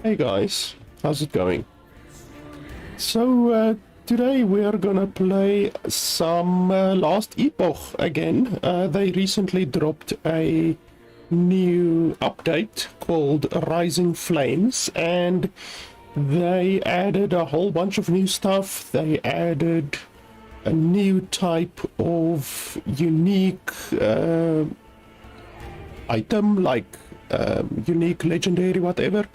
Hey guys, how's it going? So today we are gonna play some Last Epoch again. They recently dropped a new update called Rising Flames, and they added a whole bunch of new stuff. They added a new type of unique item, like unique legendary whatever,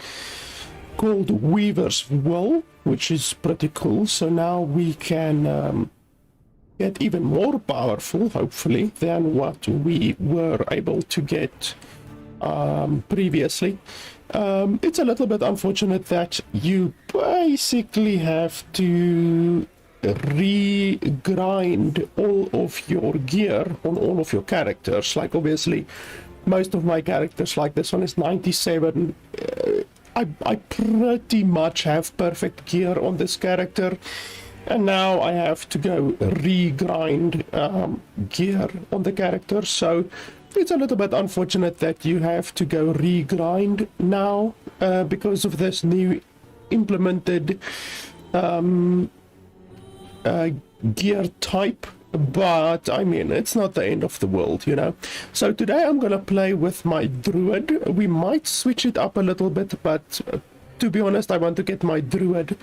called Weaver's Wool, which is pretty cool. So now we can get even more powerful, hopefully, than what we were able to get previously. It's a little bit unfortunate that you basically have to re-grind all of your gear on all of your characters. Like, obviously, most of my characters, like this one, is 97. I pretty much have perfect gear on this character, and now I have to go re-grind gear on the character. So it's a little bit unfortunate that you have to go re-grind now because of this new implemented gear type. But I mean, it's not the end of the world, you know. So today I'm gonna play with my druid. We might switch it up a little bit, but to be honest, I want to get my druid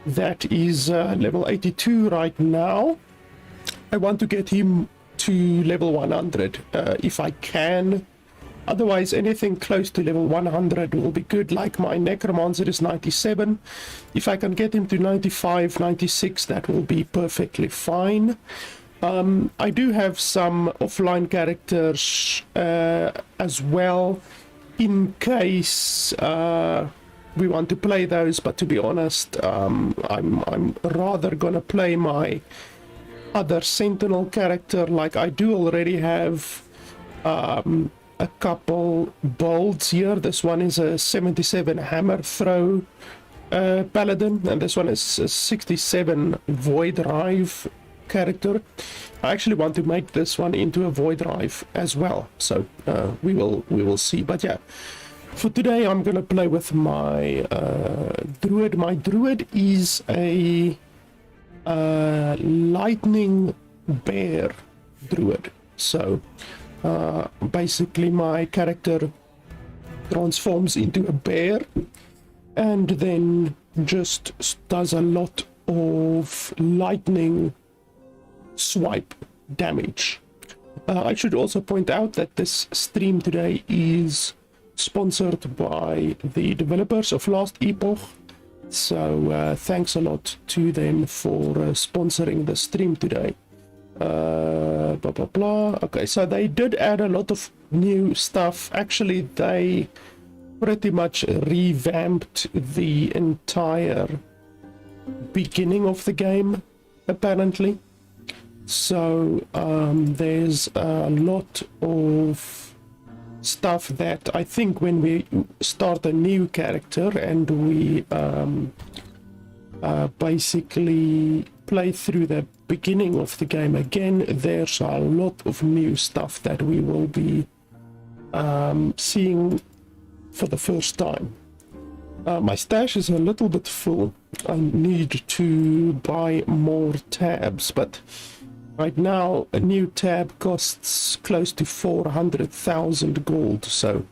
that is level 82 right now. I want to get him to level 100 if I can. Otherwise, anything close to level 100 will be good. Like my necromancer is 97. If I can get him to 95, 96, that will be perfectly fine. I do have some offline characters as well, in case we want to play those, but to be honest, I'm rather gonna play my other sentinel character. Like, I do already have a couple builds here. This one is a 77 hammer throw paladin, and this one is a 67 void rive character. I actually want to make this one into a void rive as well, so we will see. But yeah, for today I'm gonna play with my druid. My druid is a lightning bear druid. So basically my character transforms into a bear and then just does a lot of lightning swipe damage. I should also point out that this stream today is sponsored by the developers of Last Epoch, so thanks a lot to them for sponsoring the stream today. Blah blah blah. Okay, so they did add a lot of new stuff. Actually, they pretty much revamped the entire beginning of the game, apparently. So there's a lot of stuff that I think when we start a new character and we basically play through the beginning of the game again, there's a lot of new stuff that we will be seeing for the first time. My stash is a little bit full. I need to buy more tabs, but right now a new tab costs close to 400,000 gold, so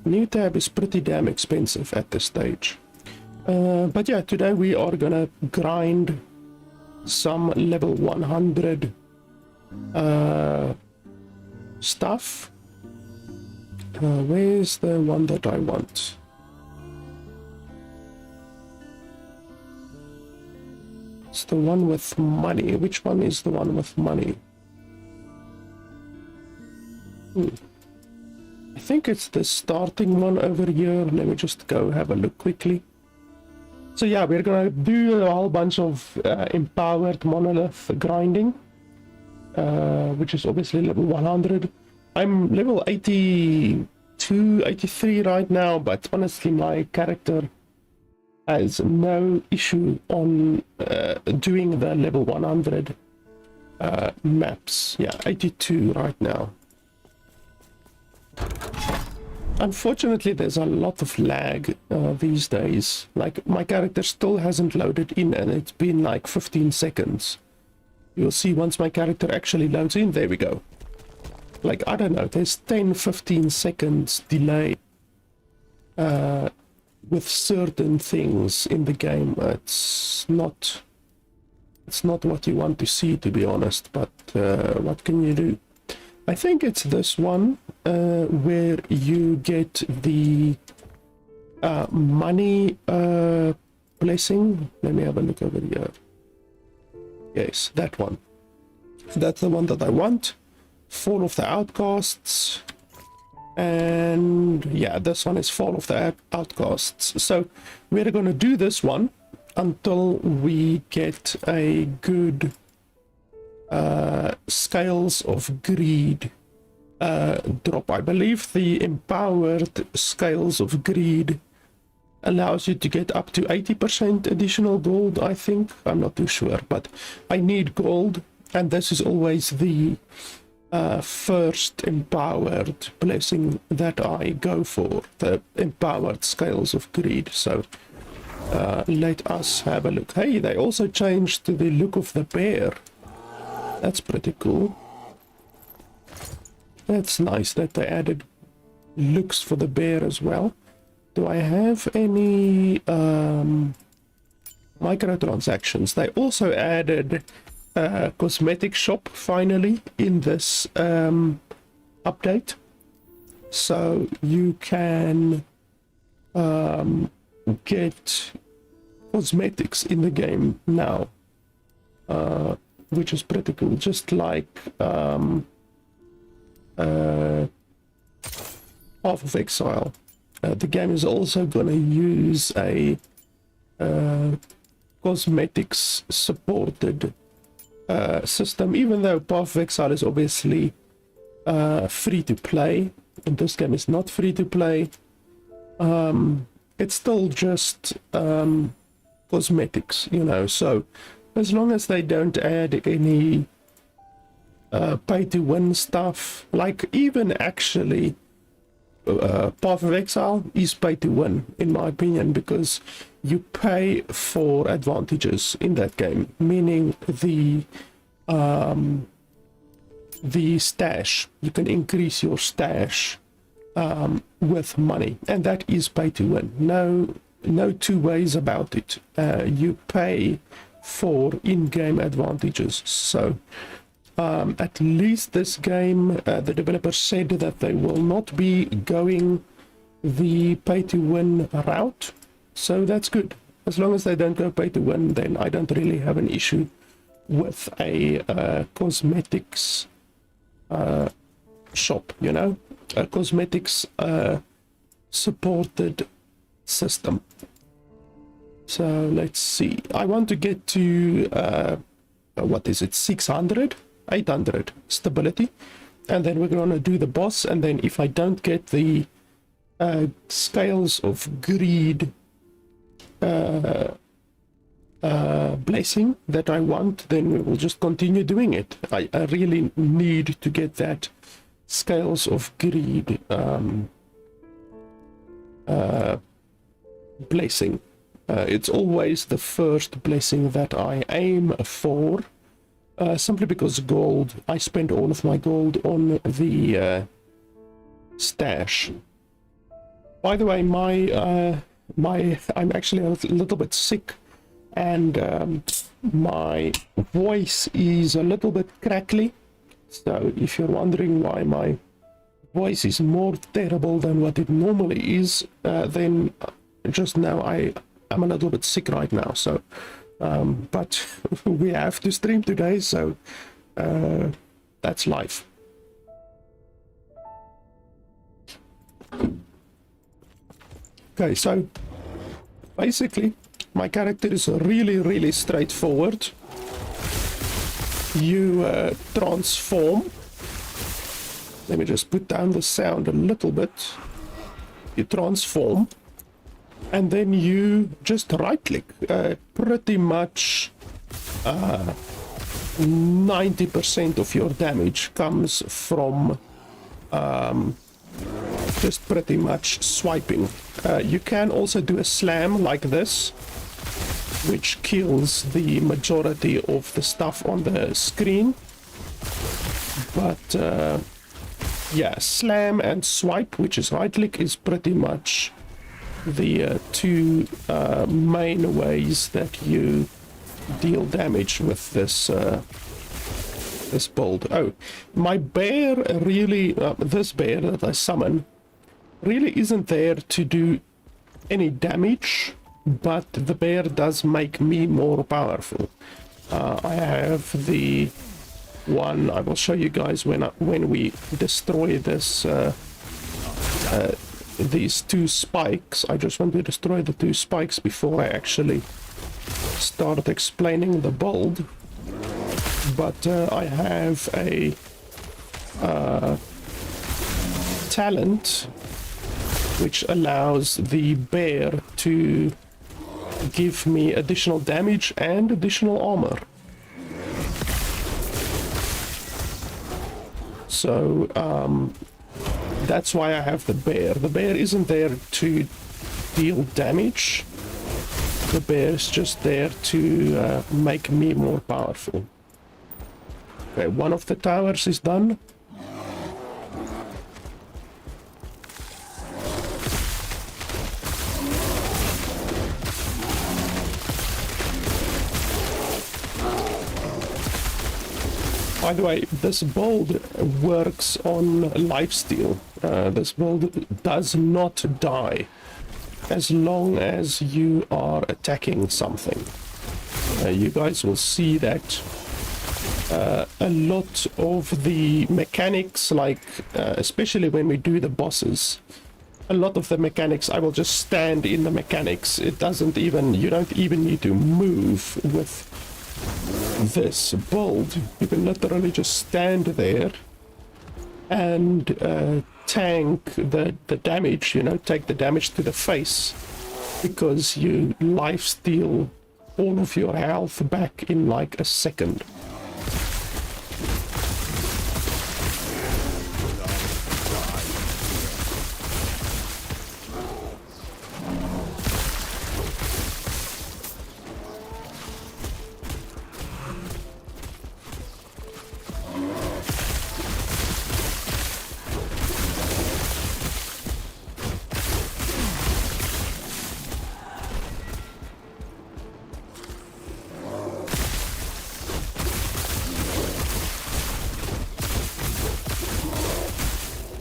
a new tab is pretty damn expensive at this stage. But yeah, today we are gonna grind some level 100 stuff. Where's the one that I want? It's the one with money. Which one is the one with money? I think it's the starting one over here. Let me just go have a look quickly. So yeah, we're gonna do a whole bunch of empowered monolith grinding, which is obviously level 100. I'm level 82, 83 right now, but honestly my character has no issue on doing the level 100 maps. Yeah, 82 right now. Unfortunately, there's a lot of lag these days. Like, my character still hasn't loaded in, and it's been like 15 seconds. You'll see once my character actually loads in. There we go. Like, I don't know, there's 10-15 seconds delay with certain things in the game. It's not what you want to see, to be honest, but what can you do? I think it's this one where you get the money blessing. Let me have a look over here. Yes, that one. That's the one that I want. Fall of the Outcasts. And yeah, this one is Fall of the Outcasts. So we're going to do this one until we get a good Scales of Greed drop. I believe the empowered Scales of Greed allows you to get up to 80% additional gold, I think. I'm not too sure, but I need gold, and this is always the first empowered blessing that I go for, the empowered Scales of Greed. So let us have a look. Hey, they also changed the look of the bear. That's pretty cool. That's nice that they added looks for the bear as well. Do I have any microtransactions? They also added a cosmetic shop finally in this update. So you can get cosmetics in the game now. Which is pretty cool, just like Path of Exile. The game is also going to use a cosmetics supported system, even though Path of Exile is obviously free to play, and this game is not free to play. It's still just cosmetics, you know, so as long as they don't add any pay to win stuff, like even actually Path of Exile is pay to win, in my opinion, because you pay for advantages in that game, meaning the stash. You can increase your stash with money, and that is pay to win. No two ways about it. You pay for in-game advantages. So at least this game, the developers said that they will not be going the pay-to-win route, so that's good. As long as they don't go pay-to-win, then I don't really have an issue with a cosmetics shop, you know, a cosmetics supported system. So let's see. I want to get to what is it, 800 stability, and then we're going to do the boss. And then if I don't get the Scales of Greed blessing that I want, then we will just continue doing it. I really need to get that Scales of Greed blessing. It's always the first blessing that I aim for, simply because gold, I spend all of my gold on the stash. By the way, I'm actually a little bit sick, and my voice is a little bit crackly. So if you're wondering why my voice is more terrible than what it normally is, then just know I'm a little bit sick right now. So but we have to stream today, so that's life. Okay, so basically my character is really straightforward. You transform. Let me just put down the sound a little bit. You transform, and then you just right click. Pretty much 90% of your damage comes from just pretty much swiping. You can also do a slam like this, which kills the majority of the stuff on the screen. But yeah, slam and swipe, which is right click, is pretty much the two main ways that you deal damage with this this build. Oh, my bear really, this bear that I summon really isn't there to do any damage, but the bear does make me more powerful. I have the one, I will show you guys when we destroy this these two spikes. I just want to destroy the two spikes before I actually start explaining the build. But I have a talent which allows the bear to give me additional damage and additional armor. So that's why I have the bear. The bear isn't there to deal damage. The bear is just there to make me more powerful. Okay, one of the towers is done. By the way, this build works on lifesteal. This build does not die as long as you are attacking something. You guys will see that a lot of the mechanics, like especially when we do the bosses, a lot of the mechanics, I will just stand in the mechanics. It doesn't even, you don't even need to move with this build. You can literally just stand there and tank the damage, you know, take the damage to the face, because you lifesteal all of your health back in like a second.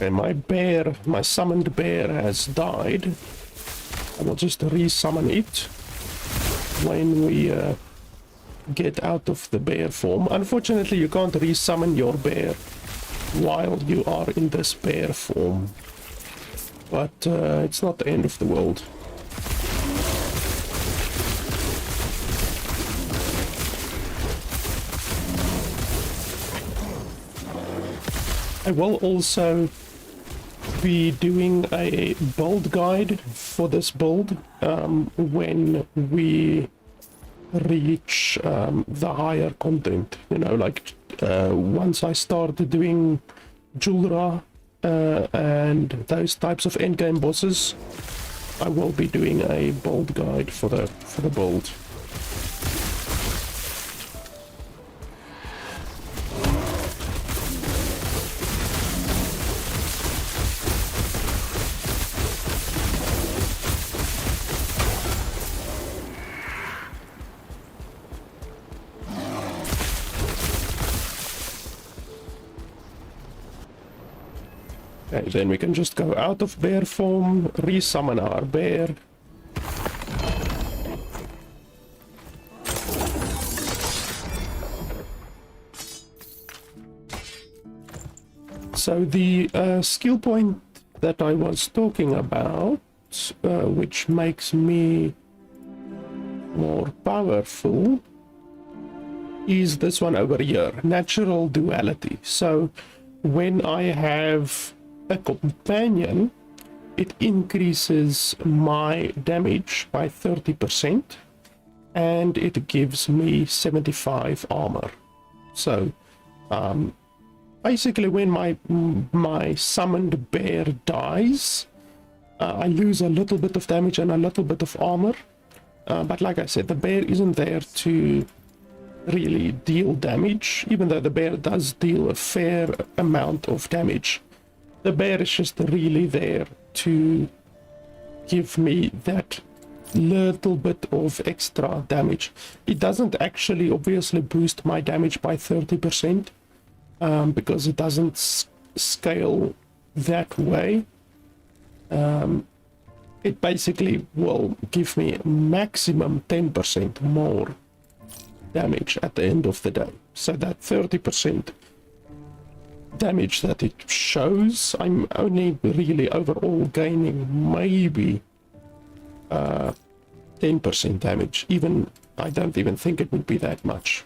And my bear, my summoned bear has died. I will just re-summon it when we get out of the bear form. Unfortunately, you can't re-summon your bear while you are in this bear form. But it's not the end of the world. I will also be doing a build guide for this build when we reach the higher content, you know, like once I start doing Julra and those types of endgame bosses, I will be doing a build guide for the build. Okay, then we can just go out of bear form, re-summon our bear. So the skill point that I was talking about, which makes me more powerful, is this one over here, natural duality. So when I have a companion, it increases my damage by 30% and it gives me 75 armor. So basically when my summoned bear dies, I lose a little bit of damage and a little bit of armor. But like I said, the bear isn't there to really deal damage, even though the bear does deal a fair amount of damage. The bear is just really there to give me that little bit of extra damage. It doesn't actually obviously boost my damage by 30%, because it doesn't scale that way. It basically will give me maximum 10% more damage at the end of the day. So that 30% damage that it shows, I'm only really overall gaining maybe 10% damage. Even I don't even think it would be that much.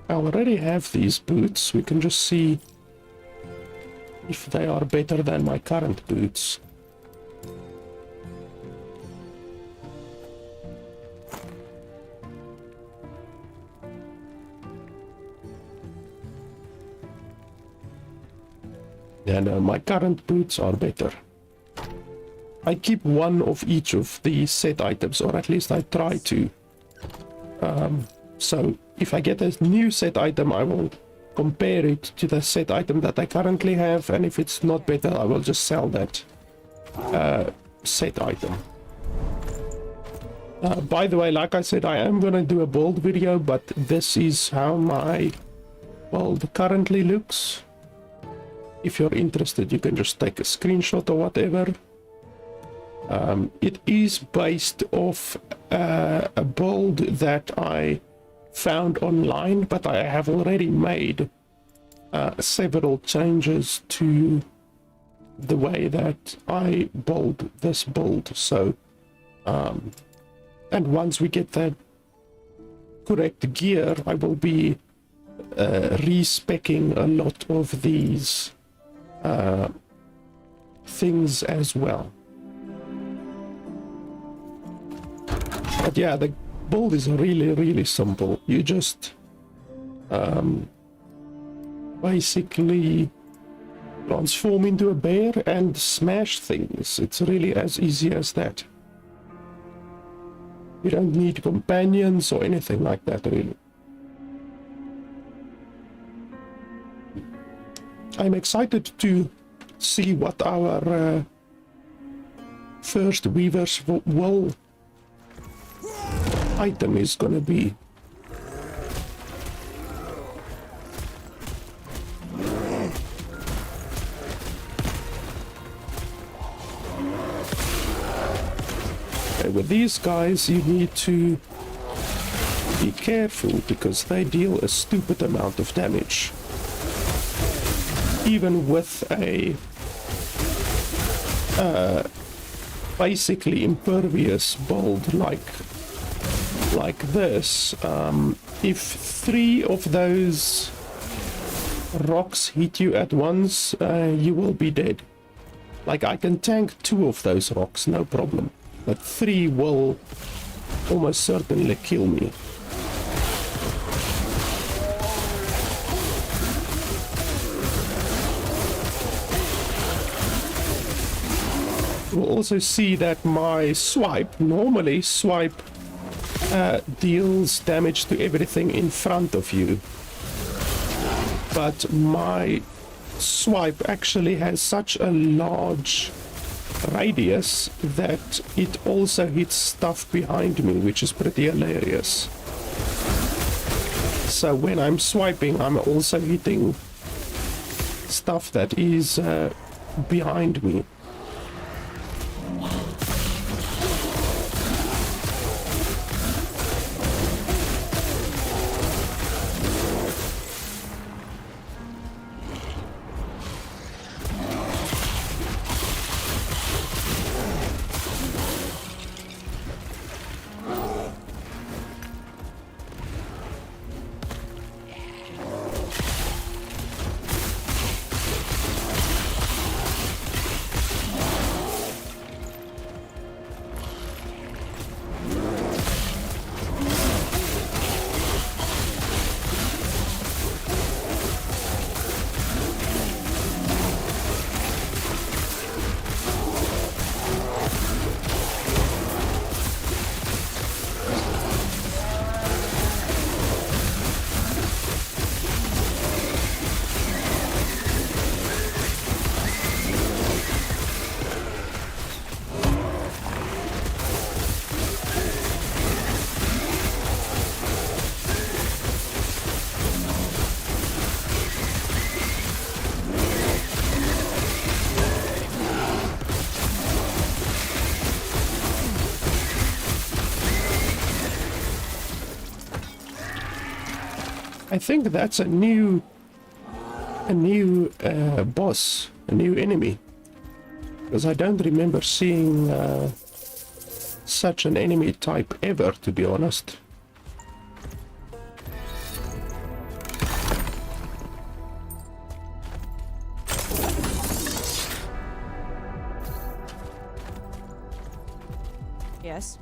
I already have these boots. We can just see if they are better than my current boots. Yeah, no, my current boots are better. I keep one of each of these set items, or at least I try to. So if I get a new set item, I will compare it to the set item that I currently have, and if it's not better, I will just sell that set item. By the way, like I said, I am gonna do a build video, but this is how my build currently looks. If you're interested, you can just take a screenshot or whatever. It is based off a build that I found online, but I have already made several changes to the way that I build this build. So and once we get that correct gear, I will be respecking a lot of these things as well. But yeah, the build is really simple. You just basically transform into a bear and smash things. It's really as easy as that. You don't need companions or anything like that, really. I'm excited to see what our first Weaver's Wool item is gonna be. Okay, with these guys you need to be careful because they deal a stupid amount of damage. Even with a basically impervious build like this, if 3 of those rocks hit you at once, you will be dead. Like, I can tank 2 of those rocks, no problem, but 3 will almost certainly kill me. We'll also see that my swipe, normally swipe deals damage to everything in front of you, but my swipe actually has such a large radius that it also hits stuff behind me, which is pretty hilarious. So when I'm swiping, I'm also hitting stuff that is behind me. I think that's a new boss, a new enemy, because I don't remember seeing such an enemy type ever, to be honest. Yes.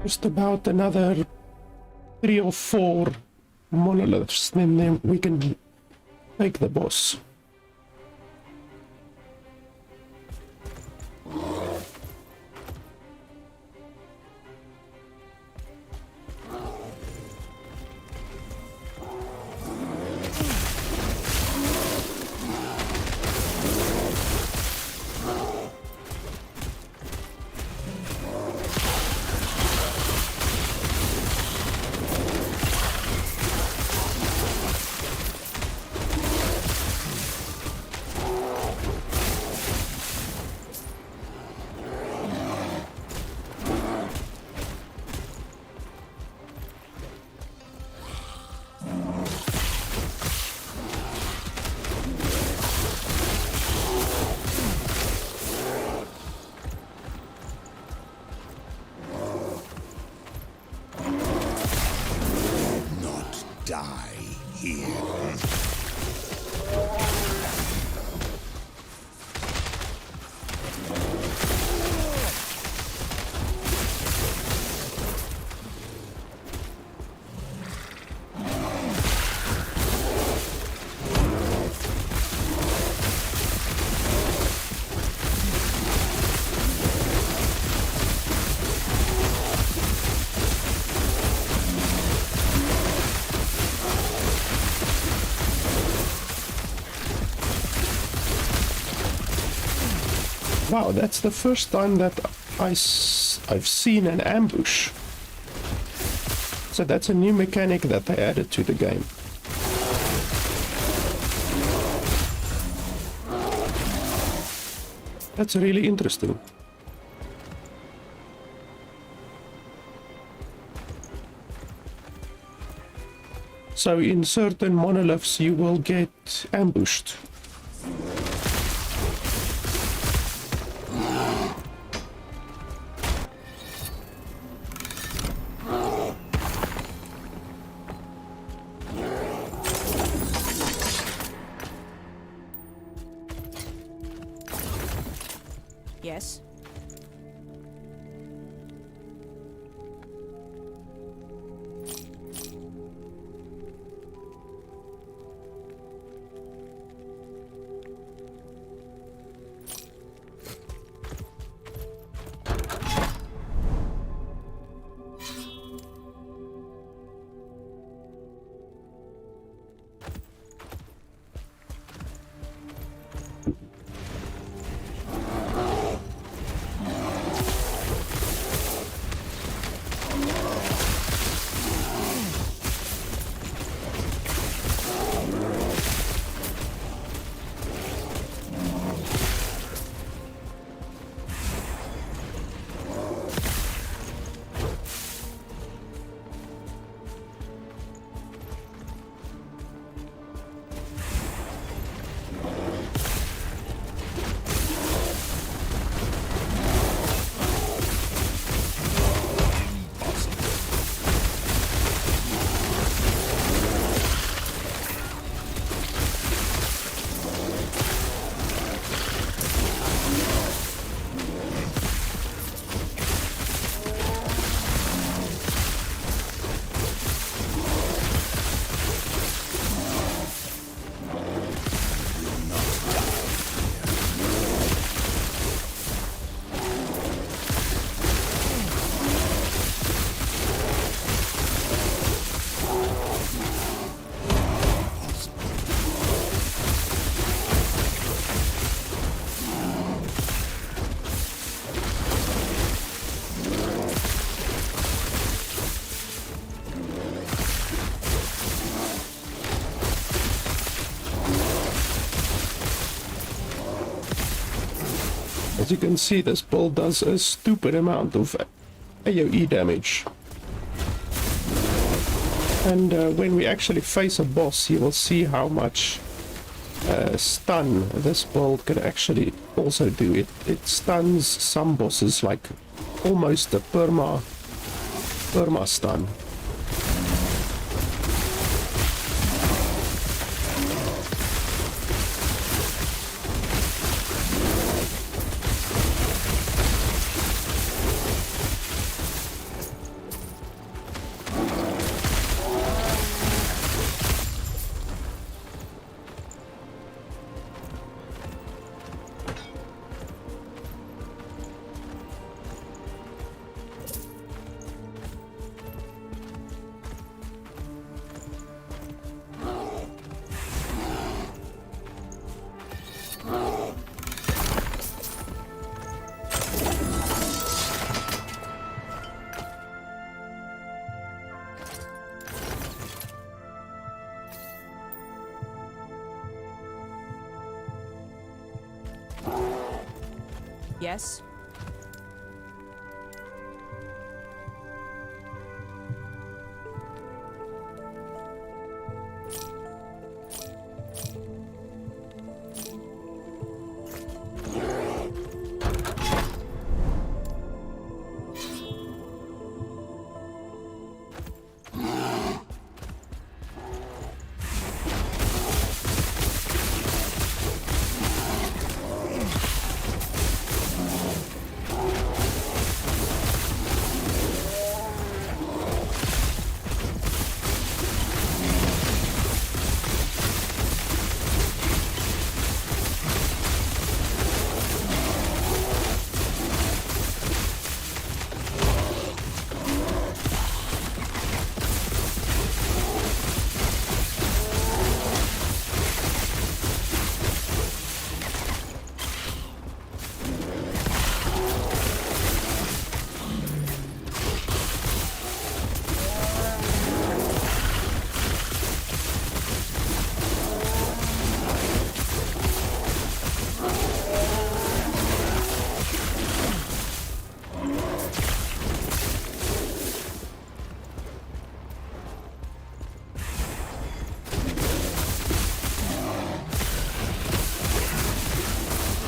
Just about another 3 or 4 monoliths, then we can take the boss. Wow, that's the first time that I've seen an ambush. So that's a new mechanic that they added to the game. That's really interesting. So in certain monoliths you will get ambushed. Yes. As you can see, this build does a stupid amount of AoE damage. And when we actually face a boss, you will see how much stun this build can actually also do. It stuns some bosses like almost a perma stun. Yes.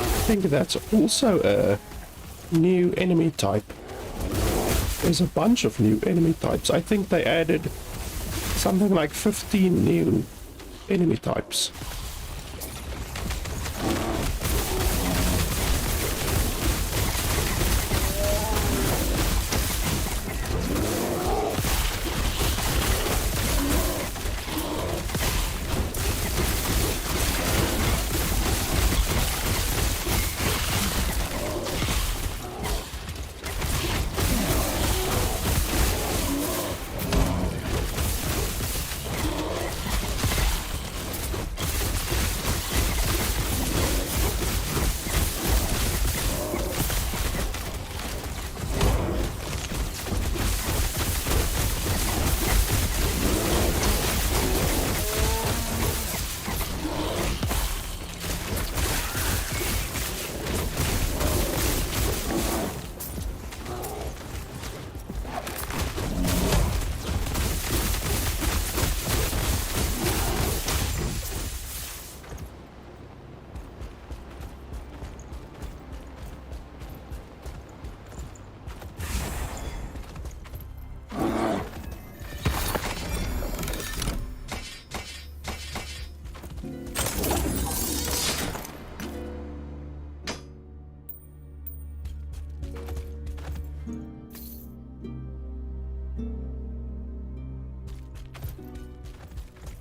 I think that's also a new enemy type. There's a bunch of new enemy types. I think they added something like 15 new enemy types.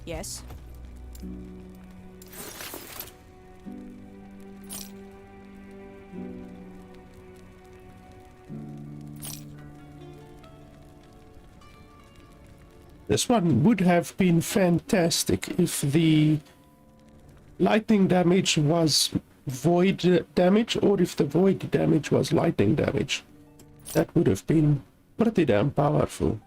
Yes. This one would have been fantastic if the lightning damage was void damage, or if the void damage was lightning damage. That would have been pretty damn powerful.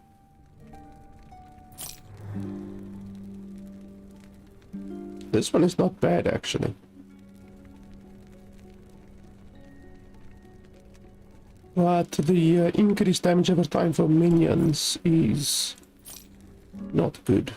This one is not bad, actually. But the increased damage over time for minions is not good.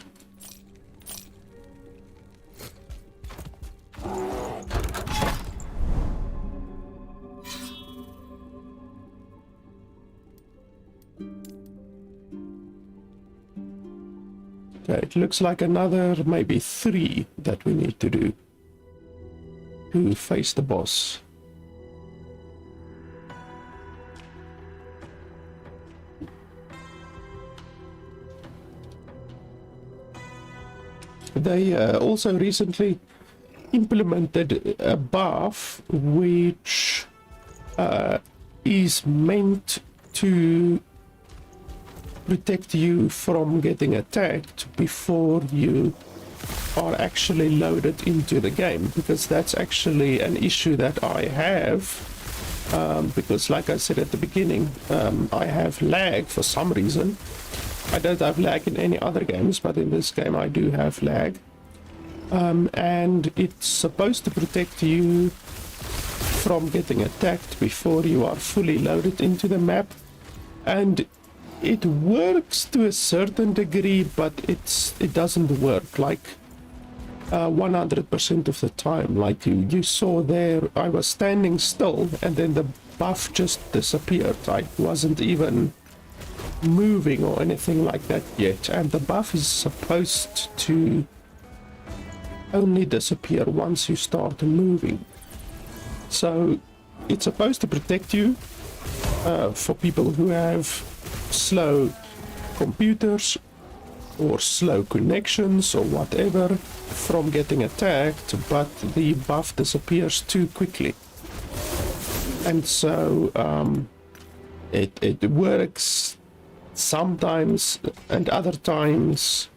Okay, it looks like another maybe 3 that we need to do to face the boss. They also recently implemented a buff which is meant to protect you from getting attacked before you are actually loaded into the game, because that's actually an issue that I have, because like I said at the beginning, I have lag for some reason. I don't have lag in any other games, but in this game I do have lag, and it's supposed to protect you from getting attacked before you are fully loaded into the map, and it works to a certain degree, but it doesn't work like 100% of the time. Like you saw there, I was standing still and then the buff just disappeared. I wasn't even moving or anything like that yet, and the buff is supposed to only disappear once you start moving. So it's supposed to protect you for people who have slow computers or slow connections or whatever from getting attacked, but the buff disappears too quickly, and so it works sometimes, and other times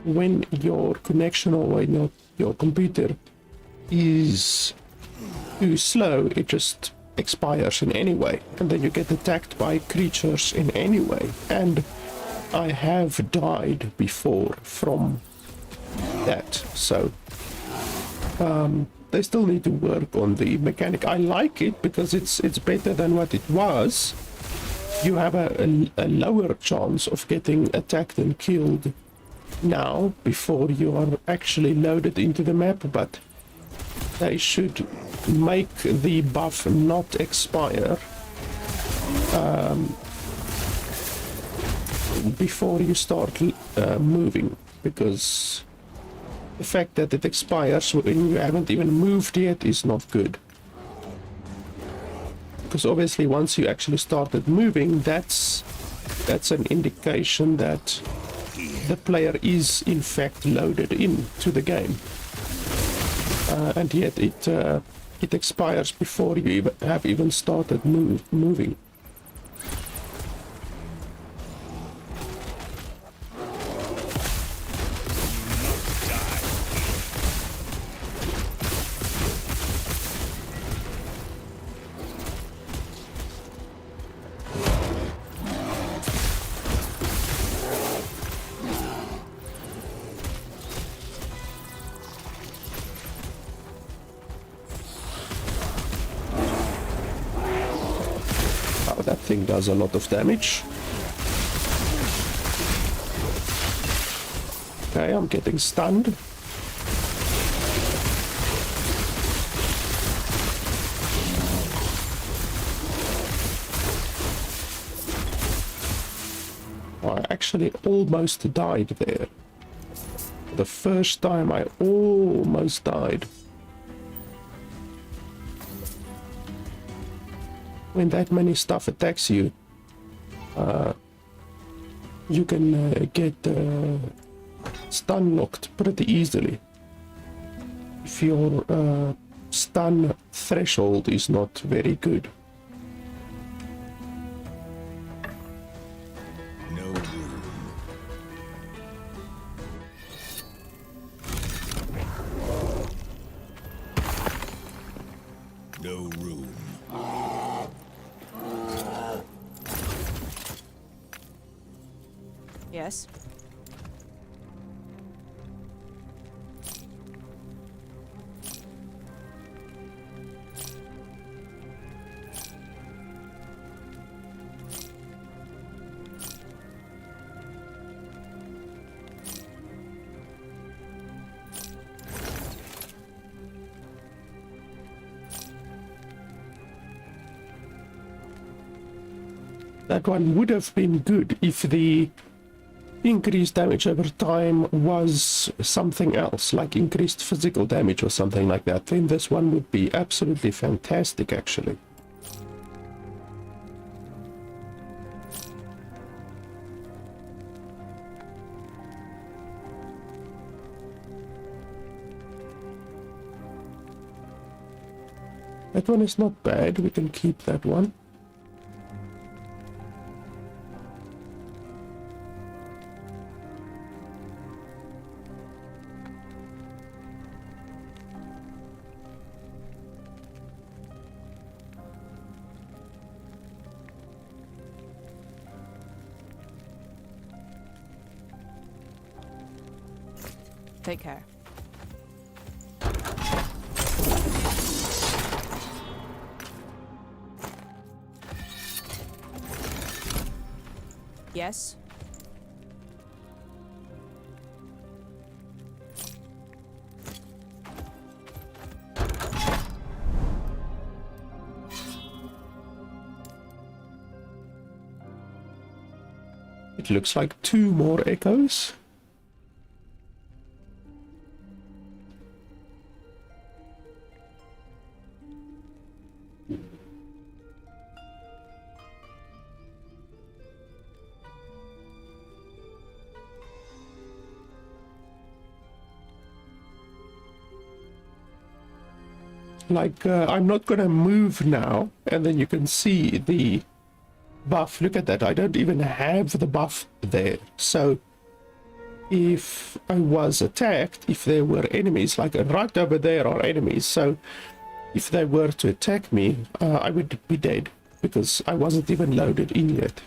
when your connection or when your computer is too slow, it just expires in any way, and then you get attacked by creatures in any way. And I have died before from that, so they still need to work on the mechanic. I like it because it's better than what it was. You have a lower chance of getting attacked and killed now before you are actually loaded into the map, but they should make the buff not expire before you start moving, because the fact that it expires when you haven't even moved yet is not good. Because obviously once you actually started moving, that's an indication that the player is in fact loaded into the game, and yet it expires before you have even started moving. That thing does a lot of damage. Okay, I'm getting stunned. I actually almost died there. The first time I almost died. When that many stuff attacks you, you can get stun locked pretty easily if your stun threshold is not very good. No room. Yes. That one would have been good if the increased damage over time was something else, like increased physical damage or something like that. Then this one would be absolutely fantastic, actually. That one is not bad. We can keep that one. Take care. Yes. It looks like 2 more echoes. Like, I'm not gonna move now, and then you can see the buff. Look at that, I don't even have the buff there. So if I was attacked, if there were enemies, like right over there are enemies, so if they were to attack me, I would be dead, because I wasn't even loaded in yet.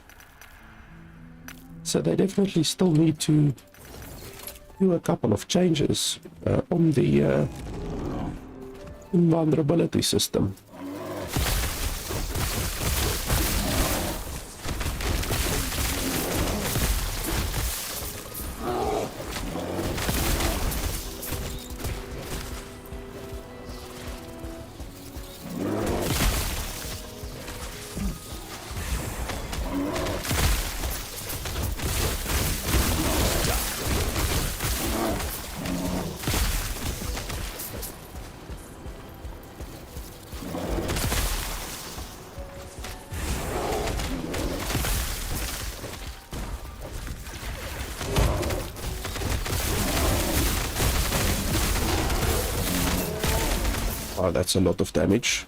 So they definitely still need to do a couple of changes on the invulnerability system. Oh, that's a lot of damage.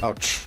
Ouch.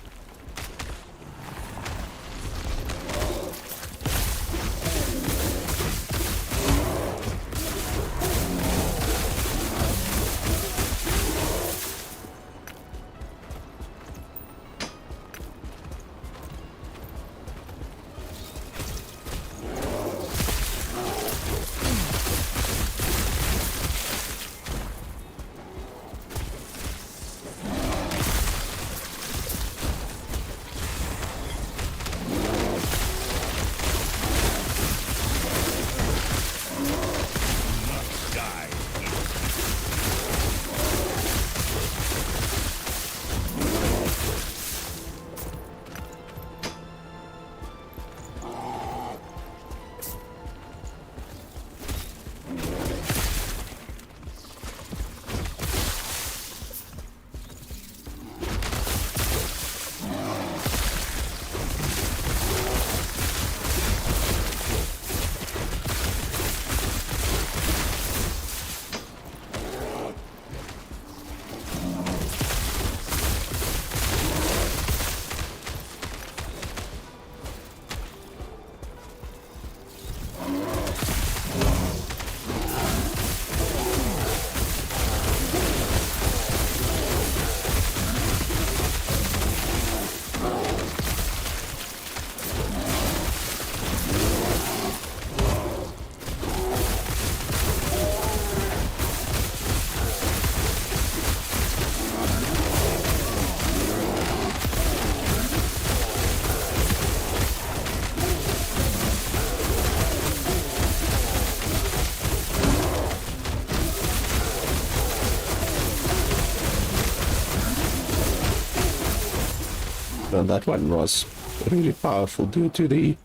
Well, that one was really powerful due to the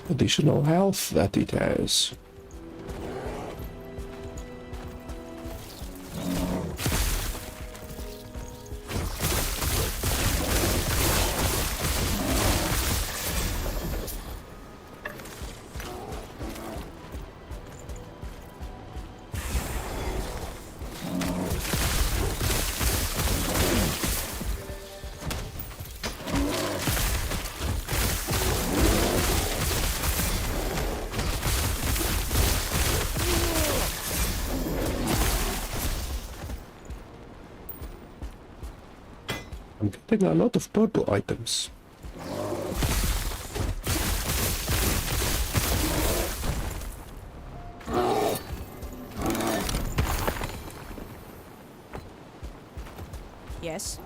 additional health that it has. I'm getting a lot of purple items. Yes.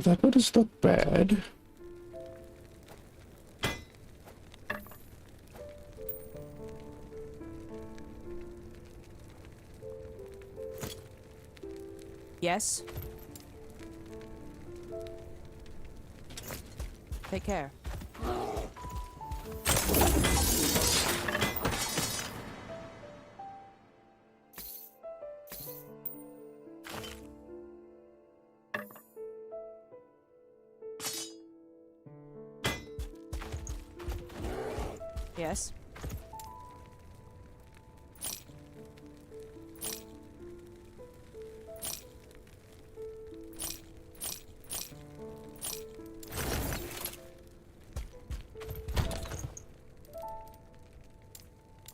That one is not bad. Yes. Take care. Yes.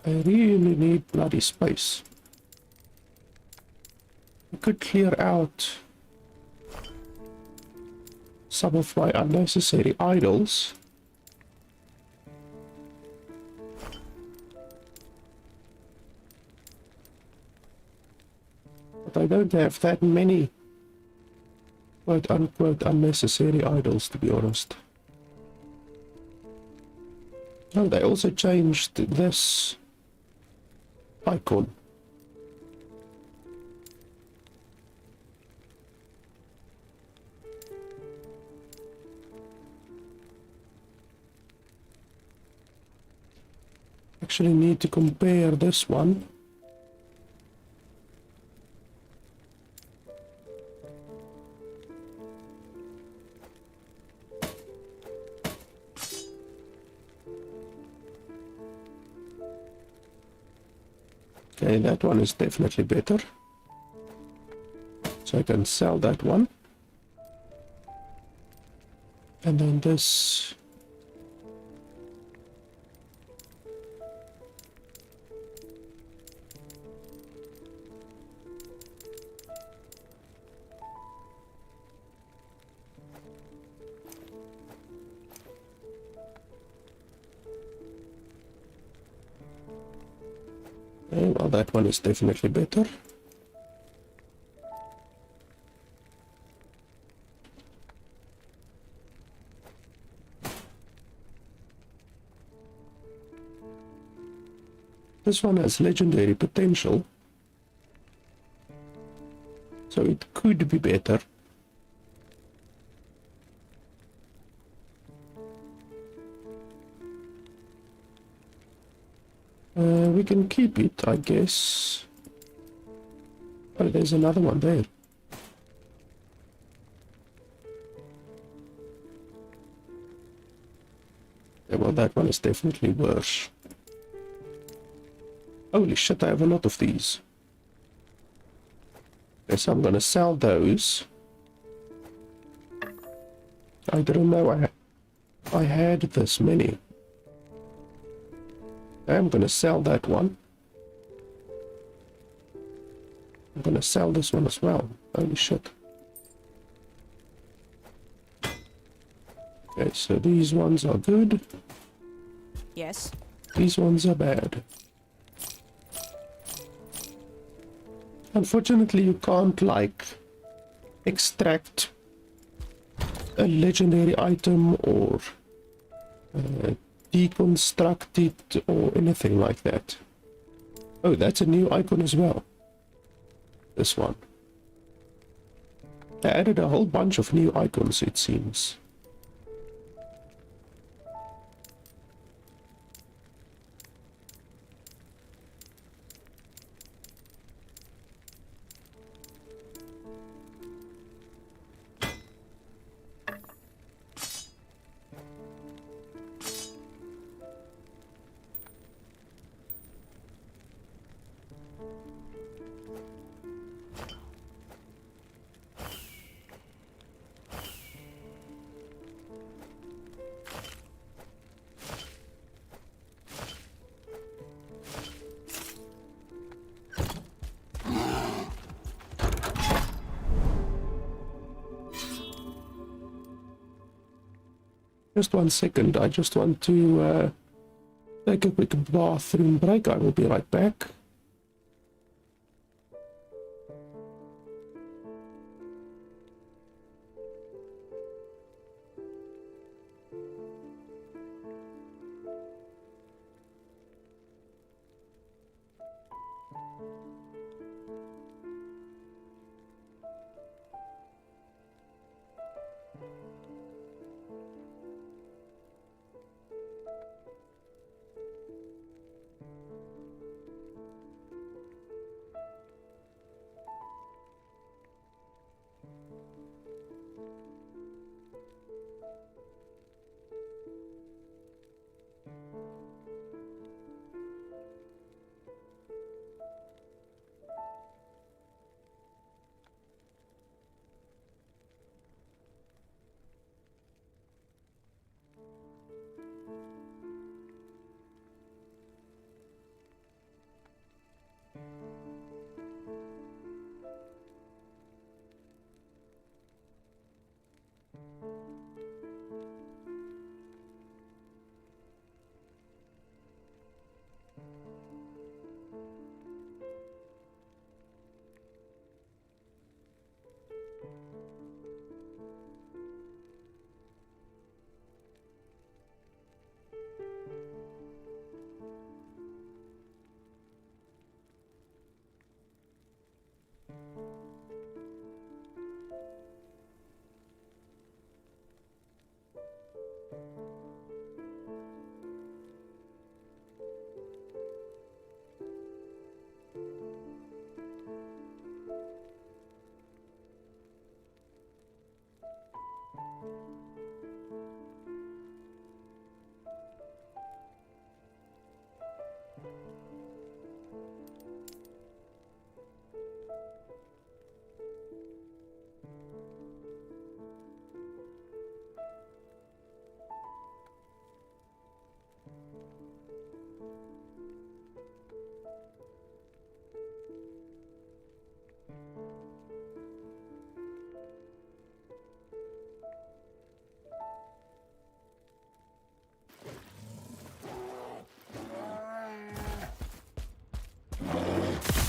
I really need bloody space. I could clear out some of my unnecessary idols. But I don't have that many quote-unquote unnecessary idols, to be honest. Oh, they also changed this icon. Actually need to compare this one. Okay, that one is definitely better. So I can sell that one. And then this. Okay, well, that one is definitely better. This one has legendary potential, so it could be better. We can keep it, I guess. Oh, there's another one there. Yeah, well, that one is definitely worse. Holy shit, I have a lot of these. Guess I'm gonna sell those. I didn't know I had this many. I'm gonna sell that one. I'm gonna sell this one as well. Holy shit. Okay, so these ones are good. Yes. These ones are bad. Unfortunately, you can't, like, extract a legendary item or deconstruct it or anything like that. Oh, that's a new icon as well. This one. They added a whole bunch of new icons, it seems. Just 1 second, I just want to take a quick bathroom break. I will be right back.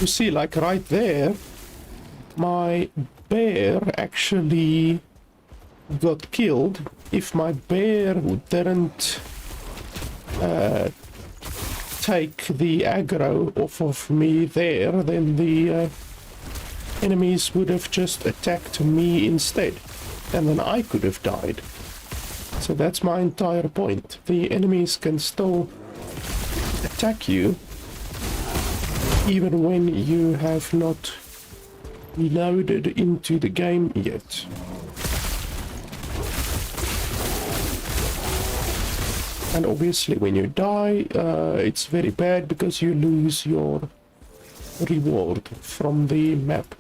You see, like right there, my bear actually got killed. If my bear didn't take the aggro off of me there, then the enemies would have just attacked me instead, and then I could have died. So that's my entire point. The enemies can still attack you even when you have not loaded into the game yet. And obviously when you die, it's very bad because you lose your reward from the map.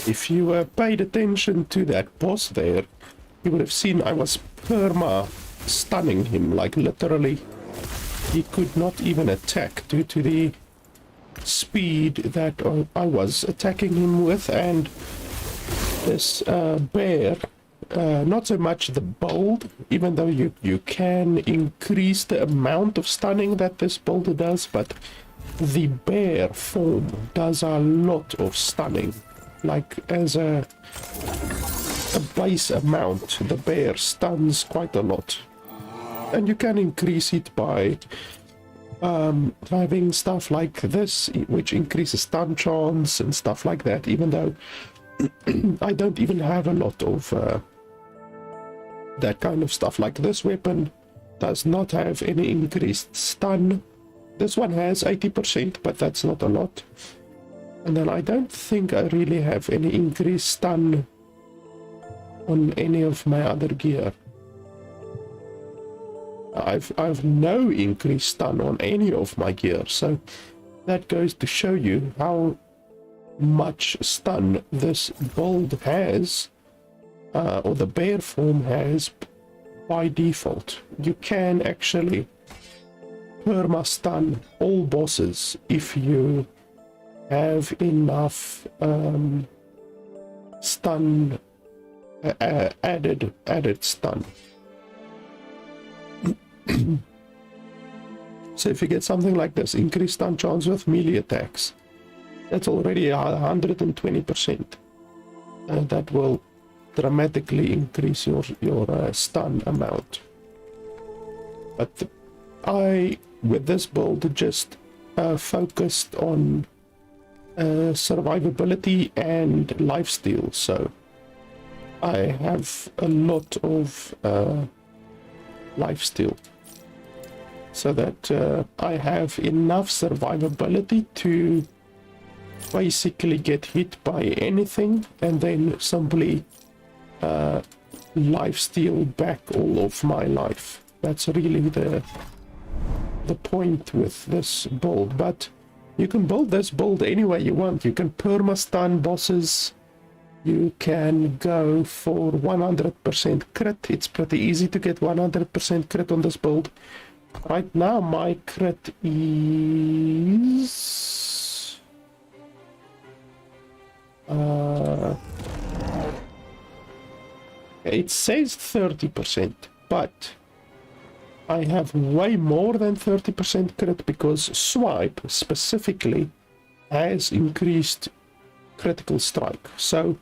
If you paid attention to that boss there, you would have seen I was perma stunning him, like literally he could not even attack due to the speed that I was attacking him with. And this bear, not so much the build, even though you can increase the amount of stunning that this build does, but the bear form does a lot of stunning. Like as a base amount, the bear stuns quite a lot. And you can increase it by having stuff like this, which increases stun chance and stuff like that, even though I don't even have a lot of that kind of stuff. Like this weapon does not have any increased stun. This one has 80%, but that's not a lot. And then I don't think I really have any increased stun on any of my other gear. I've no increased stun on any of my gear, so that goes to show you how much stun this build has, or the bear form has by default. You can actually perma stun all bosses if you have enough stun, added stun. So if you get something like this, increased stun chance with melee attacks, that's already 120%. And that will dramatically increase your stun amount. But I, with this build, just focused on survivability and lifesteal, so I have a lot of lifesteal, so that I have enough survivability to basically get hit by anything and then simply lifesteal back all of my life. That's really the point with this build. But you can build this build any way you want. You can perma stun bosses, you can go for 100% crit. It's pretty easy to get 100% crit on this build. Right now my crit is it says 30%, but I have way more than 30% crit because swipe specifically has increased critical strike. So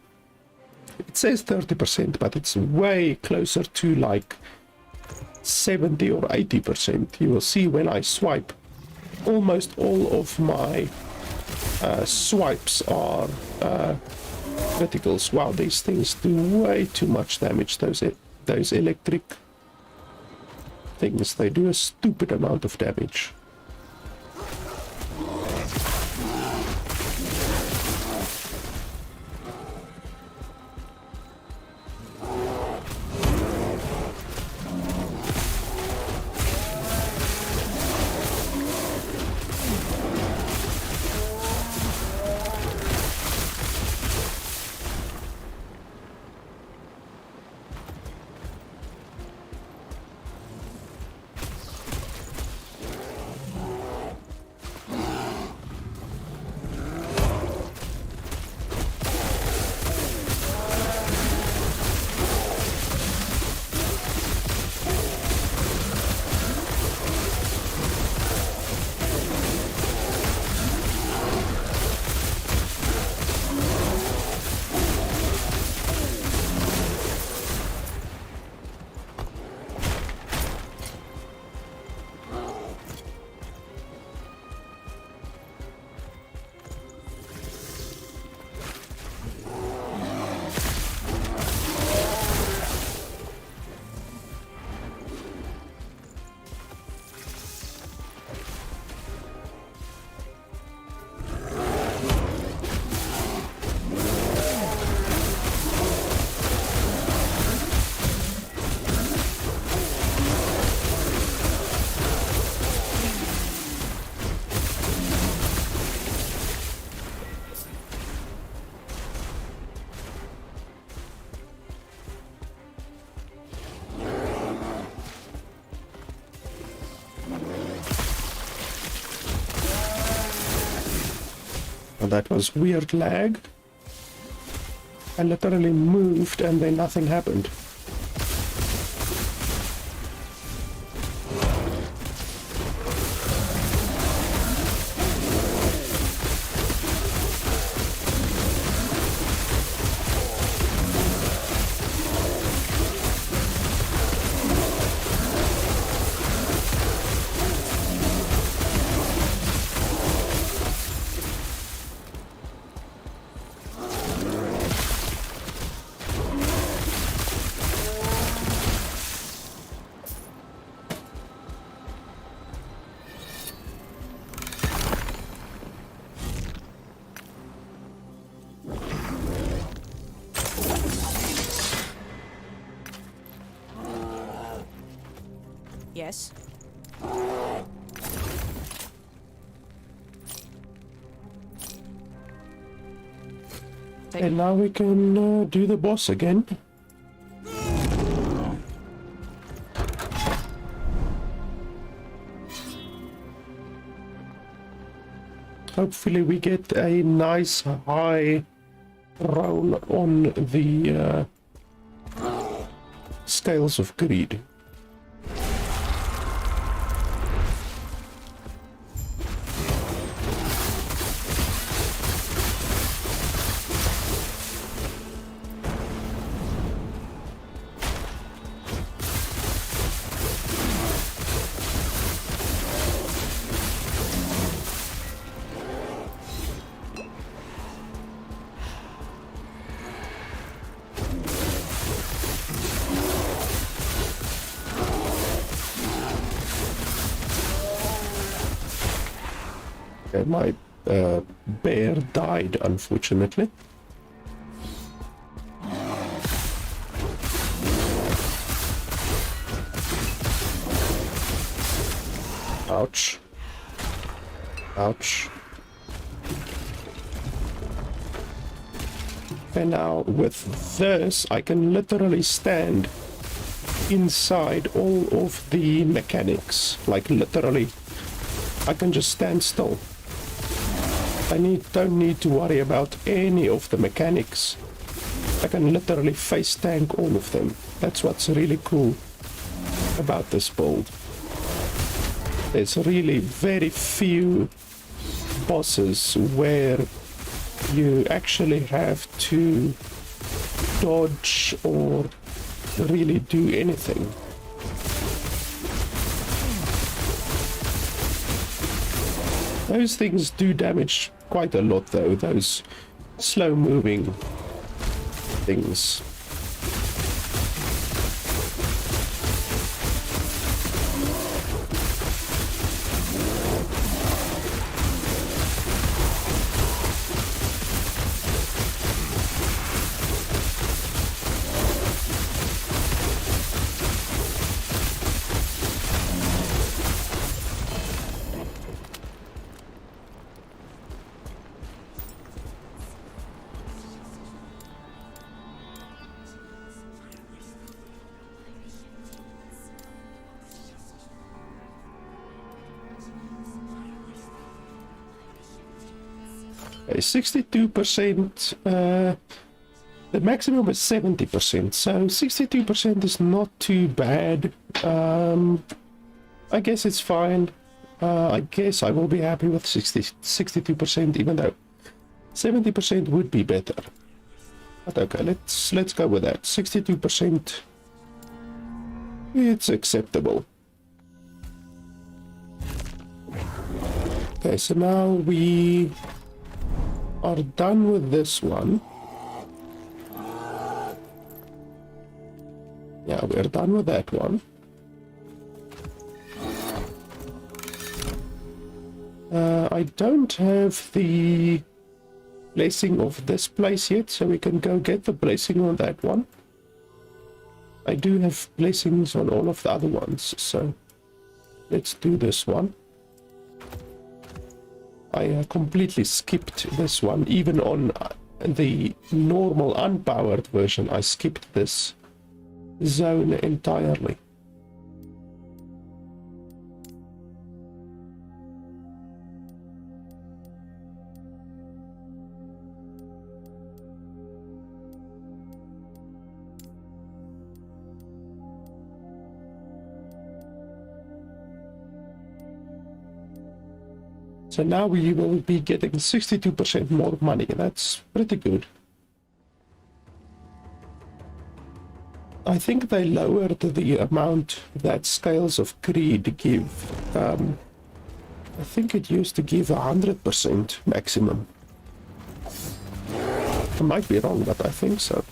it says 30%, but it's way closer to like 70 or 80%. You will see when I swipe, almost all of my swipes are criticals. Wow, these things do way too much damage. Those electric things, they do a stupid amount of damage. And that was weird lag. I literally moved and then nothing happened. Yes. And now we can do the boss again. Hopefully we get a nice high roll on the scales of greed. My bear died, unfortunately. Ouch. Ouch. And now with this, I can literally stand inside all of the mechanics. Like literally, I can just stand still. Don't need to worry about any of the mechanics. I can literally face tank all of them. That's what's really cool about this build. There's really very few bosses where you actually have to dodge or really do anything. Those things do damage quite a lot though, those slow moving things. Okay, 62%, the maximum is 70%, so 62% is not too bad. I guess it's fine. I guess I will be happy with 62%, even though 70% would be better. But okay, let's go with that. 62%, it's acceptable. Okay, so now we are done with this one. Yeah, we're done with that one. I don't have the blessing of this place yet, so we can go get the blessing on that one. I do have blessings on all of the other ones, so let's do this one. I completely skipped this one. Even on the normal unpowered version, I skipped this zone entirely. So now we will be getting 62% more money. That's pretty good. I think they lowered the amount that Scales of Greed give. I think it used to give 100% maximum. I might be wrong, but I think so.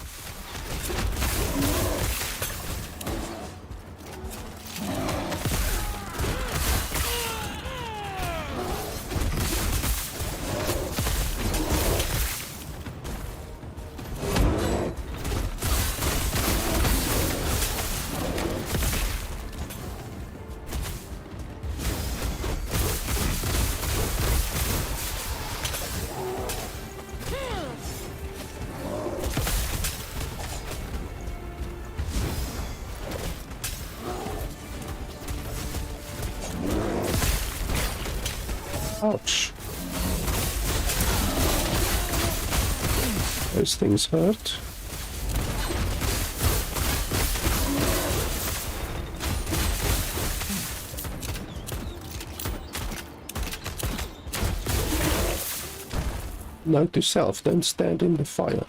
Ouch. Those things hurt. Note to self, don't stand in the fire.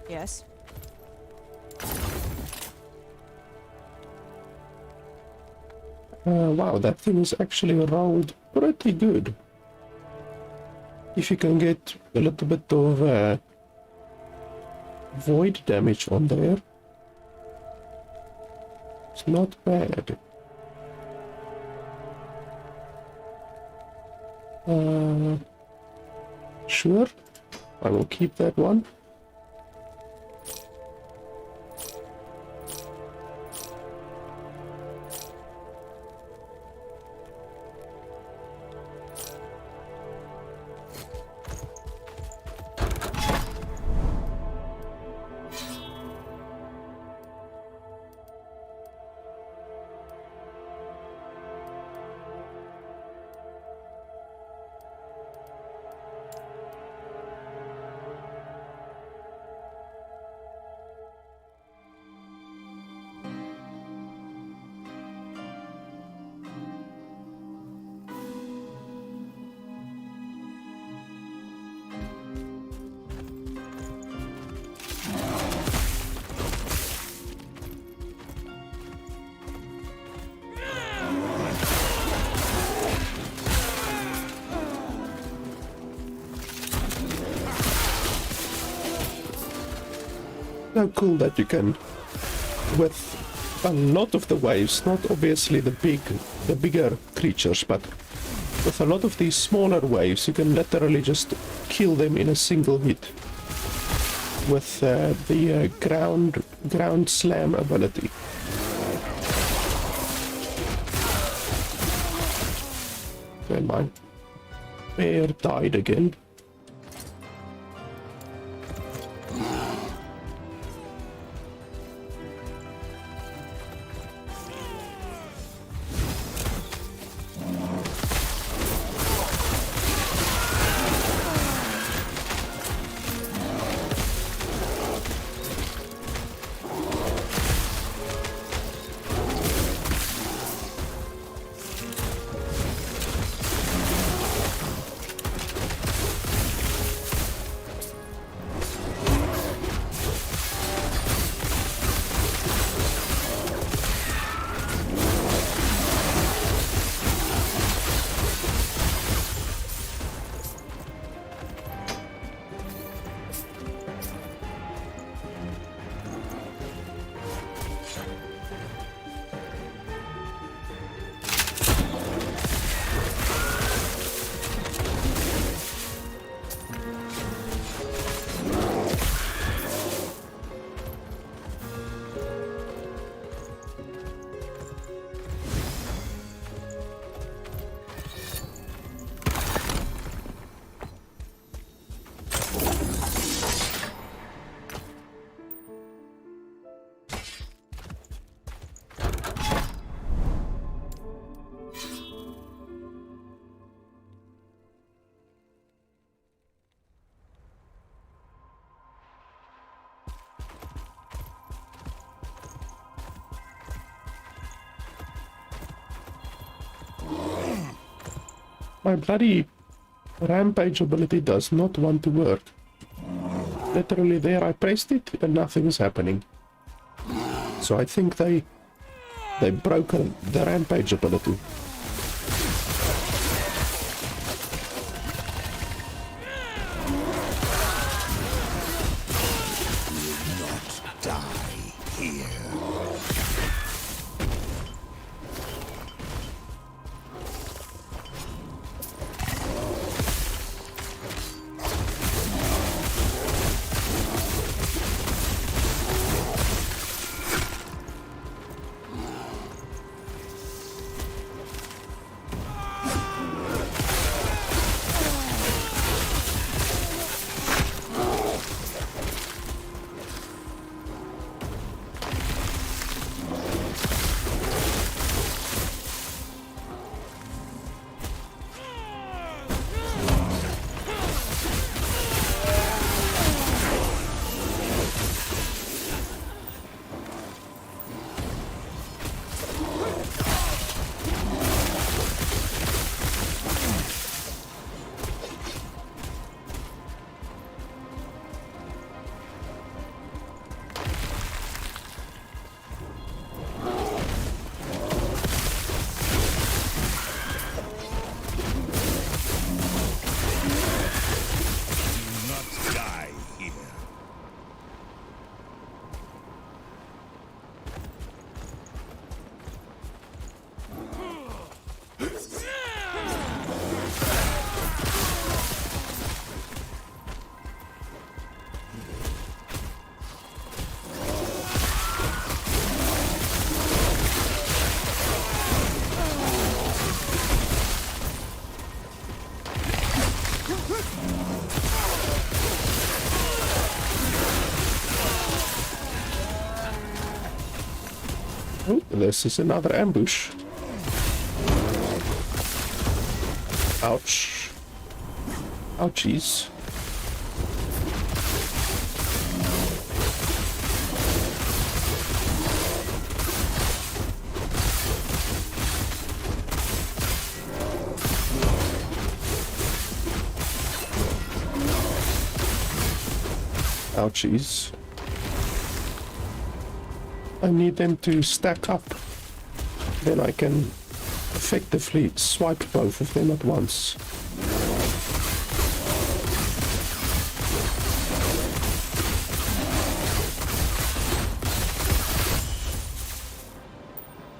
Yes. Wow, that thing is actually rolled pretty good. If you can get a little bit of void damage on there, it's not bad. Sure, I will keep that one. So cool that you can, with a lot of the waves, not obviously the bigger creatures, but With a lot of these smaller waves, you can literally just kill them in a single hit with the ground slam ability. Okay, my bear died again. My bloody rampage ability does not want to work. Literally there I pressed it and nothing is happening. So I think they broke the rampage ability. Not die here. Oh, this is another ambush. Ouch. Ouchies. Ouchies. I need them to stack up. Then I can effectively swipe both of them at once.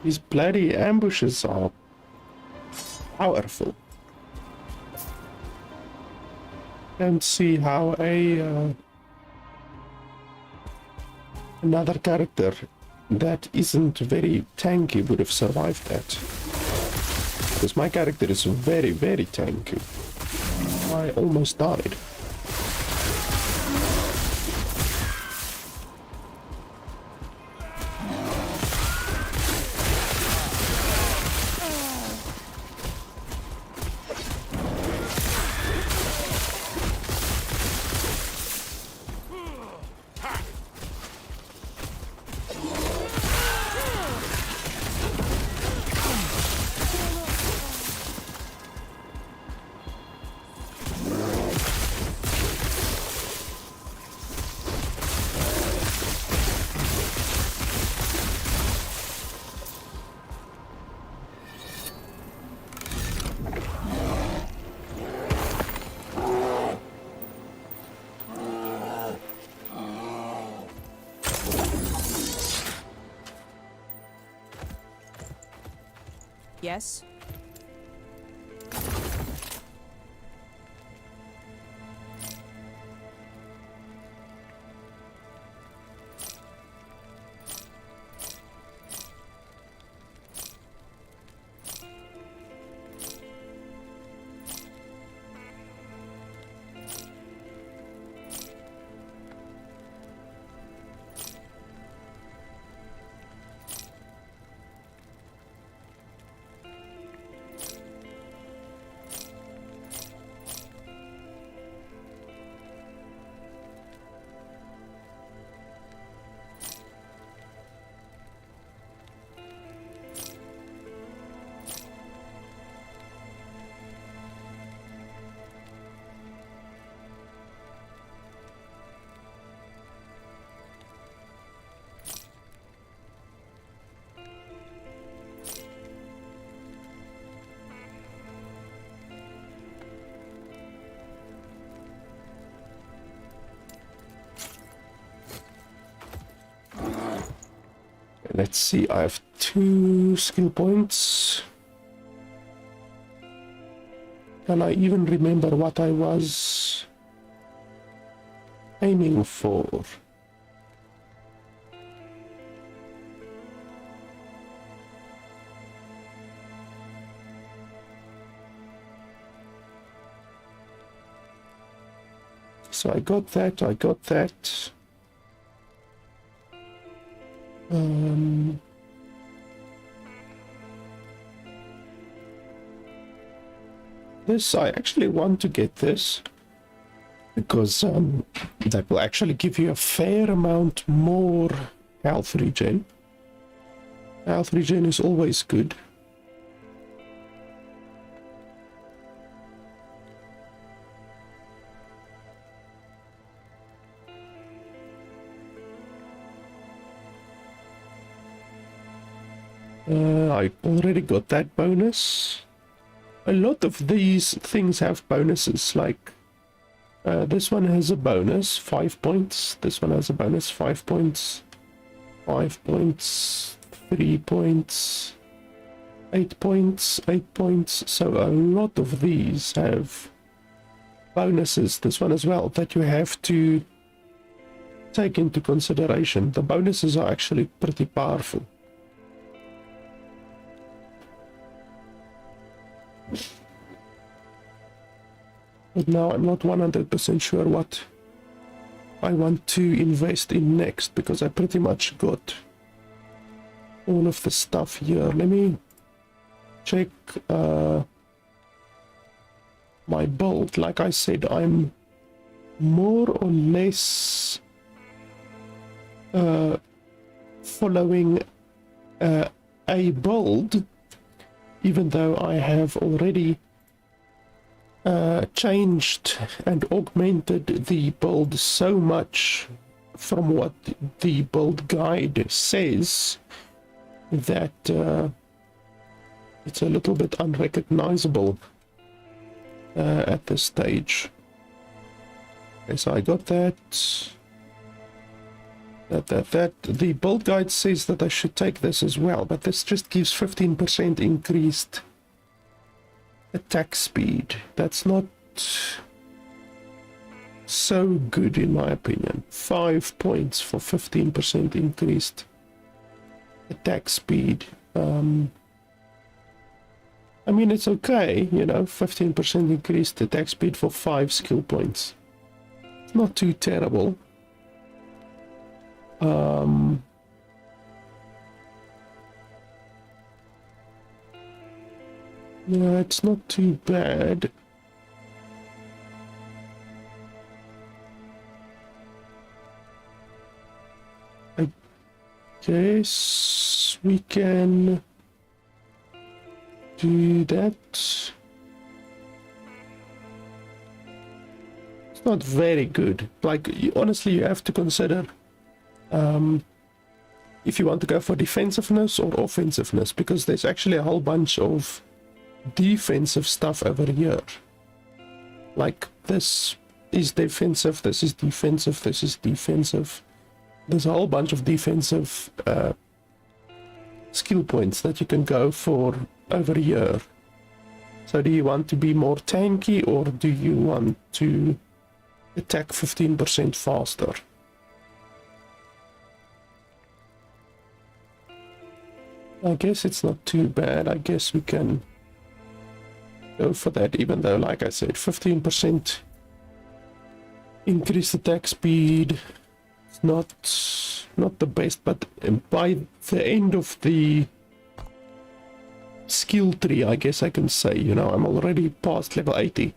These bloody ambushes are powerful. and see how another character that isn't very tanky would have survived that. Because my character is very, very tanky. I almost died. Yes. Let's see, I have 2 skill points. Can I even remember what I was aiming for? So I got that, I got that. This, I actually want to get this because that will actually give you a fair amount more health regen. Health regen is always good. I already got that bonus. A lot of these things have bonuses, like this one has a bonus, 5 points. This one has a bonus, 5 points. 5 points, 3 points, 8 points, 8 points. So a lot of these have bonuses. This one as well, that you have to take into consideration. The bonuses are actually pretty powerful. But now I'm not 100% sure what I want to invest in next, because I pretty much got all of the stuff here. Let me check my build. Like I said, I'm more or less following a build, even though I have already changed and augmented the build so much from what the build guide says that it's a little bit unrecognizable at this stage. Okay, so I got that. The build guide says that I should take this as well, but this just gives 15% increased attack speed. That's not so good in my opinion. 5 points for 15% increased attack speed. I mean, it's okay, you know, 15% increased attack speed for 5 skill points. It's not too terrible. No, it's not too bad. I guess we can do that. It's not very good. Like, honestly, you have to consider if you want to go for defensiveness or offensiveness, because there's actually a whole bunch of defensive stuff over here. Like, this is defensive, this is defensive, this is defensive. There's a whole bunch of defensive skill points that you can go for over here. So do you want to be more tanky, or do you want to attack 15% faster? I guess it's not too bad. I guess we can go for that, even though, like I said, 15% increased attack speed. It's not the best, but by the end of the skill tree, I guess I can say, you know, I'm already past level 80.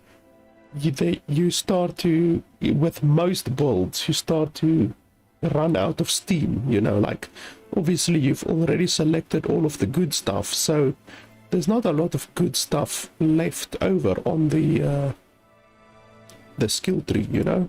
You start to, with most builds, you start to run out of steam, you know, like, obviously you've already selected all of the good stuff, so there's not a lot of good stuff left over on the skill tree, you know.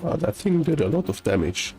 Oh, that thing did a lot of damage.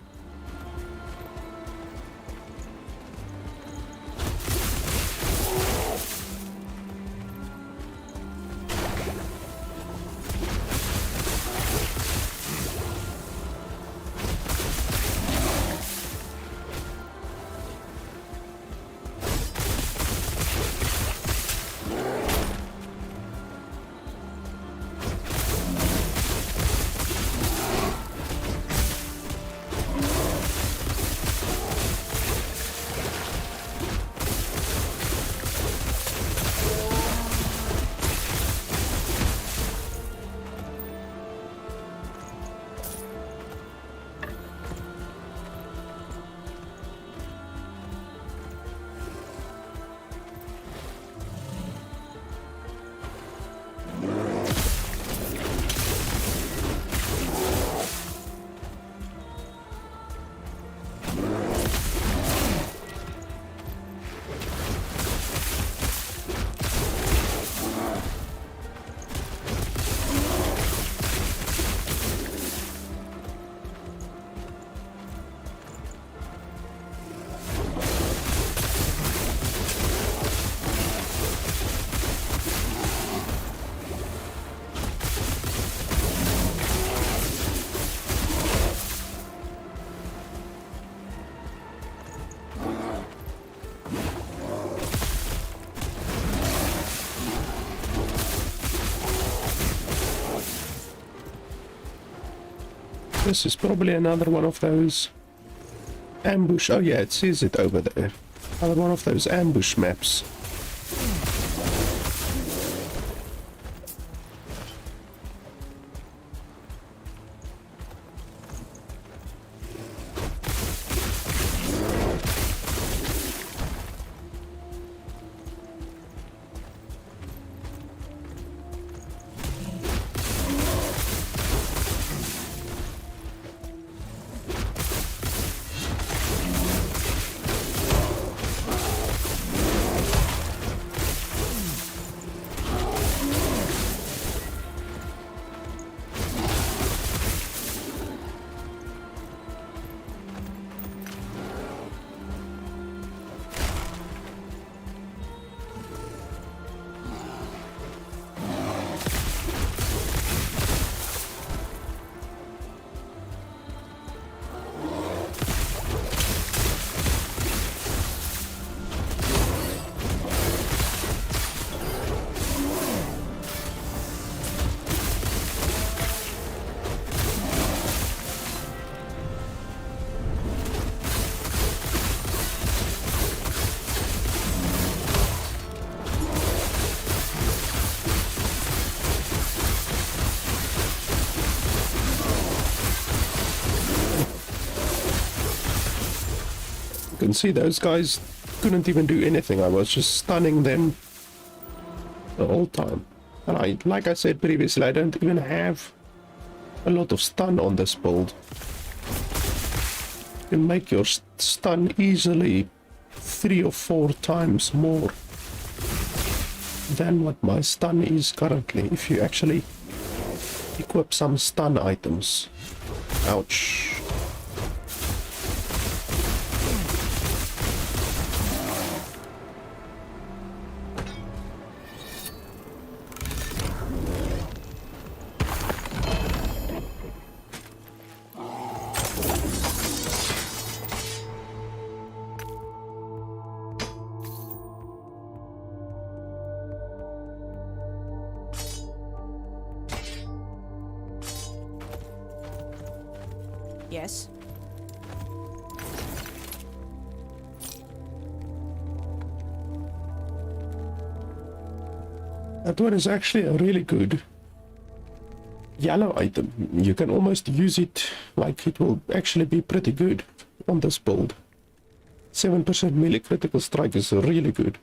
This is probably another one of those ambush. Oh yeah, it says it over there. Another one of those ambush maps. You can see those guys couldn't even do anything. I was just stunning them the whole time. And like I said previously, I don't even have a lot of stun on this build. You can make your stun easily 3 or 4 times more than what my stun is currently, if you actually equip some stun items. Ouch. Yes. That one is actually a really good yellow item. You can almost use it like it will actually be pretty good on this build. 7% melee critical strike is really good.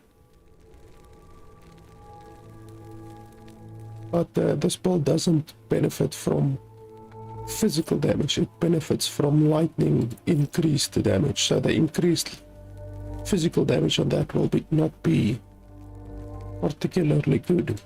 But this build doesn't benefit from physical damage, it benefits from lightning increased damage. So the increased physical damage on that will not be particularly good.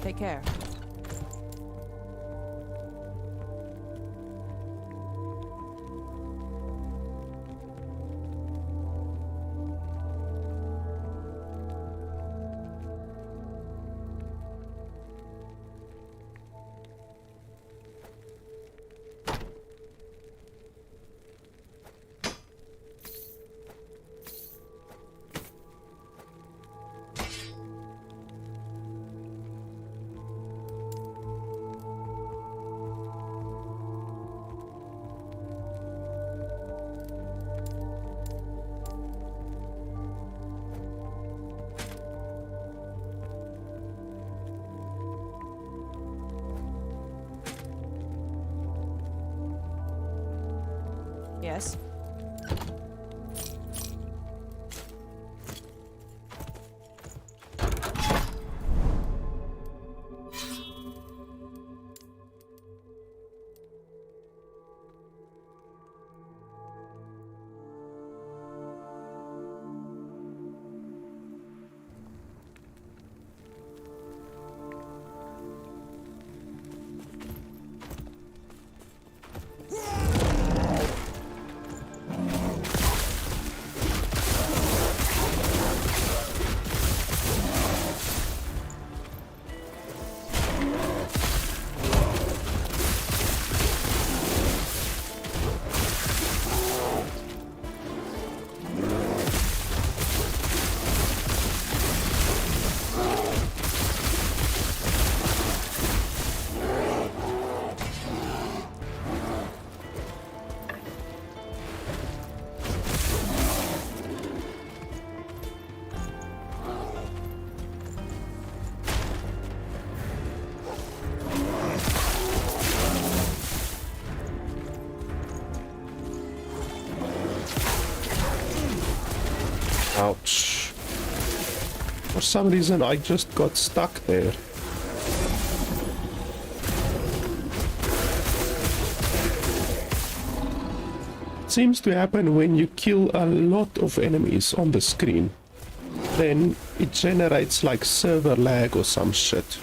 Take care. Yes. Ouch. For some reason I just got stuck there. It seems to happen when you kill a lot of enemies on the screen. Then it generates like server lag or some shit.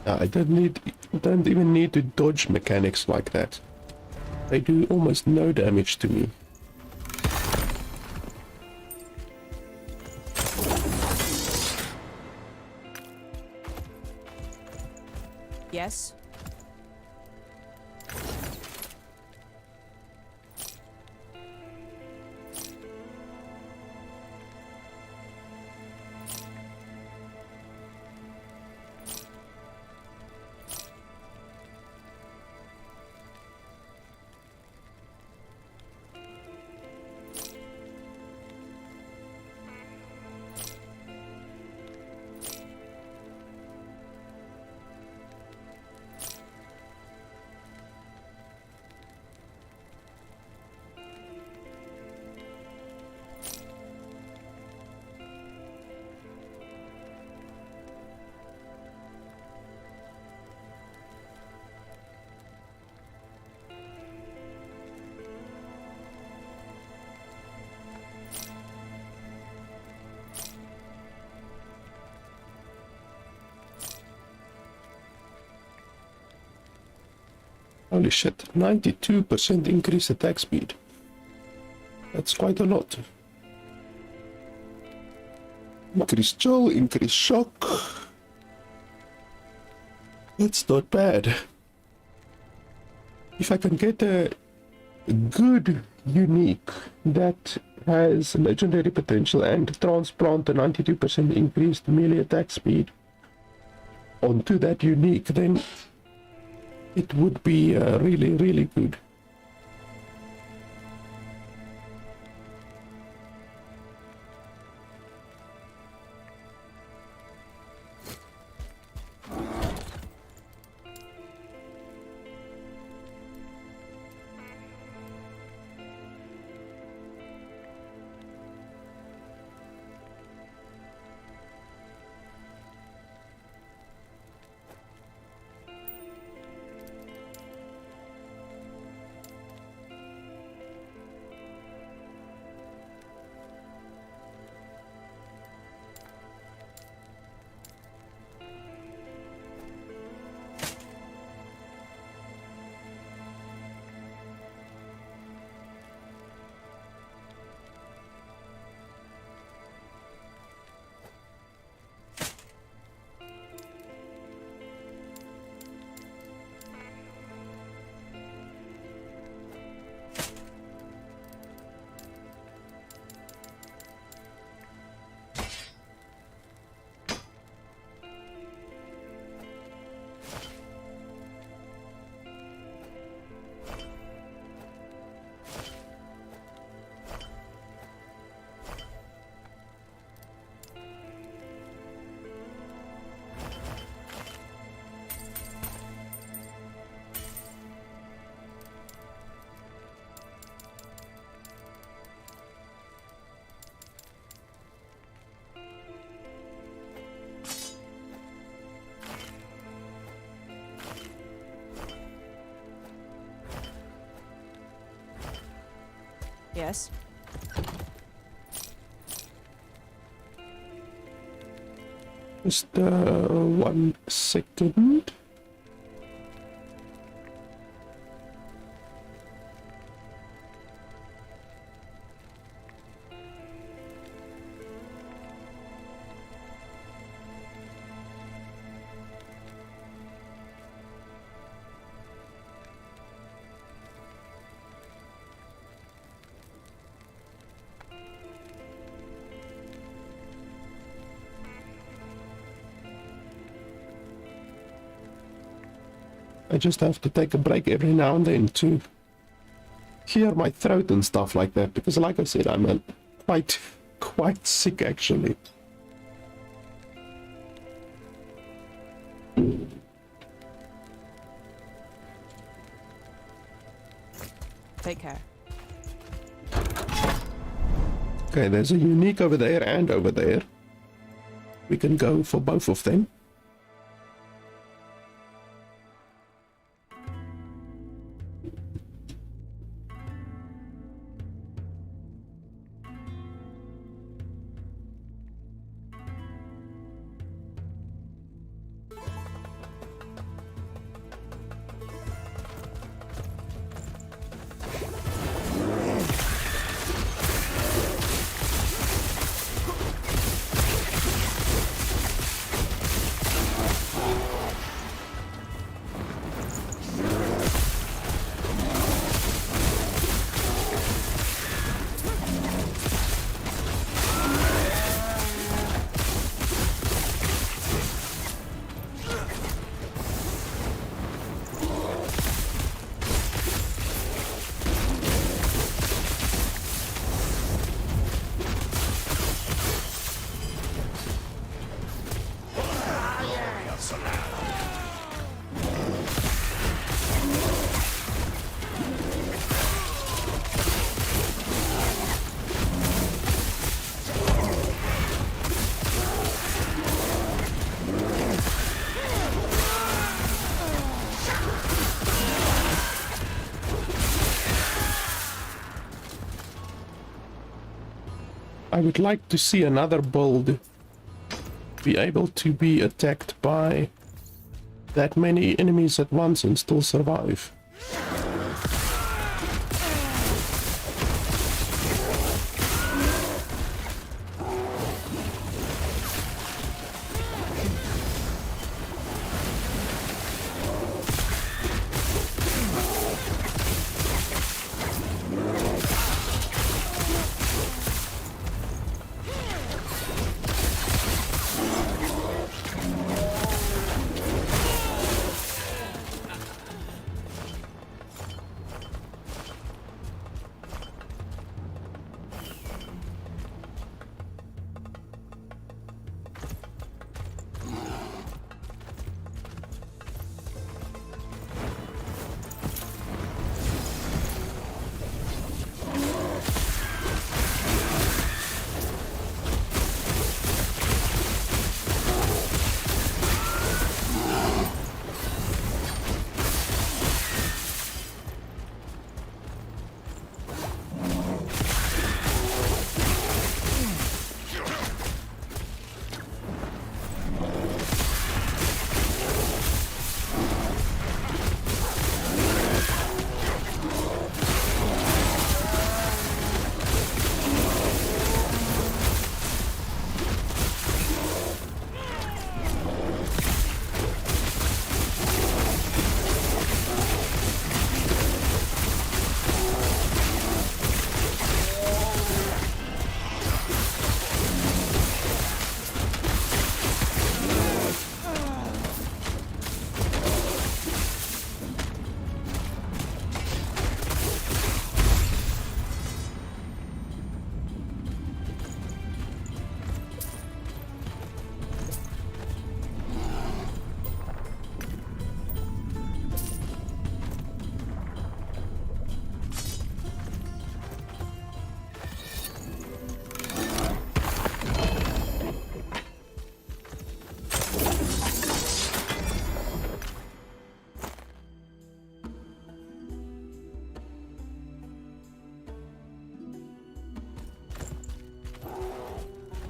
I don't even need to dodge mechanics like that. They do almost no damage to me. Yes. Holy shit, 92% increased attack speed. That's quite a lot. Increased chill, increased shock. That's not bad. If I can get a good unique that has legendary potential and transplant a 92% increased melee attack speed onto that unique, then it would be really, really good. Yes. Just 1 second. I just have to take a break every now and then to clear my throat and stuff like that, because like I said, I'm quite sick actually. Take care. Okay, there's a unique over there and over there. We can go for both of them. I would like to see another build be able to be attacked by that many enemies at once and still survive.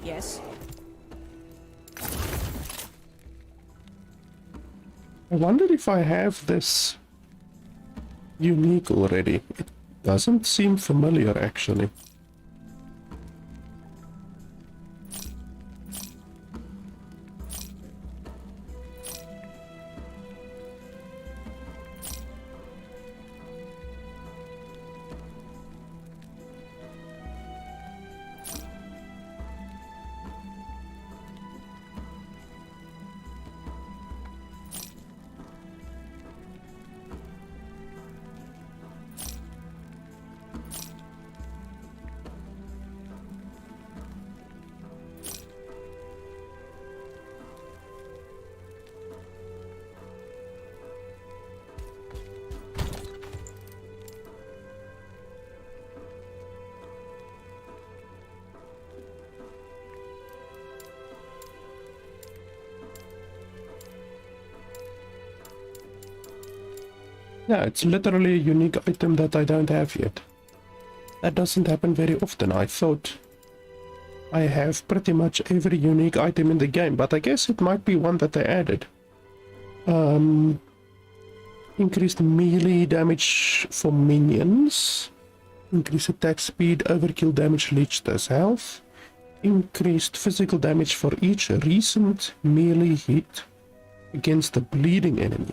Yes. I wonder if I have this unique already. It doesn't seem familiar, actually. Yeah, it's literally a unique item that I don't have yet. That doesn't happen very often. I thought I have pretty much every unique item in the game, but I guess it might be one that they added. Increased melee damage for minions. Increased attack speed, overkill damage, leech does health. Increased physical damage for each recent melee hit against a bleeding enemy.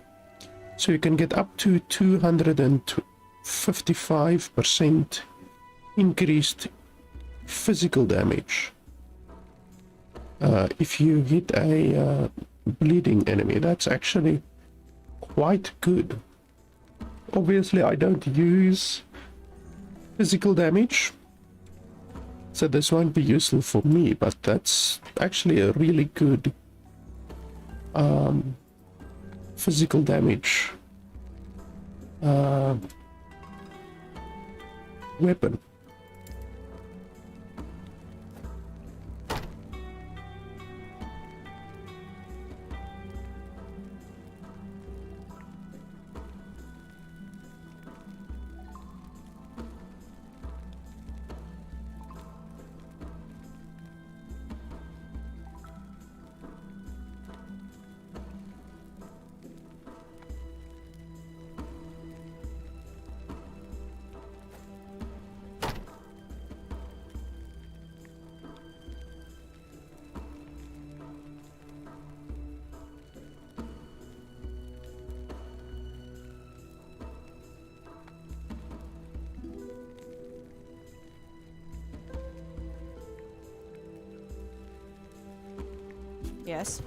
So you can get up to 255% increased physical damage if you hit a bleeding enemy. That's actually quite good. Obviously, I don't use physical damage, so this won't be useful for me, but that's actually a really good physical damage weapon. Yes.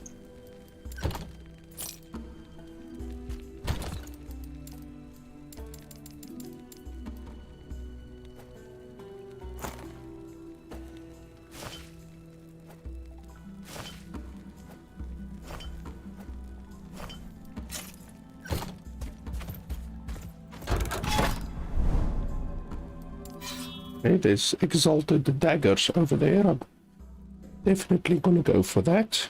Okay, there's exalted daggers over there. I'm definitely gonna go for that.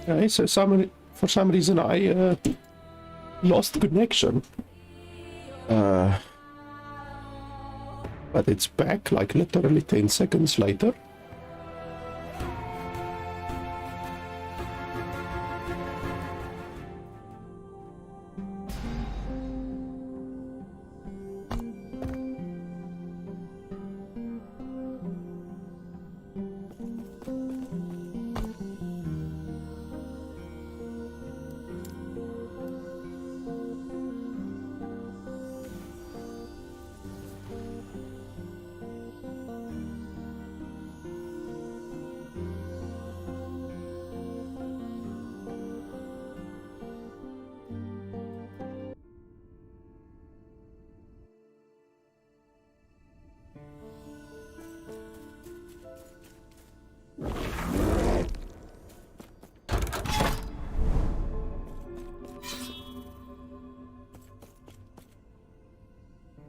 Okay, so for some reason I lost connection. But it's back like literally 10 seconds later.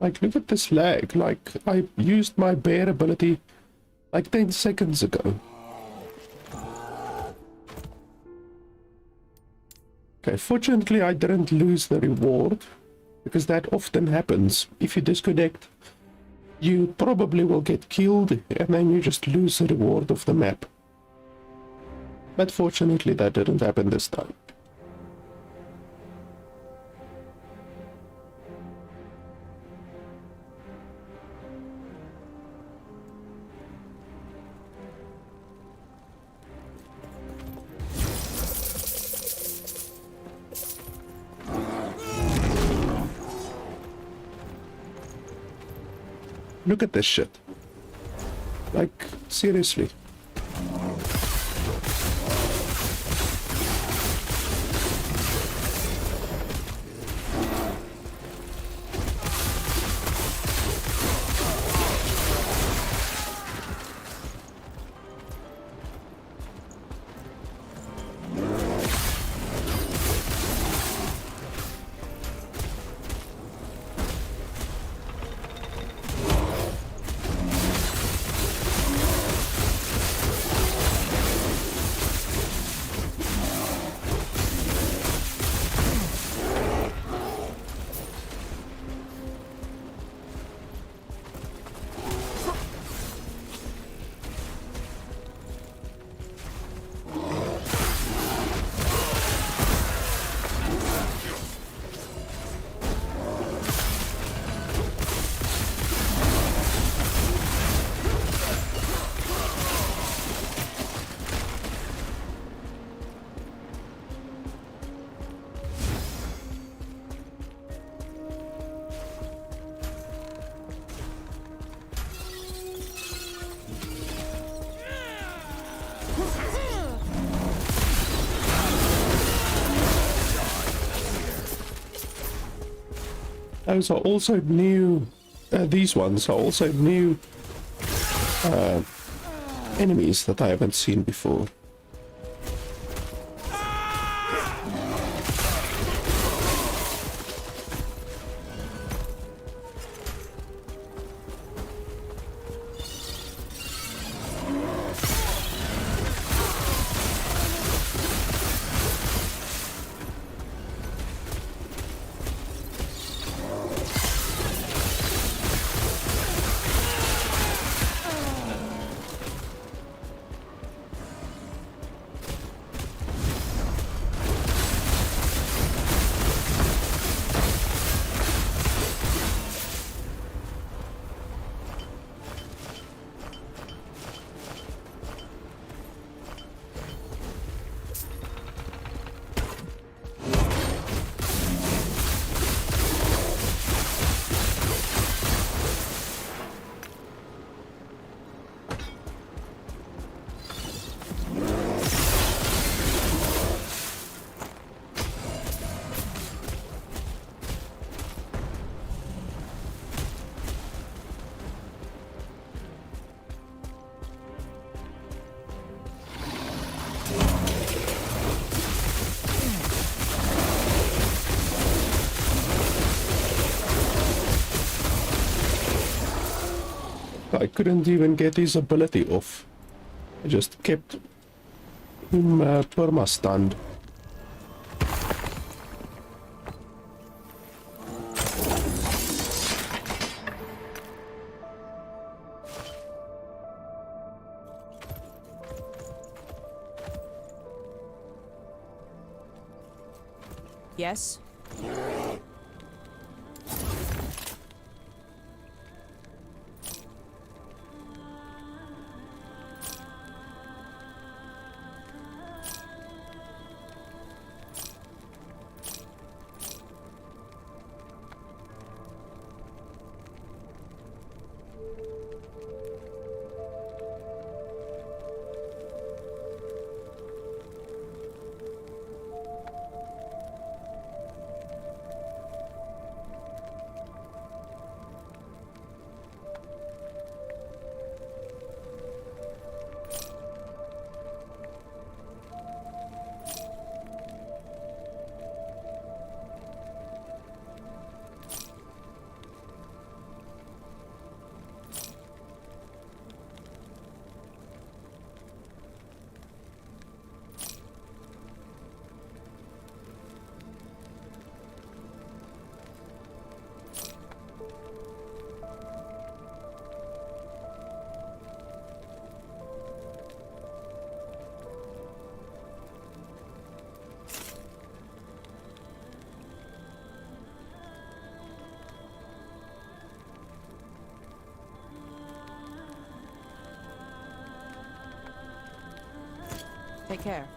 Like, look at this lag. Like, I used my bear ability like 10 seconds ago. Okay, fortunately I didn't lose the reward, because that often happens. If you disconnect, you probably will get killed, and then you just lose the reward of the map. But fortunately that didn't happen this time. Look at this shit. Like, seriously. Those are also new. These ones are also new enemies that I haven't seen before. I couldn't even get his ability off. I just kept him perma-stunned. Yes? Take care.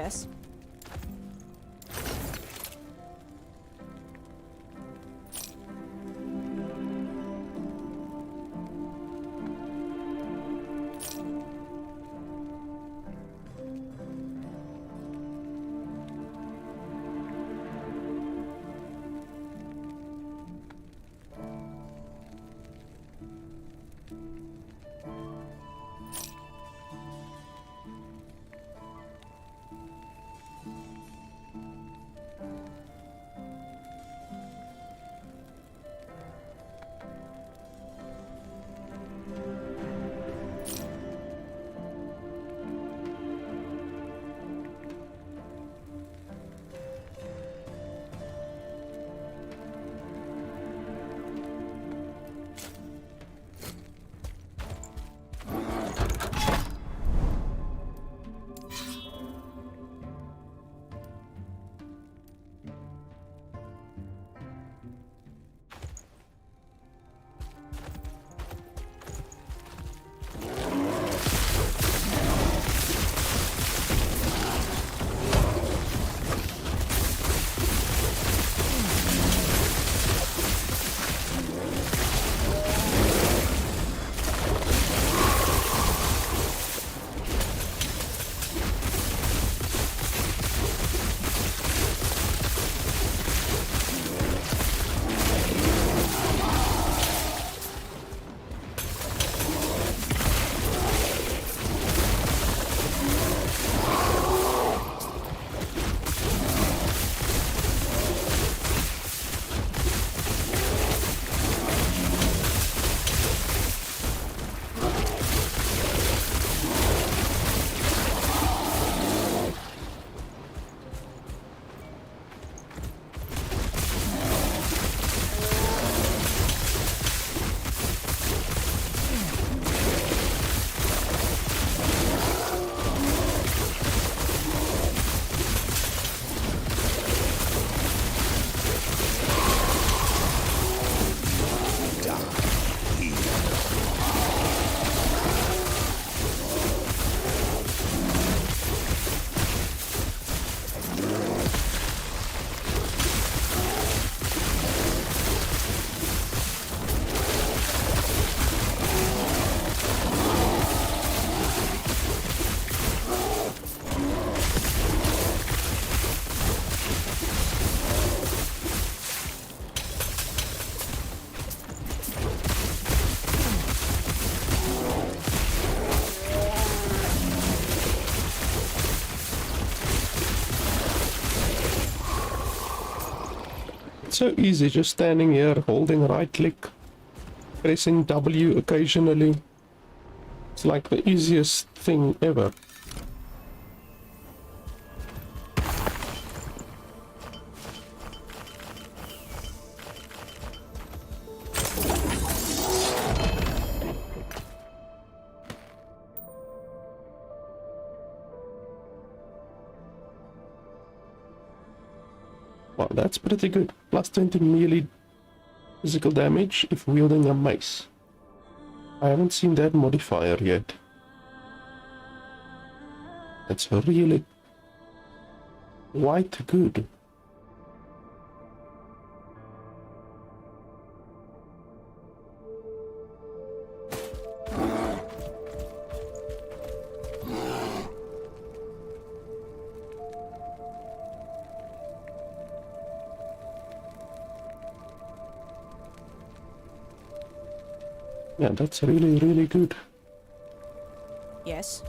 Yes. So easy, just standing here, holding right click, pressing W occasionally. It's like the easiest thing ever. Wow, that's pretty good. Plus 20 melee physical damage if wielding a mace. I haven't seen that modifier yet. That's really quite good. Yeah, that's really, really good. Yes.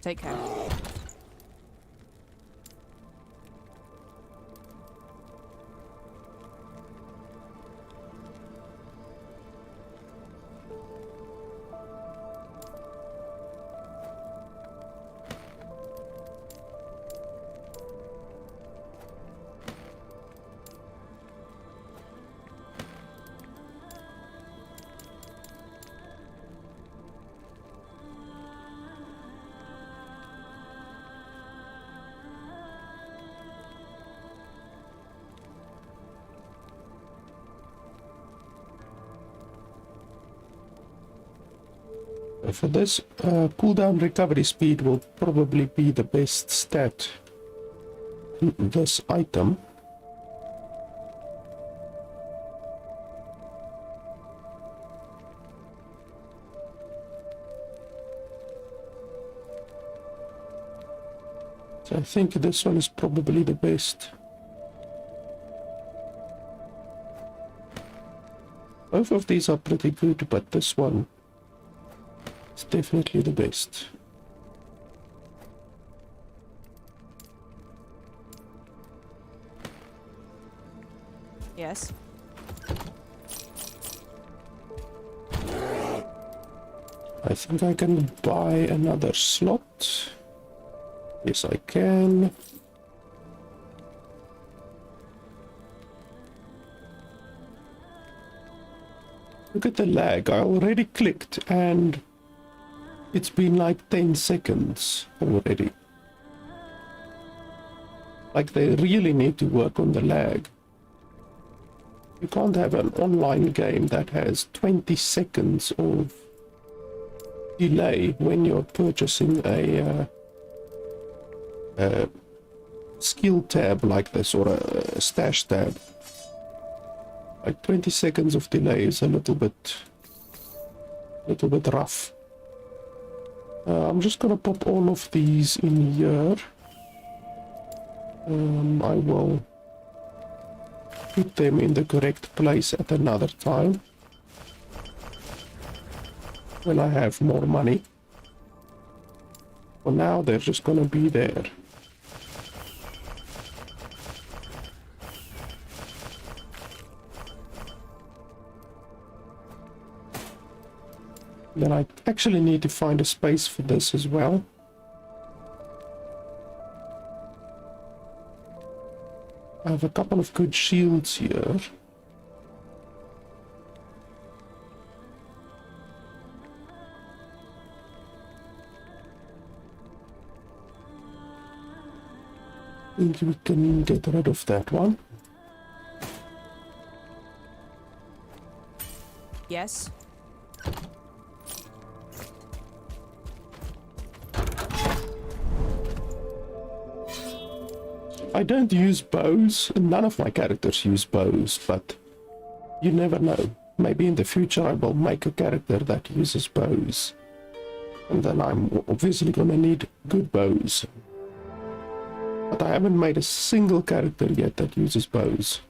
Take care. For this, cooldown recovery speed will probably be the best stat in this item. So I think this one is probably the best. Both of these are pretty good, but this one is definitely the best. Yes. I think I can buy another slot. Yes, I can. Look at the lag. I already clicked and it's been like 10 seconds already. Like they really need to work on the lag. You can't have an online game that has 20 seconds of delay when you're purchasing a skill tab like this, or a stash tab. Like 20 seconds of delay is a little bit rough. I'm just gonna pop all of these in here. I will put them in the correct place at another time when I have more money. For now, they're just gonna be there. Then I actually need to find a space for this as well. I have a couple of good shields here. I think we can get rid of that one. Yes. I don't use bows. None of my characters use bows, but you never know. Maybe in the future I will make a character that uses bows. And then I'm obviously gonna need good bows. But I haven't made a single character yet that uses bows.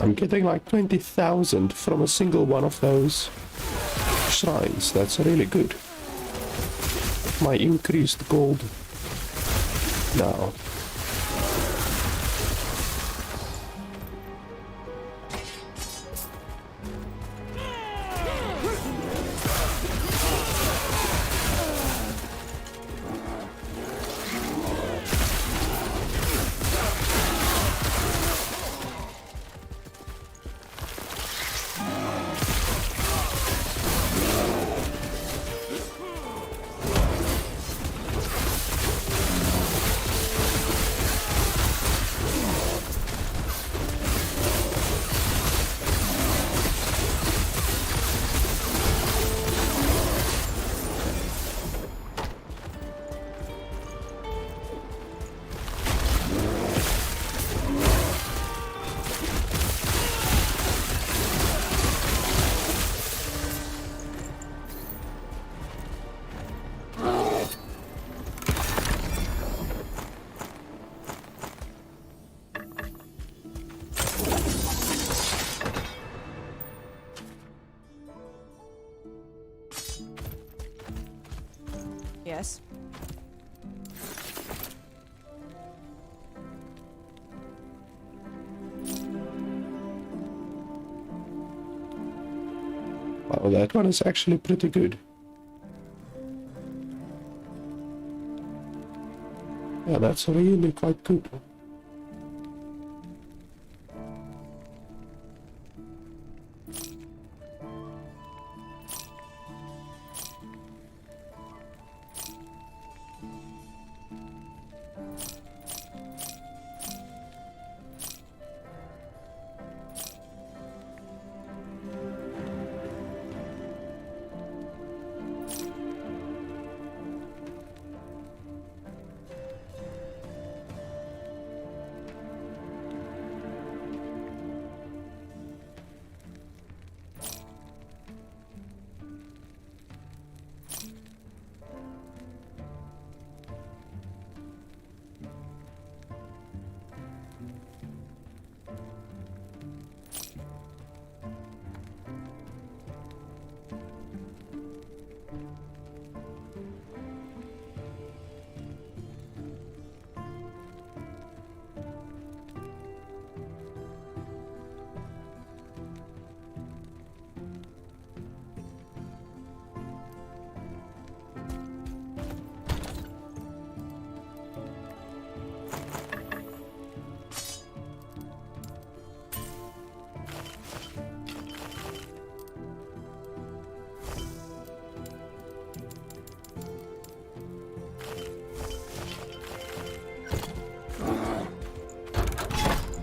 I'm getting like 20,000 from a single one of those shrines. That's really good. My increased gold now. Yes. Wow, that one is actually pretty good. Yeah, that's really quite good.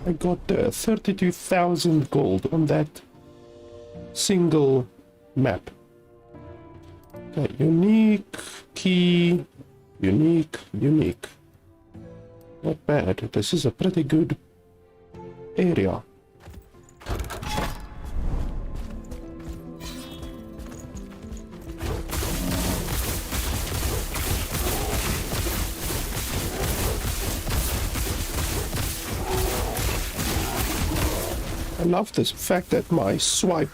I got 32,000 gold on that single map. Okay, unique, key, unique, unique. Not bad. This is a pretty good area. I love this fact that my swipe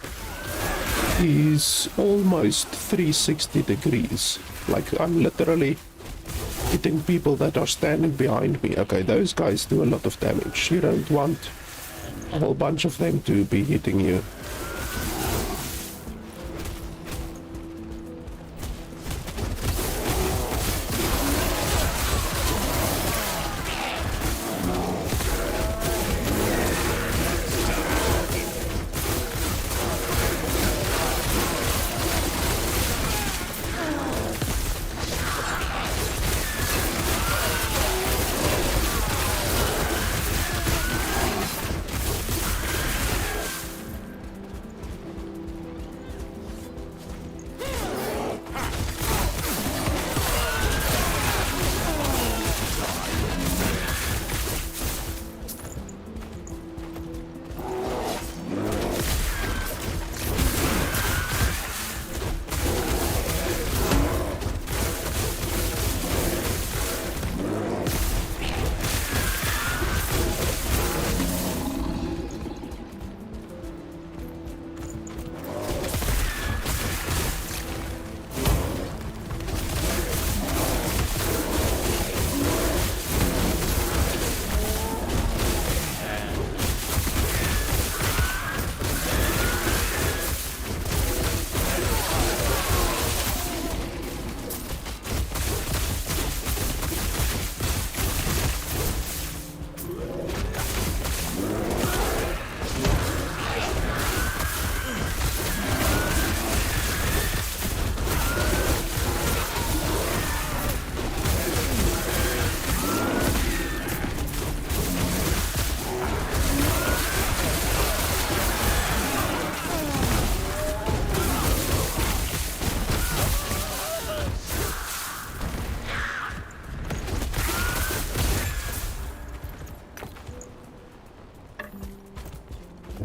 is almost 360 degrees. Like I'm literally hitting people that are standing behind me. Okay, those guys do a lot of damage. You don't want a whole bunch of them to be hitting you.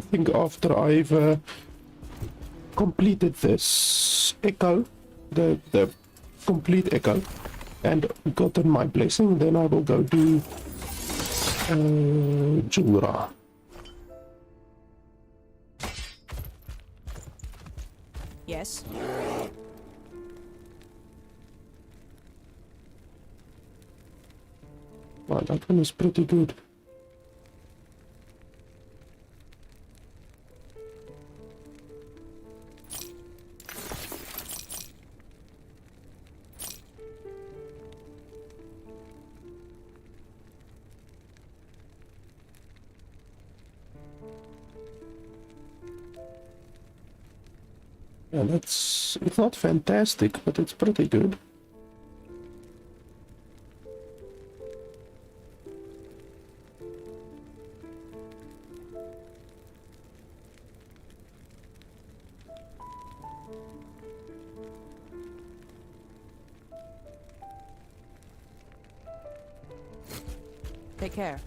think after I've completed this echo, the complete echo, and gotten my blessing, then I will go do Jura. Yes. Wow, that one is pretty good. Yeah, it's not fantastic, but it's pretty good. Take care.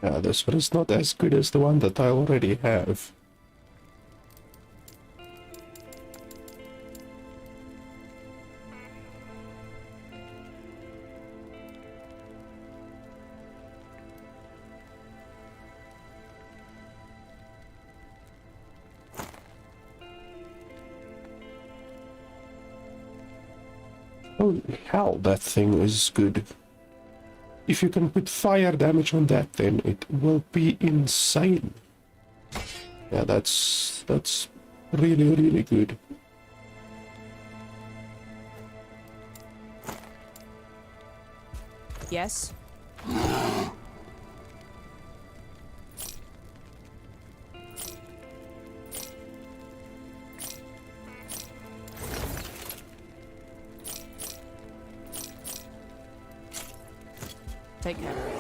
Yeah, this one is not as good as the one that I already have. Holy hell, that thing is good. If you can put fire damage on that, then it will be insane. Yeah, that's really, really good. Yes. Take care.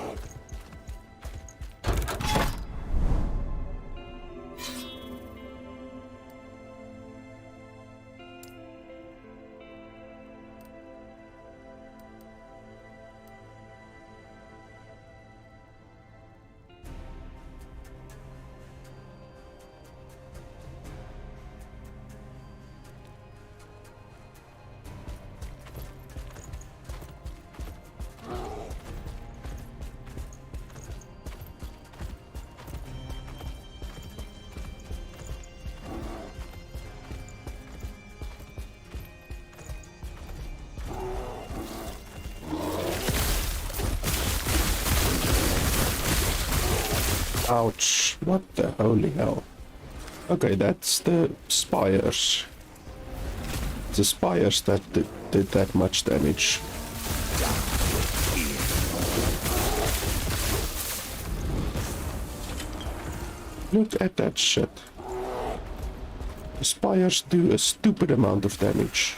Ouch, what the holy hell. Okay, that's the spires. The spires that did that much damage. Look at that shit. The spires do a stupid amount of damage.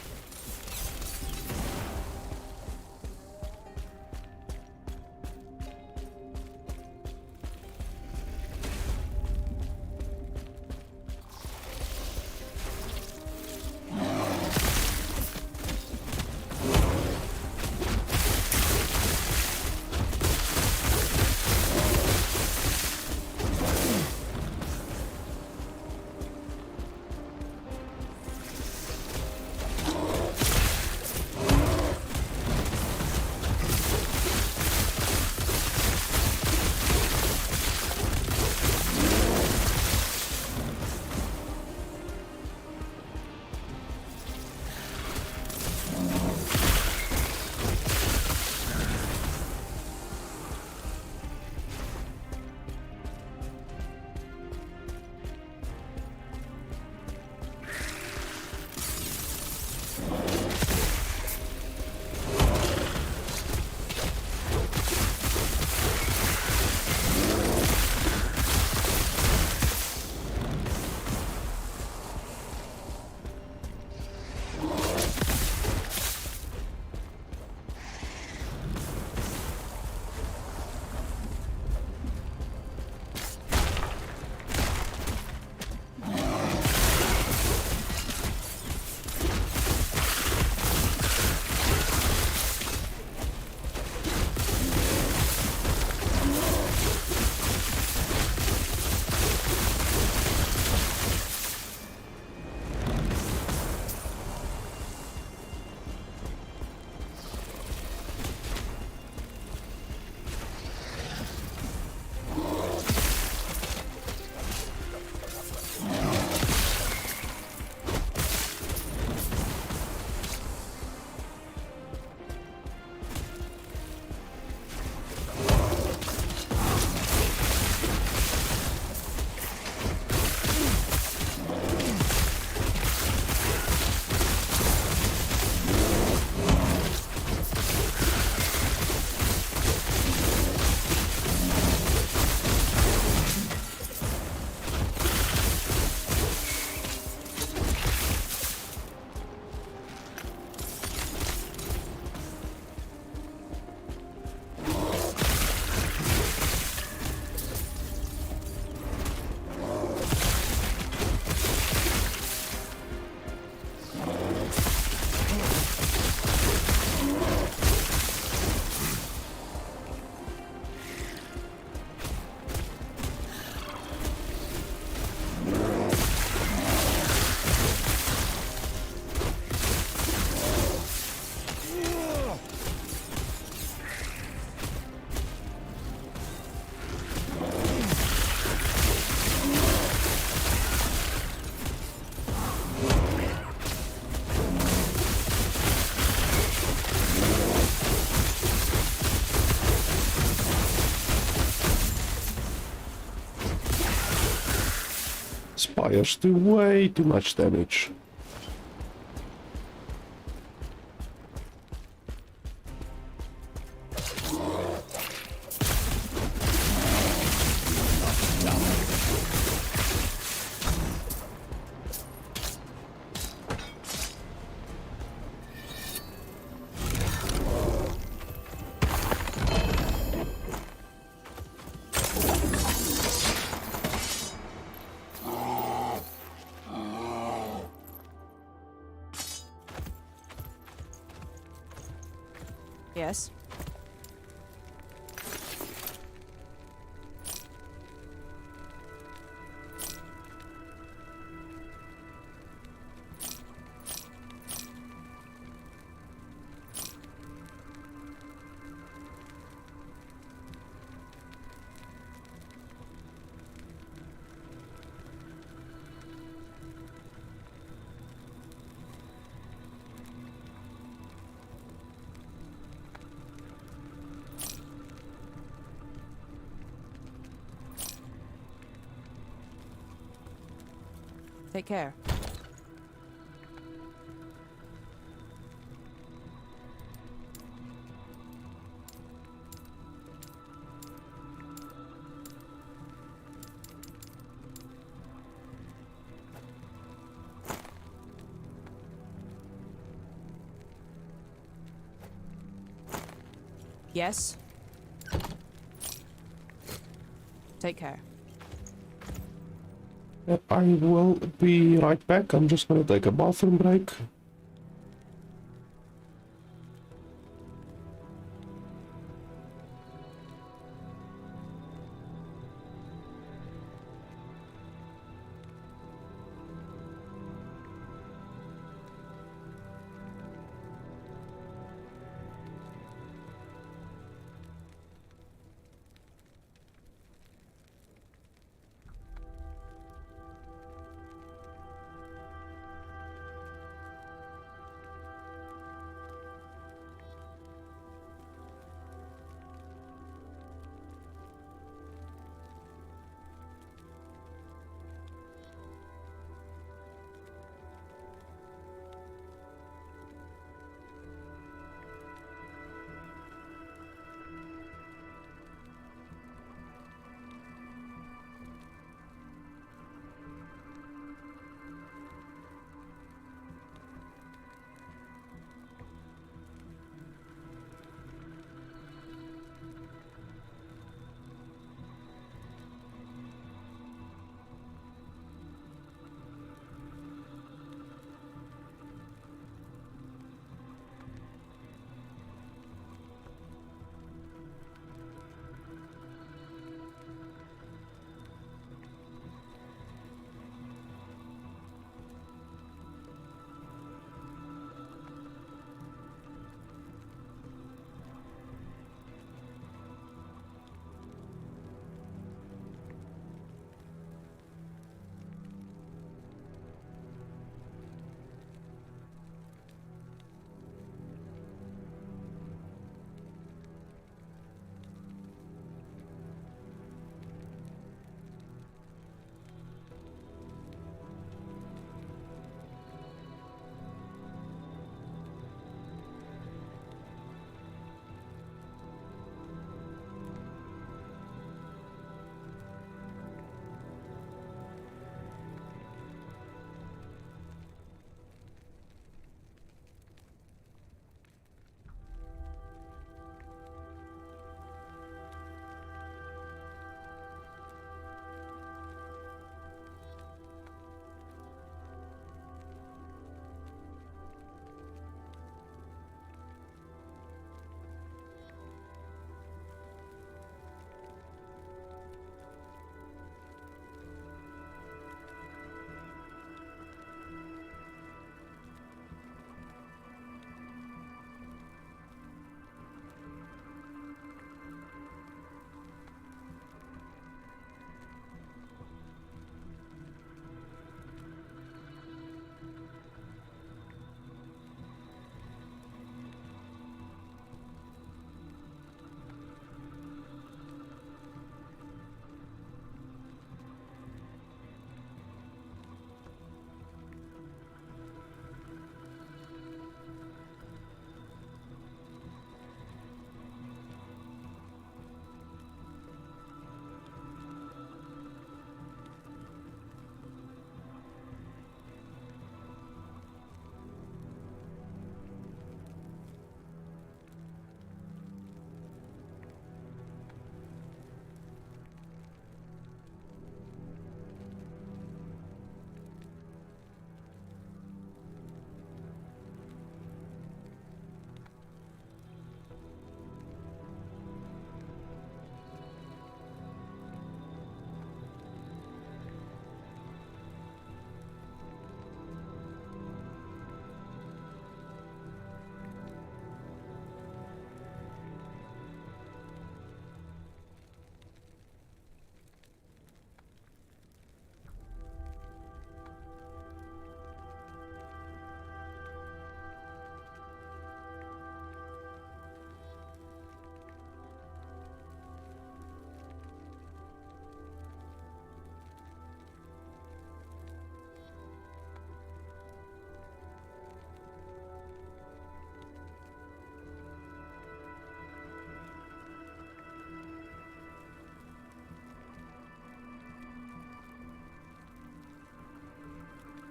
Spires do way too much damage. Yes. Take care. Yes. Take care. I will be right back. I'm just gonna take a bathroom break.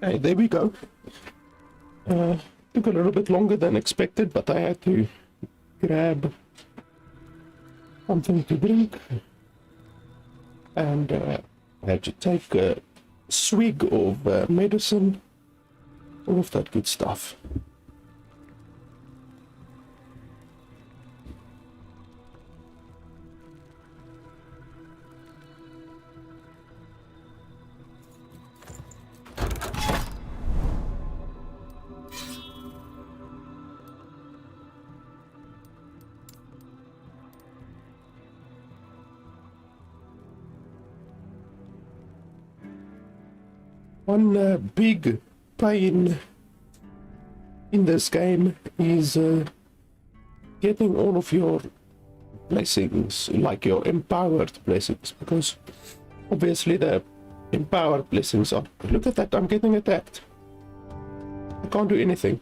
Hey, there we go. Took a little bit longer than expected, but I had to grab something to drink. And I had to take a swig of medicine. All of that good stuff. One big pain in this game is getting all of your blessings, like your empowered blessings, because obviously the empowered blessings are... Look at that, I'm getting attacked. I can't do anything.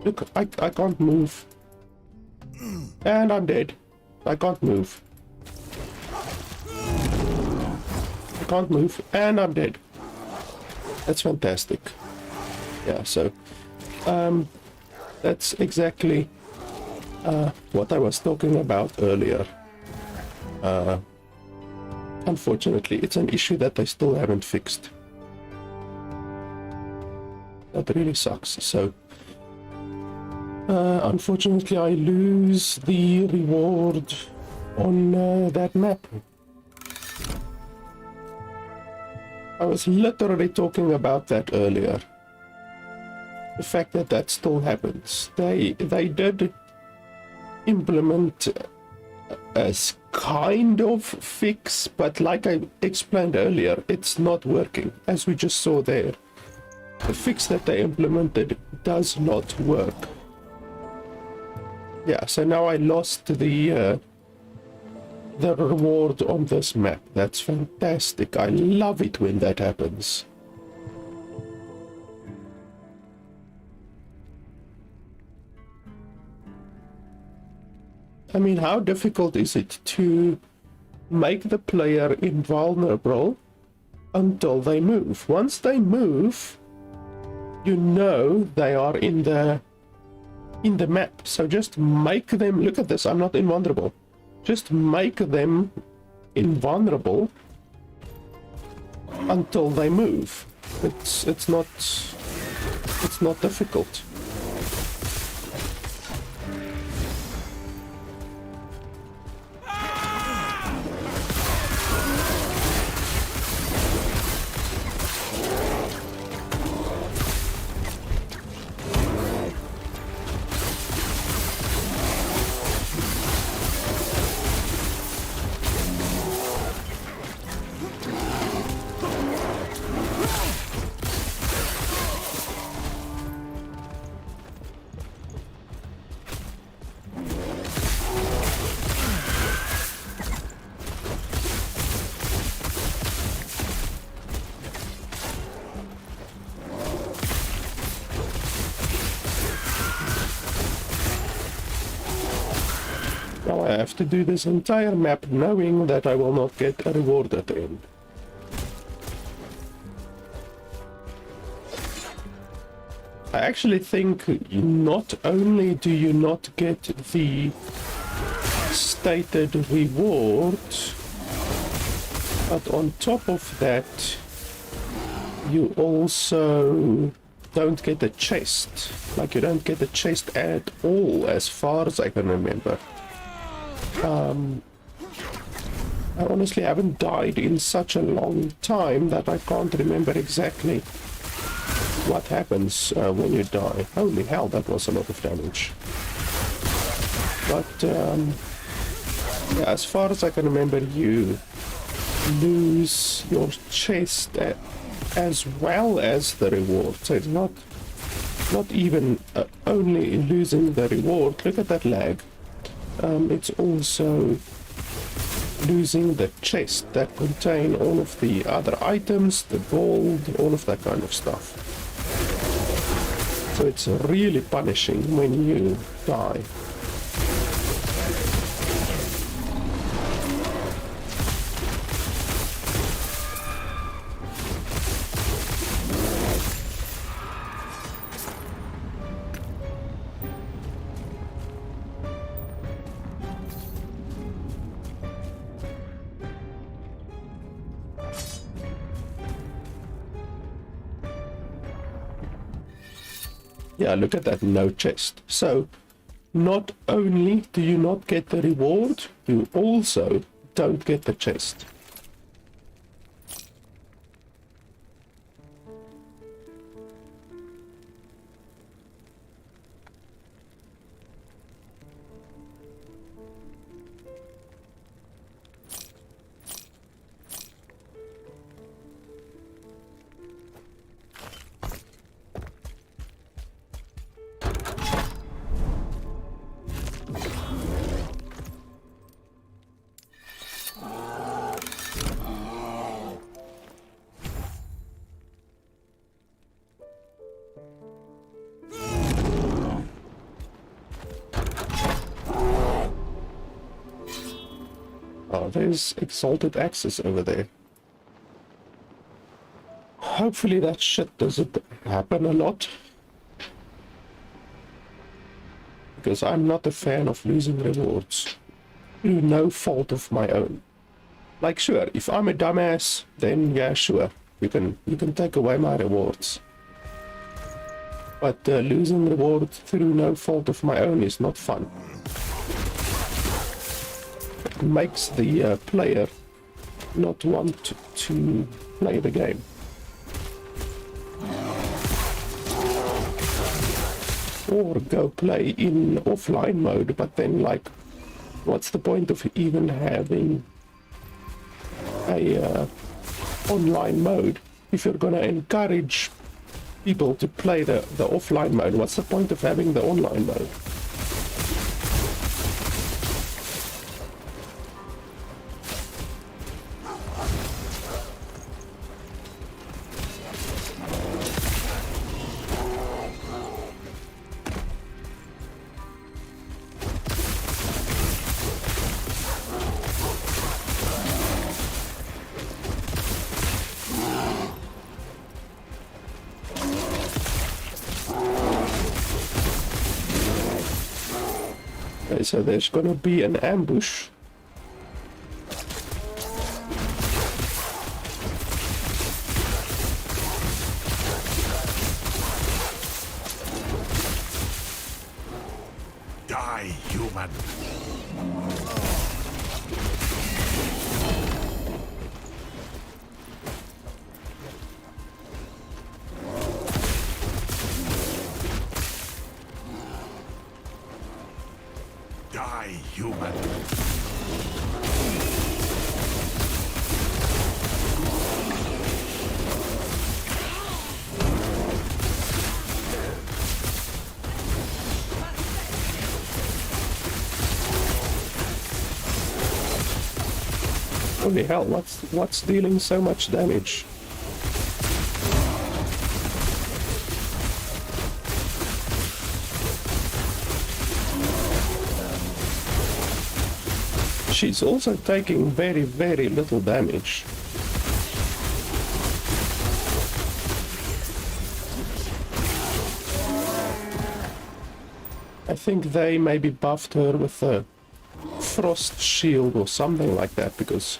Look, I can't move. And I'm dead. I can't move. Can't move, and I'm dead. That's fantastic. Yeah, so that's exactly what I was talking about earlier. Unfortunately, it's an issue that I still haven't fixed. That really sucks. So unfortunately, I lose the reward on that map. I was literally talking about that earlier. The fact that that still happens. They did implement a kind of fix, but like I explained earlier, it's not working, as we just saw there. The fix that they implemented does not work. Yeah, so now I lost the reward on this map. That's fantastic. I love it when that happens. I mean, how difficult is it to make the player invulnerable until they move? Once they move, you know they are in the map. So just make them... Look at this, I'm not invulnerable. Just make them invulnerable until they move. It's not difficult. Now I have to do this entire map knowing that I will not get a reward at the end. I actually think not only do you not get the stated reward, but on top of that you also don't get a chest. Like, you don't get a chest at all, as far as I can remember. I honestly haven't died in such a long time that I can't remember exactly what happens when you die. Holy hell, that was a lot of damage. But yeah, as far as I can remember, you lose your chest as well as the reward. So it's not even only losing the reward. Look at that lag. It's also losing the chest that contain all of the other items, the gold, all of that kind of stuff. So it's really punishing when you die. Yeah, look at that, no chest. So not only do you not get the reward, you also don't get the chest. Oh, there's exalted access over there. Hopefully that shit doesn't happen a lot. Because I'm not a fan of losing rewards through no fault of my own. Like, sure, if I'm a dumbass, then yeah, sure, you can take away my rewards. But losing reward through no fault of my own is not fun. It makes the player not want to play the game. Or go play in offline mode, but then, like, what's the point of even having a online mode if you're gonna encourage people to play the offline mode? What's the point of having the online mode? Okay, so there's gonna be an ambush. Die, human. Die, human. Holy hell, what's dealing so much damage? She's also taking very, very little damage. I think they maybe buffed her with a frost shield or something like that, because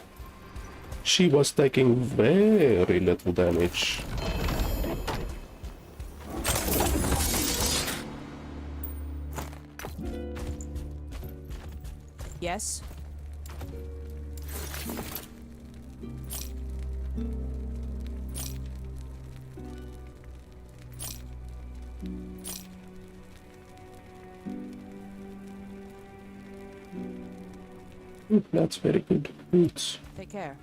she was taking very little damage. Yes? That's very good. Boots. Take care.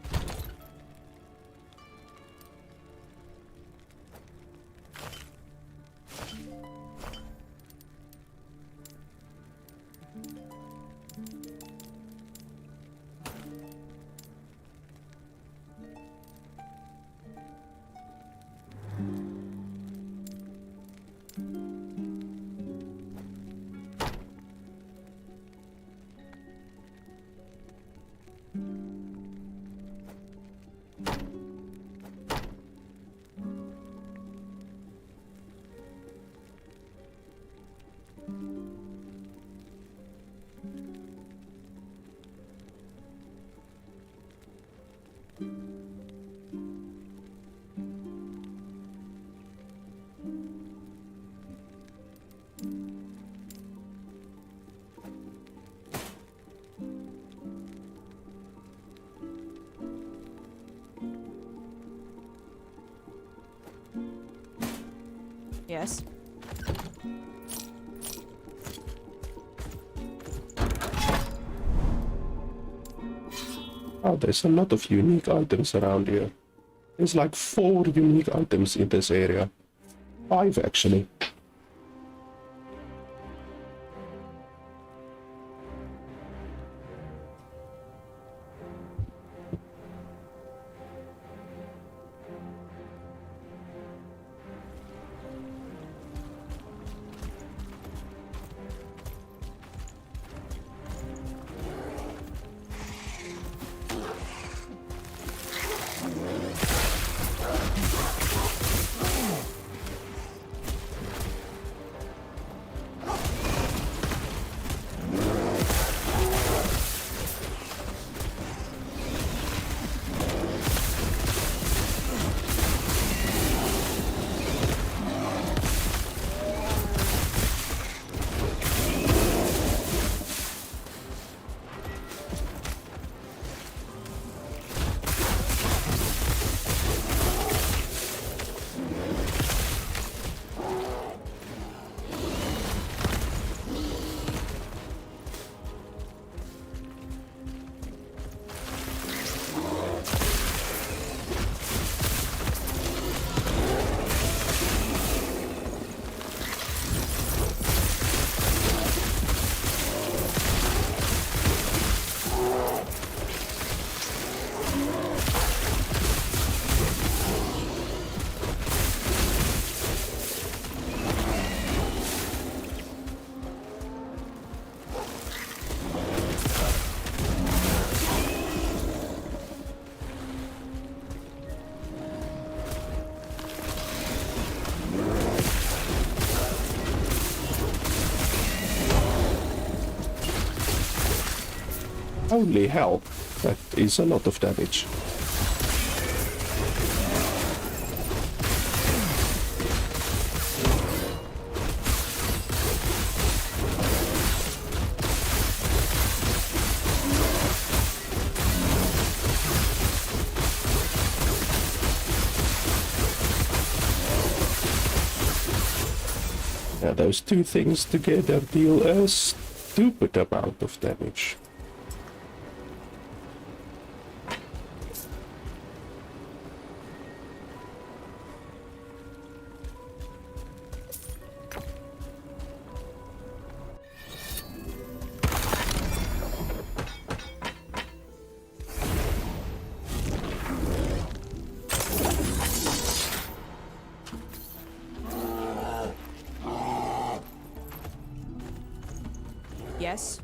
Yes. Oh, there's a lot of unique items around here. There's like 4 unique items in this area. 5 actually. Holy hell, that is a lot of damage. Yeah, those two things together deal a stupid amount of damage. Yes.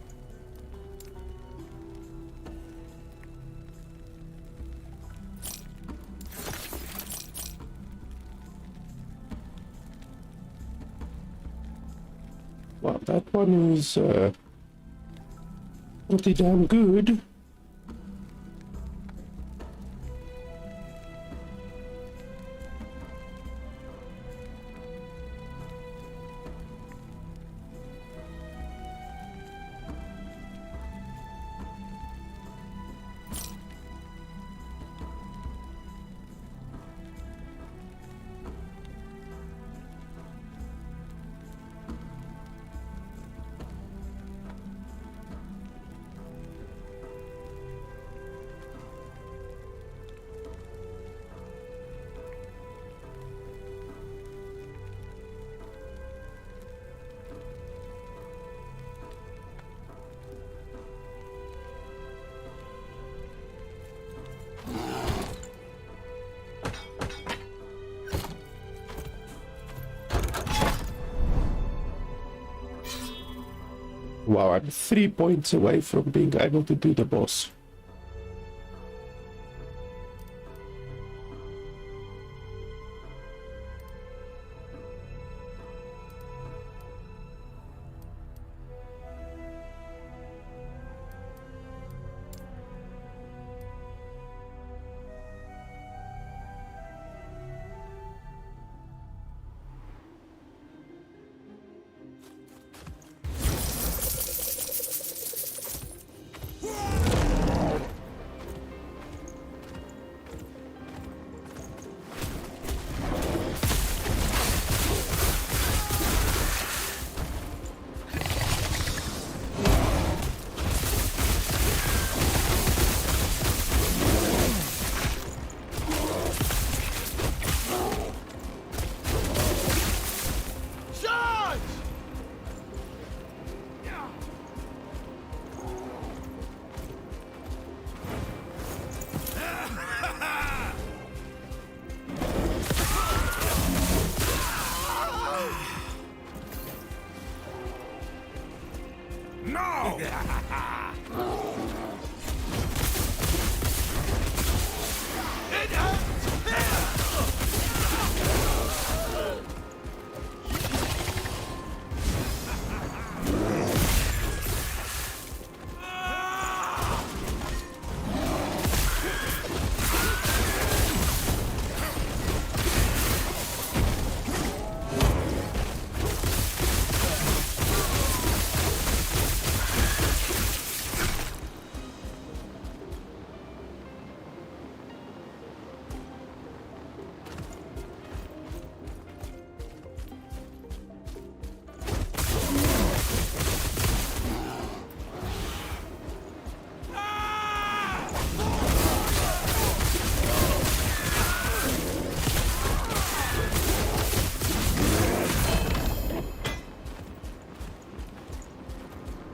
Well, that one is pretty damn good. Wow, I'm 3 points away from being able to do the boss.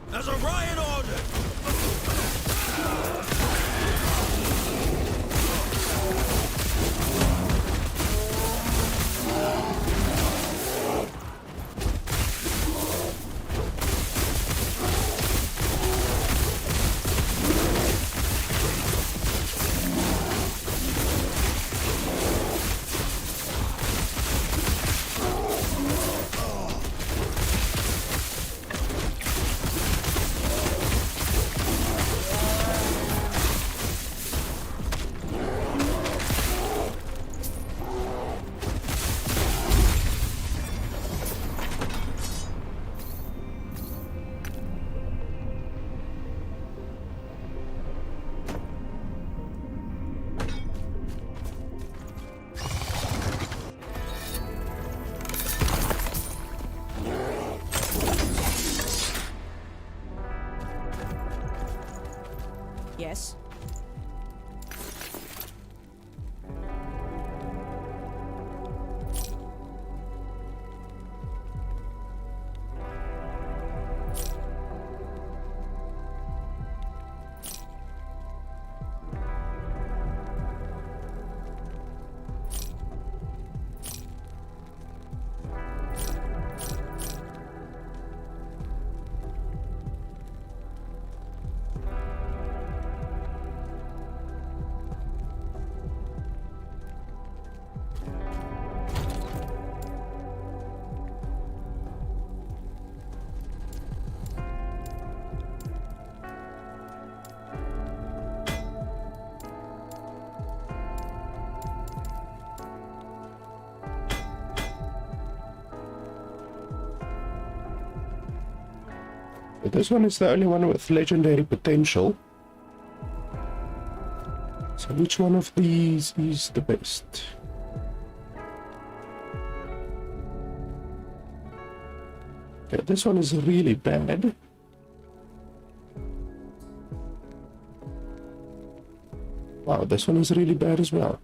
There's a riot order! Yes. But this one is the only one with legendary potential. So which one of these is the best? Okay, this one is really bad. Wow, this one is really bad as well.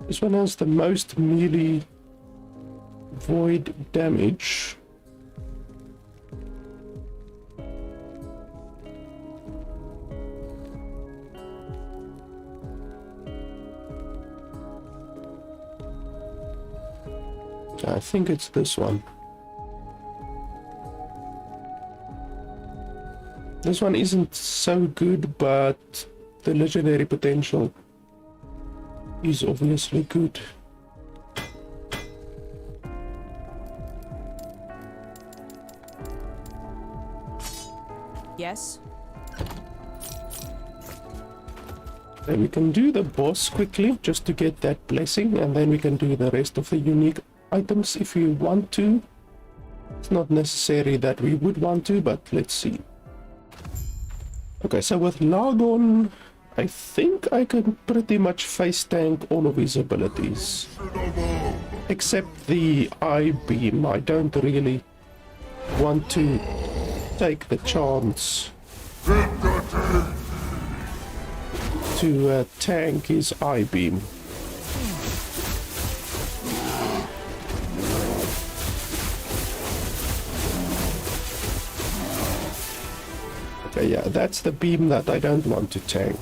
This one has the most melee void damage. I think it's this one. This one isn't so good, but the legendary potential is obviously good. Yes. And we can do the boss quickly just to get that blessing, and then we can do the rest of the unique items if we want to. It's not necessary that we would want to, but let's see. Okay, so with Largon, I think I can pretty much face tank all of his abilities. Except the I-beam. I don't really want to take the chance to tank his I-beam. Okay, yeah, that's the beam that I don't want to tank.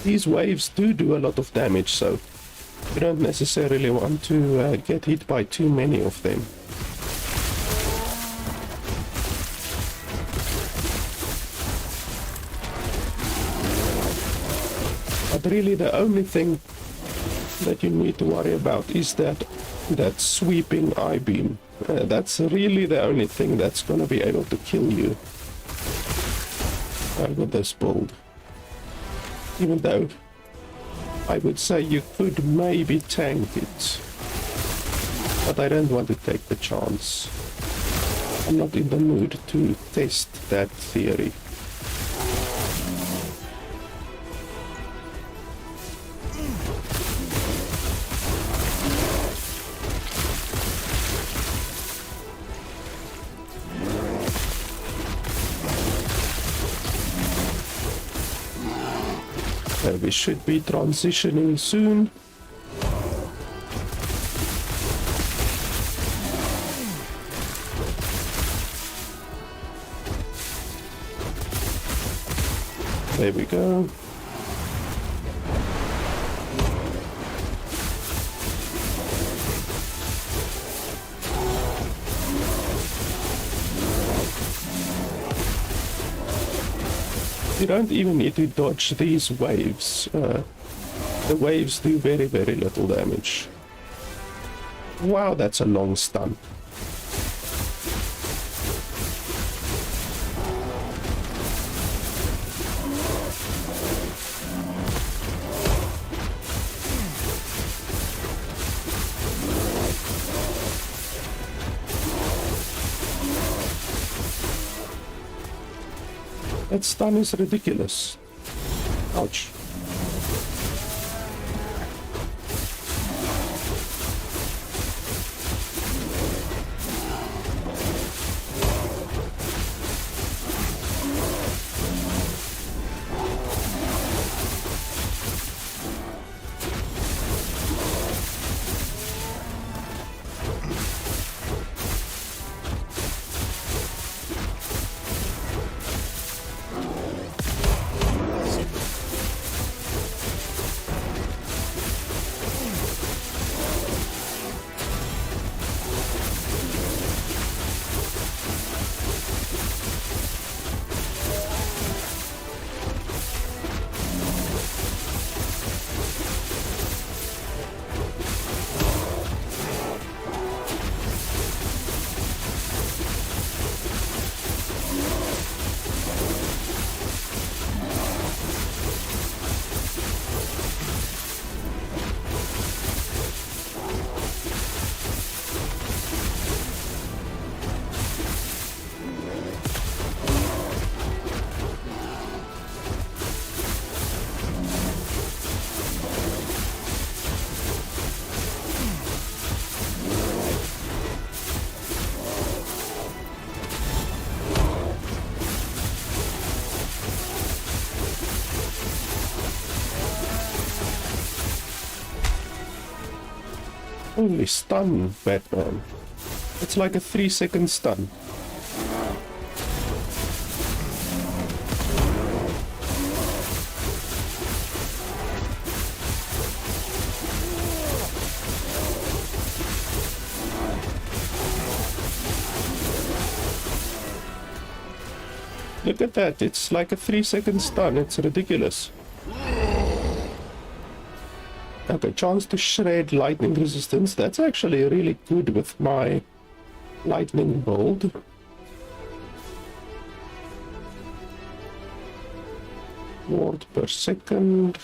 These waves do a lot of damage, so you don't necessarily want to get hit by too many of them. But really the only thing that you need to worry about is that sweeping I-beam. That's really the only thing that's going to be able to kill you with this build. Even though I would say you could maybe tank it, but I don't want to take the chance. I'm not in the mood to test that theory. We should be transitioning soon. There we go. You don't even need to dodge these waves. The waves do very, very little damage. Wow, that's a long stun. That stun is ridiculous. Ouch. Holy stun, Batman. It's like a 3-second stun. Look at that, it's like a 3-second stun, it's ridiculous. Okay, chance to shred lightning resistance, that's actually really good with my lightning bolt. Ward per second.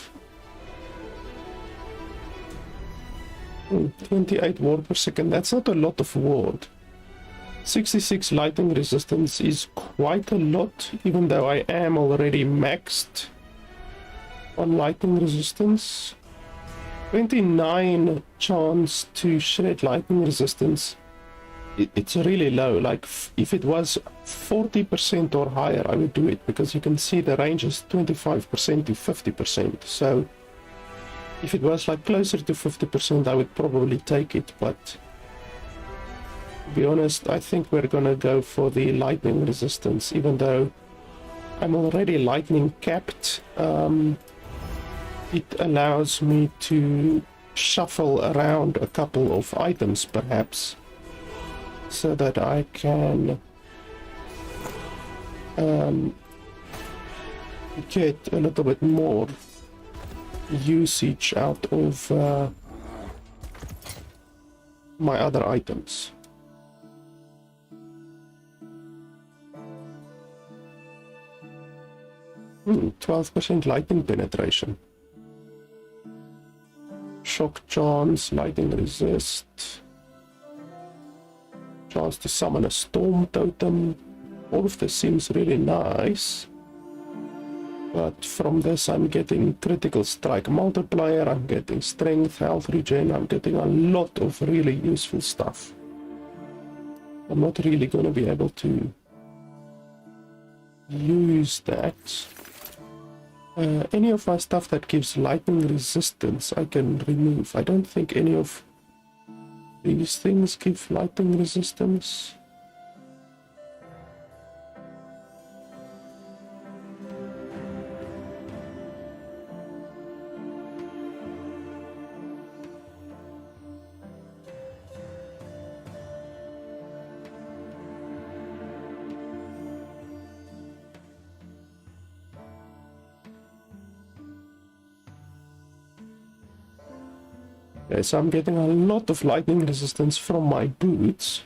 28 ward per second, that's not a lot of ward. 66 lightning resistance is quite a lot, even though I am already maxed on lightning resistance. 29 chance to shred lightning resistance. It's really low. Like if it was 40% or higher, I would do it, because you can see the range is 25% to 50%. So if it was like closer to 50%, I would probably take it, but to be honest, I think we're gonna go for the lightning resistance, even though I'm already lightning capped. It allows me to shuffle around a couple of items, perhaps, so that I can get a little bit more usage out of my other items. 12% lightning penetration. Shock chance, lightning resist. Chance to summon a storm totem. All of this seems really nice. But from this I'm getting critical strike multiplier, I'm getting strength, health regen, I'm getting a lot of really useful stuff. I'm not really going to be able to use that. Any of my stuff that gives lightning resistance I can remove. I don't think any of these things give lightning resistance. Okay, so I'm getting a lot of lightning resistance from my boots.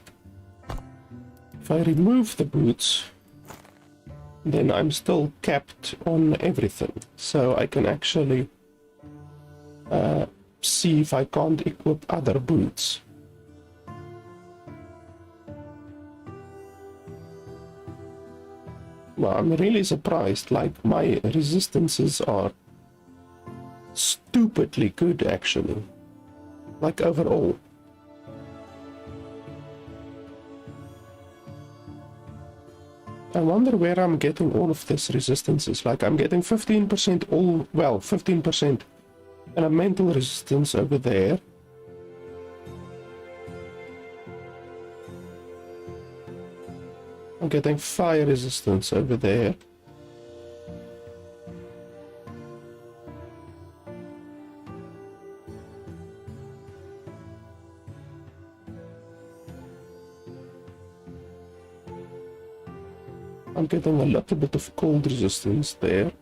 If I remove the boots, then I'm still capped on everything. So I can actually see if I can't equip other boots. Well, I'm really surprised. Like, my resistances are stupidly good, actually. Like, overall. I wonder where I'm getting all of this resistances. Like, I'm getting 15% all, well, 15% elemental resistance over there. I'm getting fire resistance over there. I'm getting a little bit of cold resistance there.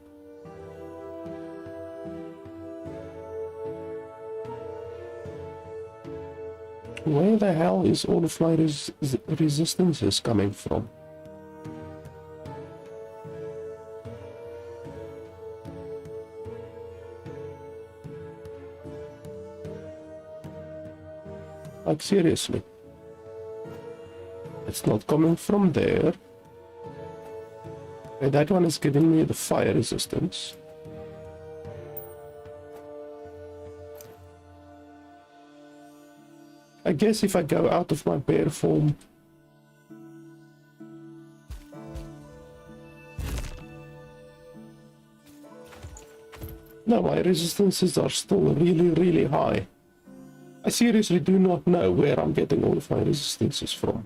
Where the hell is all of my resistances coming from? Like, seriously. It's not coming from there. Okay, that one is giving me the fire resistance. I guess if I go out of my bear form, no, my resistances are still really, really high. I seriously do not know where I'm getting all of my resistances from.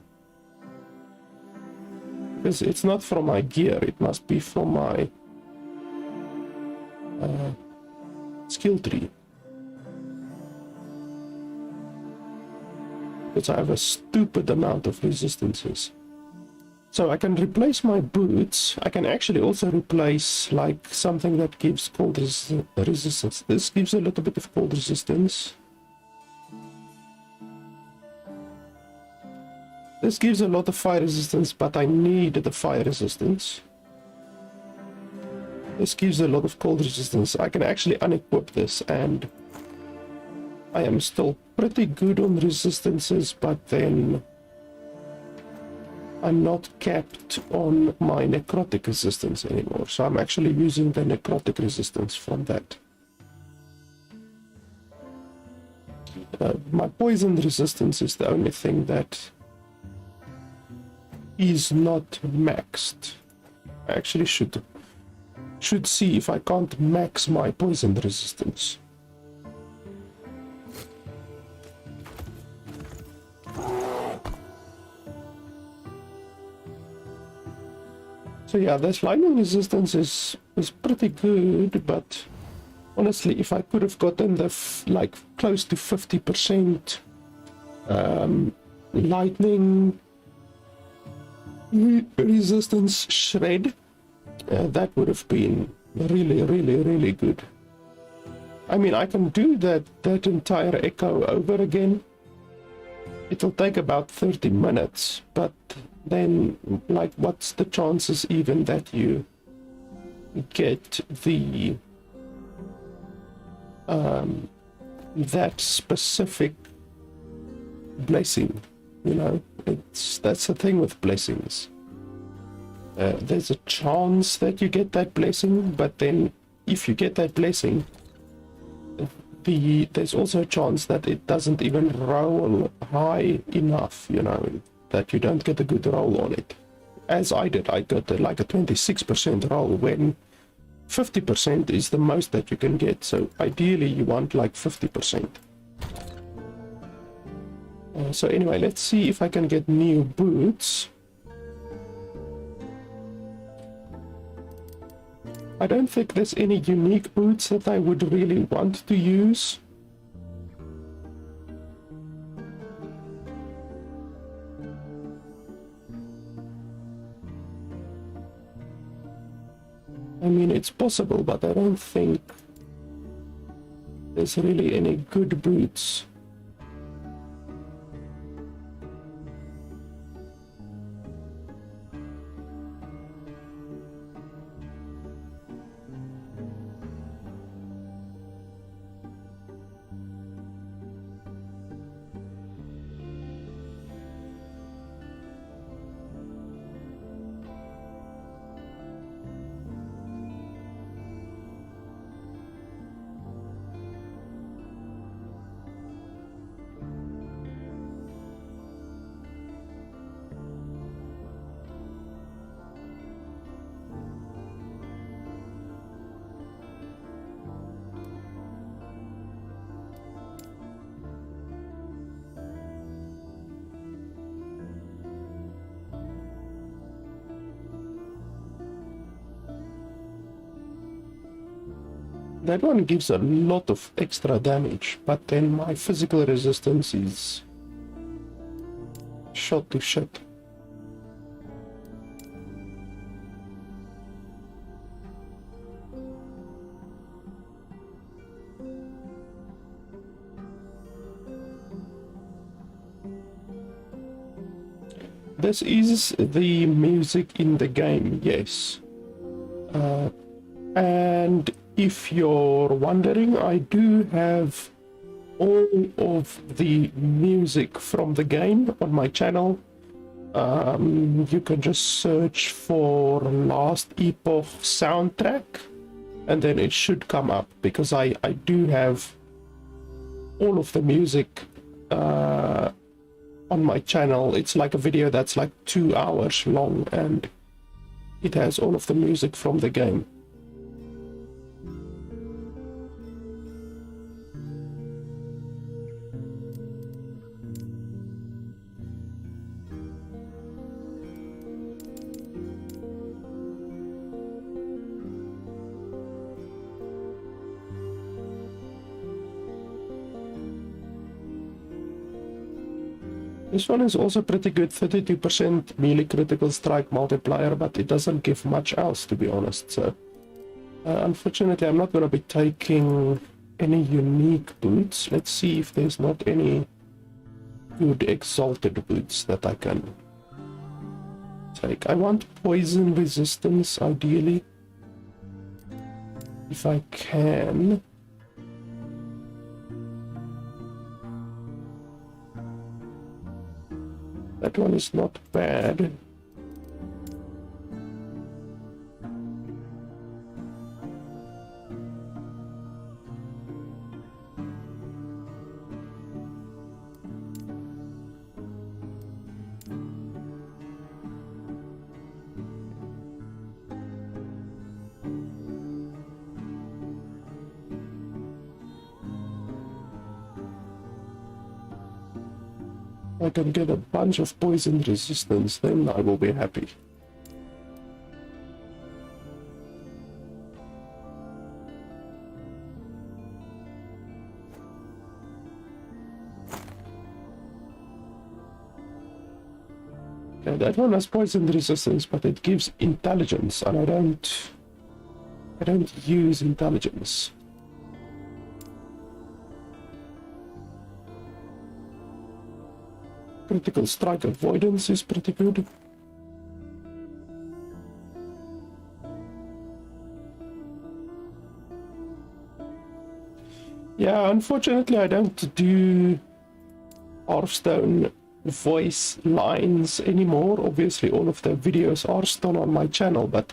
Because it's not from my gear, it must be from my skill tree. Because I have a stupid amount of resistances. So I can replace my boots. I can actually also replace like something that gives cold resistance. This gives a little bit of cold resistance. This gives a lot of fire resistance, but I need the fire resistance. This gives a lot of cold resistance. I can actually unequip this, and I am still pretty good on resistances, but then I'm not capped on my necrotic resistance anymore. So I'm actually using the necrotic resistance from that. My poison resistance is the only thing that is not maxed. I actually should see if I can't max my poison resistance. So yeah, this lightning resistance is pretty good, but honestly, if I could have gotten the like close to 50% lightning resistance shred, that would have been really good. I mean, I can do that entire echo over again. It'll take about 30 minutes, but then like what's the chances even that you get the that specific blessing, you know? That's the thing with blessings. There's a chance that you get that blessing, but then if you get that blessing, there's also a chance that it doesn't even roll high enough, you know, that you don't get a good roll on it. As I did, I got like a 26% roll when 50% is the most that you can get. So ideally you want like 50%. So anyway, let's see if I can get new boots. I don't think there's any unique boots that I would really want to use. I mean, it's possible, but I don't think there's really any good boots. That one gives a lot of extra damage, but then my physical resistance is shot to shit. This is the music in the game, yes. And if you're wondering, I do have all of the music from the game on my channel. You can just search for Last Epoch soundtrack and then it should come up, because I do have all of the music on my channel. It's like a video that's like 2 hours long and it has all of the music from the game. This one is also pretty good, 32% melee critical strike multiplier, but it doesn't give much else, to be honest. So, unfortunately, I'm not going to be taking any unique boots. Let's see if there's not any good exalted boots that I can take. I want poison resistance, ideally, if I can. That one is not bad. I can get a bunch of poison resistance, then I will be happy. Okay, that one has poison resistance, but it gives intelligence, and I don't use intelligence. Critical strike avoidance is pretty good. Yeah, unfortunately I don't do Hearthstone voice lines anymore. Obviously all of the videos are still on my channel, but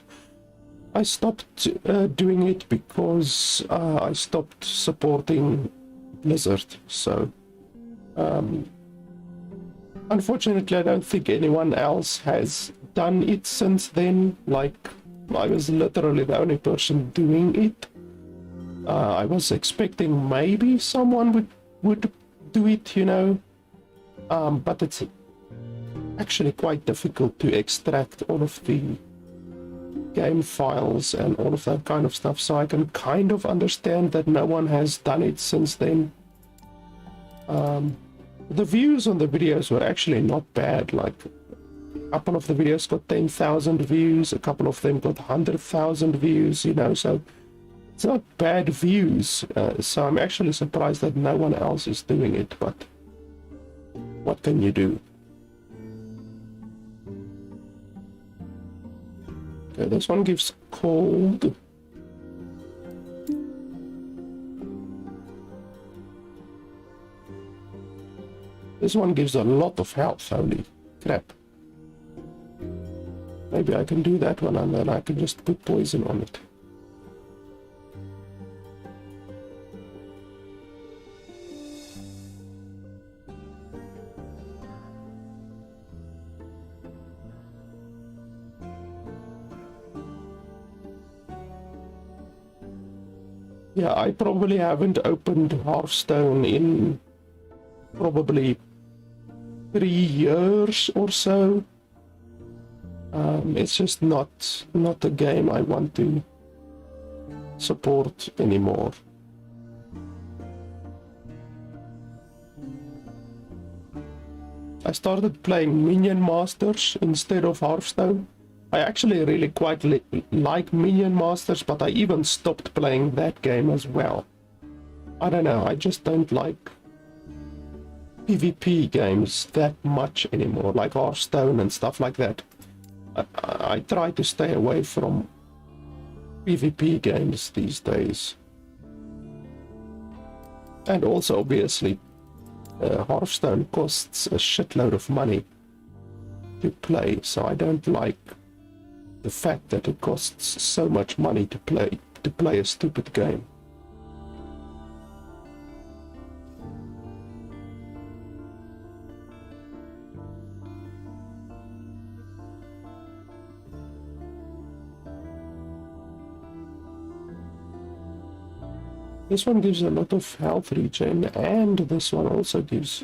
I stopped doing it because I stopped supporting Blizzard. So unfortunately, I don't think anyone else has done it since then. Like, I was literally the only person doing it. I was expecting maybe someone would do it, you know, but it's actually quite difficult to extract all of the game files and all of that kind of stuff, so I can kind of understand that no one has done it since then. The views on the videos were actually not bad. Like, a couple of the videos got 10,000 views, a couple of them got 100,000 views, you know, so it's not bad views. So I'm actually surprised that no one else is doing it, but what can you do? Okay, this one gives cold. This one gives a lot of health, holy crap. Maybe I can do that one and then I can just put poison on it. Yeah, I probably haven't opened Hearthstone in probably 3 years or so. It's just not a game I want to support anymore. I started playing Minion Masters instead of Hearthstone. I actually really quite like Minion Masters, but I even stopped playing that game as well. I don't know, I just don't like PvP games that much anymore, like Hearthstone and stuff like that. I try to stay away from PvP games these days. And also, obviously, Hearthstone costs a shitload of money to play, so I don't like the fact that it costs so much money to play a stupid game. This one gives a lot of health regen, and this one also gives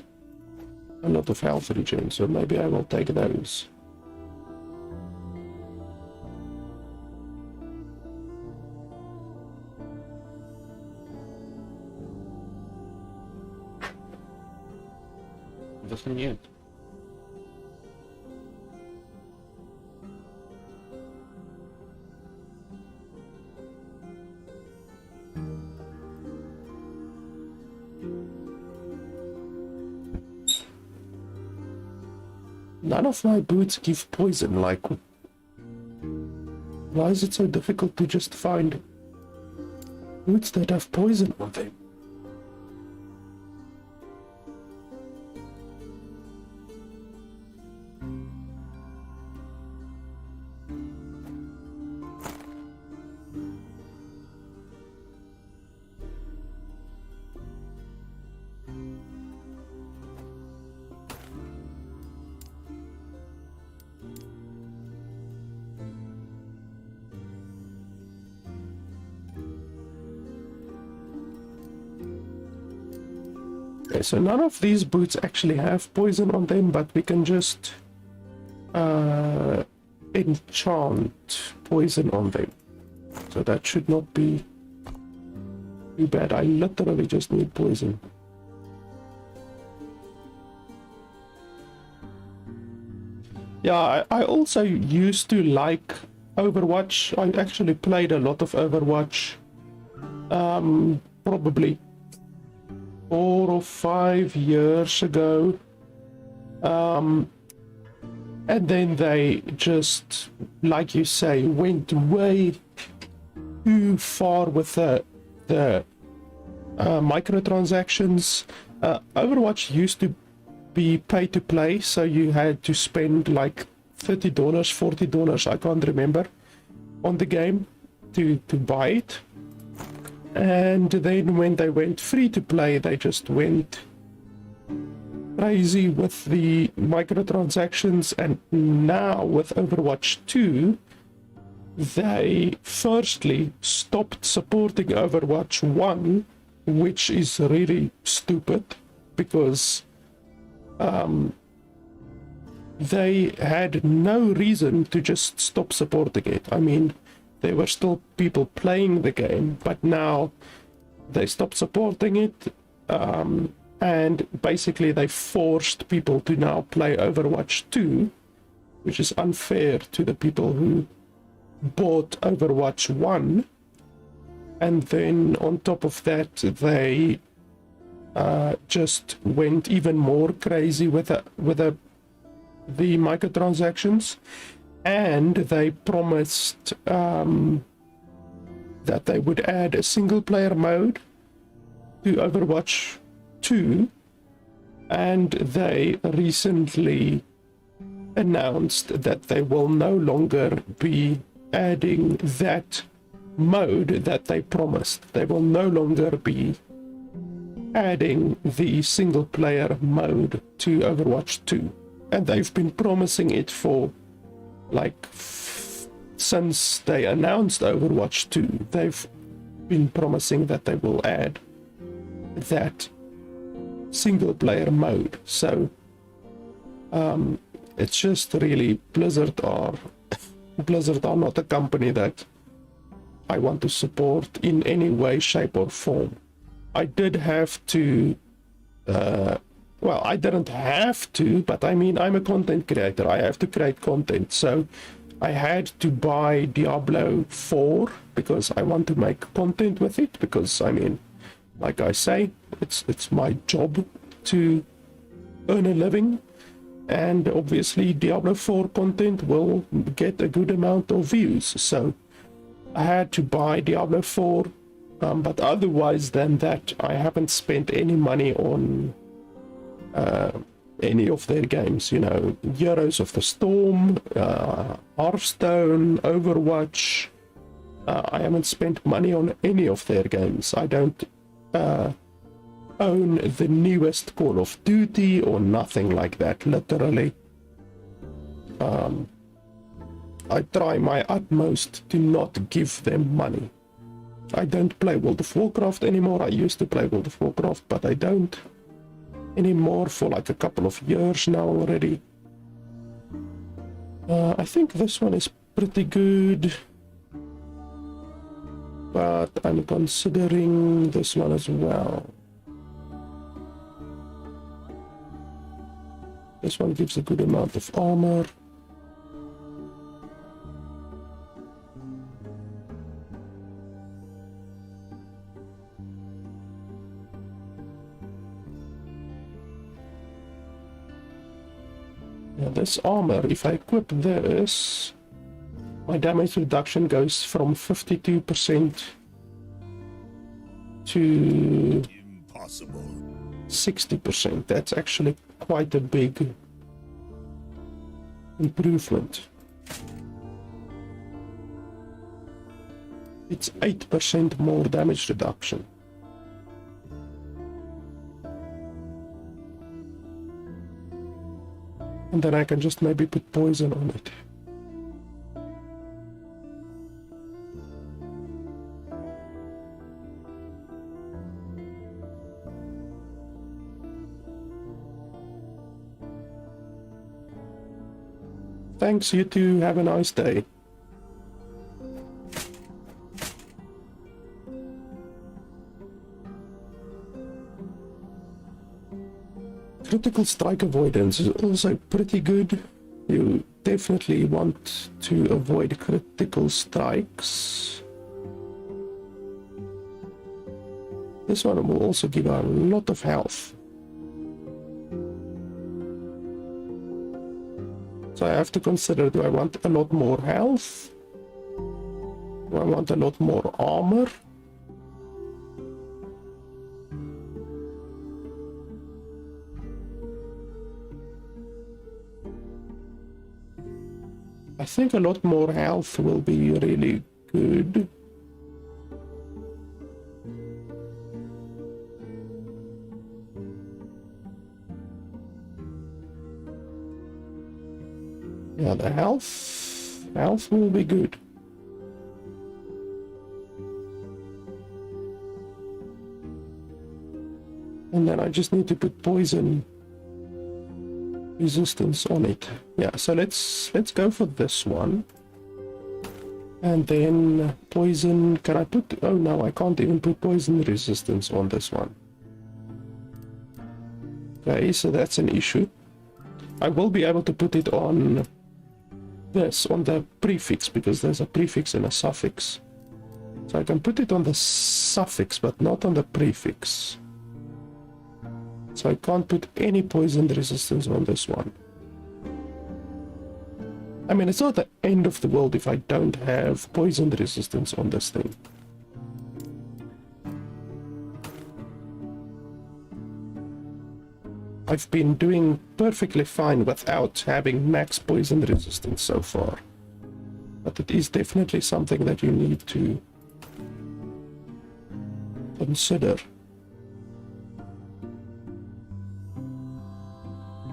a lot of health regen, so maybe I will take those. Doesn't yet. none of my boots give poison. Like, why is it so difficult to just find boots that have poison on them? Okay, so none of these boots actually have poison on them, but we can just enchant poison on them. So that should not be too bad. I literally just need poison. Yeah, I also used to like Overwatch. I actually played a lot of Overwatch. Probably 4 or 5 years ago. And then they just, like you say, went way too far with the microtransactions. Overwatch used to be pay to play, so you had to spend like $30, $40, I can't remember, on the game to buy it. And then when they went free to play, they just went crazy with the microtransactions. And now with Overwatch 2, they firstly stopped supporting Overwatch 1, which is really stupid because they had no reason to just stop supporting it. I mean, there were still people playing the game, but now they stopped supporting it, and basically they forced people to now play Overwatch 2, which is unfair to the people who bought Overwatch 1. And then on top of that, they just went even more crazy with the microtransactions. And they promised that they would add a single player mode to Overwatch 2, and they recently announced that they will no longer be adding that mode that they promised. They will no longer be adding the single player mode to Overwatch 2, and they've been promising it for like since they announced Overwatch 2. They've been promising that they will add that single player mode. So it's just really Blizzard are not a company that I want to support in any way, shape or form. I did have to well, I didn't have to, but I mean, I'm a content creator. I have to create content. So I had to buy Diablo 4 because I want to make content with it. Because, I mean, like I say, it's my job to earn a living. And obviously, Diablo 4 content will get a good amount of views. So I had to buy Diablo 4. But otherwise than that, I haven't spent any money on any of their games, you know, Heroes of the Storm, Hearthstone, Overwatch. I haven't spent money on any of their games. I don't own the newest Call of Duty or nothing like that, literally. I try my utmost to not give them money. I don't play World of Warcraft anymore. I used to play World of Warcraft, but I don't anymore for like a couple of years now already. I think this one is pretty good, but I'm considering this one as well. This one gives a good amount of armor. Now this armor, if I equip this, my damage reduction goes from 52% to Impossible. 60%. That's actually quite a big improvement. It's 8% more damage reduction. And then I can just maybe put poison on it. Thanks, you too. Have a nice day. Critical strike avoidance is also pretty good. You definitely want to avoid critical strikes. This one will also give a lot of health. So I have to consider, do I want a lot more health? Do I want a lot more armor? I think a lot more health will be really good. Yeah, the health will be good. And then I just need to put poison resistance on it. Yeah, so let's go for this one. And then poison, can I put, oh no, I can't even put poison resistance on this one. Okay, so that's an issue. I will be able to put it on this, on the prefix, because there's a prefix and a suffix. So I can put it on the suffix, but not on the prefix. So I can't put any poison resistance on this one. I mean, it's not the end of the world if I don't have poison resistance on this thing. I've been doing perfectly fine without having max poison resistance so far. But it is definitely something that you need to consider.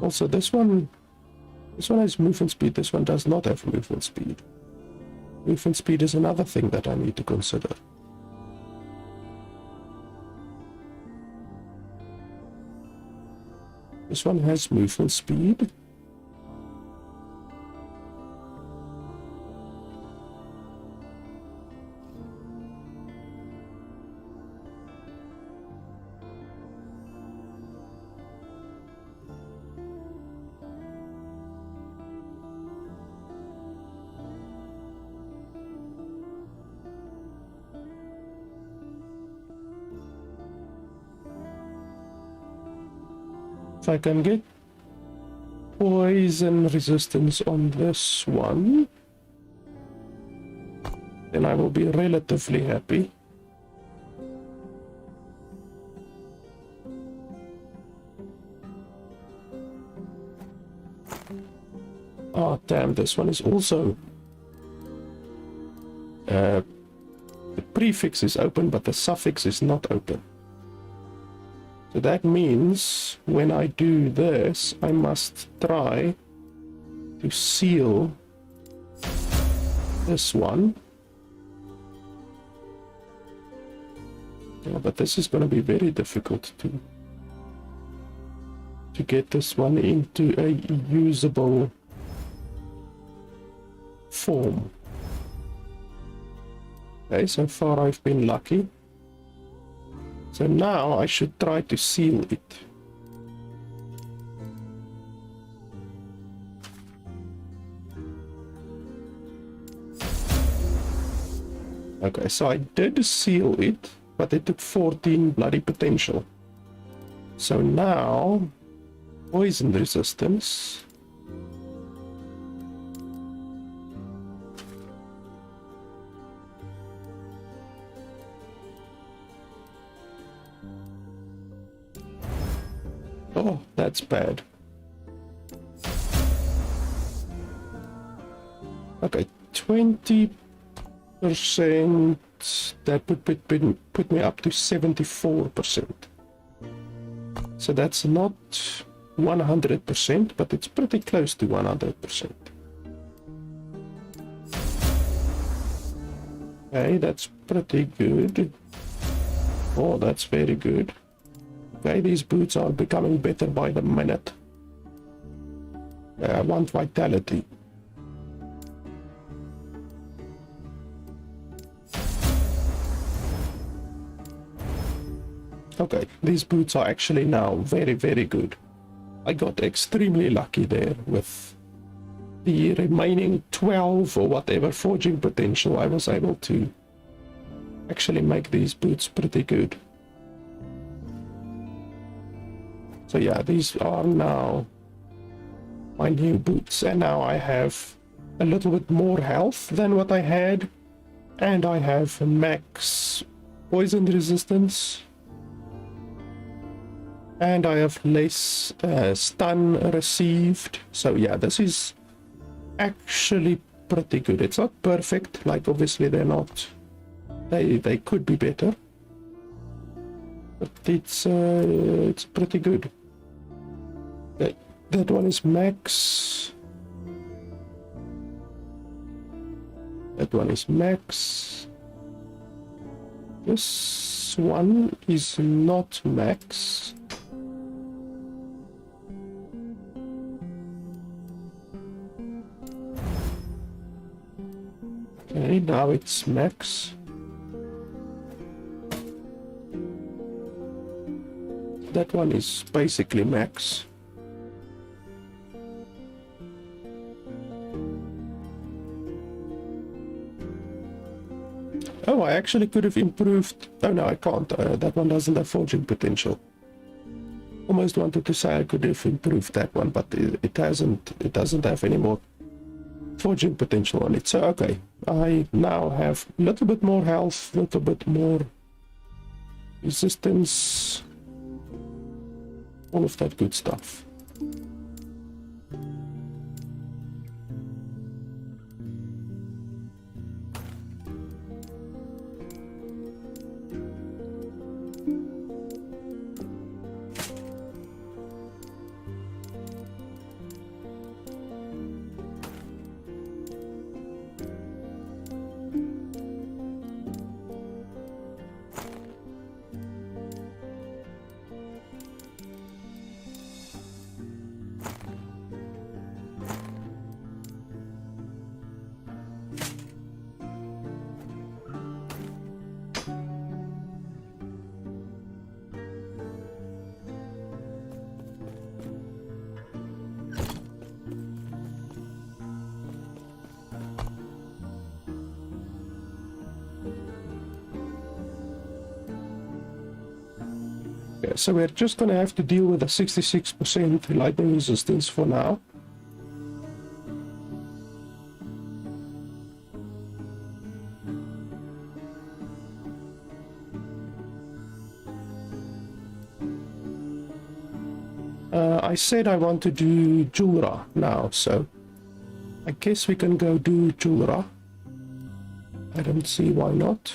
Also, this one has movement speed, this one does not have movement speed. Movement speed is another thing that I need to consider. This one has movement speed. If I can get poison resistance on this one, then I will be relatively happy. Oh damn, this one is also the prefix is open but the suffix is not open. So that means when I do this, I must try to seal this one. Yeah, but this is going to be very difficult to get this one into a usable form. Okay, so far I've been lucky. So now I should try to seal it. Okay, so I did seal it, but it took 14 bloody potential. So now, poison resistance. Oh, that's bad. Okay, 20%. That would put me up to 74%. So that's not 100%, but it's pretty close to 100%. Okay, that's pretty good. Oh, that's very good. Okay, these boots are becoming better by the minute. I want vitality. Okay, these boots are actually now very, very good. I got extremely lucky there with the remaining 12 or whatever forging potential. I was able to actually make these boots pretty good. So yeah, these are now my new boots, and now I have a little bit more health than what I had, and I have max poison resistance, and I have less stun received. So yeah, this is actually pretty good. It's not perfect, like obviously they're not, they could be better, but it's pretty good. That one is max. That one is max. This one is not max. Okay, now it's max. That one is basically max. Oh, I actually could have improved. Oh no, I can't. That one doesn't have forging potential. Almost wanted to say I could have improved that one, but it hasn't. It doesn't have any more forging potential on it. So okay, I now have a little bit more health, a little bit more resistance, all of that good stuff. So we're just going to have to deal with a 66% lightning resistance for now. I said I want to do Julra now, so I guess we can go do Julra. I don't see why not.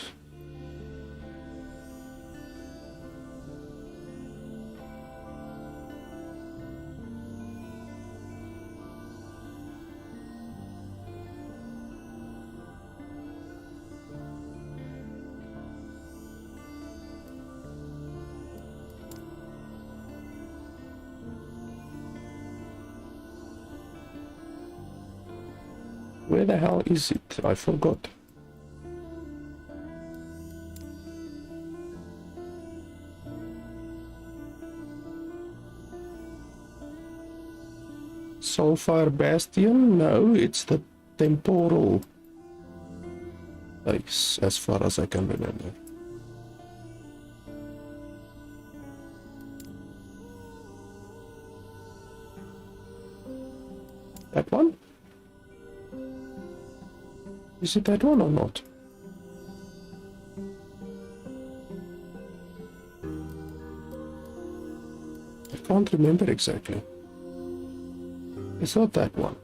Where the hell is it? I forgot. Soulfire Bastion? No, it's the temporal place, as far as I can remember. That one? Is it that one or not? I can't remember exactly. It's not that one.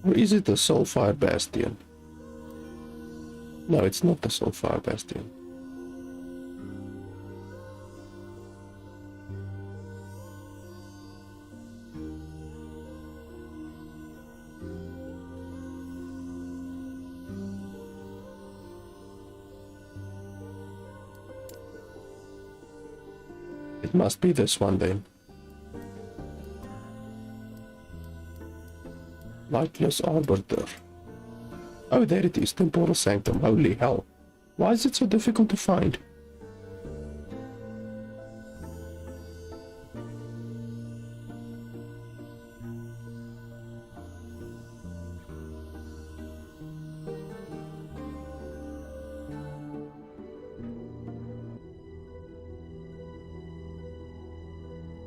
Or is it the Soulfire Bastion? No, it's not the Soulfire Bastion. It must be this one then. Lightless Arbiter. Oh, there it is, Temporal Sanctum. Holy hell. Why is it so difficult to find?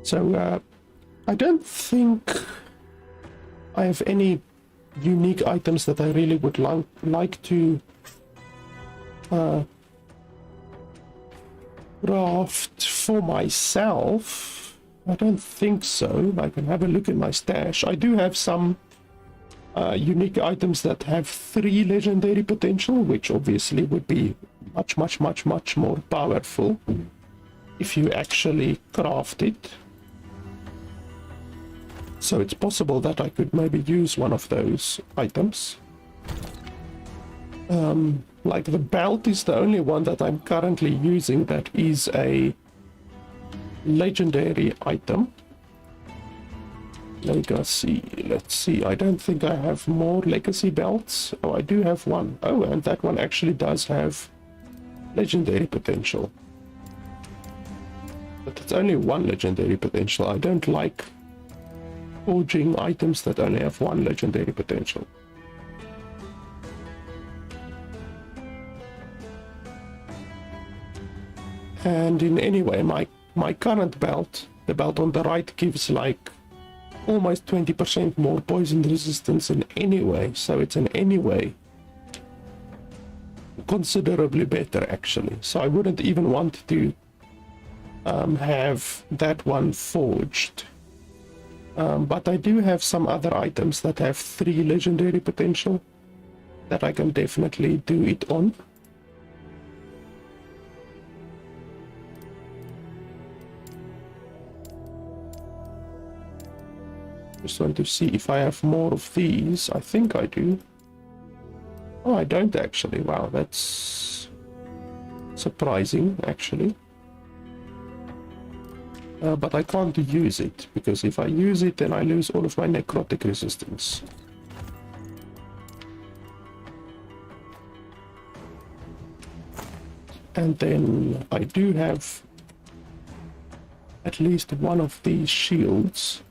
So, I don't think I have any unique items that I really would like to craft for myself. I don't think so. I can have a look in my stash. I do have some unique items that have 3 legendary potential, which obviously would be much more powerful if you actually craft it. So it's possible that I could maybe use one of those items. Like the belt is the only one that I'm currently using that is a legendary item. Legacy, let's see, I don't think I have more legacy belts. Oh, I do have one. Oh, and that one actually does have legendary potential. But it's only 1 legendary potential. I don't like forging items that only have 1 legendary potential. And in any way, my current belt, the belt on the right, gives like almost 20% more poison resistance in any way, so it's in any way considerably better actually. So I wouldn't even want to have that one forged. But I do have some other items that have 3 legendary potential that I can definitely do it on. Just want to see if I have more of these. I think I do. Oh, I don't actually. Wow, that's surprising actually. But I can't use it, because if I use it, then I lose all of my necrotic resistance. And then I do have at least one of these shields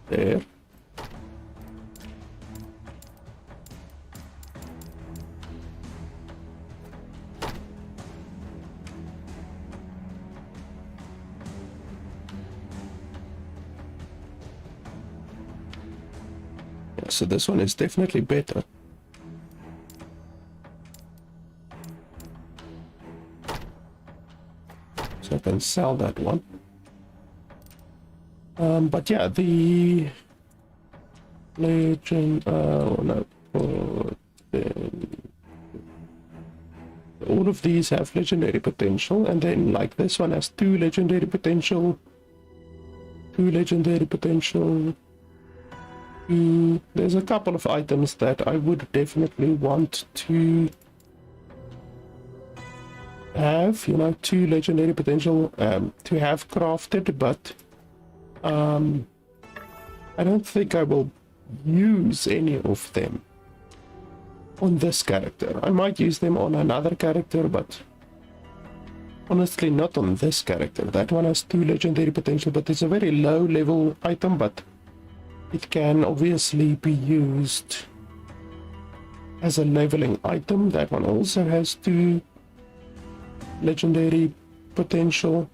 there. So this one is definitely better. So I can sell that one. But yeah, the legend, no, all of these have legendary potential, and then like this one has 2 legendary potential, 2 legendary potential. There's a couple of items that I would definitely want to have, you know, 2 legendary potential to have crafted, but I don't think I will use any of them. on this character. I might use them on another character, but honestly not on this character. That one has 2 legendary potential, but it's a very low level item, but it can obviously be used as a leveling item. That one also has 2 legendary potential.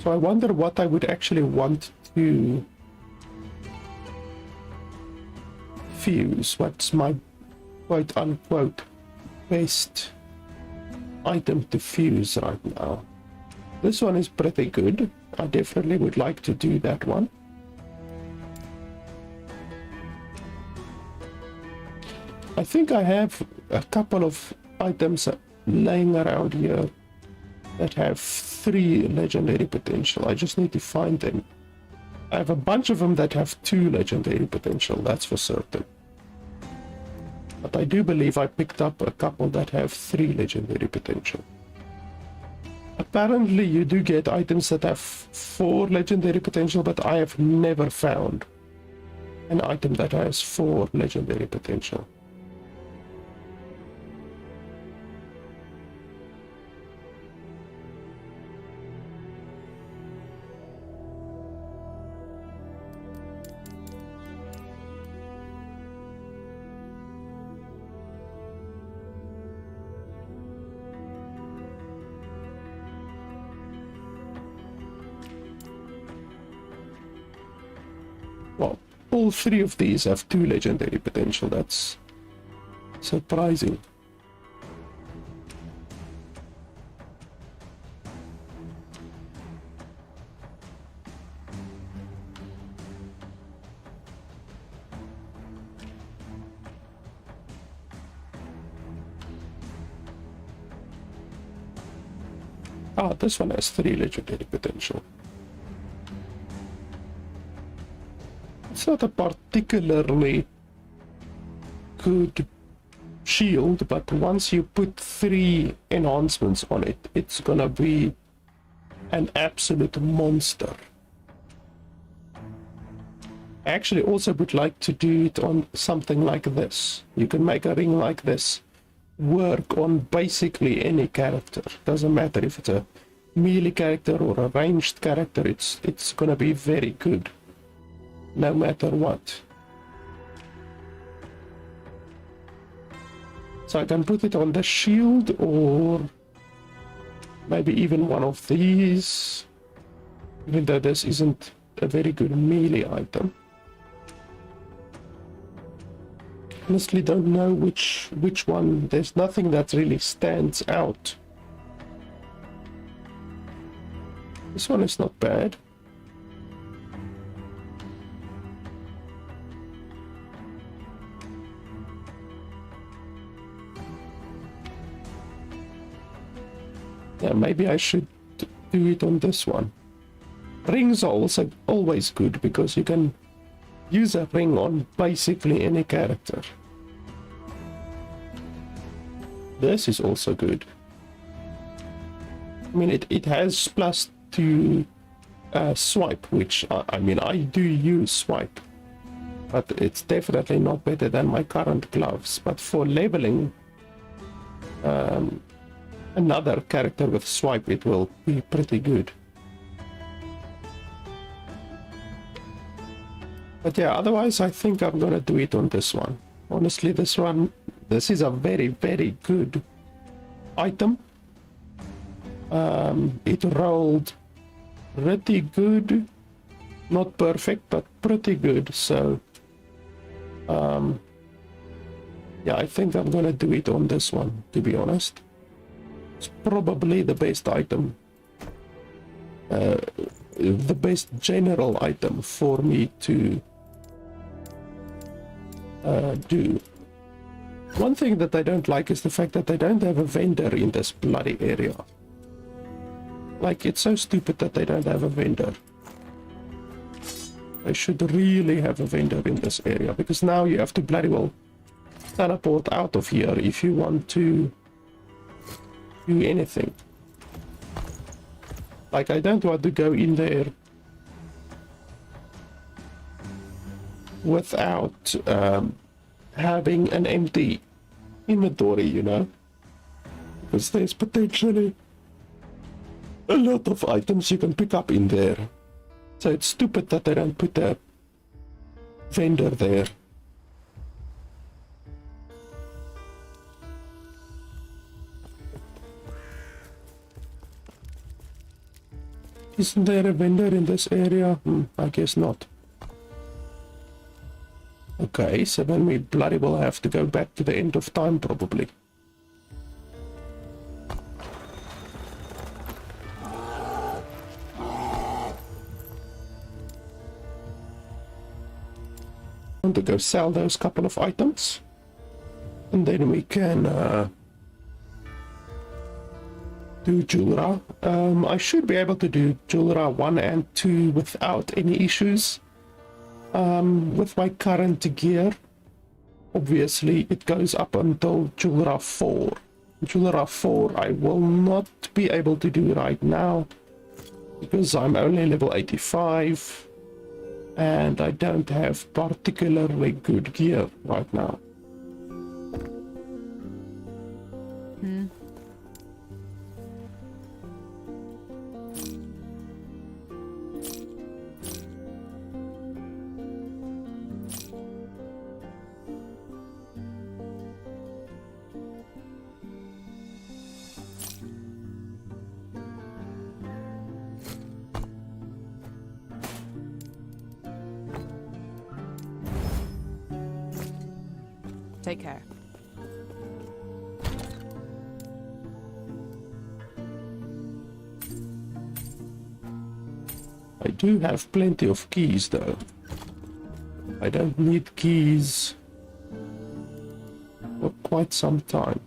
So I wonder what I would actually want to fuse. What's my quote unquote best item to fuse right now? This one is pretty good. I definitely would like to do that one. I think I have a couple of items laying around here that have 3 legendary potential. I just need to find them. I have a bunch of them that have 2 legendary potential, that's for certain. But I do believe I picked up a couple that have 3 legendary potential. Apparently you do get items that have 4 legendary potential, but I have never found an item that has 4 legendary potential. Well, all 3 of these have 2 legendary potential. That's surprising. Ah, this one has 3 legendary potential. It's not a particularly good shield, but once you put 3 enhancements on it, it's gonna be an absolute monster. I actually also would like to do it on something like this. You can make a ring like this work on basically any character. Doesn't matter if it's a melee character or a ranged character, it's gonna be very good no matter what. So I can put it on the shield, or maybe even one of these, even though this isn't a very good melee item. Honestly don't know which one. There's nothing that really stands out. This one is not bad. Yeah, maybe I should do it on this one. Rings are also always good because you can use a ring on basically any character. This is also good. I mean, it has +2 swipe, which I mean, I do use swipe, but it's definitely not better than my current gloves. But for leveling another character with swipe, it will be pretty good. But yeah, otherwise I think I'm gonna do it on this one. Honestly, this is a very, very good item. It rolled pretty good. Not perfect, but pretty good. So yeah, I think I'm gonna do it on this one, to be honest. It's probably the best item, the best general item for me to do. One thing that I don't like is the fact that they don't have a vendor in this bloody area. Like, it's so stupid that they don't have a vendor. They should really have a vendor in this area, because now you have to bloody well teleport out of here if you want to do anything. Like, I don't want to go in there without having an empty inventory, you know, because there's potentially a lot of items you can pick up in there. So it's stupid that they don't put a vendor there. Isn't there a vendor in this area? I guess not. Okay, so then we bloody well have to go back to the end of time probably. Want to go sell those couple of items, and then we can do Julra. I should be able to do Julra 1 and 2 without any issues. With my current gear, obviously it goes up until Julra 4. Julra 4 I will not be able to do right now because I'm only level 85 and I don't have particularly good gear right now. Take care. I do have plenty of keys though. I don't need keys for quite some time.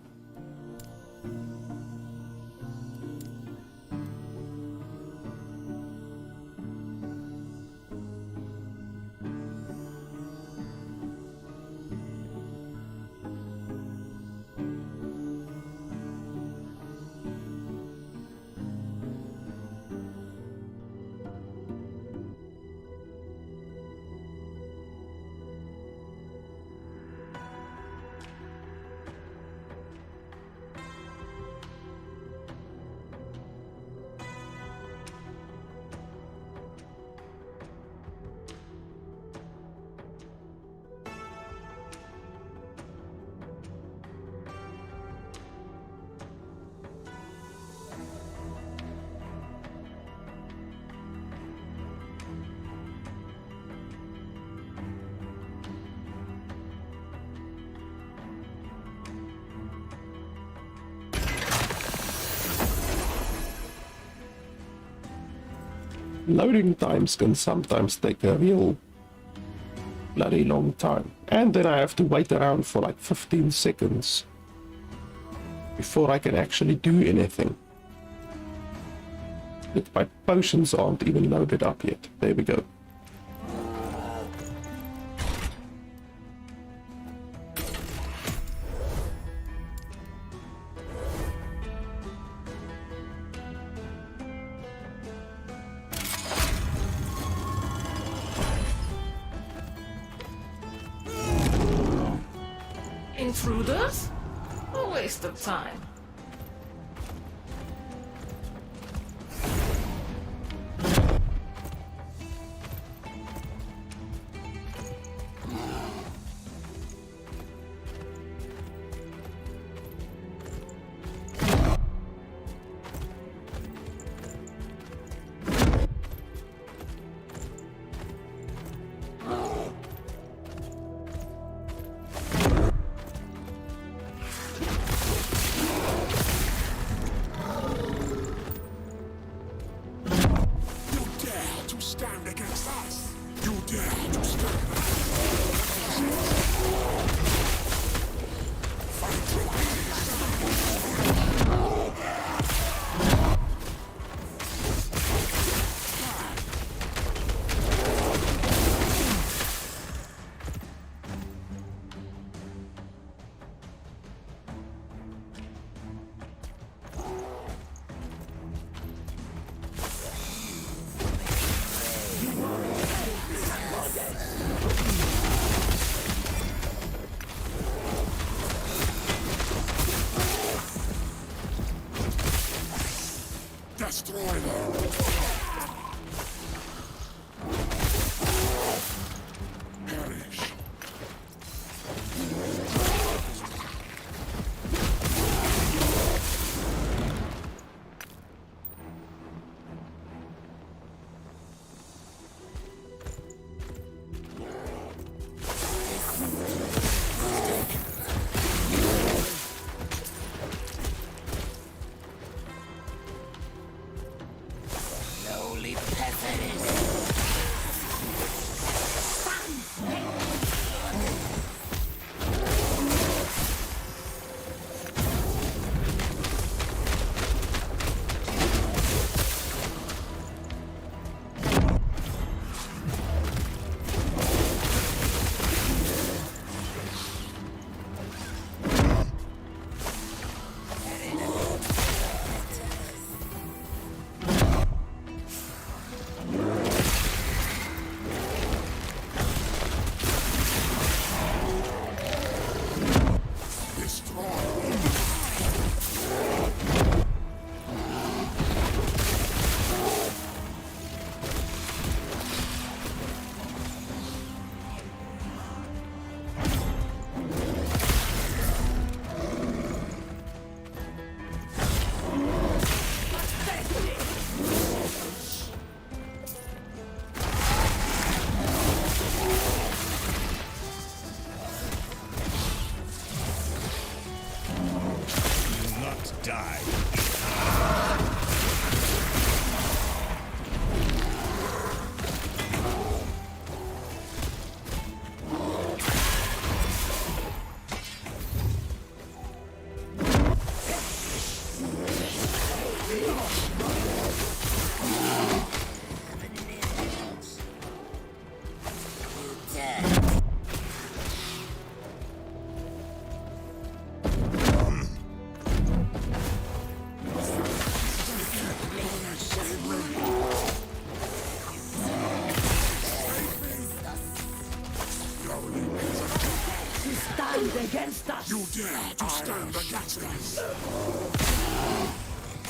Loading times can sometimes take a real bloody long time. And then I have to wait around for like 15 seconds before I can actually do anything. But my potions aren't even loaded up yet. There we go. Intruders? A waste of time. against us. You dare to stand against us.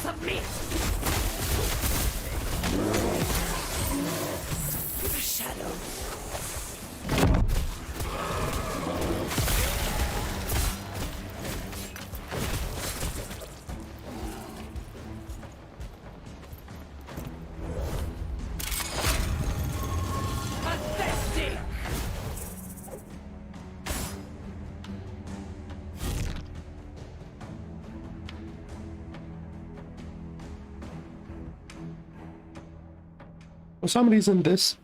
Submit. To the shadows. Pathetic. For some reason, this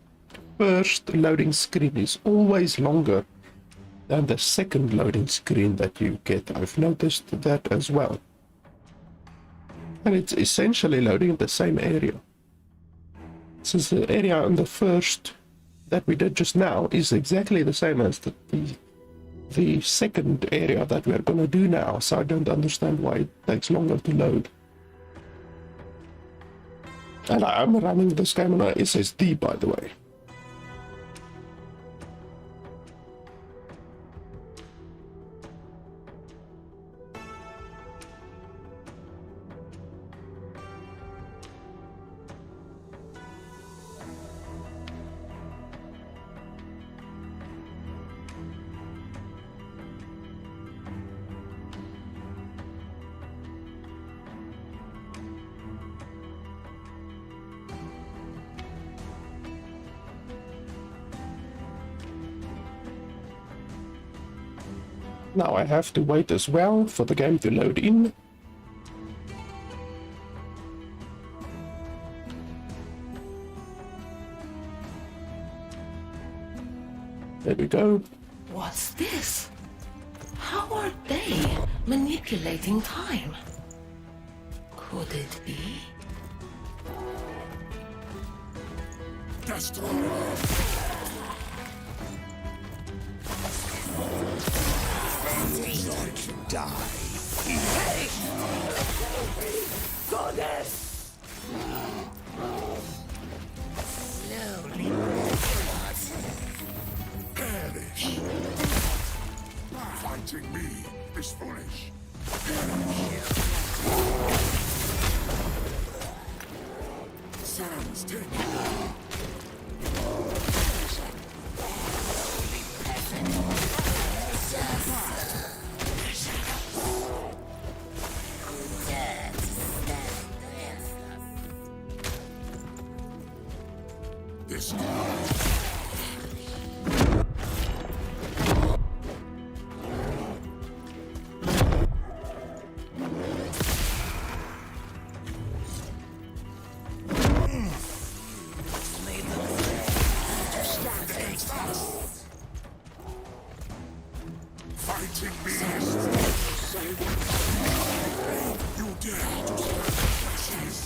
first loading screen is always longer than the second loading screen that you get. I've noticed that as well. And it's essentially loading the same area. Since the area on the first that we did just now is exactly the same as the second area that we're going to do now, so I don't understand why it takes longer to load. And I'm running this game on a SSD, by the way. Now I have to wait as well for the game to load in. There we go. What's this? How are they manipulating time? Could it be? Destroy. Die. Hey! Goddess! Slowly. Perish. Fighting me is foolish. Sans take. This fighting me you dare to stand ashes.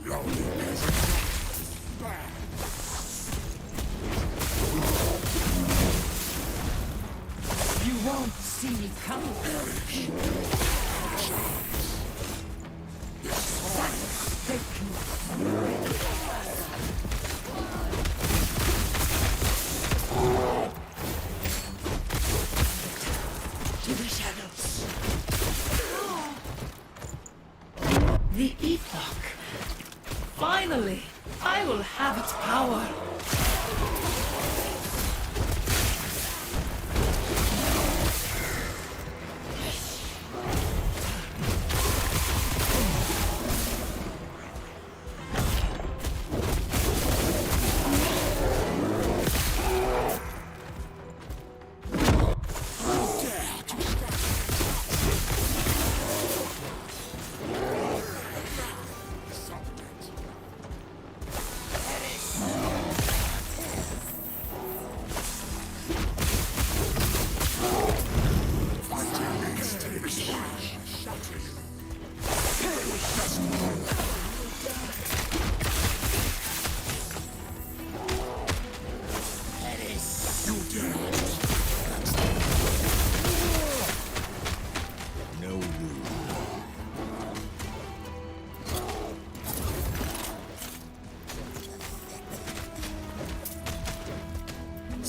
Lonely peasant. You won't see me coming. To the shadows. The Epoch. Finally, I will have its power.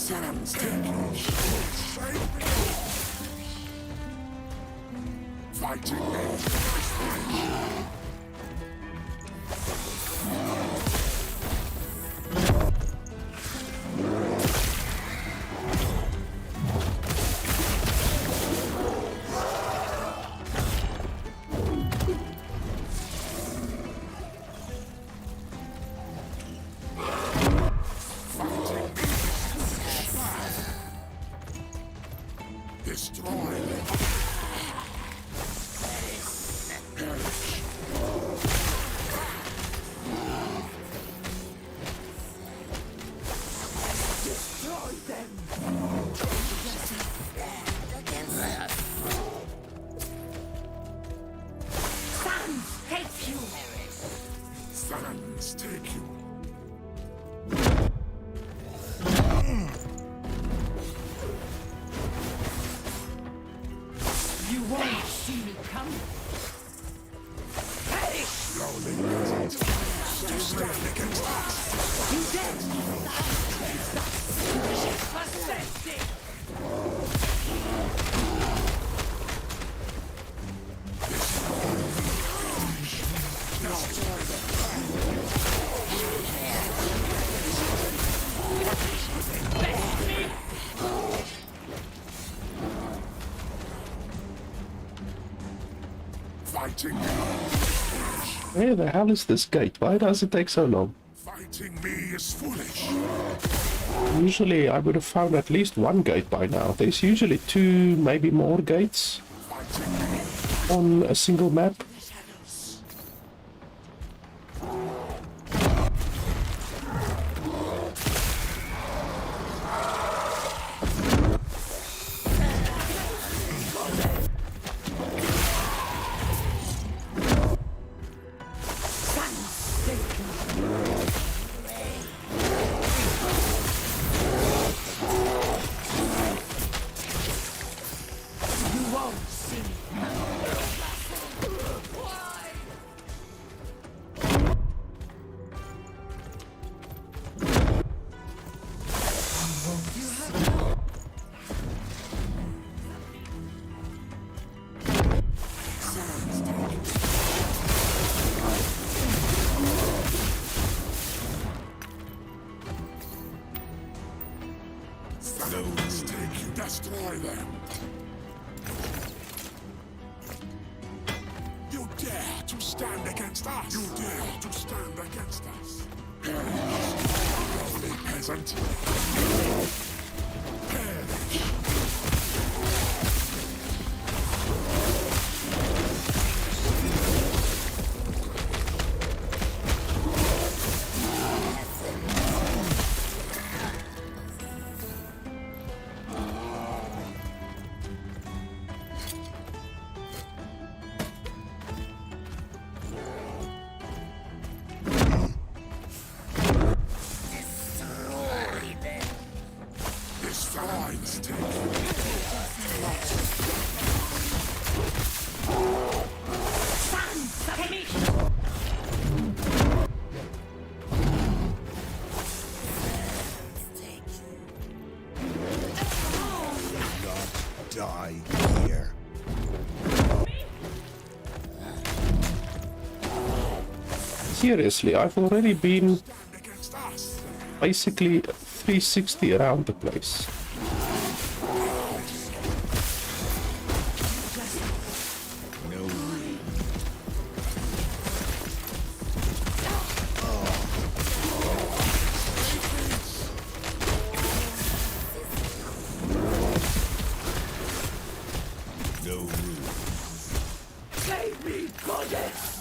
Sands take you. Save me. Fighting me is foolish. Sands take you. You won't see me come. Slowly peasant. To stand against us. You dead? Pathetic! Fighting me. Where the hell is this gate? Why does it take so long? Fighting me is foolish. Usually I would have found at least one gate by now. There's usually two, maybe more gates Fighting me. on a single map. Sands take you. Destroy them. You dare to stand against us. You dare to stand against us. Lowly peasant. Perish. Destroys take you. Die here. Seriously, I've already been Stand against us. basically 360 around the place. No. No room. Save me, goddess!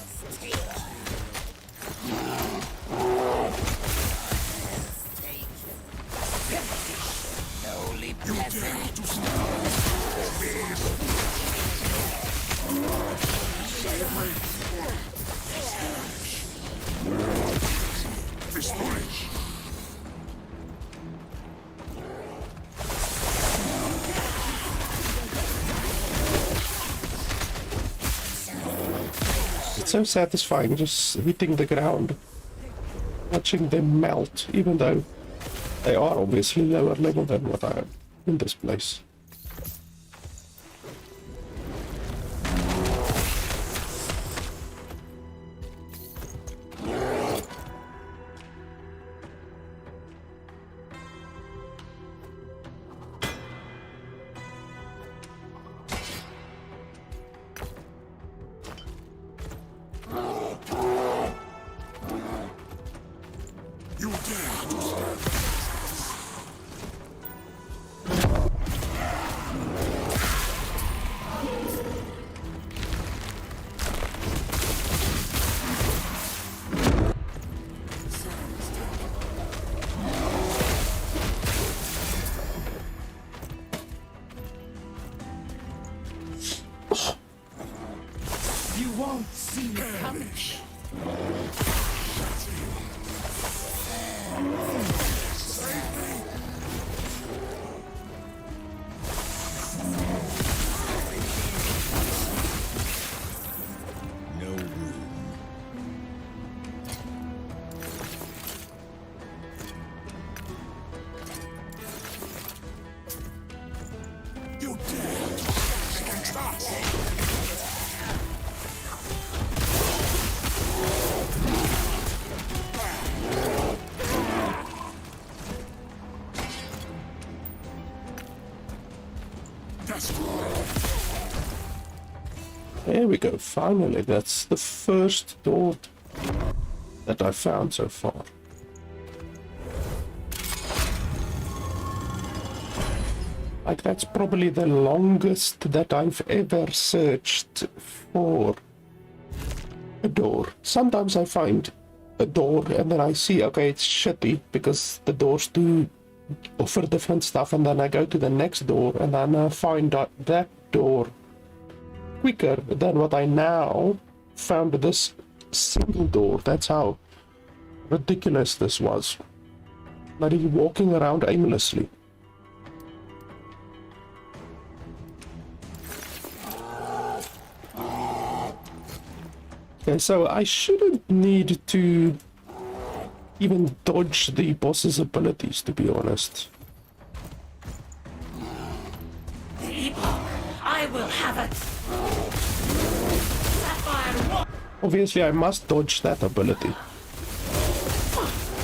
You dare to stand for me is save me. This foolish. It's so satisfying just hitting the ground, watching them melt, even though They are obviously lower level than what I am in this place. You dare to stand. You won't see me coming. No room. You dare to stand against us. There we go, finally. That's the first door that I found so far. Like, that's probably the longest that I've ever searched for a door. Sometimes I find a door and then I see, okay, it's shitty because the doors do offer different stuff, and then I go to the next door and then I find that door quicker than what I now found this single door. That's how ridiculous this was. Bloody walking around aimlessly. Okay, so I shouldn't need to even dodge the boss's abilities, to be honest. The Epoch. I will have it. Sapphire. Obviously, I must dodge that ability.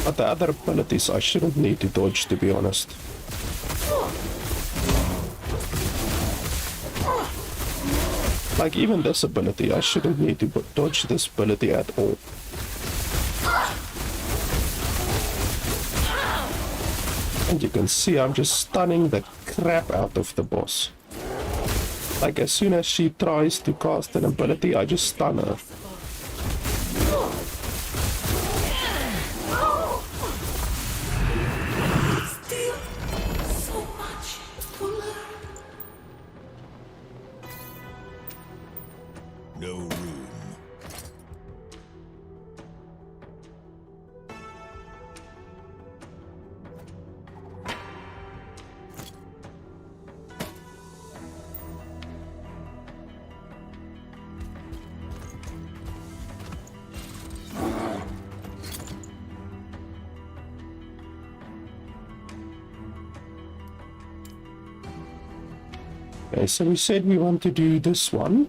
But the other abilities I shouldn't need to dodge, to be honest. Like, even this ability, I shouldn't need to dodge this ability at all. And you can see I'm just stunning the crap out of the boss. Like, as soon as she tries to cast an ability, I just stun her. Still so much to learn. No room. Okay, so we said we want to do this one.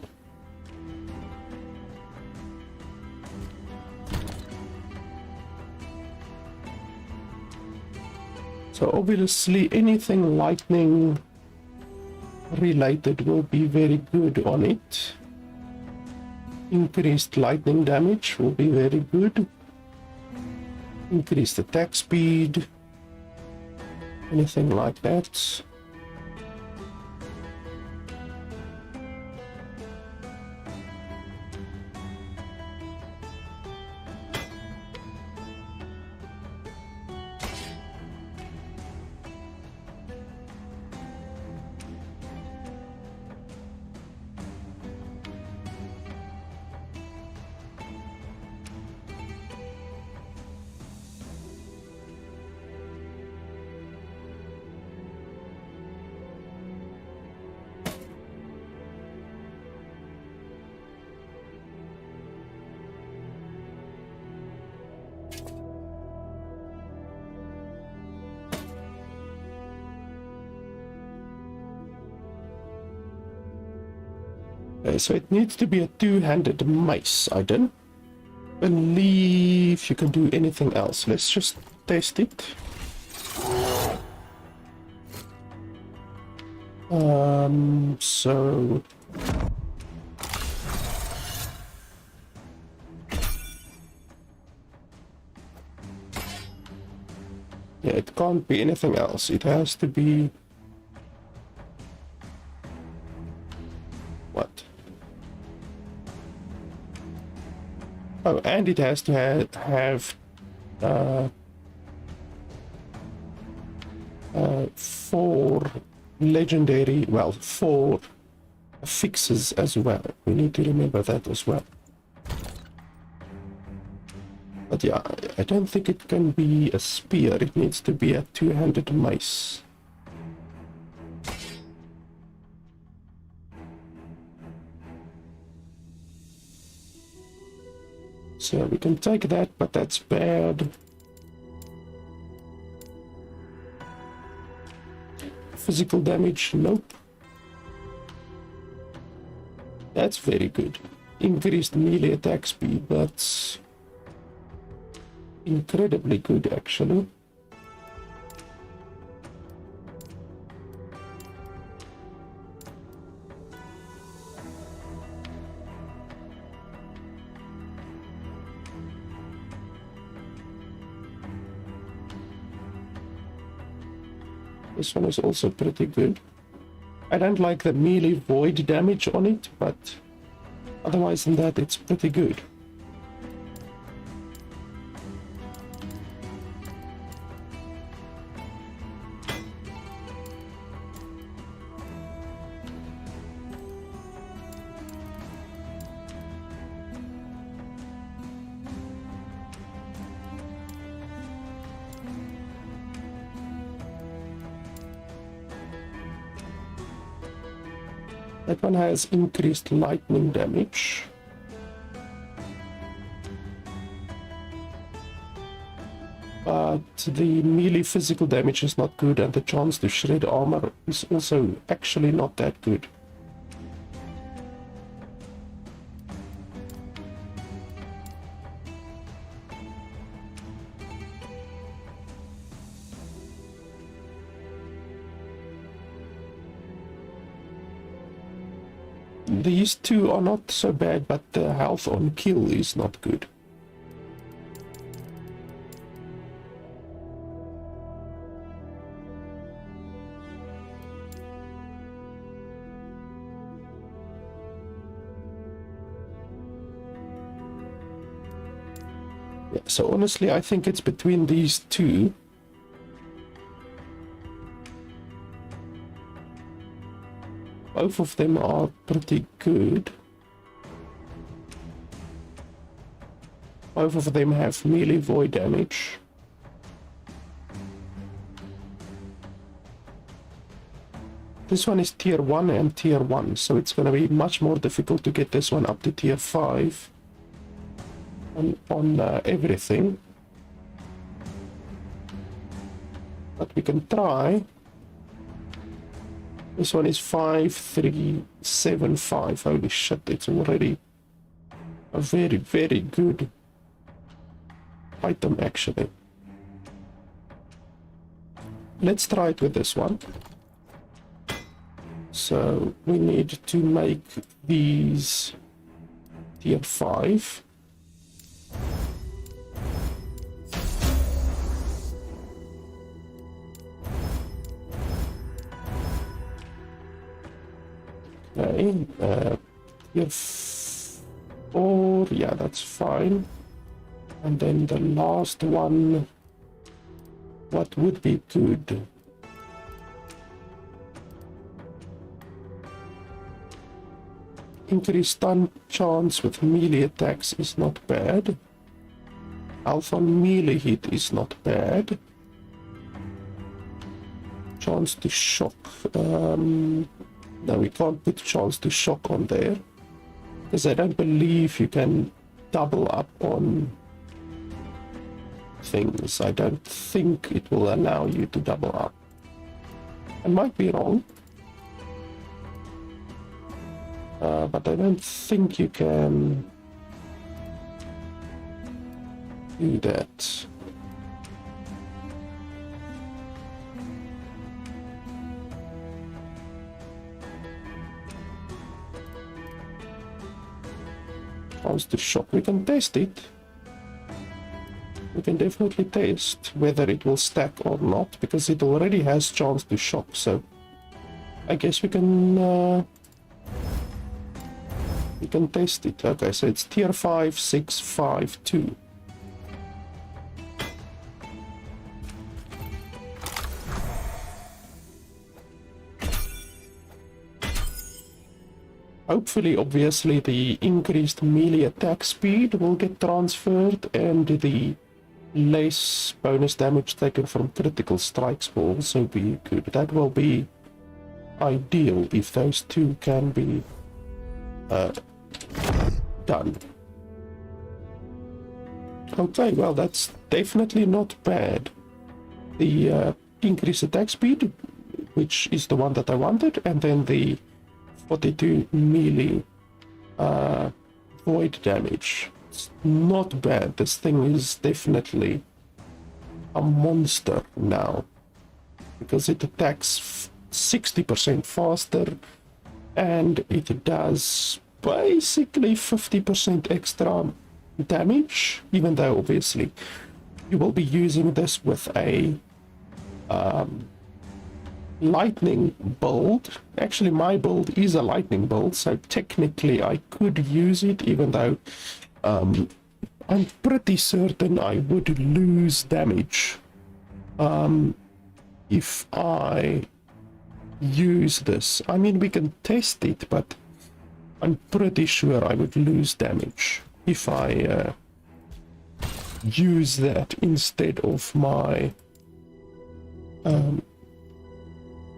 So obviously anything lightning related will be very good on it. Increased lightning damage will be very good. Increased attack speed. Anything like that. Okay, so it needs to be a two-handed mace. I don't believe you can do anything else. Let's just test it. So yeah, it can't be anything else. It has to be what? Oh, and it has to have 4 legendary, well, 4 fixes as well. We need to remember that as well. But yeah, I don't think it can be a spear. It needs to be a two-handed mace. So we can take that, but that's bad. Physical damage, nope. That's very good. Increased melee attack speed, that's incredibly good actually. This one is also pretty good. I don't like the melee void damage on it, but otherwise than that, it's pretty good. That one has increased lightning damage. But the melee physical damage is not good, and the chance to shred armor is also actually not that good. These two are not so bad, but the health on kill is not good. Yeah, so honestly, I think it's between these two. Both of them are pretty good. Both of them have melee void damage. This one is tier 1 and tier 1, so it's going to be much more difficult to get this one up to tier 5 on everything. But we can try. This one is 5375. Holy shit, it's already a very, very good item actually. Let's try it with this one. So we need to make these tier 5. Okay, tier 4, yeah, that's fine. And then the last one, what would be good? Increased stun chance with melee attacks is not bad. Alpha melee hit is not bad. Chance to shock. No, we can't put chance to shock on there, because I don't believe you can double up on things. I don't think it will allow you to double up. I might be wrong. But I don't think you can do that. Chance to shock. We can test it. We can definitely test whether it will stack or not, because it already has chance to shock. So I guess we can test it. Okay, so it's tier 5, 6, 5, 2. Hopefully, obviously, the increased melee attack speed will get transferred, and the less bonus damage taken from critical strikes will also be good. That will be ideal if those two can be done. Okay, well, that's definitely not bad. The increased attack speed, which is the one that I wanted, and then the 42 melee void damage. It's not bad. This thing is definitely a monster now, because it attacks 60% faster, and it does basically 50% extra damage, even though obviously you will be using this with a lightning build. Actually, my build is a lightning build, so technically I could use it, even though I'm pretty certain I would lose damage if I use this. I mean, we can test it, but I'm pretty sure I would lose damage if I use that instead of my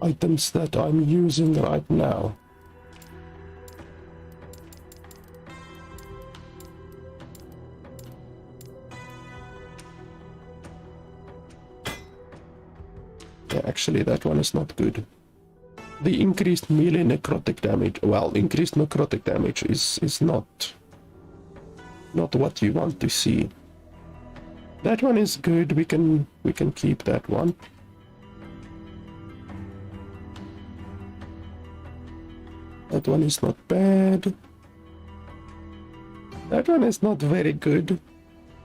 items that I'm using right now. Yeah, actually that one is not good. The increased melee necrotic damage, well, increased necrotic damage is not what you want to see. That one is good. We can keep that one. That one is not bad. That one is not very good.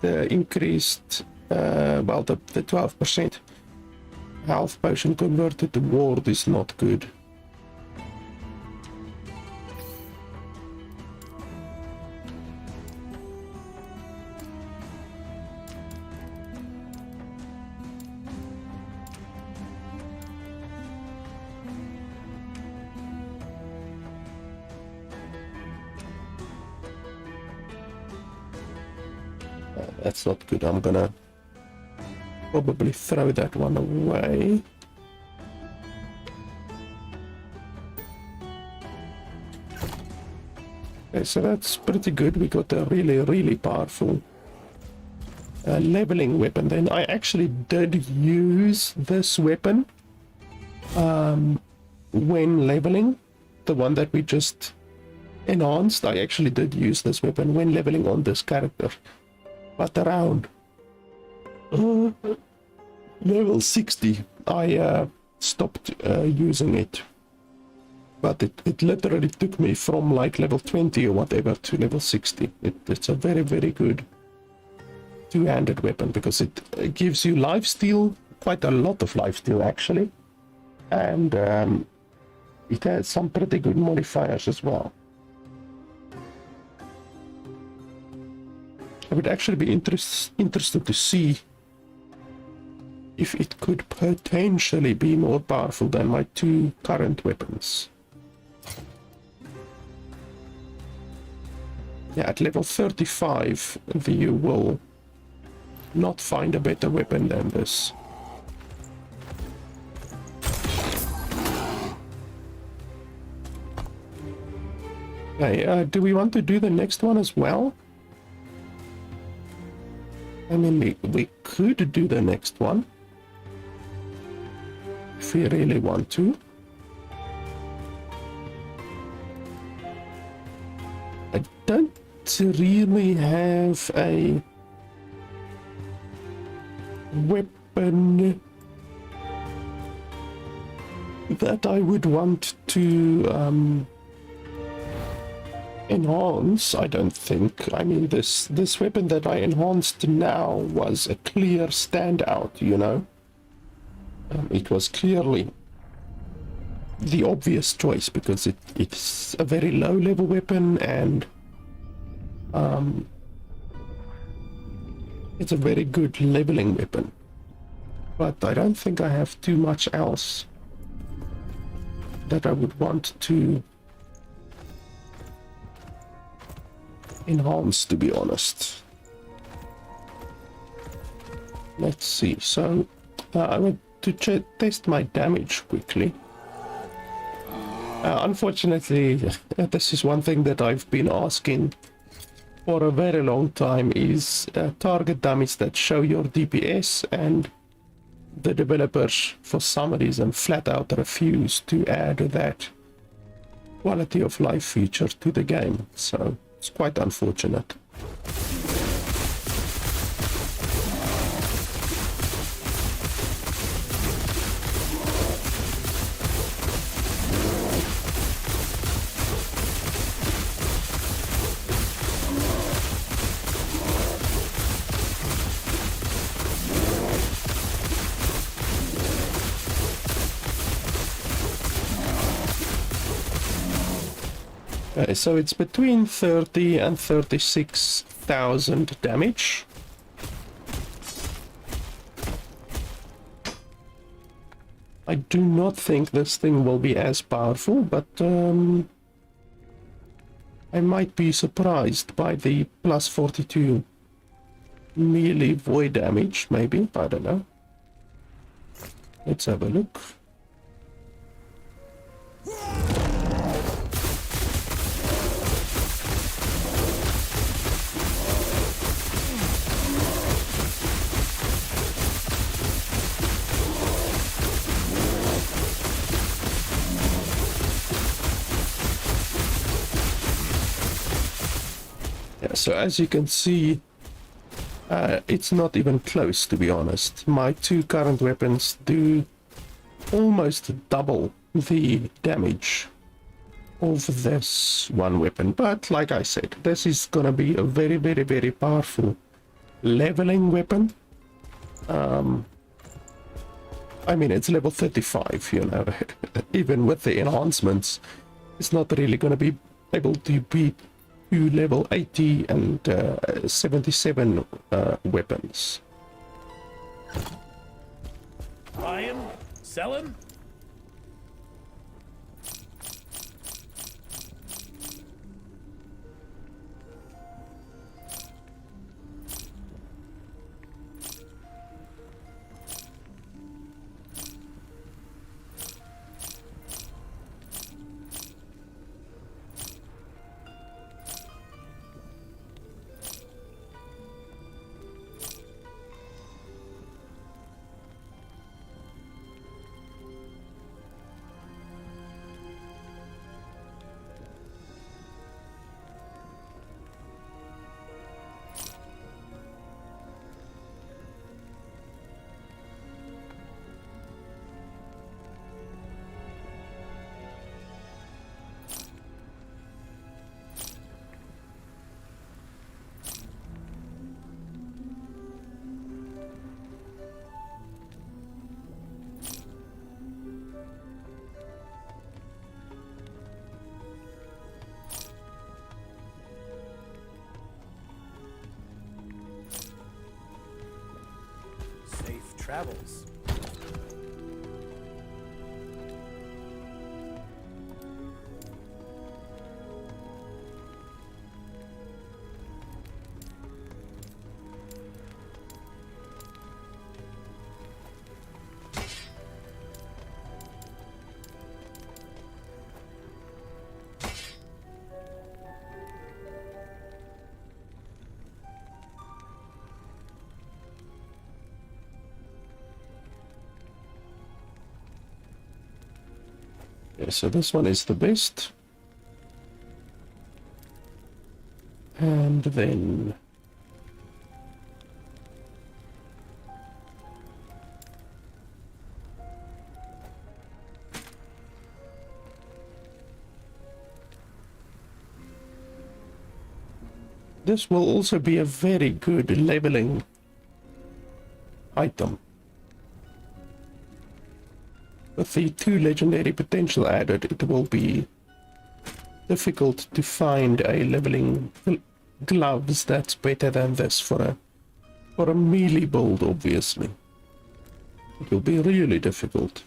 The increased, well, the 12% health potion converted to ward is not good. That's not good. I'm gonna probably throw that one away. Okay, so that's pretty good. We got a really powerful leveling weapon. Then I actually did use this weapon when leveling. The one that we just enhanced, I actually did use this weapon when leveling on this character. But around level 60, I stopped using it. But it literally took me from like level 20 or whatever to level 60. It's a very good two-handed weapon, because it gives you lifesteal, quite a lot of lifesteal actually. And it has some pretty good modifiers as well. I would actually be interested to see if it could potentially be more powerful than my two current weapons. Yeah, at level 35, you will not find a better weapon than this. Okay, do we want to do the next one as well? I mean, we could do the next one if we really want to. don't really have a weapon that I would want to enhance, I don't think. I mean, this weapon that I enhanced now was a clear standout, you know. It was clearly the obvious choice because it's a very low level weapon, and it's a very good leveling weapon. But I don't think I have too much else that I would want to enhance, to be honest. Let's see. So I want to test my damage quickly. Unfortunately, this is one thing that I've been asking for a very long time, is target dummies that show your DPS, and the developers for some reason flat out refuse to add that quality of life feature to the game, so it's quite unfortunate. So it's between 30 and 36,000 damage. I do not think this thing will be as powerful, but I might be surprised by the plus 42 melee void damage, maybe. I don't know. Let's have a look. So as you can see, it's not even close, to be honest. My two current weapons do almost double the damage of this one weapon. But like I said, this is gonna be a very, very, very powerful leveling weapon. I mean, it's level 35, you know. Even with the enhancements, it's not really gonna be able to beat to level 80 and 77 weapons. Buy him? Sell him? Safe travels. Yeah, so this one is the best. And then this will also be a very good leveling item. With the 2 legendary potential added, it will be difficult to find a leveling gloves that's better than this for a melee build, obviously. It will be really difficult.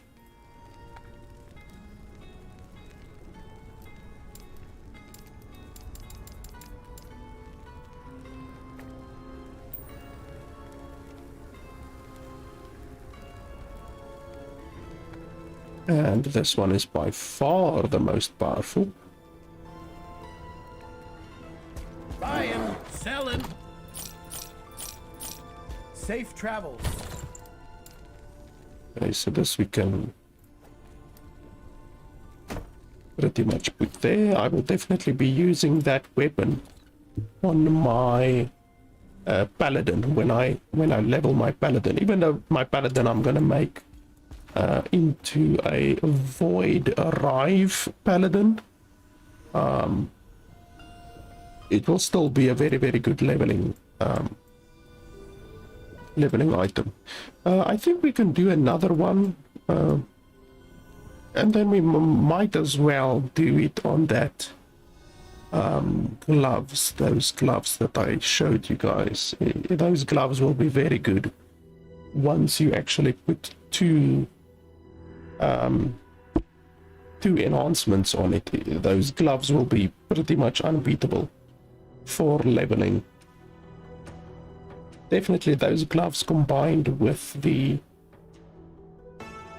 And this one is by far the most powerful. Buying, selling. Safe travels. Okay, so this we can pretty much put there. I will definitely be using that weapon on my paladin when I level my paladin. Even though my paladin I'm gonna make into a void arrive paladin, it will still be a very, very good leveling item. I think we can do another one, and then we might as well do it on that gloves, those gloves that I showed you guys. Those gloves will be very good once you actually put two enhancements on it. Those gloves will be pretty much unbeatable for leveling. Definitely those gloves combined with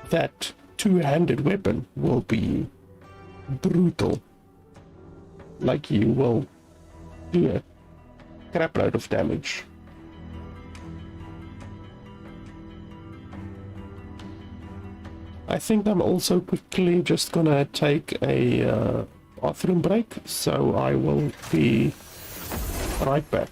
that two-handed weapon will be brutal. Like, you will do a crap load of damage. I think I'm also quickly just gonna take a bathroom break, so I will be right back.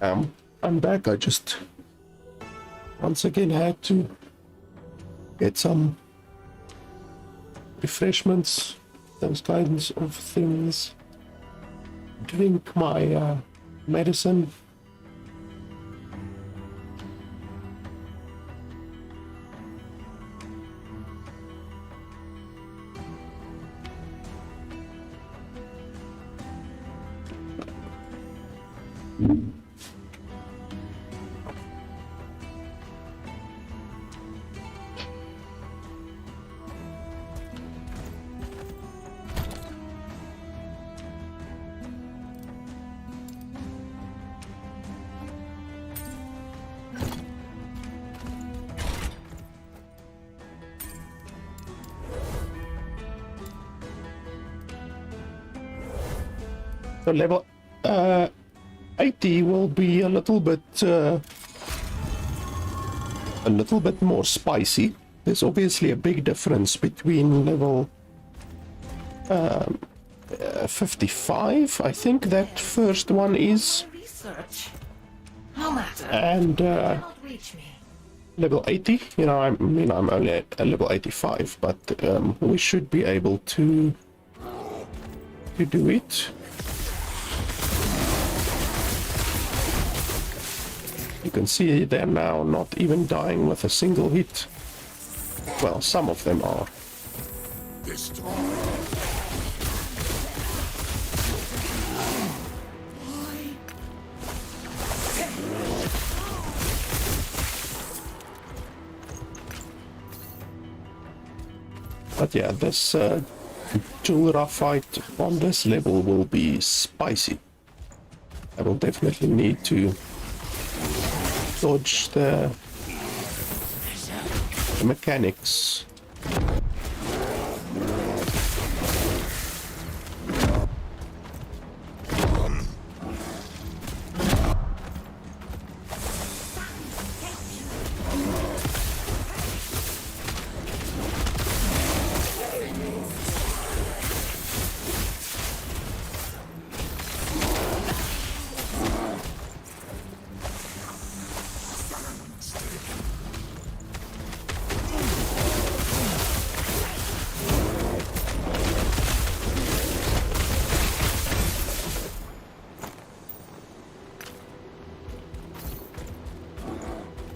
I'm back. I just once again had to get some refreshments, those kinds of things. Drink my medicine. So level 80 will be a little bit more spicy. There's obviously a big difference between level 55, I think that first one is, Research. No matter. and Cannot reach me. level 80. You know, I mean, I'm only at level 85, but we should be able to do it. You can see they're now not even dying with a single hit. Well, some of them are. Destroy. But yeah, this Julra fight on this level will be spicy. I will definitely need to dodge the mechanics.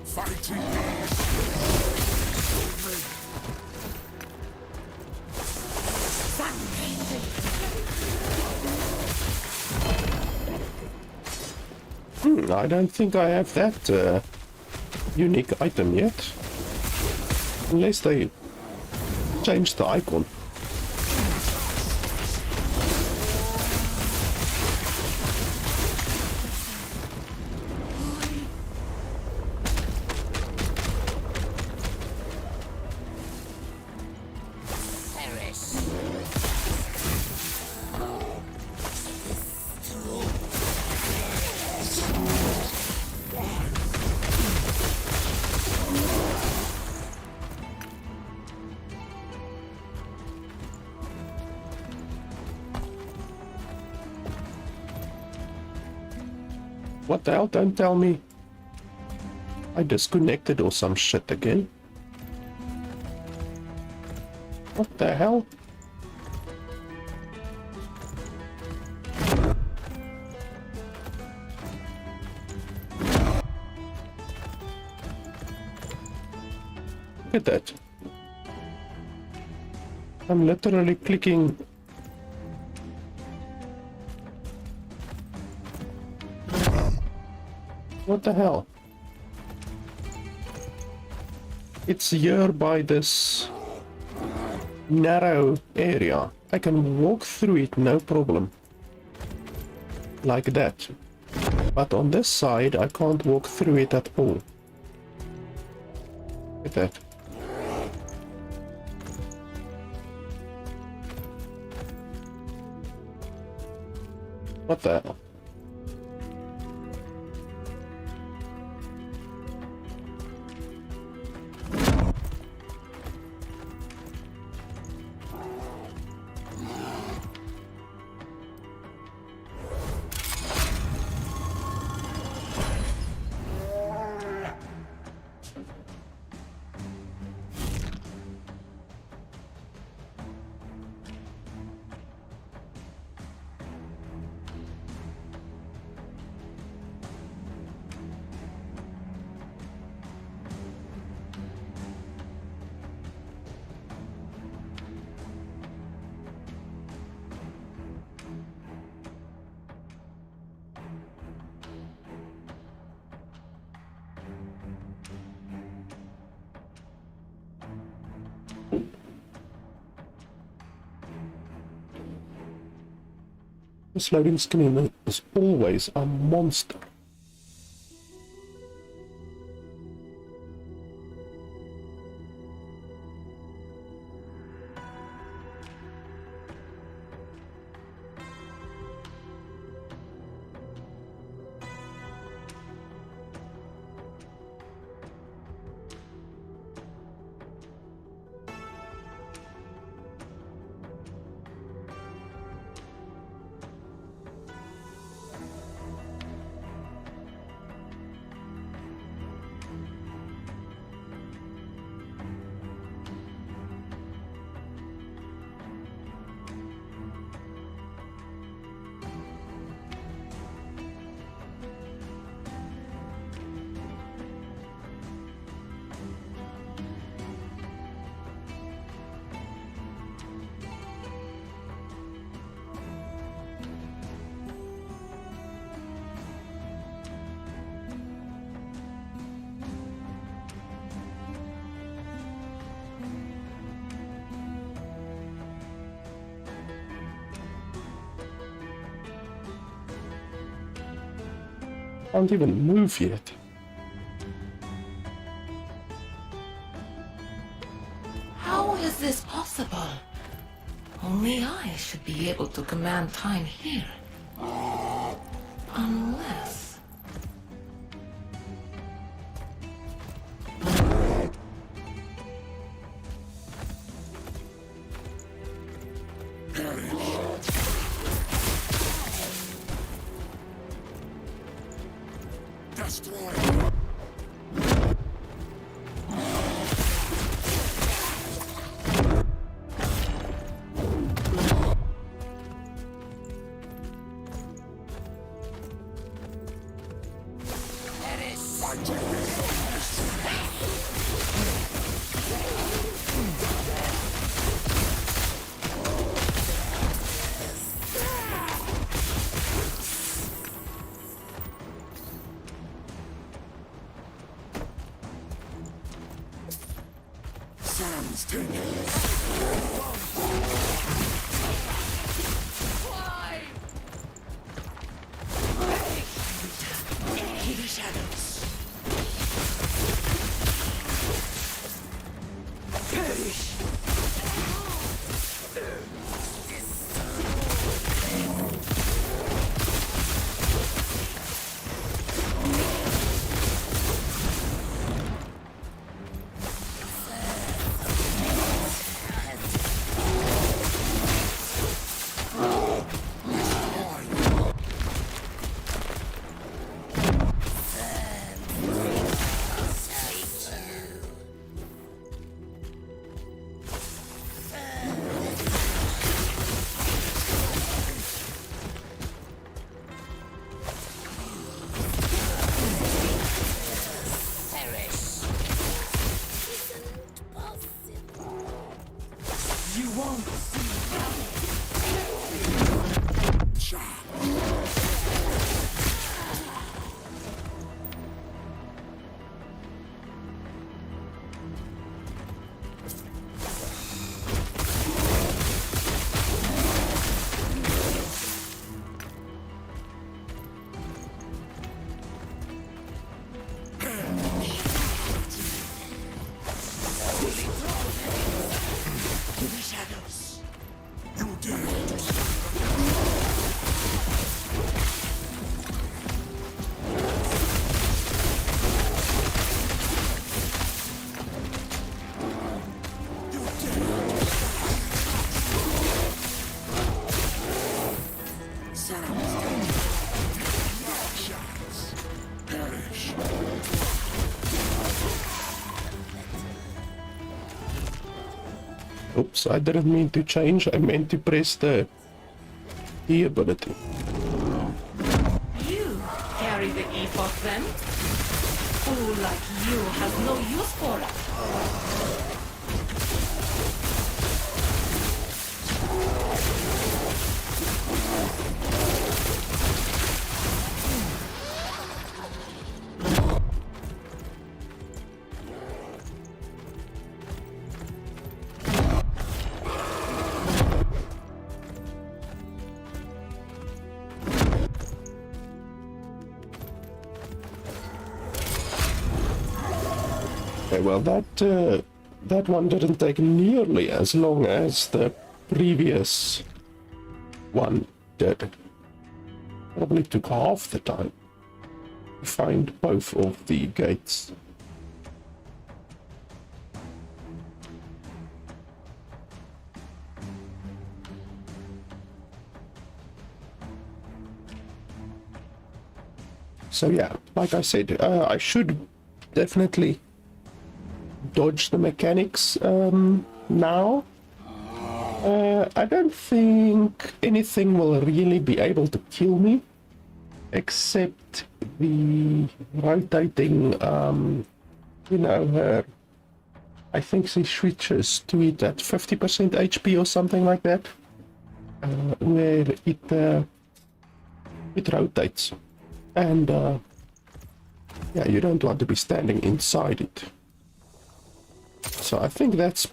Fighting. I don't think I have that unique item yet. Unless they change the icon. What the hell? Don't tell me I disconnected or some shit again. What the hell? Look at that. I'm literally clicking. What the hell? It's here by this narrow area. I can walk through it, no problem. Like that. But on this side, I can't walk through it at all. Look at that. What the hell? This loading screen is always a monster. Can't even move yet. How is this possible? Only I should be able to command time here. Unless... Destroy. Sam's taken. Into the shadows. Perish. You won't see To the shadows. You dare to stand. You dare to stand. Sam's taken. Dark shadows. Perish. Oops, I didn't mean to change. I meant to press the E ability. You carry the epoch then? Fool like you has no use for it. Okay, well that one didn't take nearly as long as the previous one did. Probably took half the time to find both of the gates. So yeah, like I said, I should definitely dodge the mechanics now. I don't think anything will really be able to kill me, except the rotating, you know, I think she switches to it at 50% HP or something like that, where it rotates. And yeah, you don't want to be standing inside it. So I think that's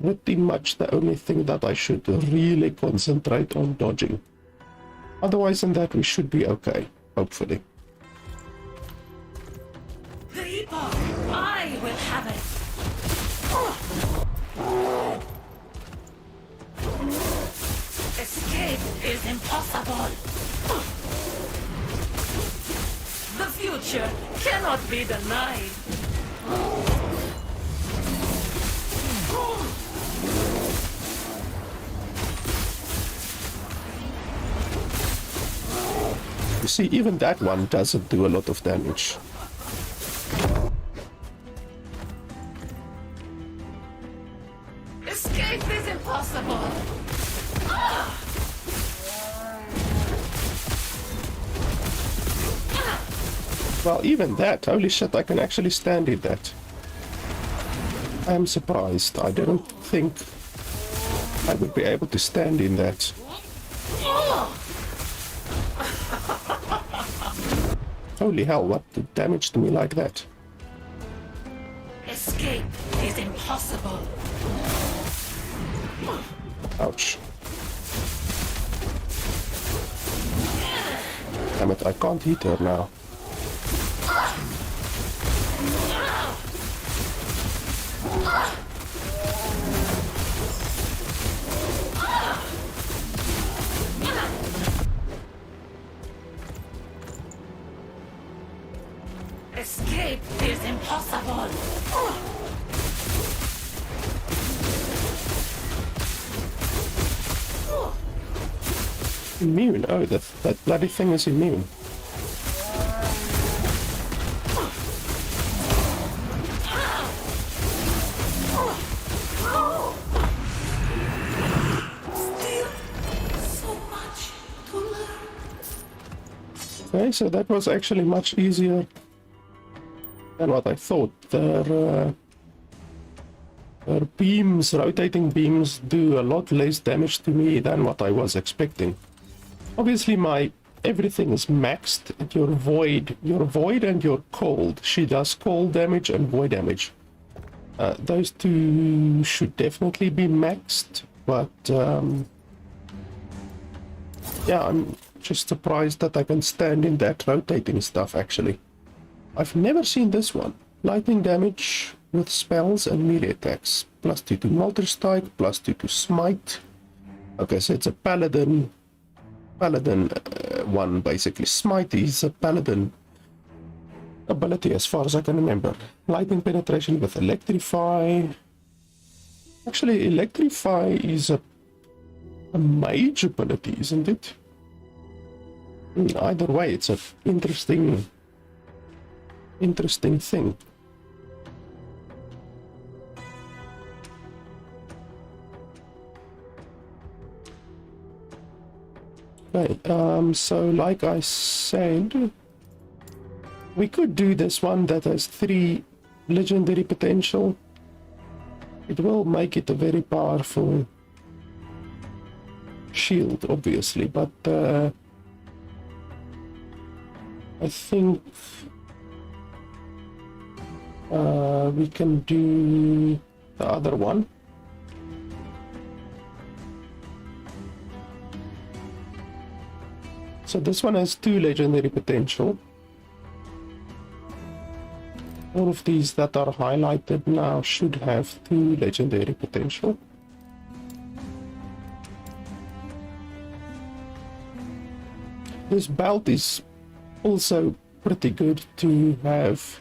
pretty much the only thing that I should really concentrate on dodging. Otherwise than that, we should be okay, hopefully. Reaper, I will have it. Escape is impossible. The future cannot be denied. You see, even that one doesn't do a lot of damage. Escape is impossible. Well, even that, holy shit, I can actually stand in that. I am surprised. I didn't think I would be able to stand in that. Holy hell, what did damage to me like that? Escape is impossible. Ouch. Damn it, I can't hit her now. Escape is impossible. Immune? Oh, that bloody thing is immune. Okay, so that was actually much easier than what I thought. Their beams, rotating beams, do a lot less damage to me than what I was expecting. Obviously, my everything is maxed. Your void and your cold. She does cold damage and void damage. Those two should definitely be maxed, but yeah, I'm just surprised that I can stand in that rotating stuff, actually. I've never seen this one. Lightning damage with spells and melee attacks. +2 to multi-strike, +2 to smite. Okay, so it's a paladin one, basically. Smite is a paladin ability as far as I can remember. Lightning penetration with electrify. Actually, electrify is a mage ability, isn't it? Either way, it's an interesting thing. Okay, so like I said, we could do this one that has 3 legendary potential. It will make it a very powerful shield, obviously, but I think we can do the other one. So this one has 2 legendary potential. All of these that are highlighted now should have 2 legendary potential. This belt is also pretty good to have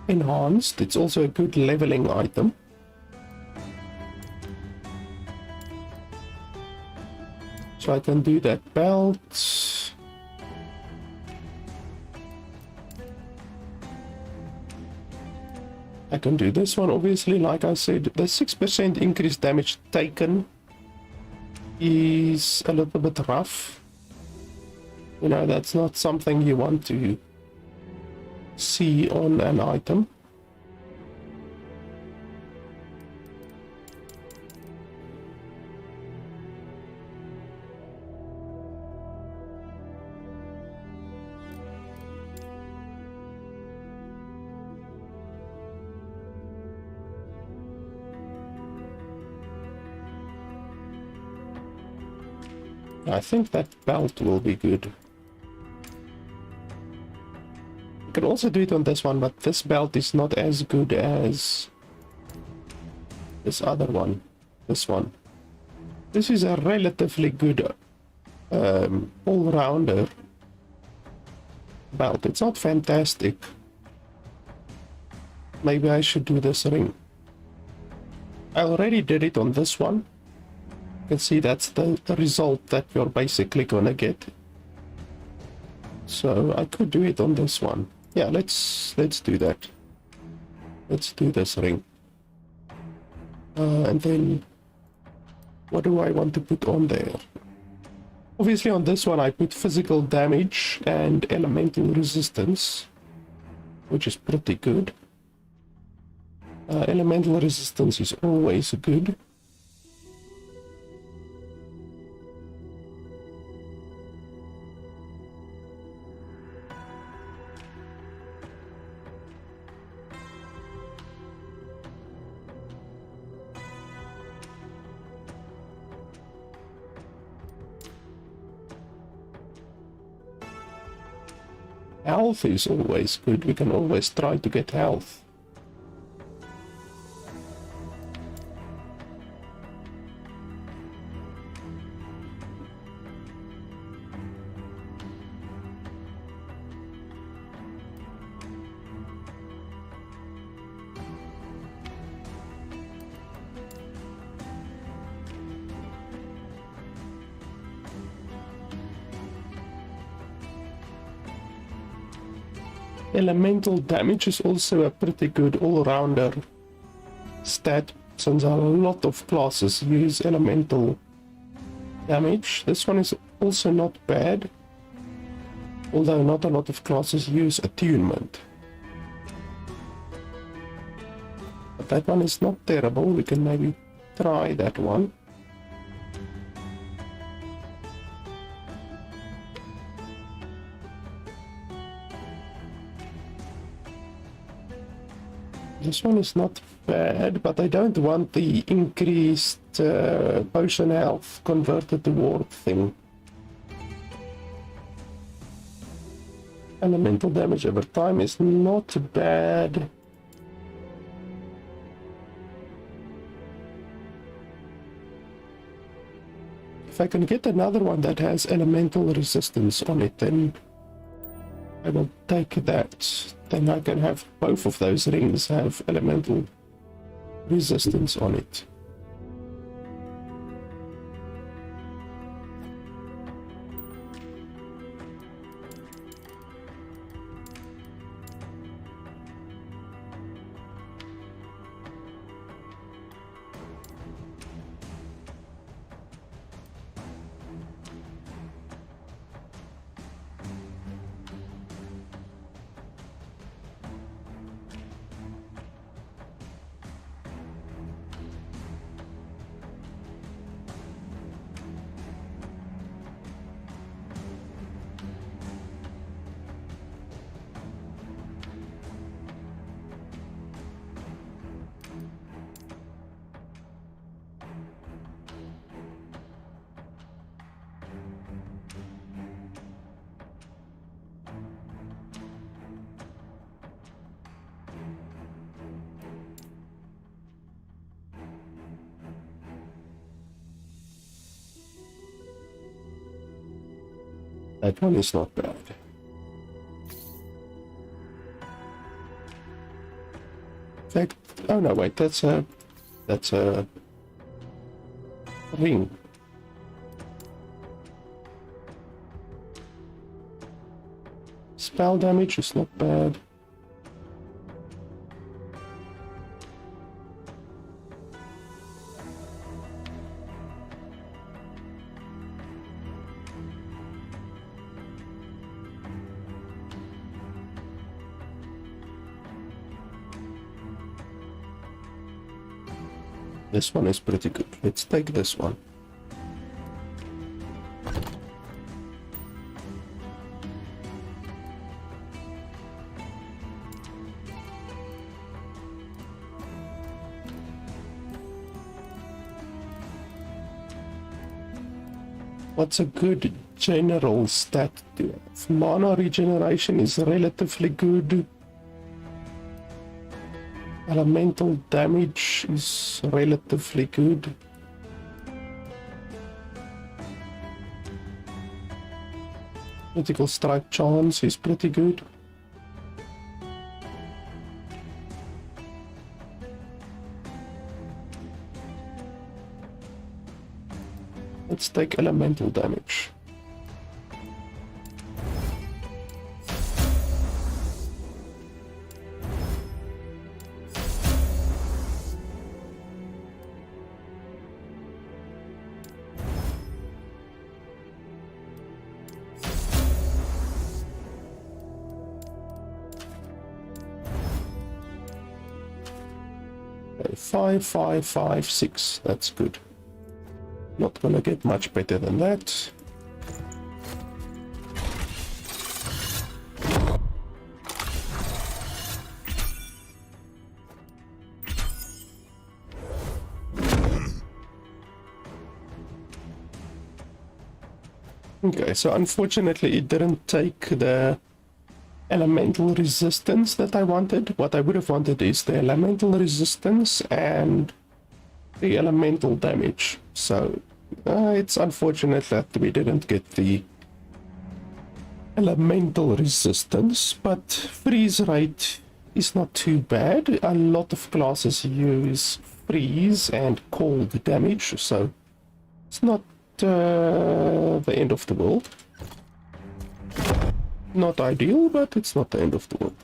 enhanced. It's also a good leveling item. So I can do that belt. I can do this one, obviously. Like I said, the 6% increased damage taken is a little bit rough. You know, that's not something you want to see on an item. I think that belt will be good. You can also do it on this one, but this belt is not as good as this other one. This one. This is a relatively good all-rounder belt. It's not fantastic. Maybe I should do this ring. I already did it on this one. You can see that's the result that you're basically gonna get. So I could do it on this one. Yeah, let's do that. Let's do this ring. And then what do I want to put on there? Obviously on this one I put physical damage and elemental resistance, which is pretty good. Elemental resistance is always good. Health is always good. We can always try to get health. Elemental damage is also a pretty good all-rounder stat, since a lot of classes use elemental damage. This one is also not bad, although not a lot of classes use attunement. But that one is not terrible. We can maybe try that one. This one is not bad, but I don't want the increased potion health converted to ward thing. Elemental damage over time is not bad. If I can get another one that has elemental resistance on it, then I will take that. Then I can have both of those rings have elemental resistance on it. That one is not bad. In fact, oh no, wait, that's a ring. Spell damage is not bad. This one is pretty good. Let's take this one. What's a good general stat to have? Mana regeneration is relatively good. Elemental damage is relatively good. Critical strike chance is pretty good. Let's take elemental damage. Okay, 5, 5, 5, 6. That's good. Not gonna get much better than that. Okay, so unfortunately it didn't take the elemental resistance that I wanted. What I would have wanted is the elemental resistance and the elemental damage. So it's unfortunate that we didn't get the elemental resistance, but freeze rate is not too bad. A lot of classes use freeze and cold damage, so it's not the end of the world. Not ideal, but it's not the end of the world.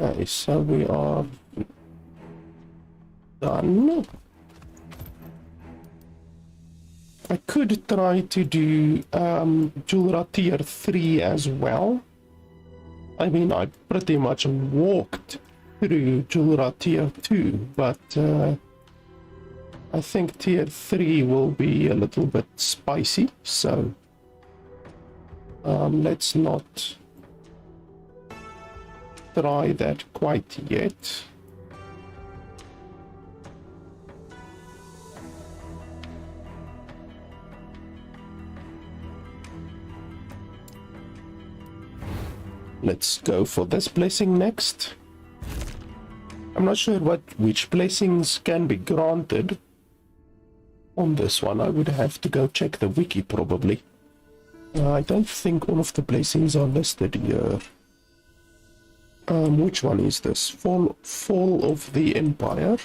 Okay, so we are done. I could try to do Julra tier 3 as well. I mean, I pretty much walked through Julra tier 2, but I think tier 3 will be a little bit spicy, so let's not try that quite yet. Let's go for this blessing next. I'm not sure which blessings can be granted on this one. I would have to go check the wiki probably. I don't think all of the blessings are listed here. Which one is this? Fall of the Empire.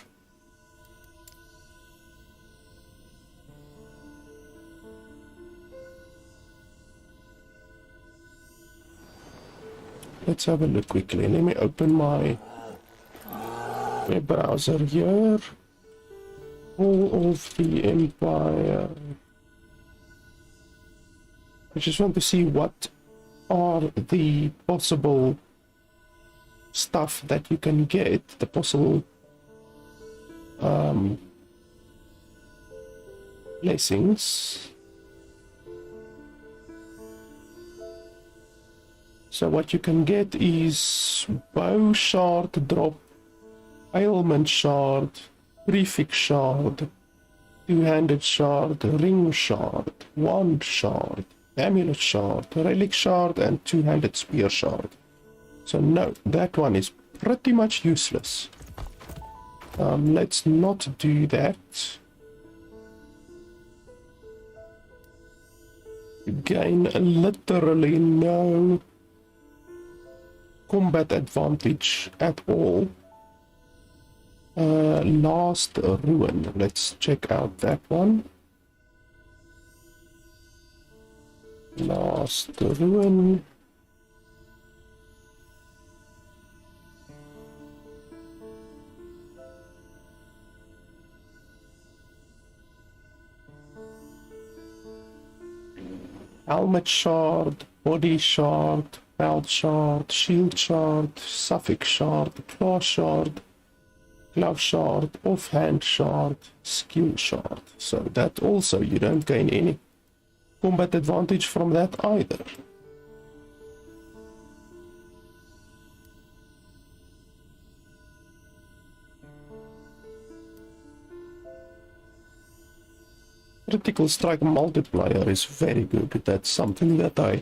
Let's have a look quickly. Let me open my web browser here. Fall of the Empire. I just want to see what are the possible stuff that you can get, the possible blessings. So what you can get is bow shard drop, ailment shard, prefix shard, two-handed shard, ring shard, wand shard, amulet shard, relic shard, and two-handed spear shard. So no, that one is pretty much useless. Let's not do that. You gain literally no combat advantage at all. Last Ruin. Let's check out that one. Last Ruin. Helmet shard, body shard, belt shard, shield shard, suffix shard, claw shard, glove shard, offhand shard, skill shard. So that also, you don't gain any combat advantage from that either. Critical strike multiplier is very good. That's something that I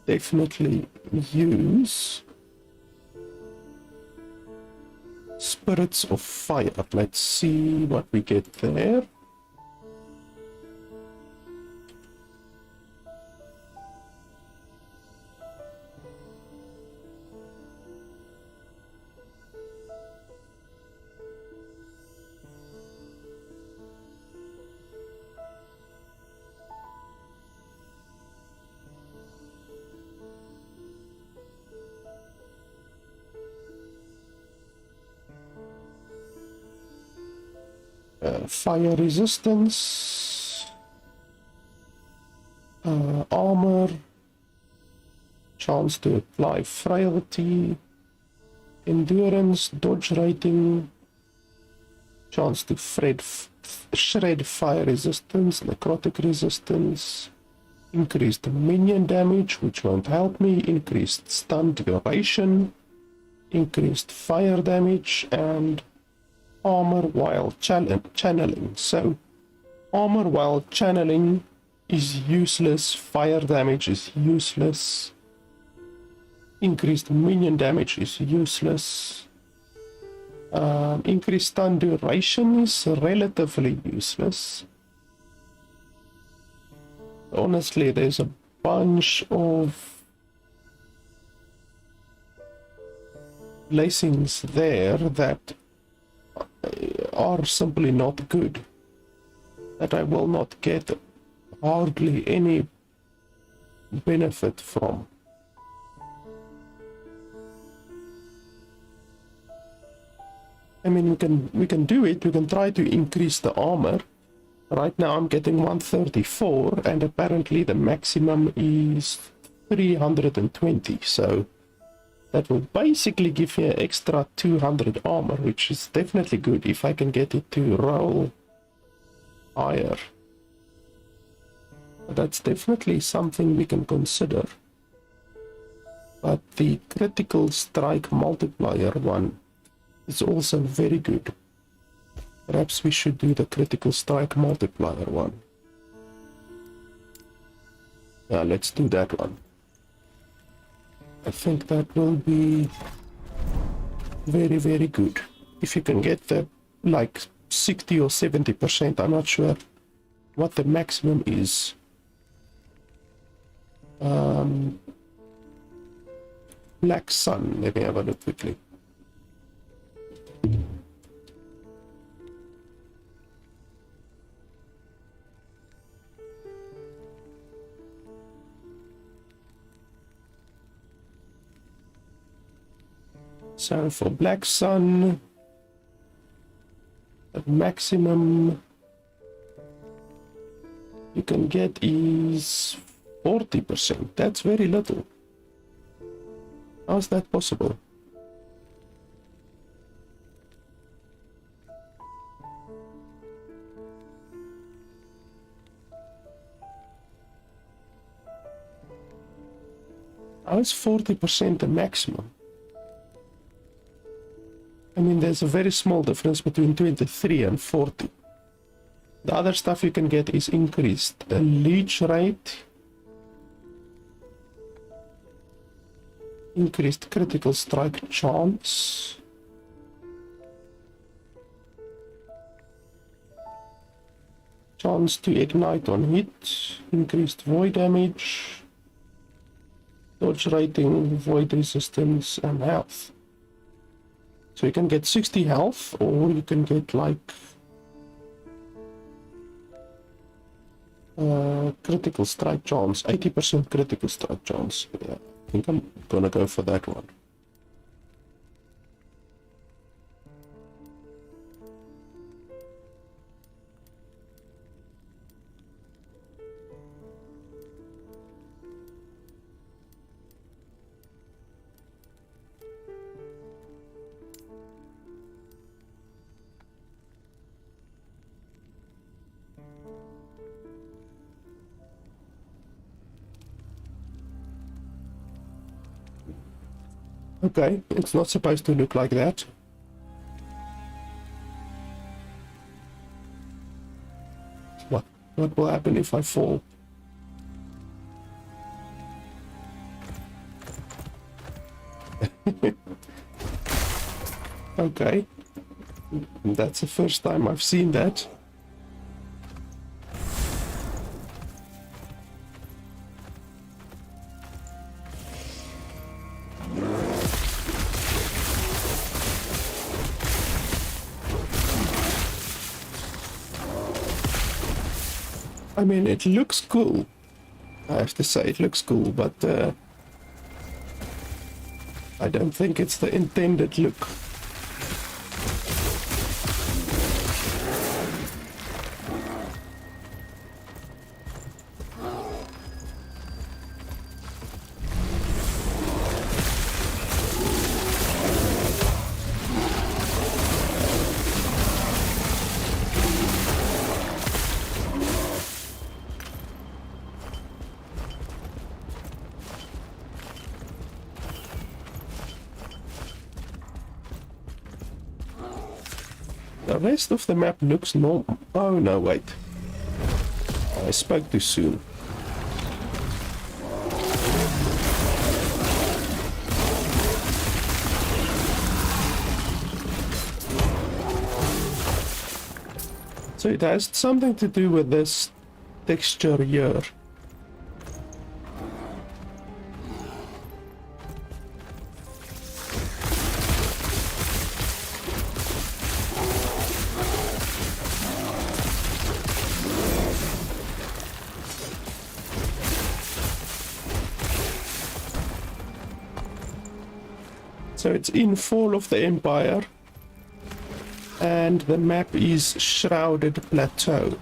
definitely use. Spirits of Fire. Let's see what we get there. Fire resistance, armor, chance to apply frailty, endurance, dodge rating, chance to shred fire resistance, necrotic resistance, increased minion damage, which won't help me, increased stun duration, increased fire damage, and armor while channeling. So armor while channeling is useless, fire damage is useless, increased minion damage is useless, increased stun duration is relatively useless. Honestly, there's a bunch of blessings there that are simply not good, that I will not get hardly any benefit from. I mean, we can do it. We can try to increase the armor. Right now I'm getting 134 and apparently the maximum is 320, so that will basically give me an extra 200 armor, which is definitely good if I can get it to roll higher. That's definitely something we can consider. But the critical strike multiplier one is also very good. Perhaps we should do the critical strike multiplier one. Yeah, let's do that one. I think that will be very, very good. If you can get the like 60 or 70%, I'm not sure what the maximum is. Black Sun, let me have a look quickly. So for Black Sun, the maximum you can get is 40%. That's very little. How is that possible? How is 40% the maximum? I mean, there's a very small difference between 23 and 40. The other stuff you can get is increased leech rate, increased critical strike chance, Chance to ignite on hit, increased void damage, dodge rating, void resistance, and health. So you can get 60 health, or you can get like critical strike chance, 80% critical strike chance. Yeah, I think I'm gonna go for that one. Okay, it's not supposed to look like that. What will happen if I fall? Okay, that's the first time I've seen that. I mean, it looks cool. I have to say, it looks cool, but I don't think it's the intended look. The rest of the map looks normal. Oh no, wait. I spoke too soon. So it has something to do with this texture here. So it's in Fall of the Empire, and the map is Shrouded Plateau.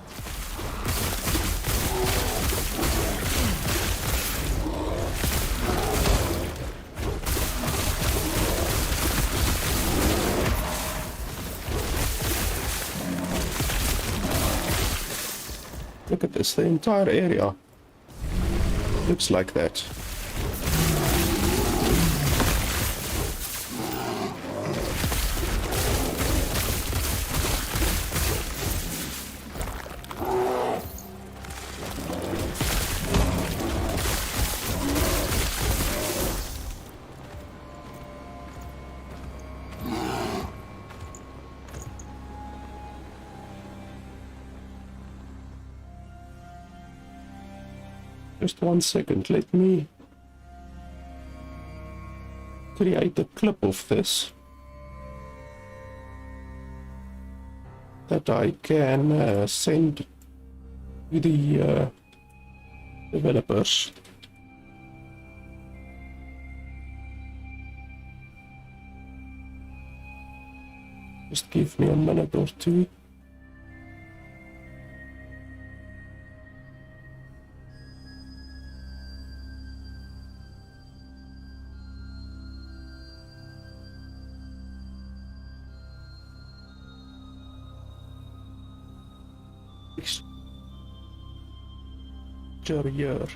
Look at this, the entire area looks like that. Just 1 second, let me create a clip of this that I can send to the developers. Just give me a minute or two. Here.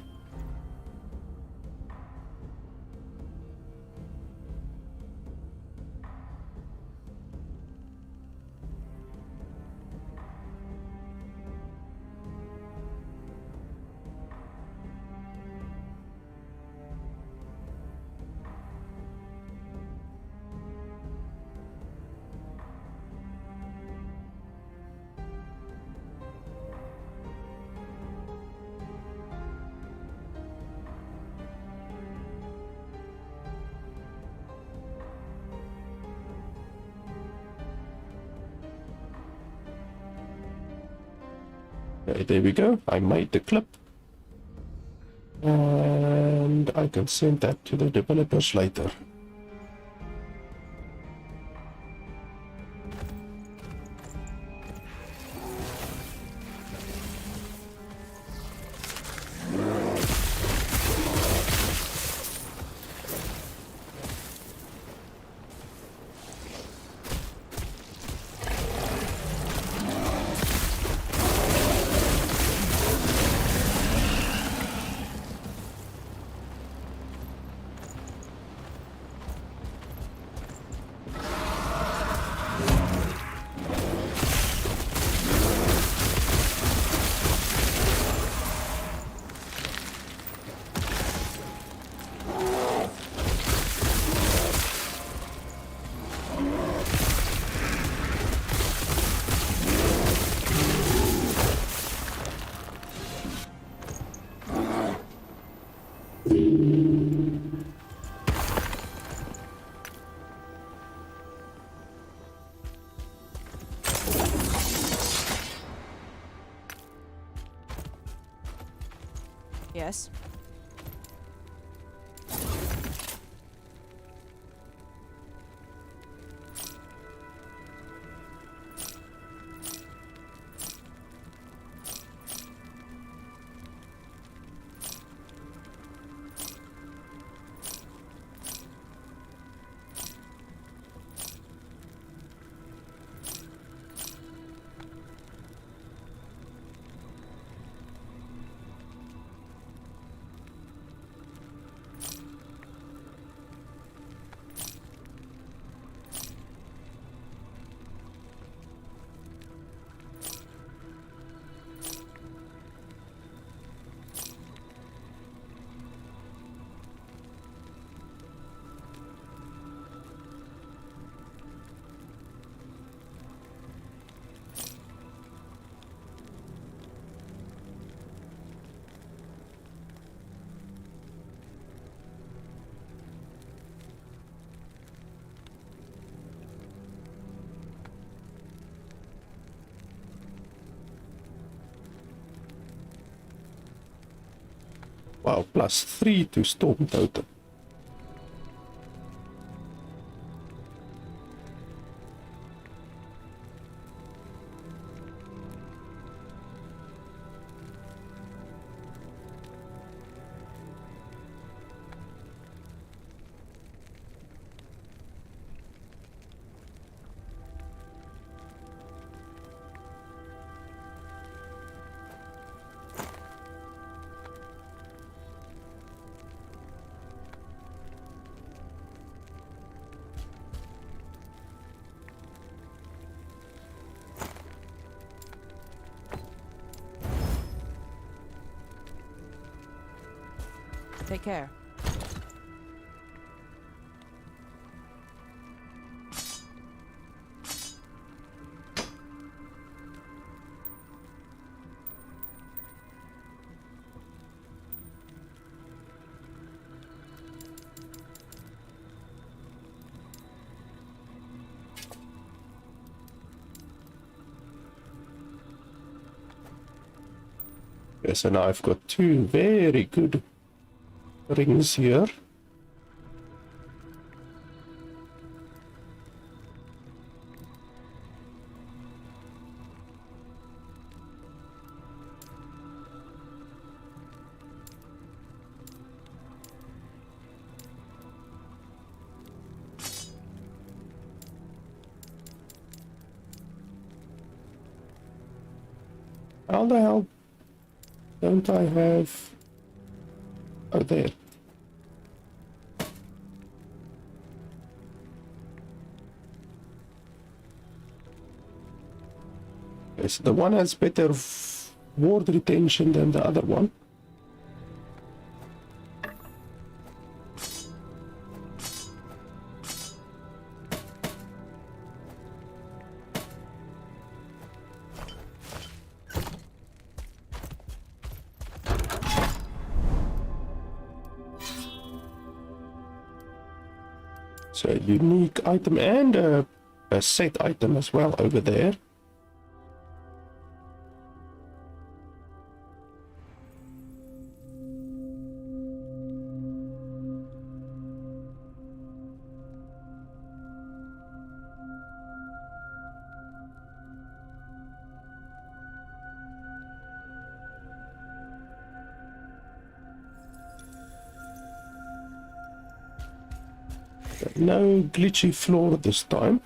Okay, there we go. I made the clip. And I can send that to the developers later. Yes. Wow, +3 to storm totem. Take care. Okay, so now I've got 2 very good rings here. How the hell don't I have... Oh, there. Okay, so the one has better ward retention than the other one. So a unique item and a set item as well over there. No glitchy floor this time.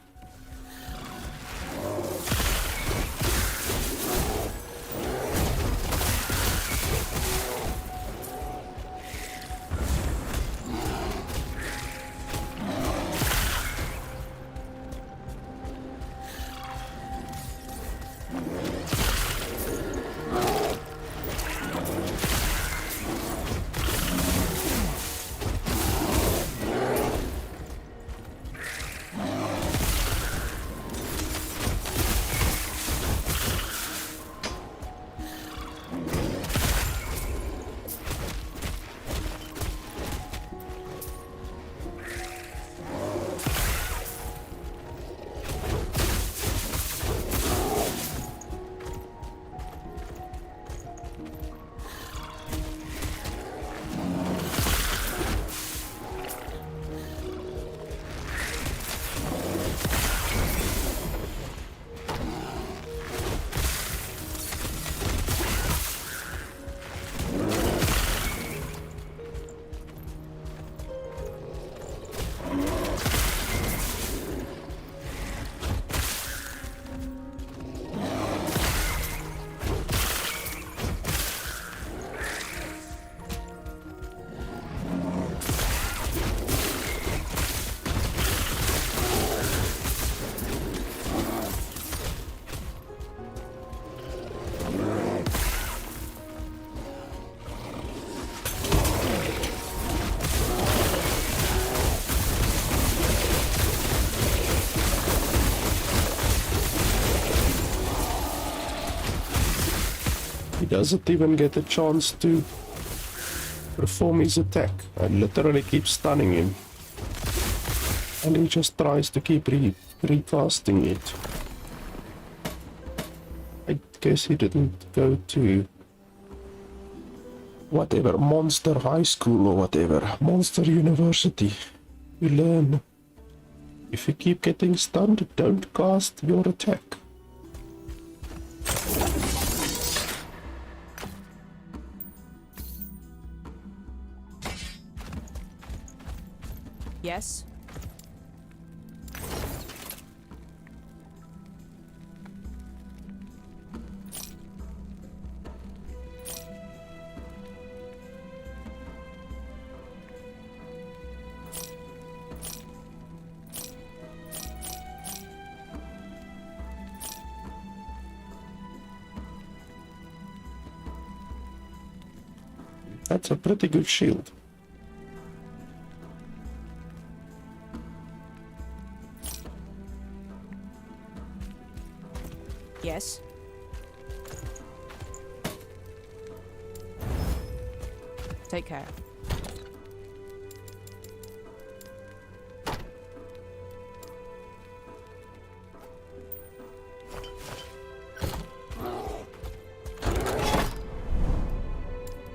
He doesn't even get a chance to perform his attack. I literally keep stunning him. And he just tries to keep recasting it. I guess he didn't go to whatever, Monster High School or whatever, Monster University. You learn. If you keep getting stunned, don't cast your attack. Yes. That's a pretty good shield. Yes. Take care.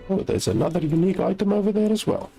Oh, there's another unique item over there as well.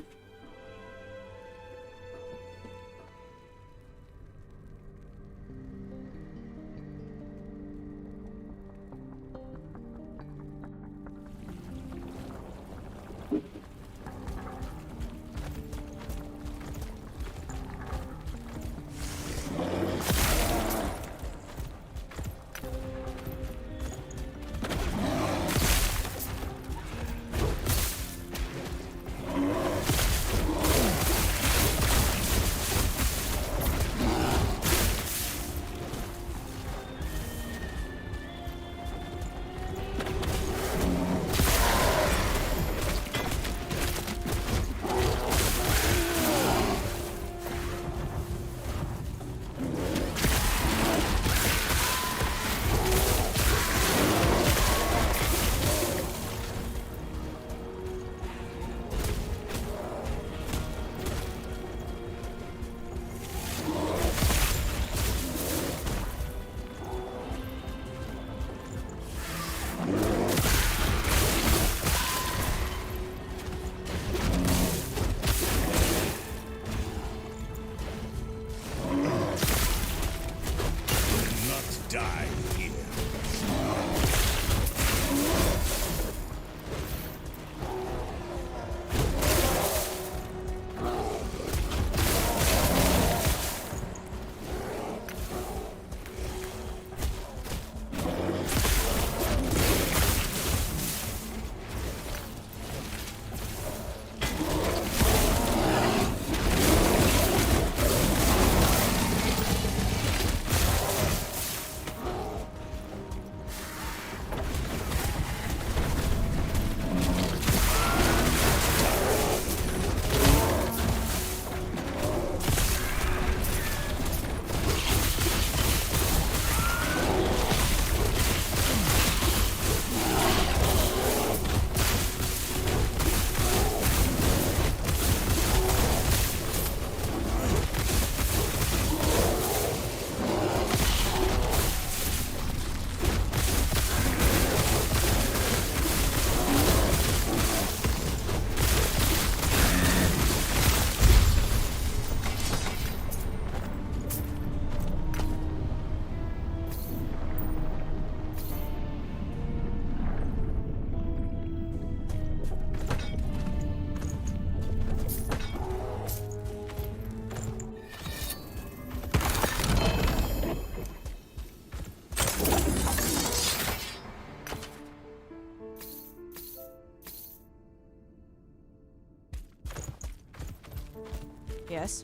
Yes.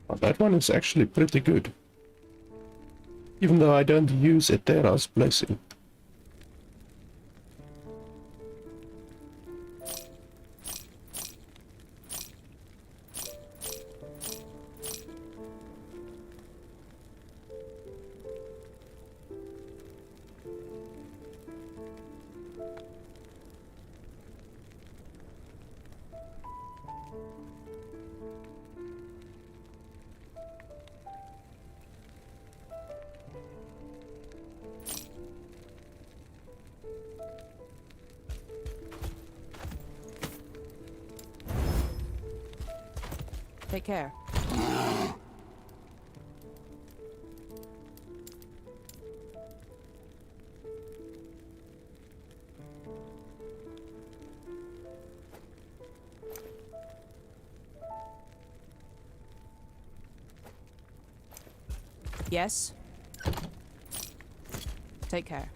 Oh, that one is actually pretty good. Even though I don't use Etera's blessing. Take care. Yes. Take care.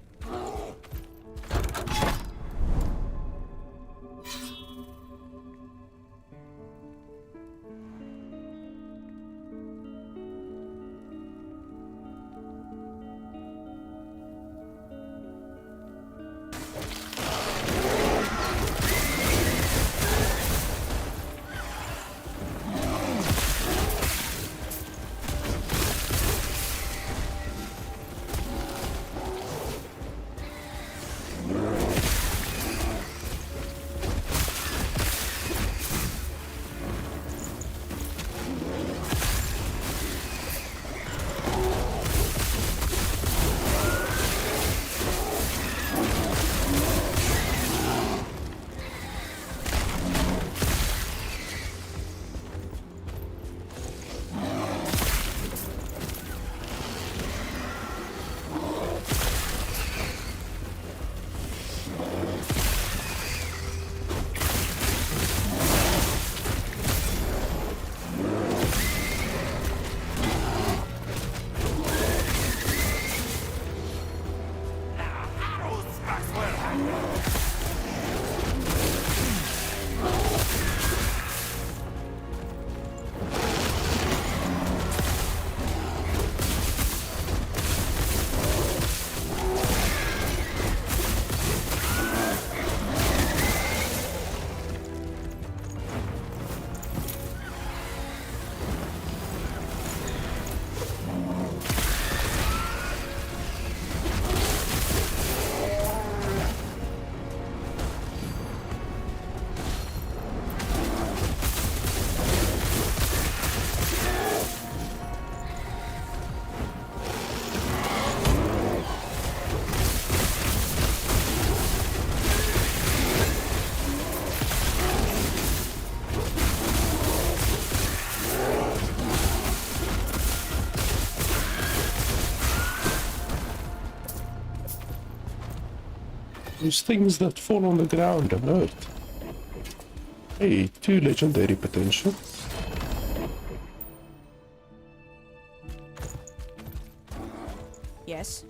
Those things that fall on the ground and hurt. Hey, 2 legendary potential. Yes.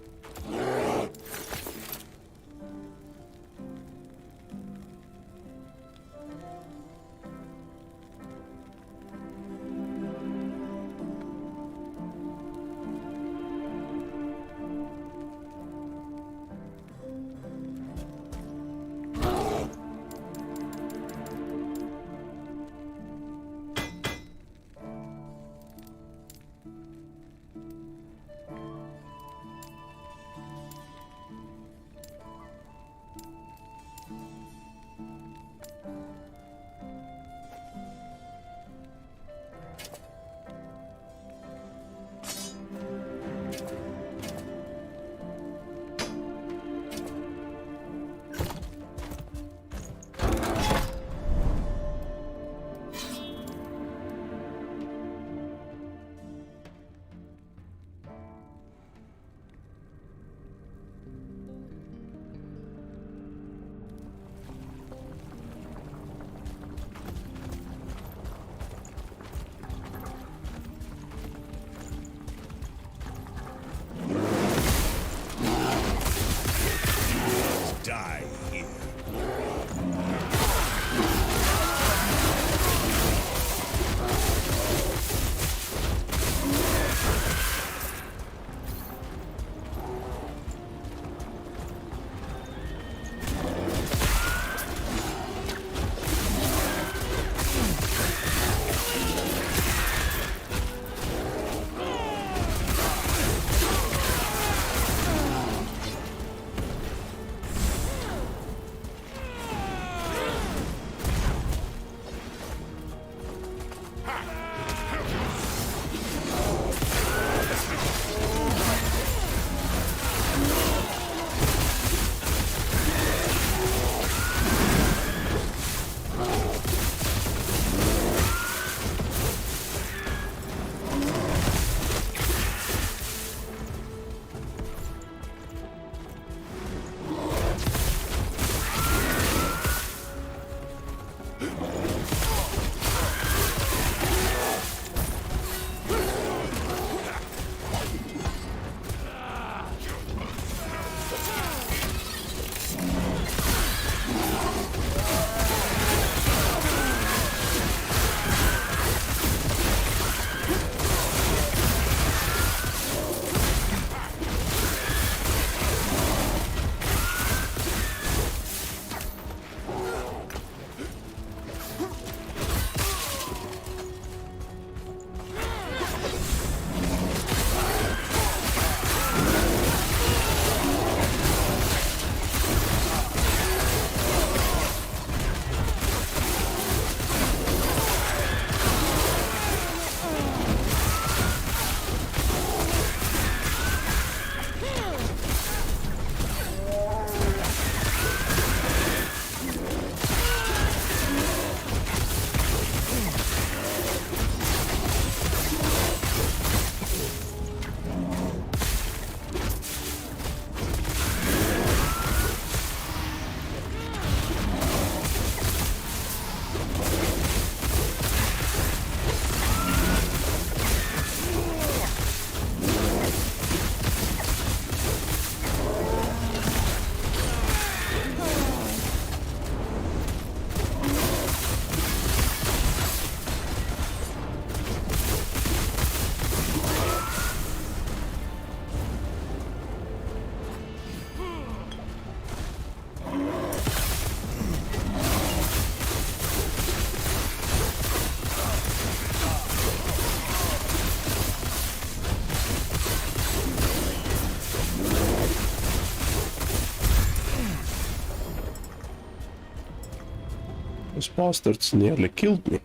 Those bastards nearly killed me.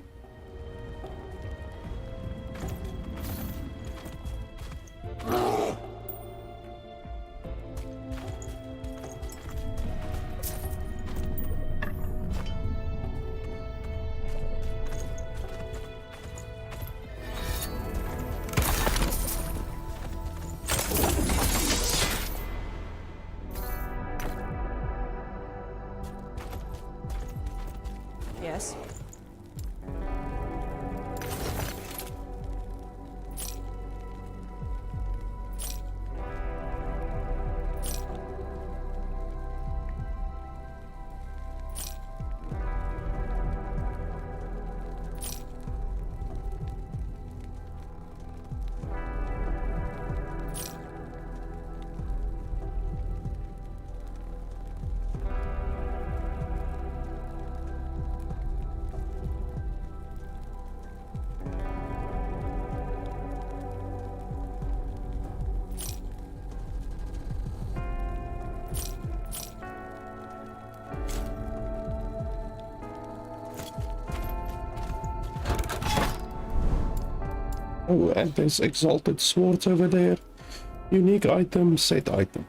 Yes. Oh, and there's exalted swords over there. Unique item, set item.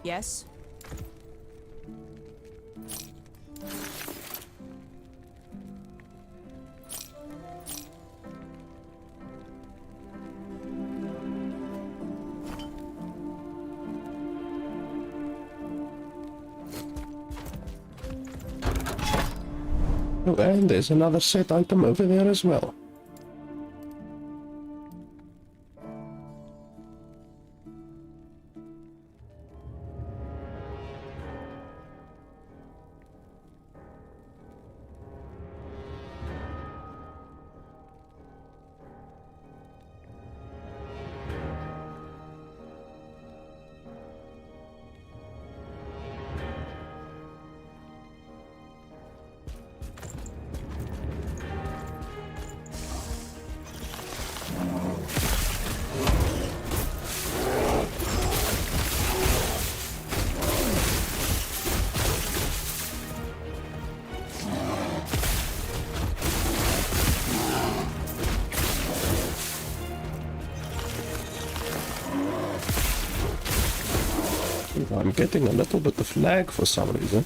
Yes. Oh, and there's another set item over there as well. I'm getting a little bit of lag for some reason.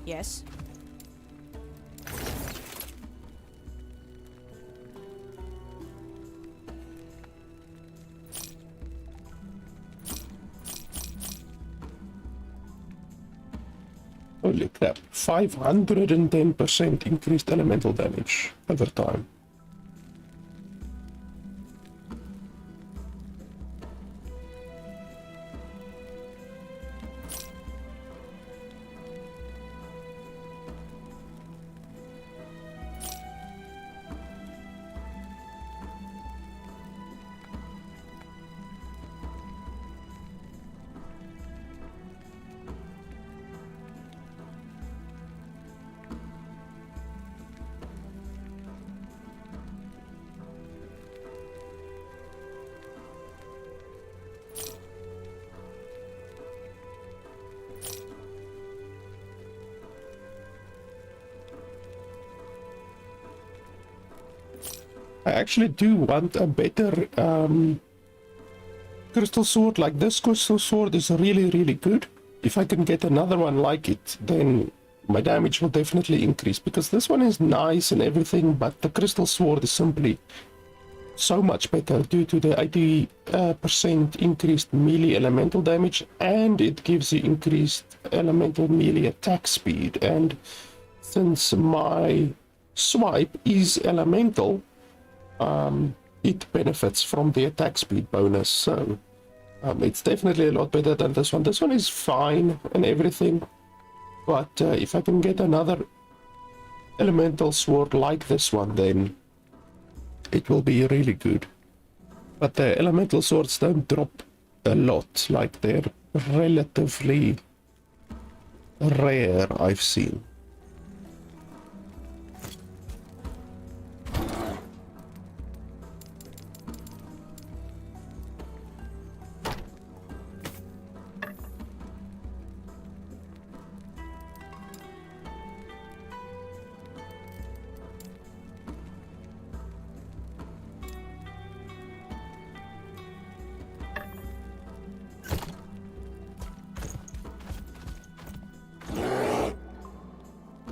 Yes. Holy crap, 510% increased elemental damage over time. I actually do want a better crystal sword. Like this crystal sword is really, really good. If I can get another one like it, then my damage will definitely increase, because this one is nice and everything, but the crystal sword is simply so much better due to the 80% increased melee elemental damage, and it gives you increased elemental melee attack speed. And since my swipe is elemental, it benefits from the attack speed bonus, so it's definitely a lot better than this one. This one is fine and everything, but if I can get another elemental sword like this one, then it will be really good. But the elemental swords don't drop a lot, like they're relatively rare, I've seen.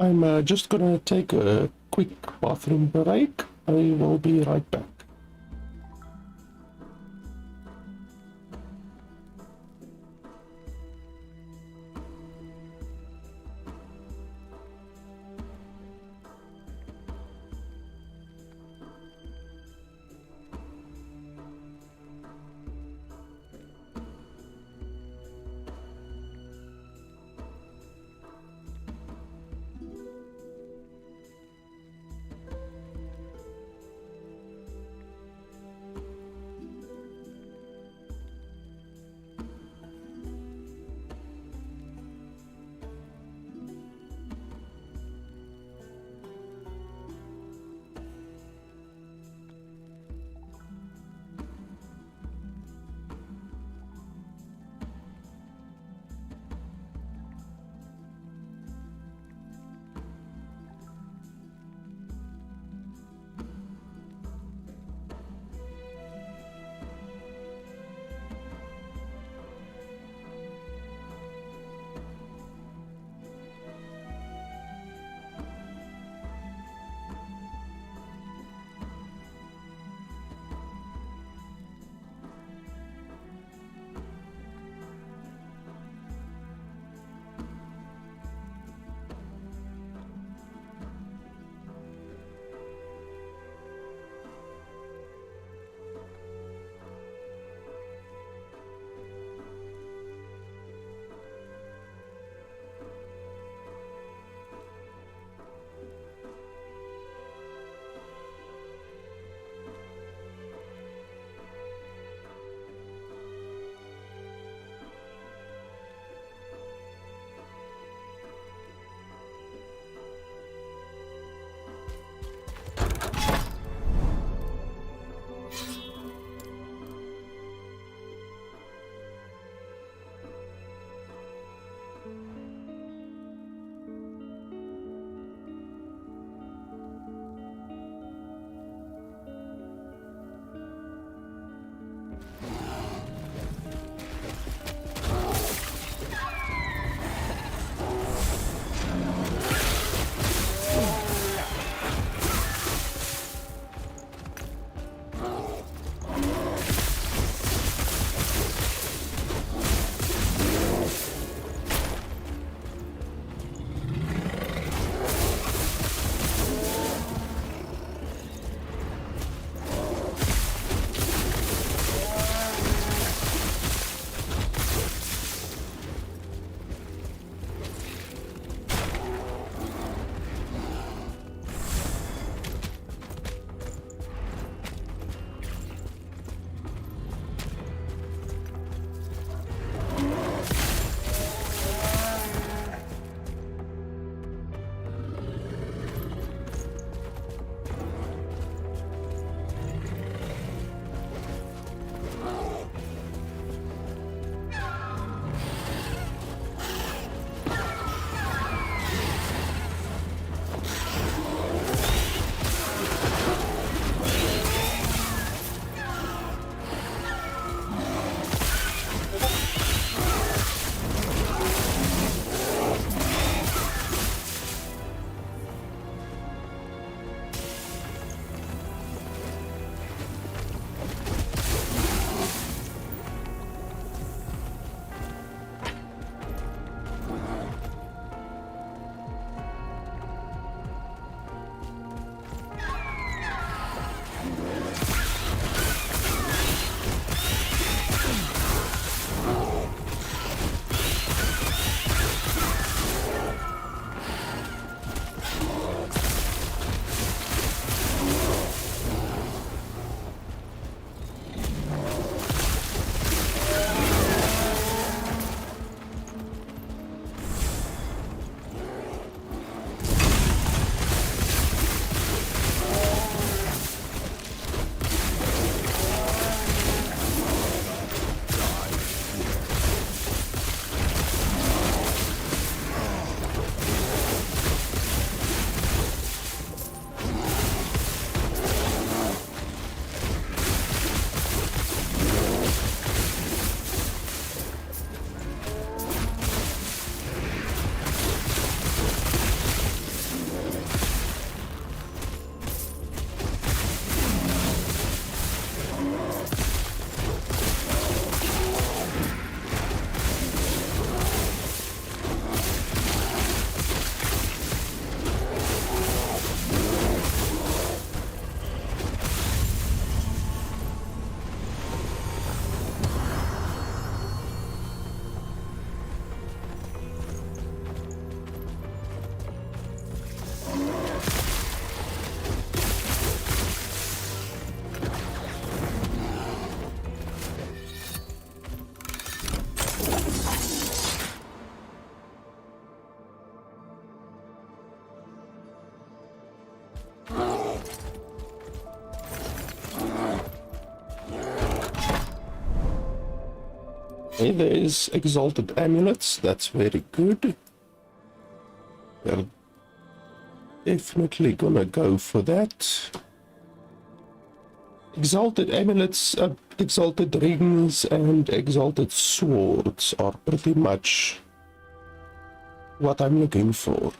I'm just gonna take a quick bathroom break. I will be right back. Okay, there's exalted amulets. That's very good. We're definitely gonna go for that. Exalted amulets, exalted rings, and exalted swords are pretty much what I'm looking for.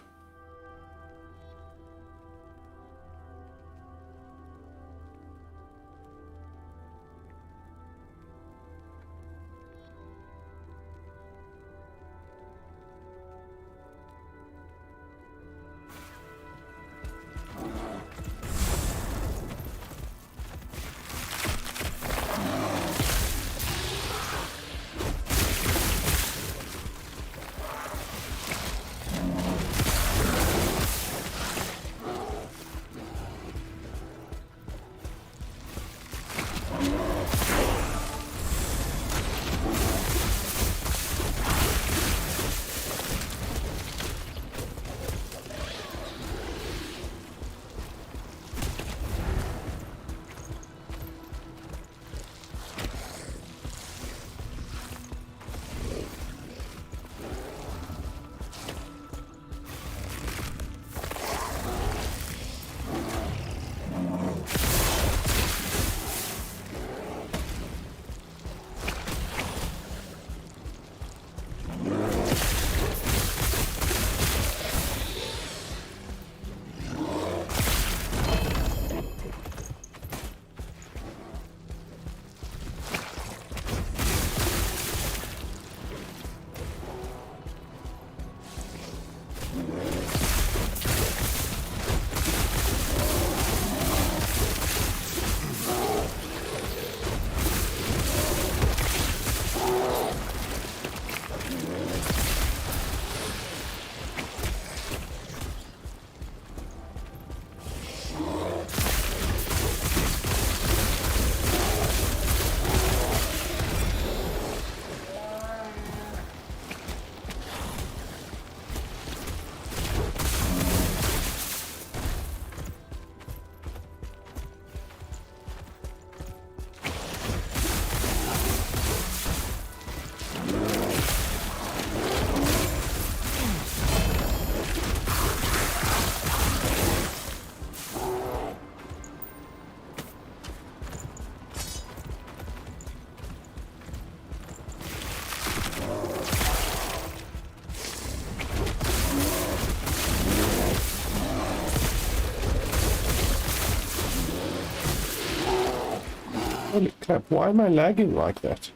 Holy crap, why am I lagging like that?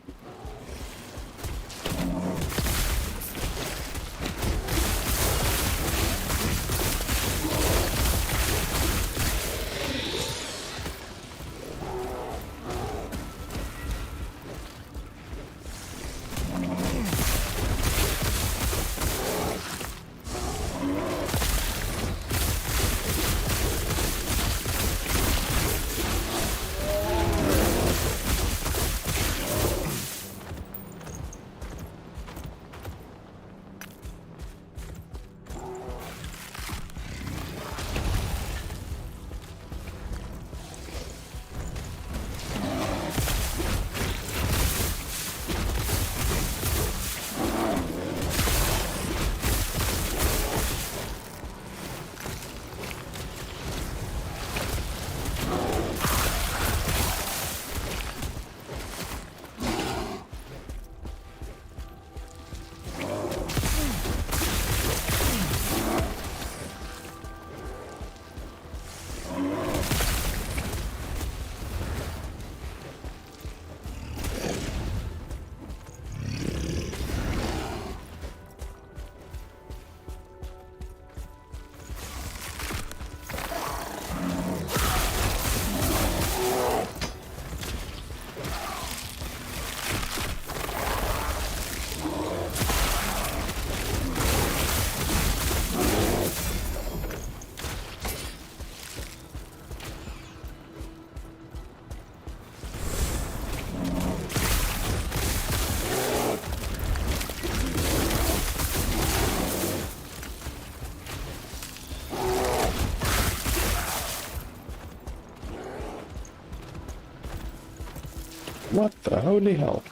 What the holy hell?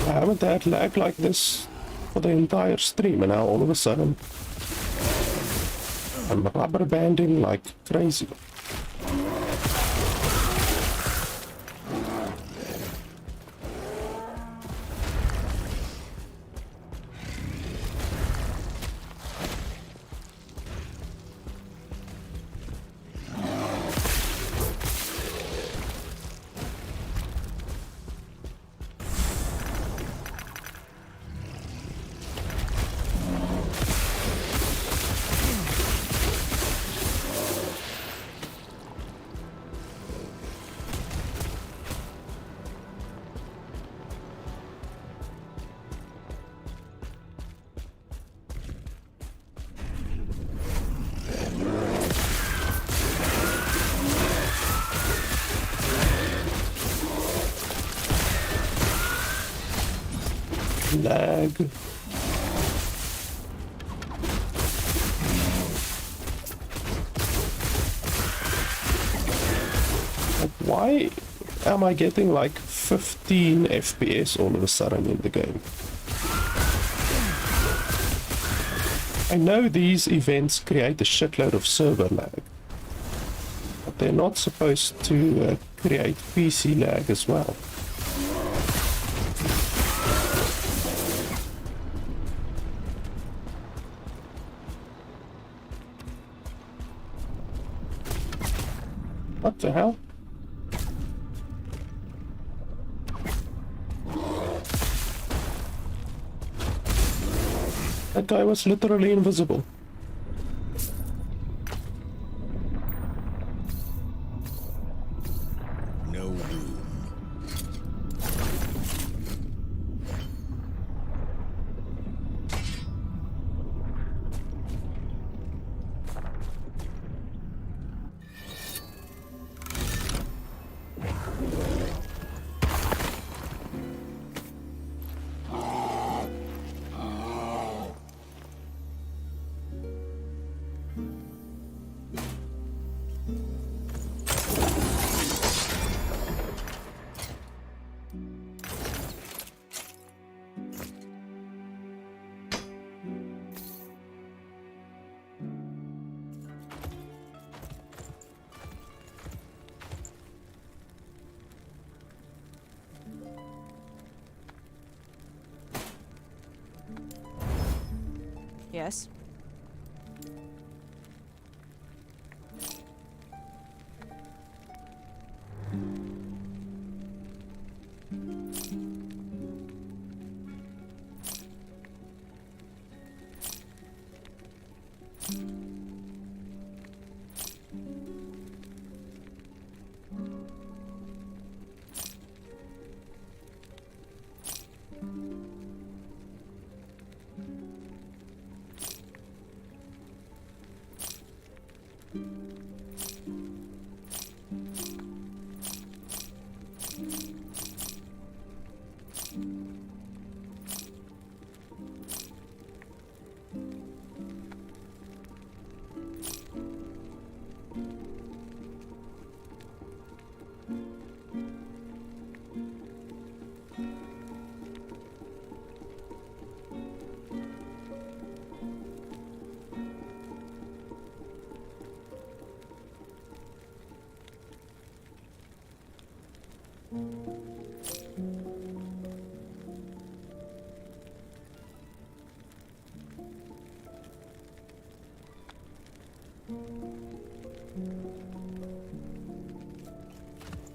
I haven't had lag like this for the entire stream, and now all of a sudden I'm rubber banding like crazy. Lag. Like, why am I getting like 15 FPS all of a sudden in the game? I know these events create a shitload of server lag, but they're not supposed to create PC lag as well. What the hell? That guy was literally invisible. No room. Yes.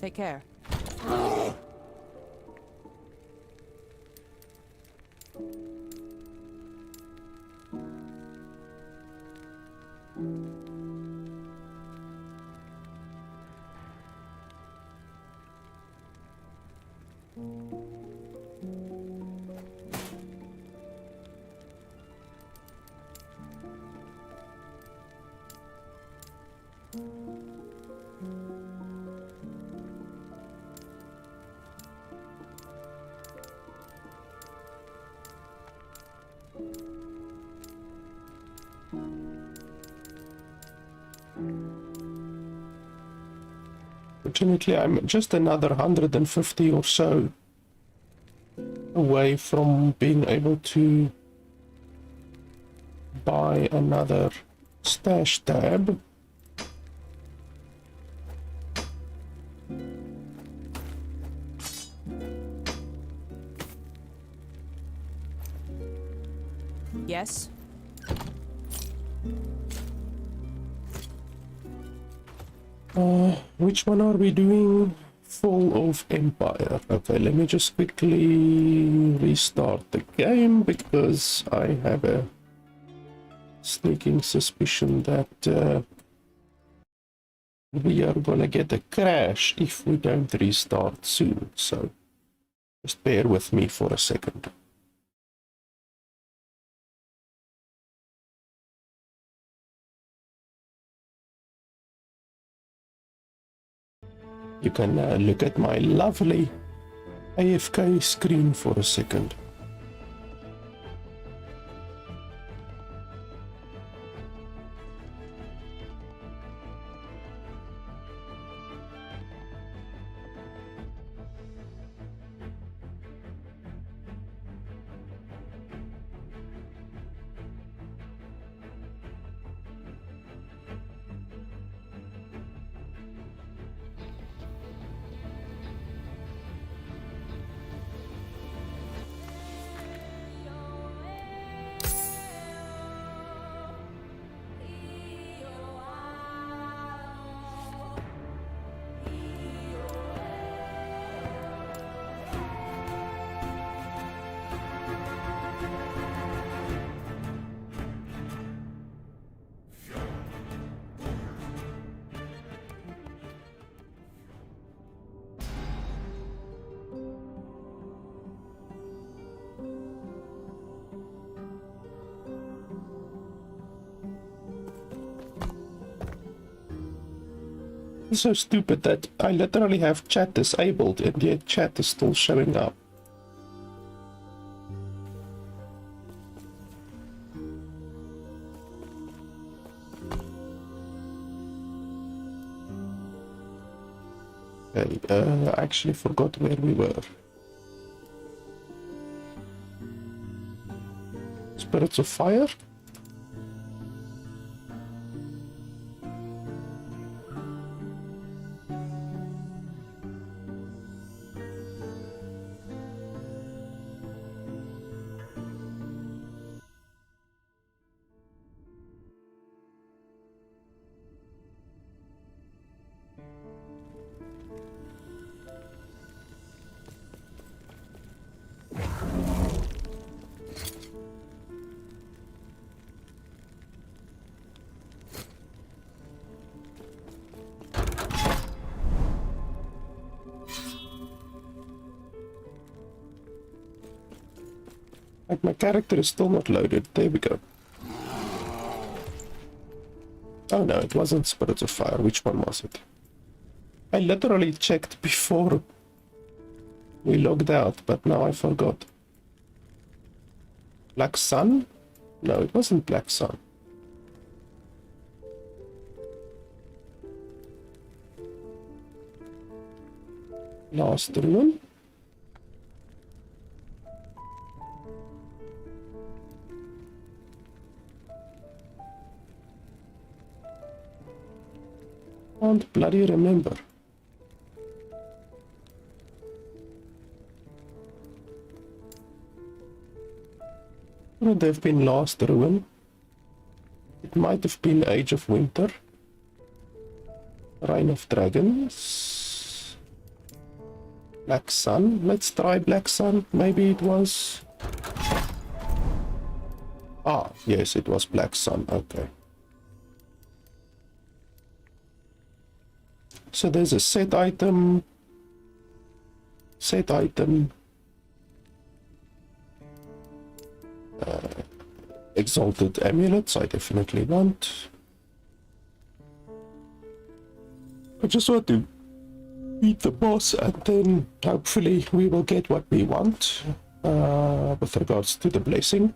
Take care. Fortunately, I'm just another 150 or so away from being able to buy another stash tab. Yes? Which one are we doing? Fall of Empire. Okay, let me just quickly restart the game because I have a sneaking suspicion that we are gonna get a crash if we don't restart soon. So just bear with me for a second. You can look at my lovely AFK screen for a second. It's so stupid that I literally have chat disabled and yet chat is still showing up. Okay, I actually forgot where we were. Spirits of Fire? Like, my character is still not loaded. There we go. Oh no, it wasn't Spirits of Fire. Which one was it? I literally checked before we logged out, but now I forgot. Black Sun? No, it wasn't Black Sun. Last Ruin? Can't bloody remember. Would have been Last Ruin. It might have been Age of Winter. Reign of Dragons. Black Sun. Let's try Black Sun. Maybe it was... Ah, yes, it was Black Sun. Okay. So there's a set item. Exalted amulets, I definitely want. I just want to beat the boss and then hopefully we will get what we want with regards to the blessing.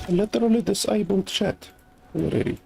I literally disabled chat already.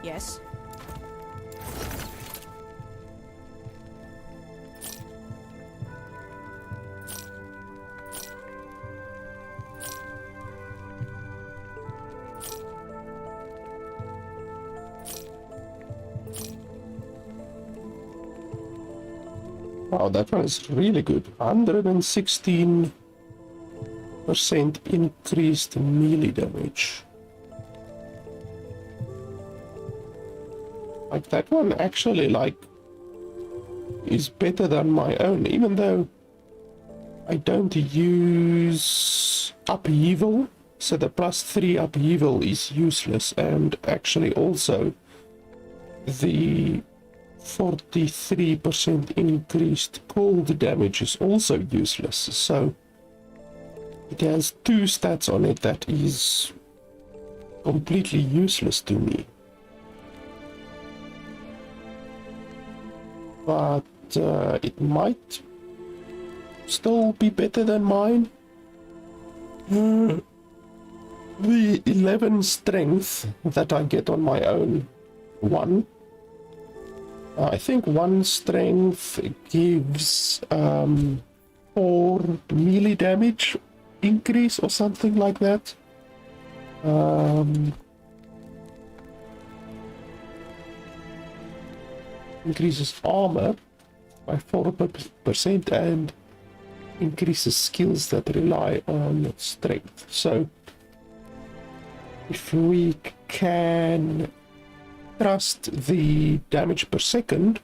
Yes. Wow, that one is really good. 116% increased melee damage. Like that one actually is better than my own, even though I don't use upheaval, so the +3 upheaval is useless, and actually also the 43% increased cold damage is also useless, so it has two stats on it that is completely useless to me. But it might still be better than mine. The 11 strength that I get on my own one, I think one strength gives 4 melee damage increase or something like that. Increases armor by 4% and increases skills that rely on strength. So if we can trust the damage per second,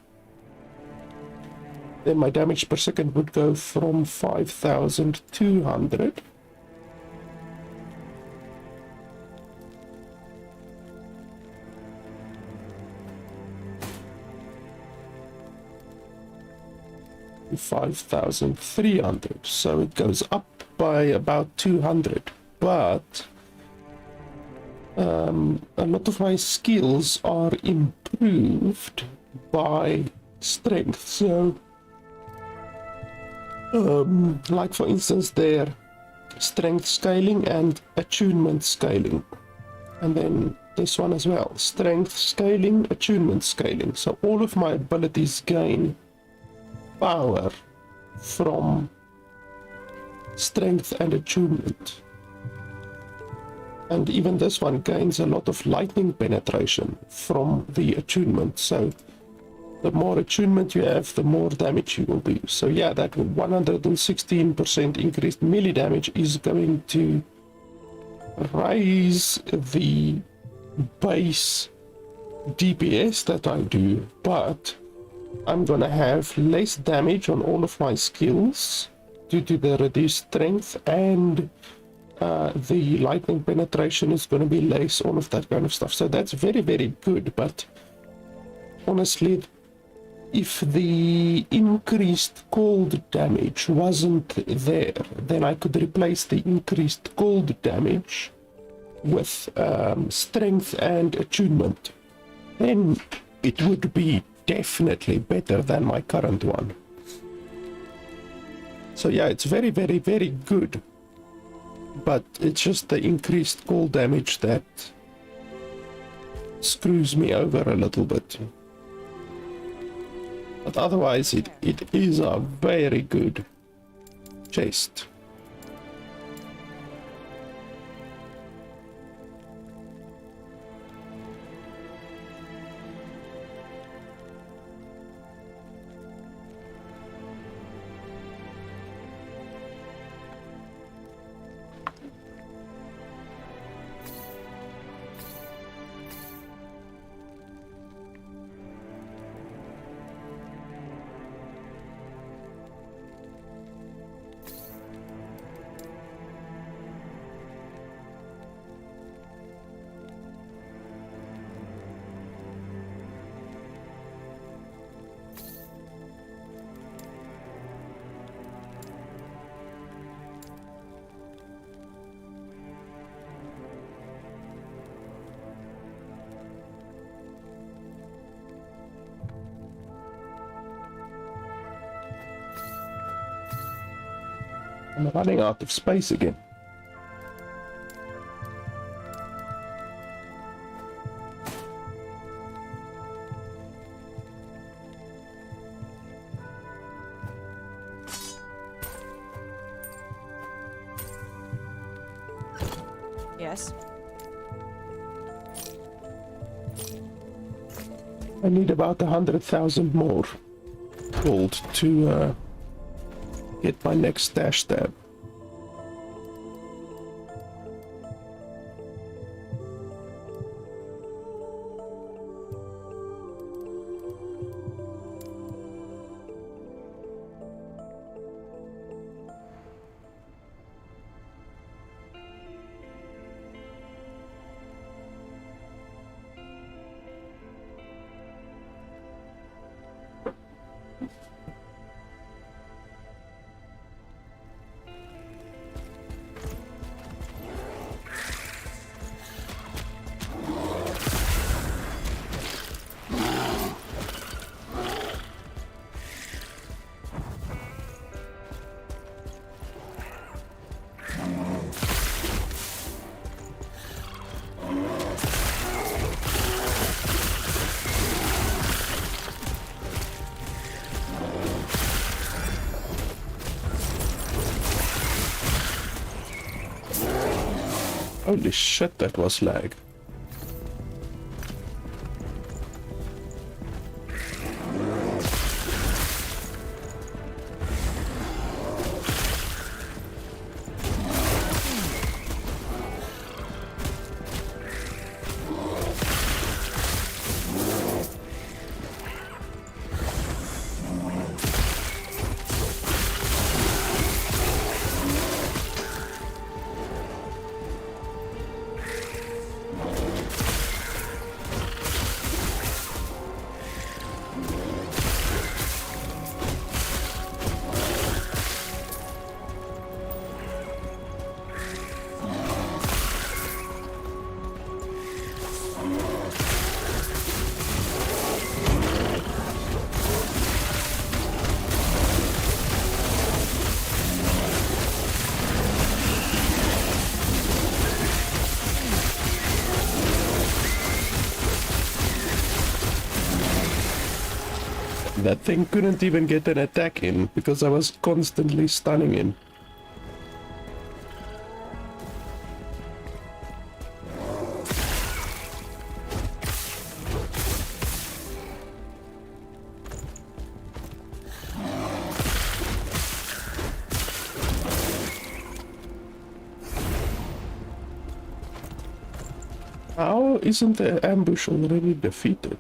then my damage per second would go from 5,200 5,300. So it goes up by about 200. But a lot of my skills are improved by strength. So, like for instance, there strength scaling and attunement scaling, and then this one as well, strength scaling, attunement scaling. So all of my abilities gain power from strength and attunement. And even this one gains a lot of lightning penetration from the attunement. So the more attunement you have, the more damage you will do. So yeah, that 116% increased melee damage is going to raise the base DPS that I do, but I'm gonna have less damage on all of my skills due to the reduced strength, and the lightning penetration is going to be less, all of that kind of stuff. So that's very, very good. But honestly, if the increased cold damage wasn't there, then I could replace the increased cold damage with strength and attunement. Then it would be definitely better than my current one. So yeah, it's very, very, very good. But it's just the increased cold damage that screws me over a little bit. But otherwise, it is a very good chest. I'm running out of space again. Yes. I need about 100,000 more gold to get my next stash tab. Holy shit, that was lag. That thing couldn't even get an attack in because I was constantly stunning him. How isn't the ambush already defeated?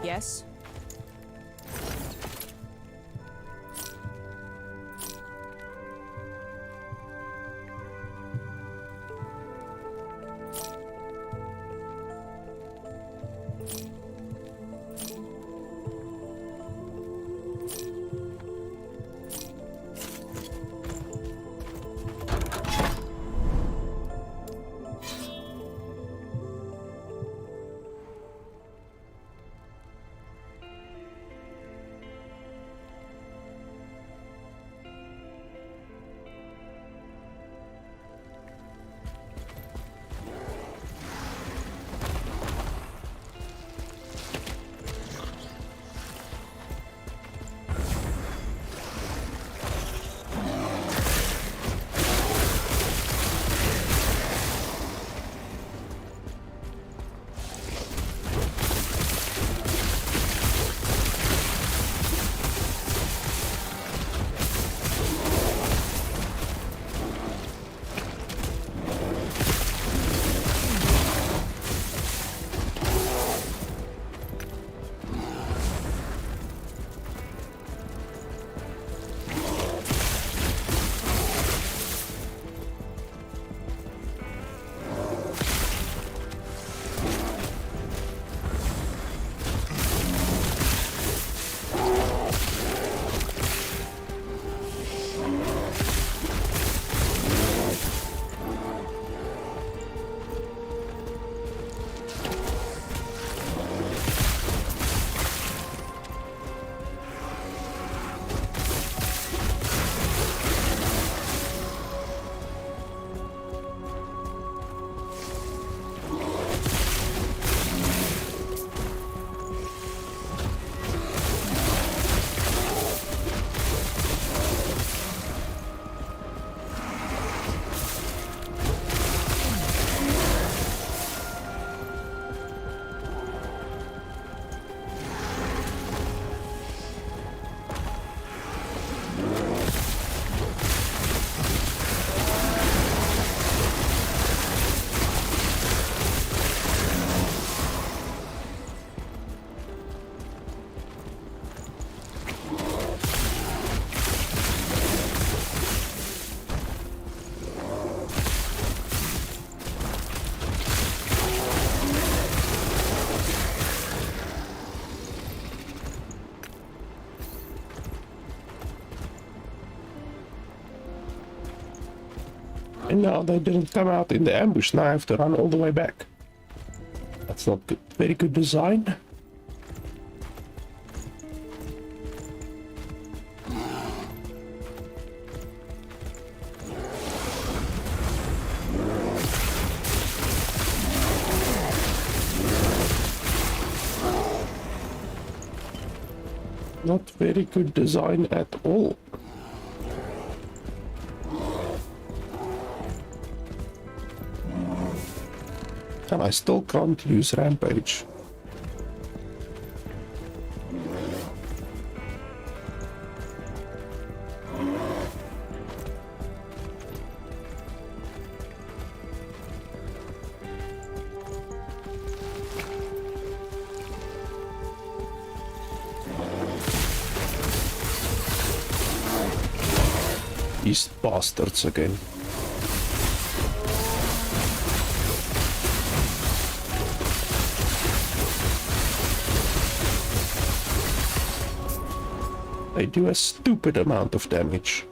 Yes. And now they didn't come out in the ambush. Now I have to run all the way back. That's not good. Very good design. Not very good design at all. And I still can't use Rampage. These bastards again. They do a stupid amount of damage.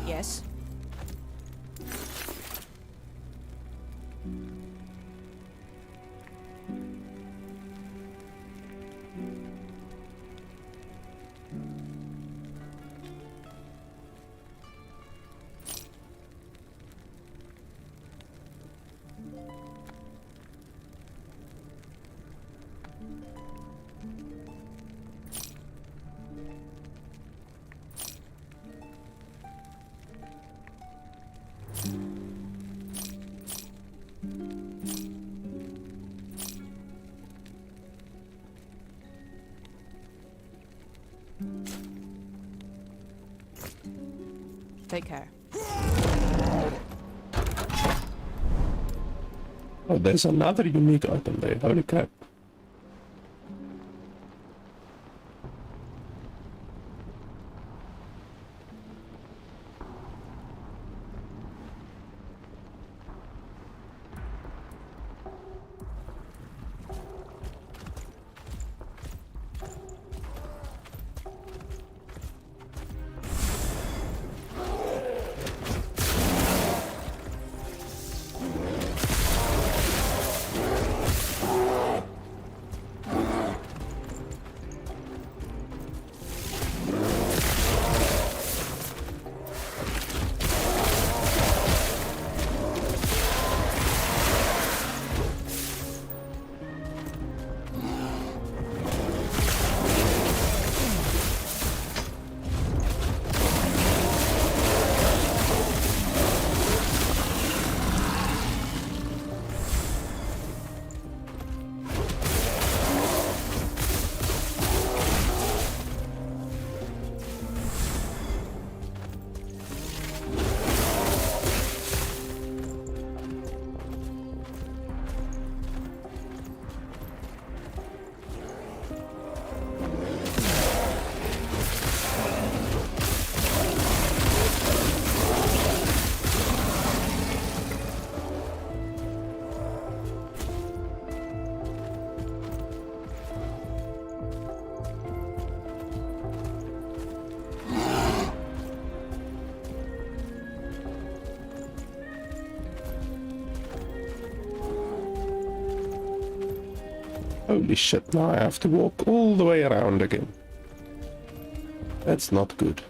Yes. Take care. Oh, there's another unique item there. Holy crap. Holy shit, now I have to walk all the way around again. That's not good.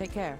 Take care.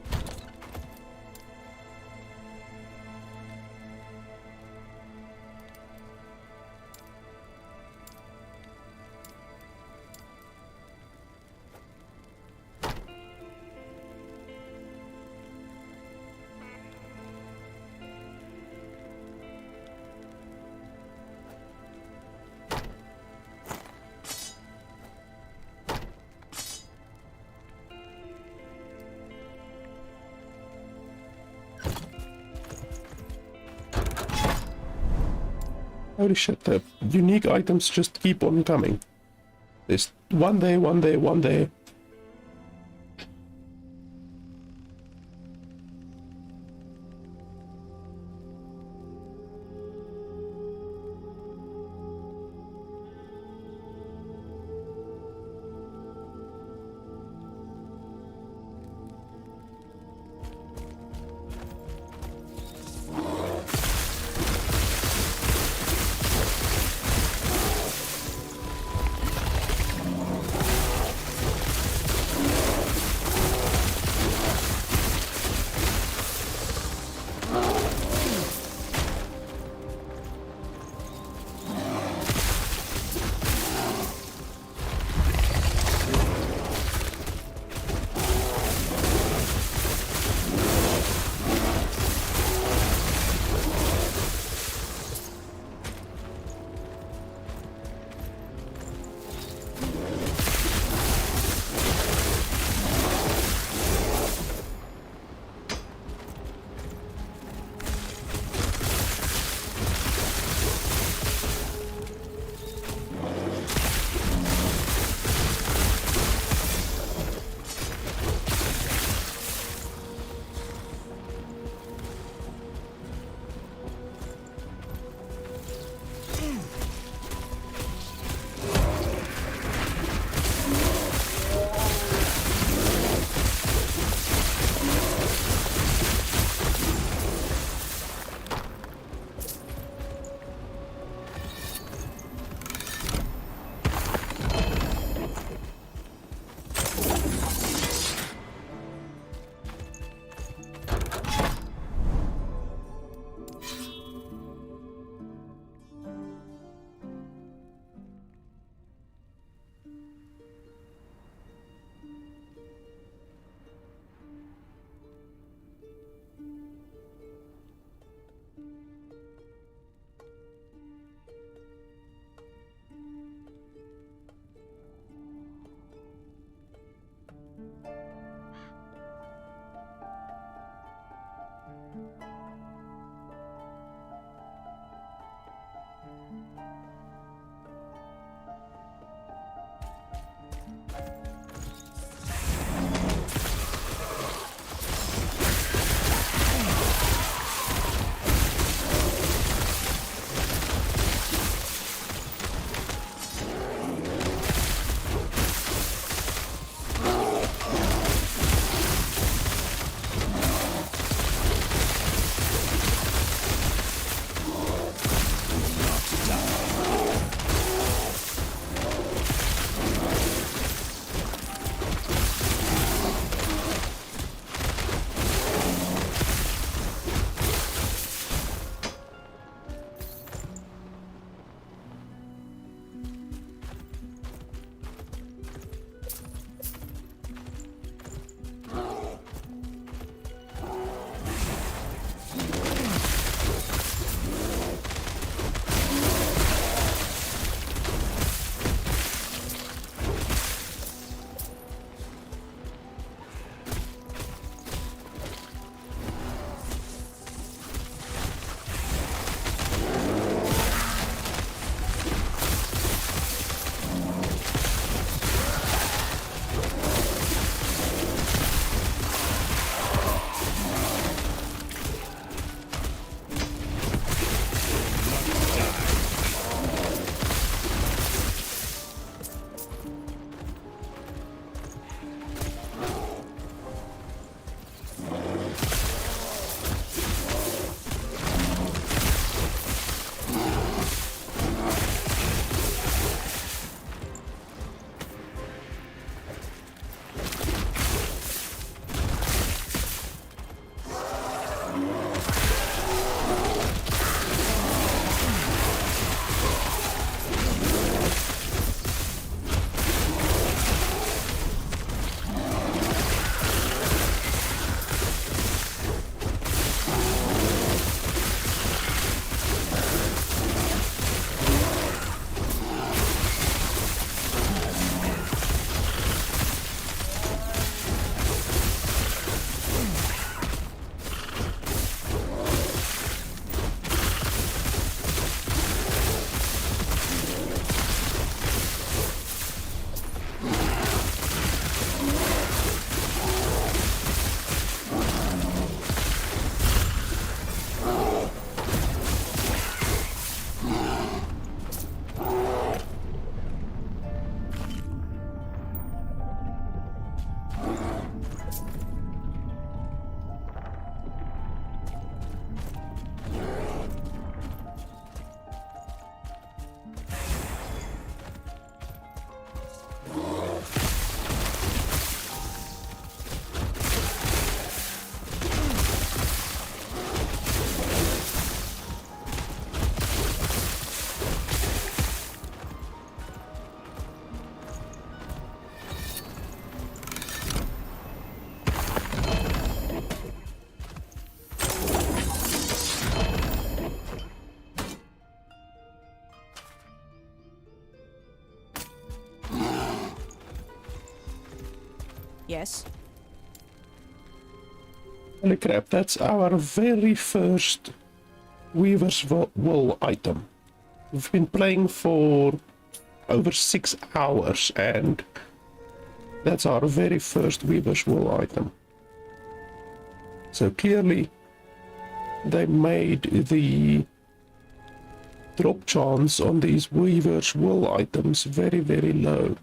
Holy shit, the unique items just keep on coming. There's one there, one there, one there. Yes. Holy crap, that's our very first Weaver's Wool item. We've been playing for over 6 hours and that's our very first Weaver's Wool item. So clearly they made the drop chance on these Weaver's Wool items very, very low.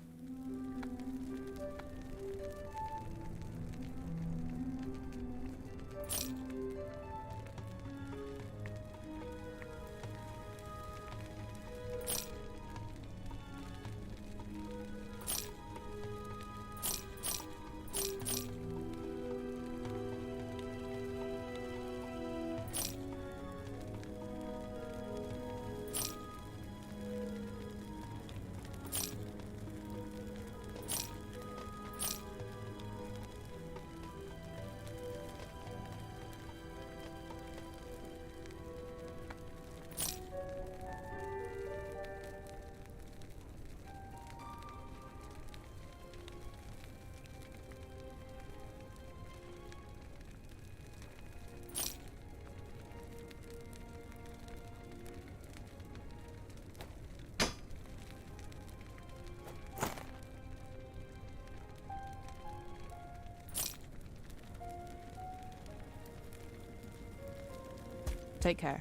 Take care.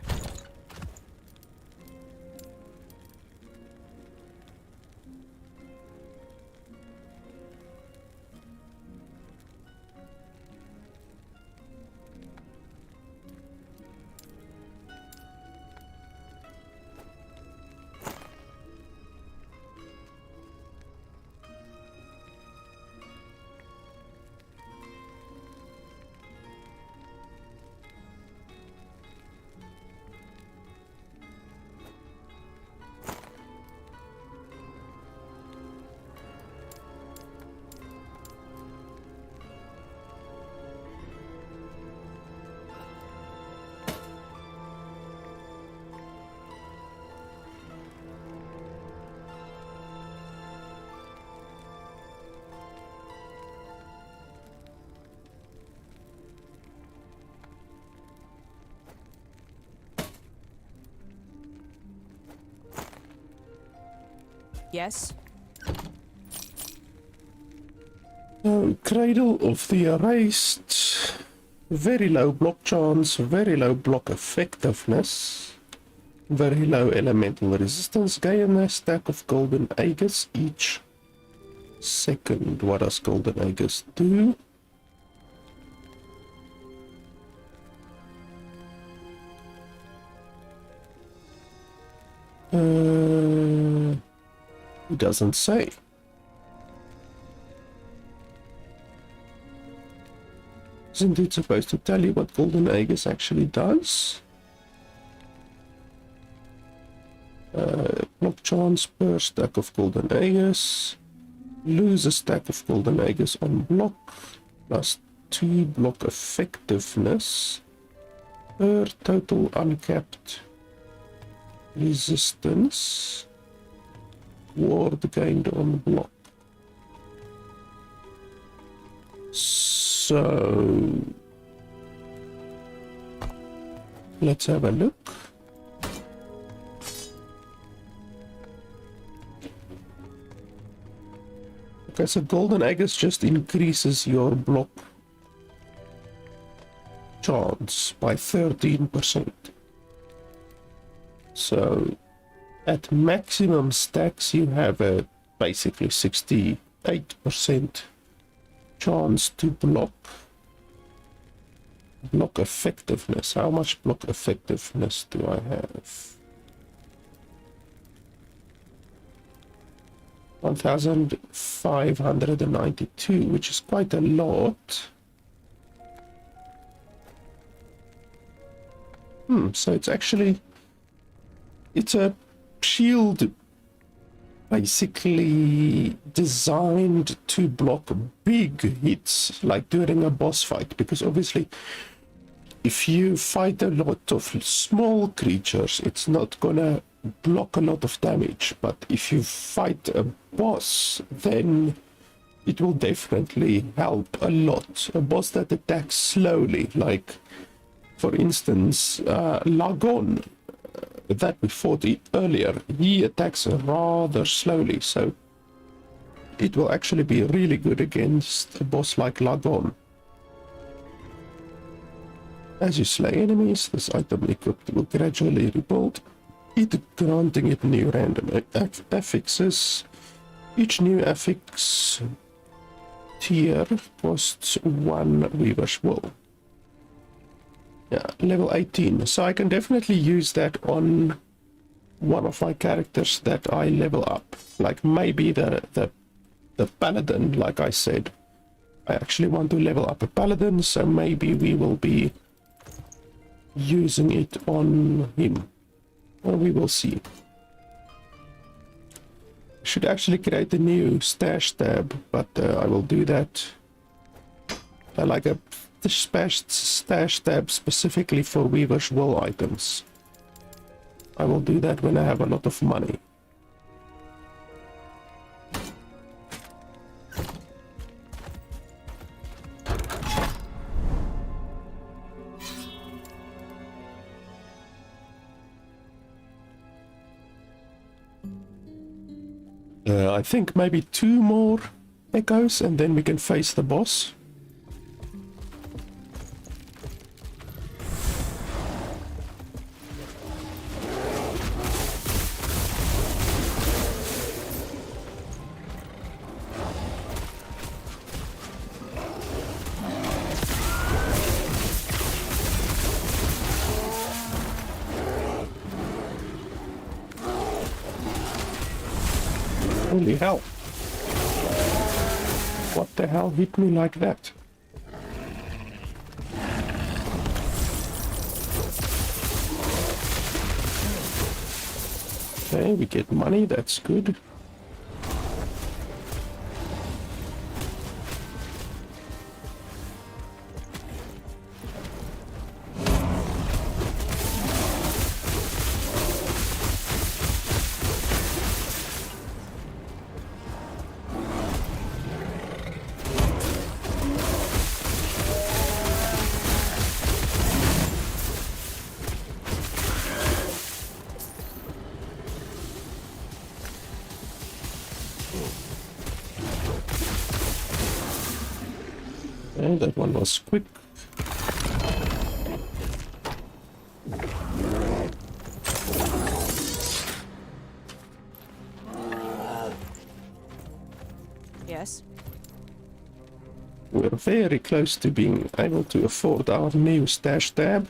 Yes. Cradle of the Erased. Very low block chance, very low block effectiveness, very low elemental resistance. Gain a stack of golden aegis each second. What does golden aegis do? It doesn't say. Isn't it supposed to tell you what golden aegis actually does? Block chance per stack of golden aegis. Lose a stack of golden aegis on block. Plus 2 block effectiveness. Per total uncapped resistance. Ward gained on block. So let's have a look. Okay, so golden aegis just increases your block chance by 13%. So at maximum stacks you have a basically 68% chance to block effectiveness. How much block effectiveness do I have? 1592, which is quite a lot. So it's actually, it's a shield basically designed to block big hits, like during a boss fight, because obviously if you fight a lot of small creatures, it's not gonna block a lot of damage, but if you fight a boss, then it will definitely help a lot. A boss that attacks slowly, like for instance Lagon that we fought earlier, he attacks rather slowly, so it will actually be really good against a boss like Lagon. As you slay enemies, this item equipped will gradually rebuild, it granting it new random affixes. Each new affix tier costs 1 Weaver's Wool. Yeah, level 18. So I can definitely use that on one of my characters that I level up. Like maybe the paladin, like I said. I actually want to level up a paladin, so maybe we will be using it on him. Or we will see. Should actually create a new stash tab, but I will do that. I like a stash tab specifically for Weaver's Wool items. I will do that when I have a lot of money. I think maybe 2 more echoes and then we can face the boss. Holy hell. What the hell hit me like that? Okay, we get money, that's good. Okay, that one was quick. Yes. We're very close to being able to afford our new stash tab.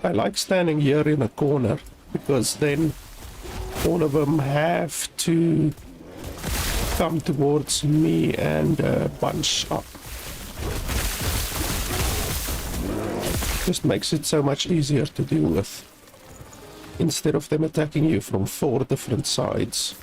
I like standing here in a corner because then all of them have to come towards me and bunch up. Just makes it so much easier to deal with instead of them attacking you from 4 different sides.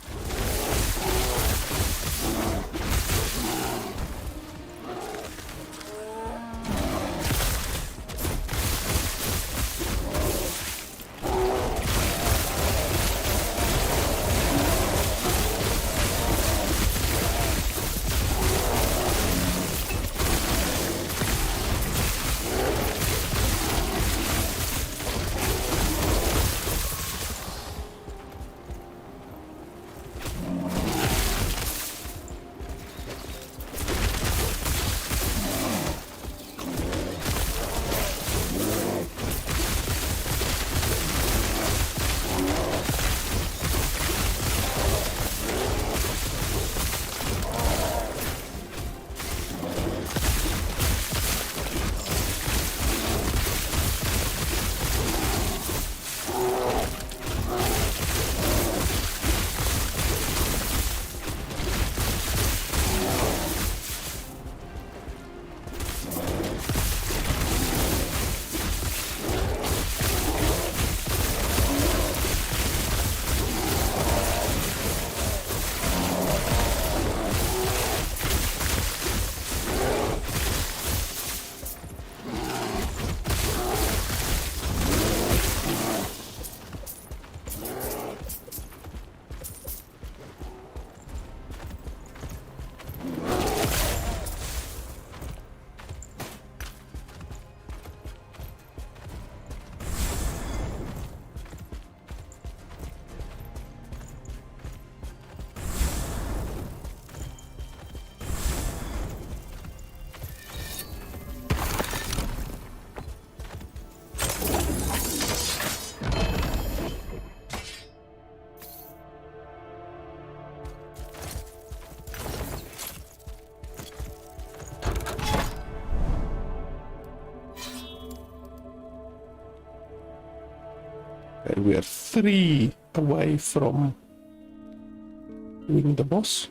Okay, we are 3 away from winning the boss.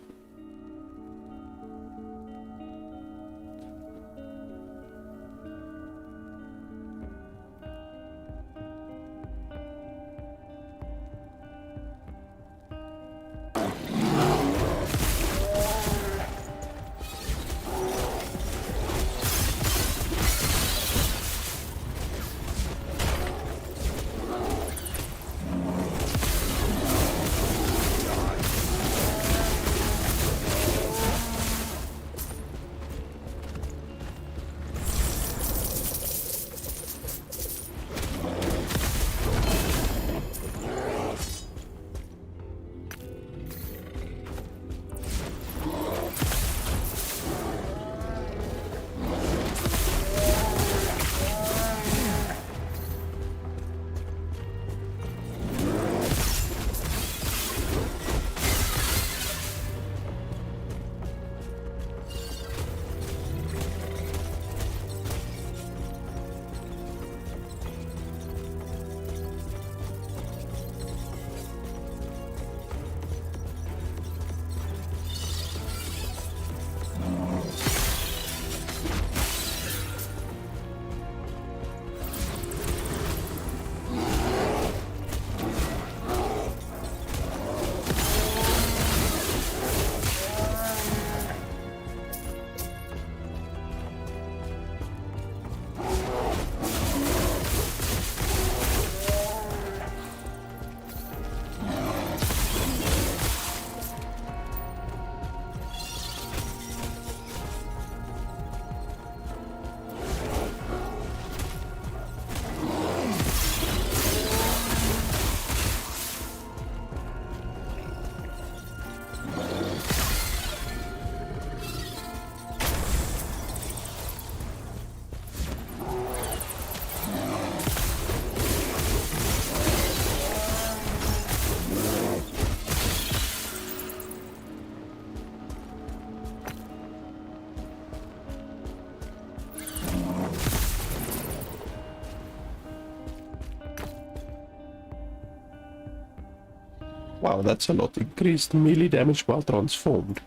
Wow, that's a lot. Increased melee damage while transformed.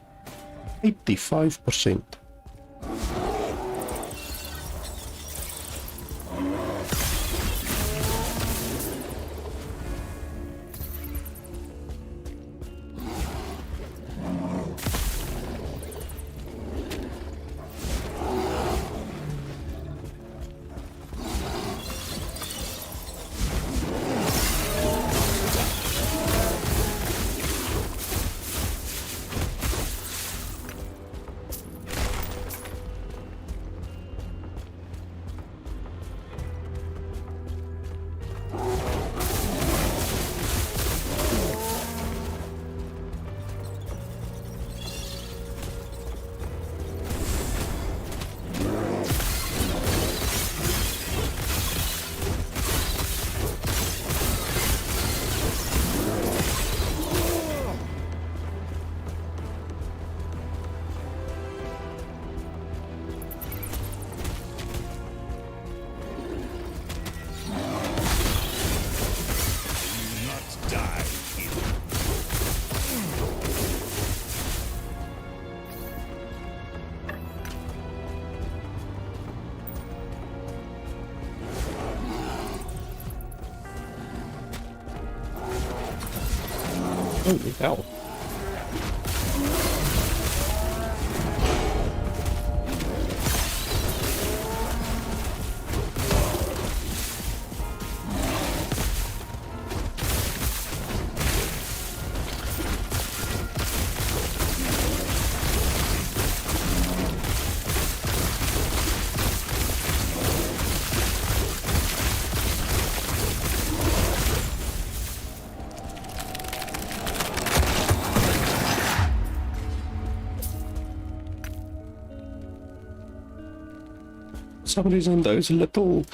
85%. Not die here. Holy hell. For some reason those little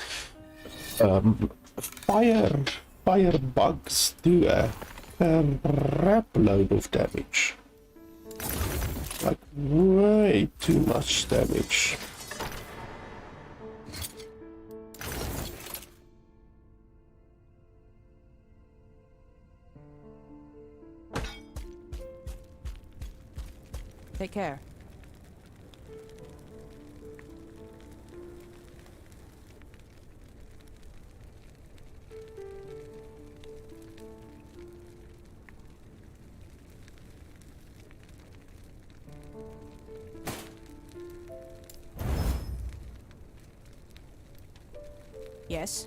fire bugs do a crap load of damage, like way too much damage. Take care. Yes.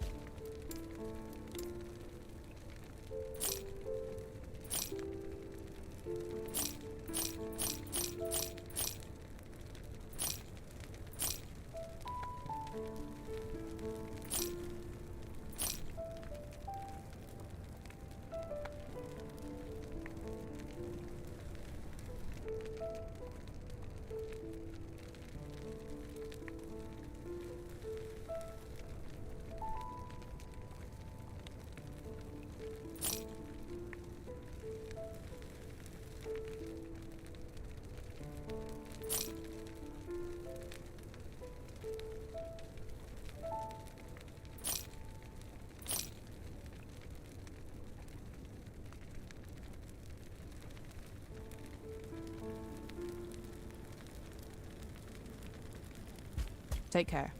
Take care.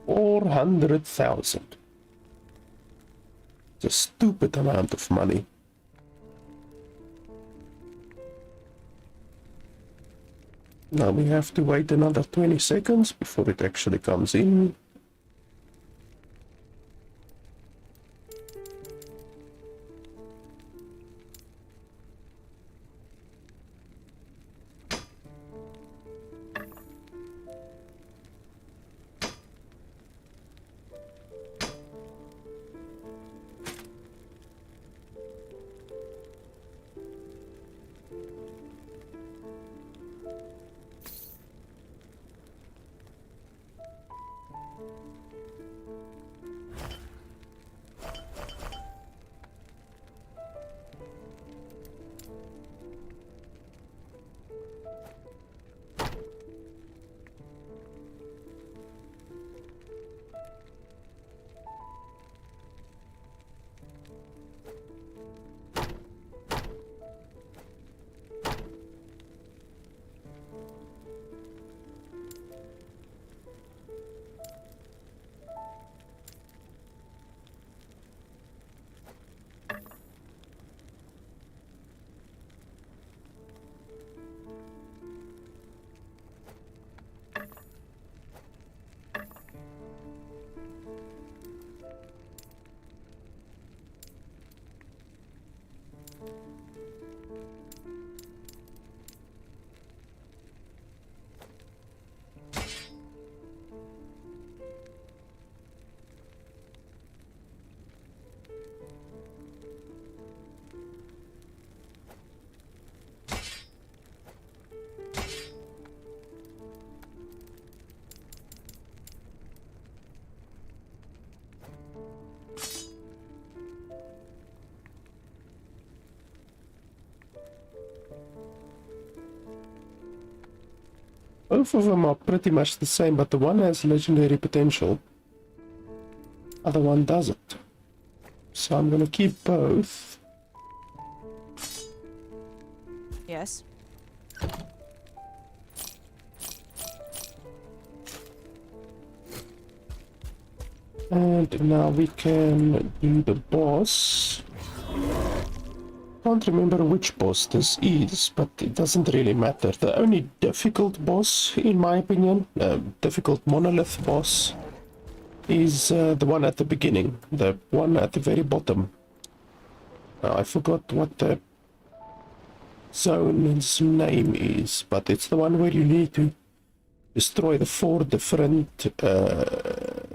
400,000. It's a stupid amount of money. Now we have to wait another 20 seconds before it actually comes in. Both of them are pretty much the same, but the one has legendary potential. Other one doesn't. So I'm gonna keep both. Yes. And now we can do the boss. Can't remember which boss this is, but it doesn't really matter. The only difficult boss, in my opinion, difficult monolith boss, is the one at the beginning, the one at the very bottom. I forgot what the zone's name is, but it's the one where you need to destroy the 4 different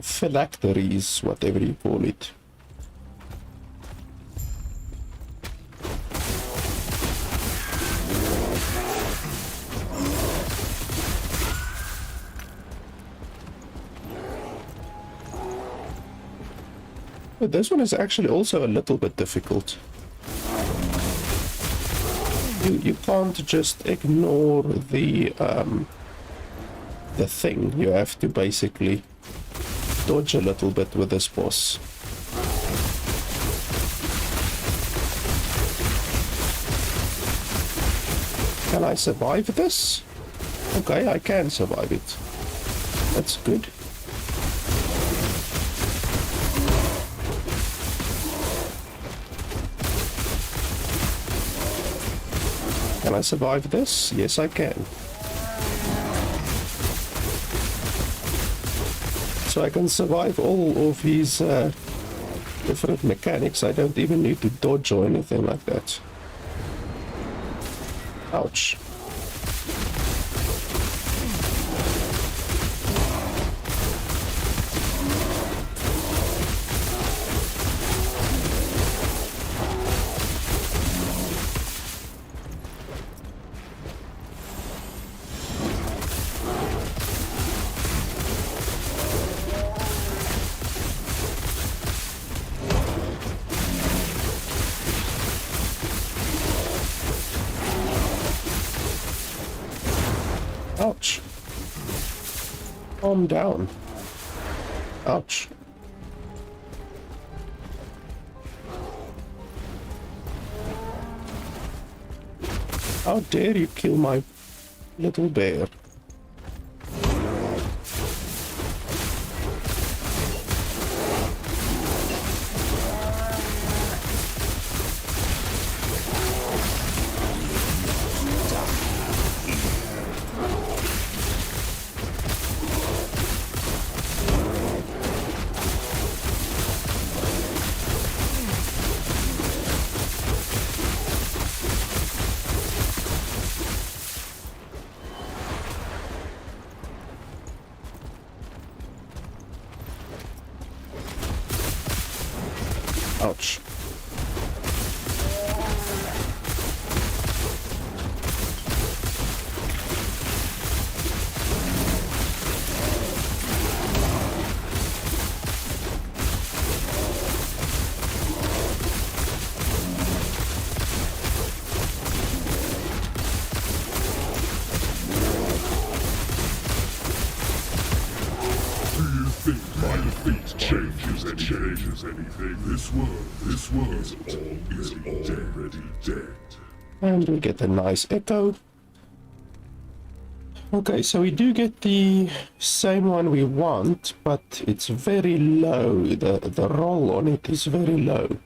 phylacteries, whatever you call it. But this one is actually also a little bit difficult. You can't just ignore the thing. You have to basically dodge a little bit with this boss. Can I survive this? Okay, I can survive it. That's good. Can I survive this? Yes, I can. So I can survive all of his different mechanics. I don't even need to dodge or anything like that. Ouch. Ouch. Calm down. Ouch. How dare you kill my little bear? Ouch. My defeat changes anything. This world is already dead. And we get a nice echo. Okay, so we do get the same one we want, but it's very low. The roll on it is very low.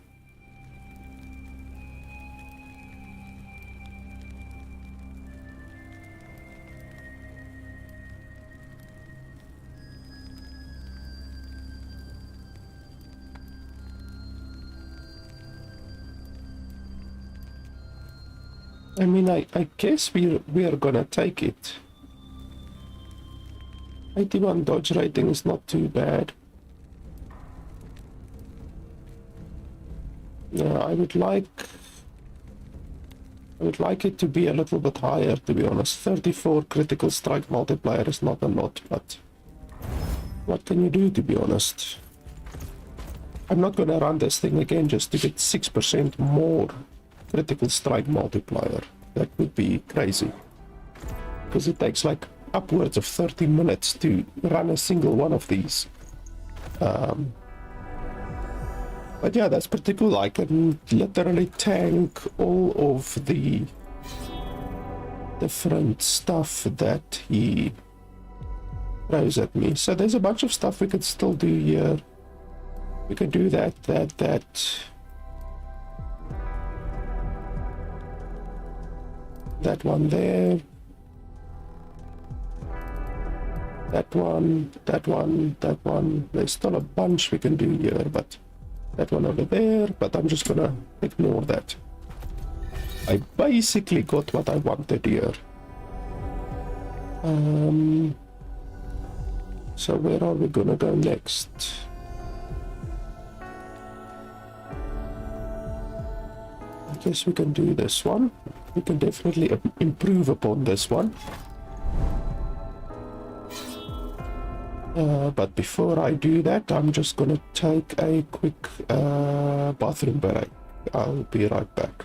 I mean, I guess we are gonna take it. 81 dodge rating is not too bad. Yeah, I would like it to be a little bit higher, to be honest. 34 critical strike multiplier is not a lot, but what can you do, to be honest? I'm not gonna run this thing again just to get 6% more critical strike multiplier. That would be crazy, because it takes like upwards of 30 minutes to run a single one of these. But yeah, that's pretty cool. I can literally tank all of the different stuff that he throws at me. So there's a bunch of stuff we could still do here. We can do that. That one there. That one. There's still a bunch we can do here, but that one over there, but I'm just gonna ignore that. I basically got what I wanted here. So where are we gonna go next? I guess we can do this one. We can definitely improve upon this one. But before I do that, I'm just gonna take a quick bathroom break. I'll be right back.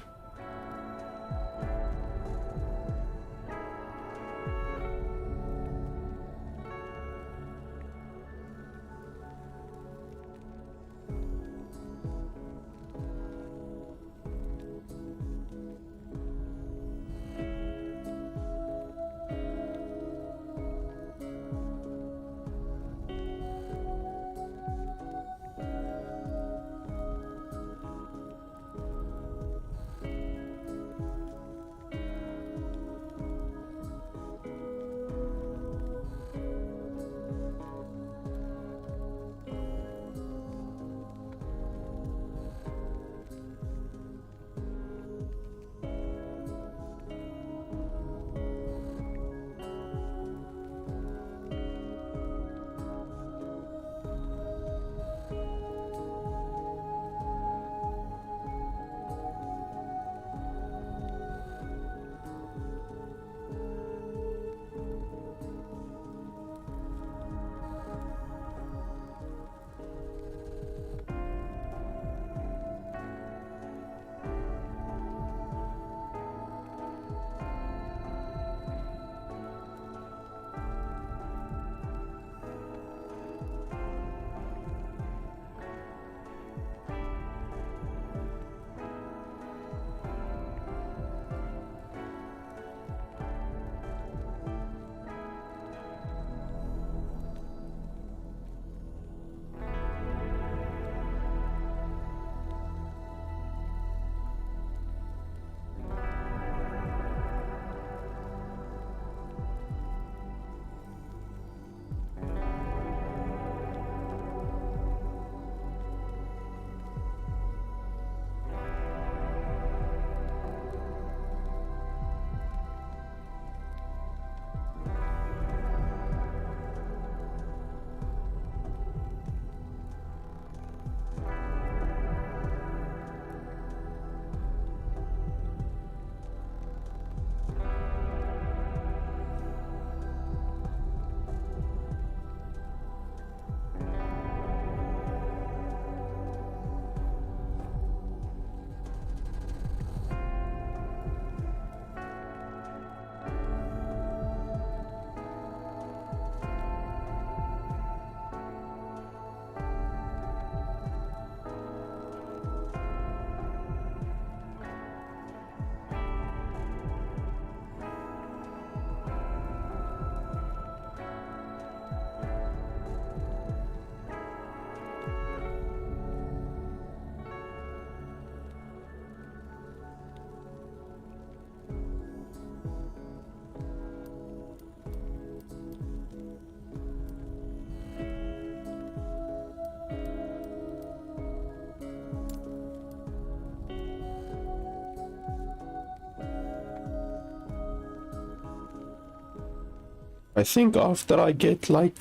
I think after I get like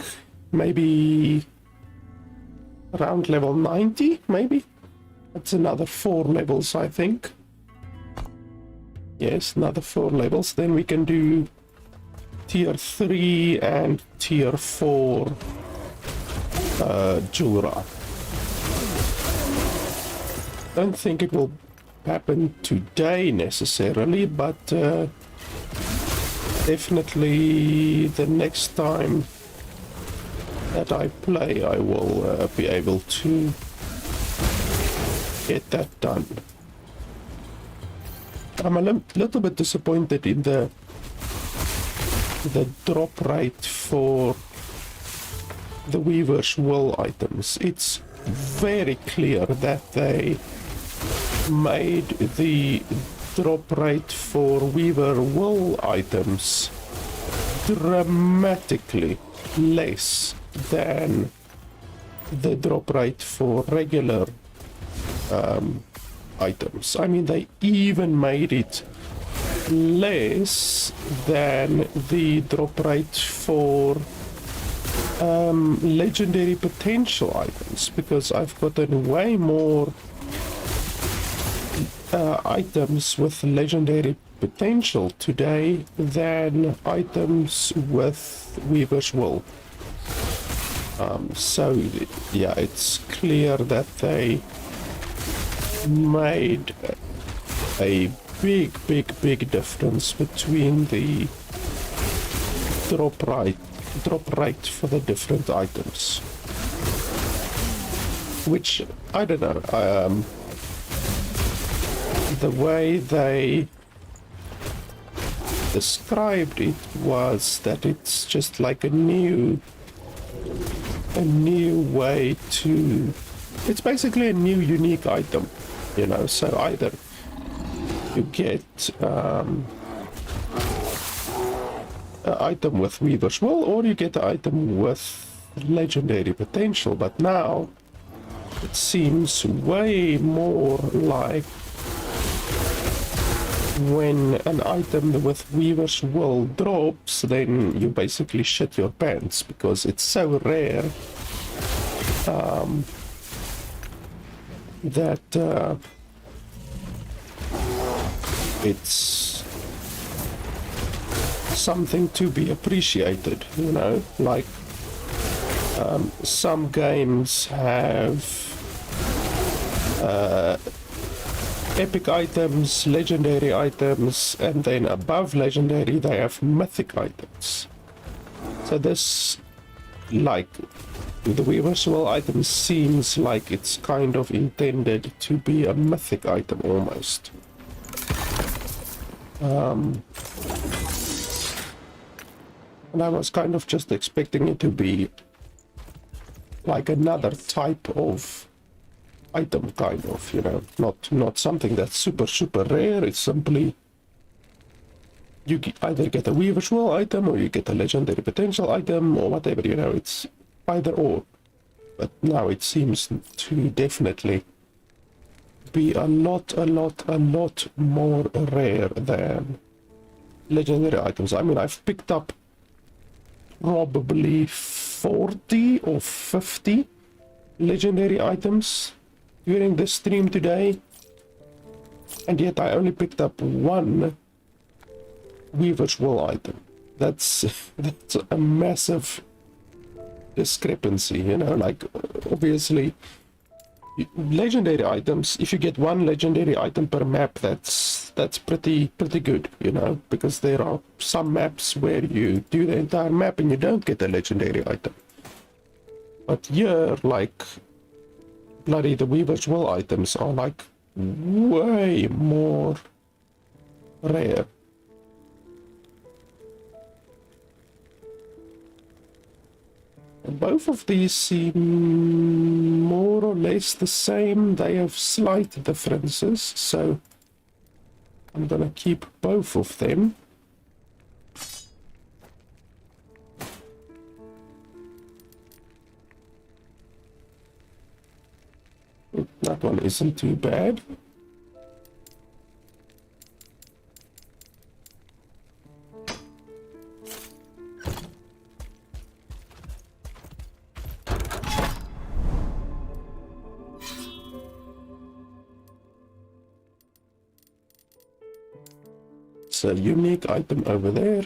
maybe around level 90, maybe. That's another 4 levels, I think. Yes, another 4 levels. Then we can do tier 3 and tier 4 Jura. Don't think it will happen today necessarily, but definitely the next time that I play, I will be able to get that done. I'm a little bit disappointed in the drop rate for the Weaver's Wool items. It's very clear that they made the drop rate for Weaver Wool items dramatically less than the drop rate for regular items. I mean, they even made it less than the drop rate for legendary potential items, because I've gotten way more items with legendary potential today than items with Weaver's Wool. So yeah, it's clear that they made a big difference between the drop rate for the different items, which I don't know, the way they described it was that it's just like a new way to, it's basically a new unique item, you know. So either you get an item with Weaver's Wool, or you get an item with legendary potential. But now it seems way more like when an item with Weaver's Wool drops, then you basically shit your pants, because it's so rare that it's something to be appreciated, you know. Like some games have epic items, legendary items, and then above legendary they have mythic items. So this, like the Weaver's Wool item, seems like it's kind of intended to be a mythic item almost. And I was kind of just expecting it to be like another type of item, kind of, you know, not something that's super rare. It's simply you either get a Weaver's Wool item, or you get a legendary potential item, or whatever, you know. It's either or. But now it seems to definitely be a lot more rare than legendary items. I mean, I've picked up probably 40 or 50 legendary items during this stream today, and yet I only picked up one Weaver's Wool item. That's a massive discrepancy, you know. Like, obviously legendary items, if you get one legendary item per map, that's pretty good, you know, because there are some maps where you do the entire map and you don't get a legendary item. But here, like, bloody the Weaver's Wool items are like way more rare. Both of these seem more or less the same. They have slight differences, so I'm gonna keep both of them. That one isn't too bad. There's a unique item over there.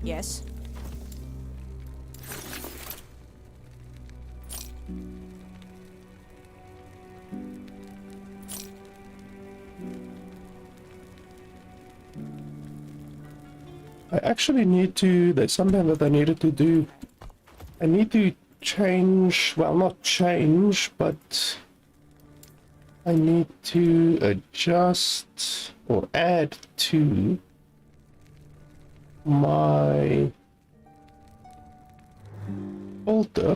Yes. I actually need to, there's something that I needed to do. I need to change, well, not change, but I need to adjust or add to my altar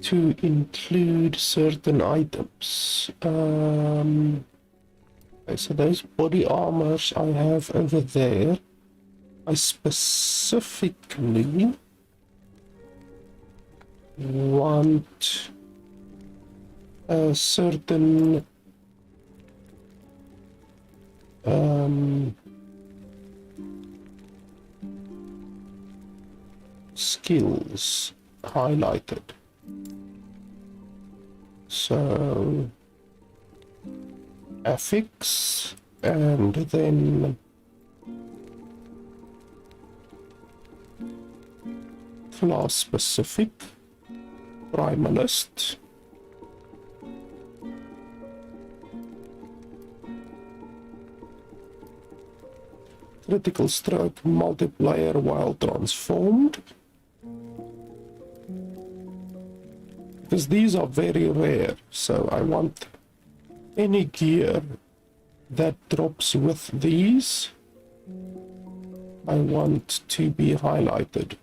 to include certain items. Okay, so those body armors I have over there, I specifically want a certain skills highlighted. So affix, and then class specific, primalist, critical stroke multiplier while transformed, because these are very rare, so I want any gear that drops with these, I want to be highlighted.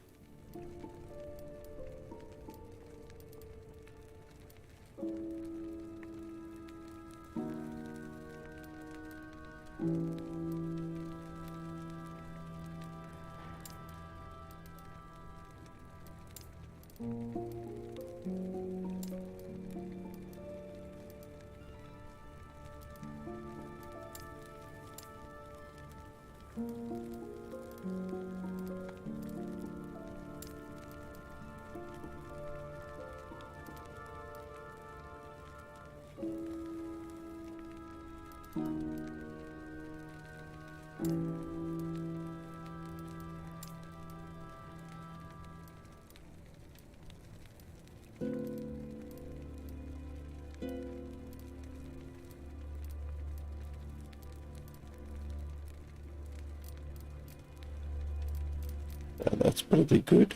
Yeah, that's pretty good.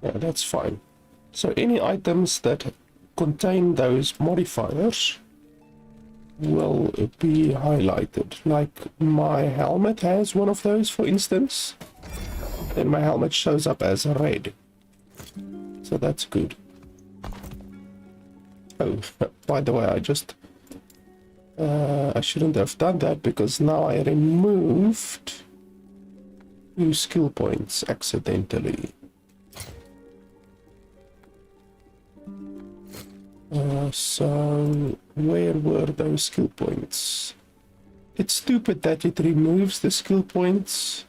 Yeah, that's fine. So any items that contain those modifiers will be highlighted. Like my helmet has one of those, for instance. Then my helmet shows up as red. So that's good. Oh, by the way, I shouldn't have done that because now I removed 2 skill points accidentally. So where were those skill points? It's stupid that it removes the skill points.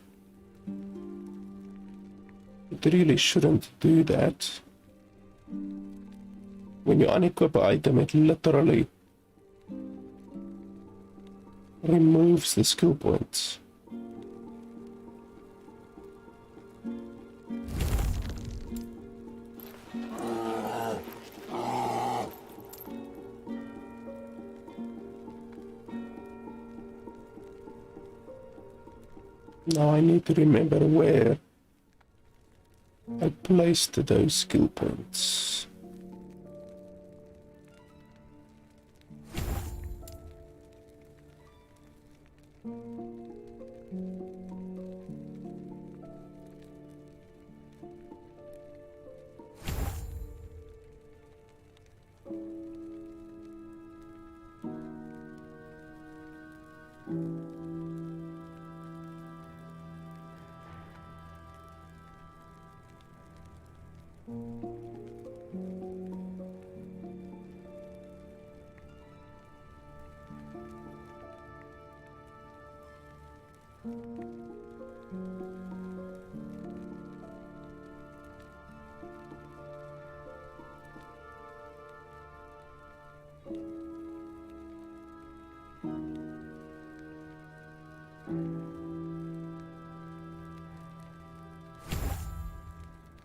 It really shouldn't do that. When you unequip an item, it literally removes the skill points. Now I need to remember where I placed those skill points.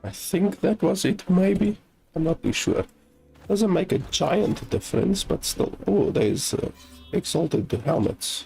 I think that was it, maybe? I'm not too sure. Doesn't make a giant difference, but still. Oh, there's exalted helmets.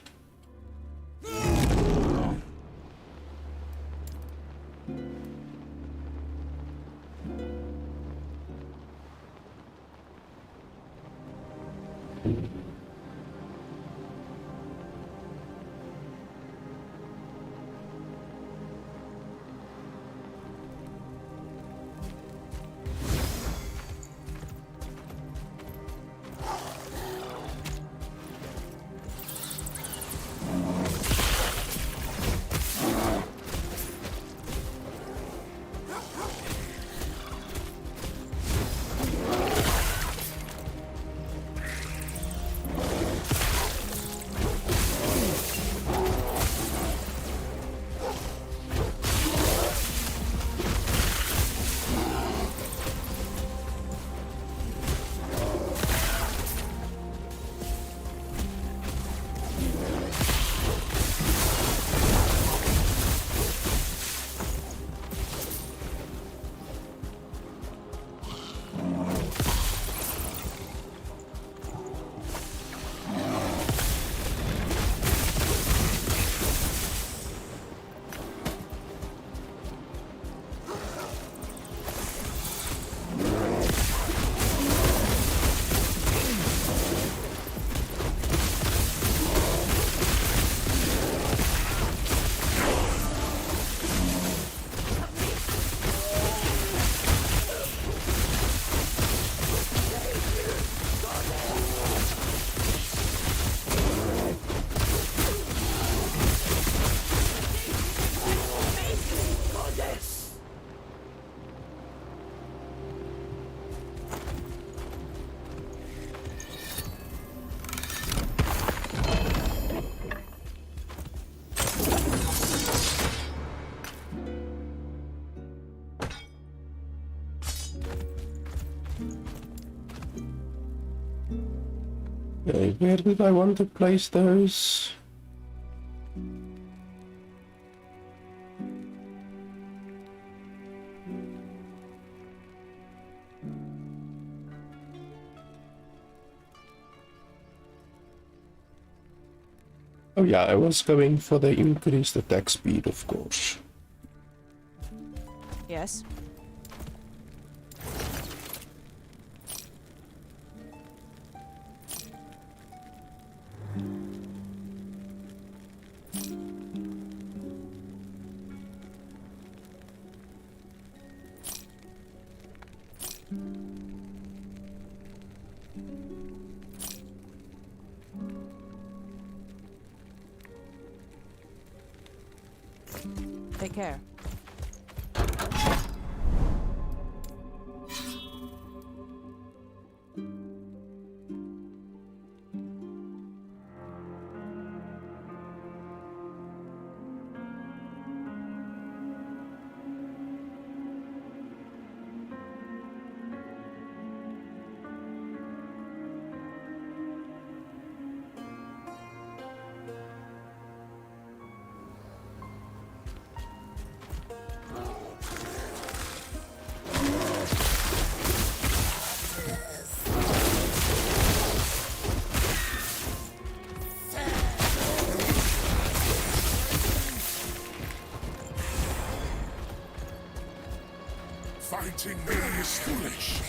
Okay, where did I want to place those? Oh yeah, I was going for the increased attack speed, of course. Yes. care. Fighting me is foolish.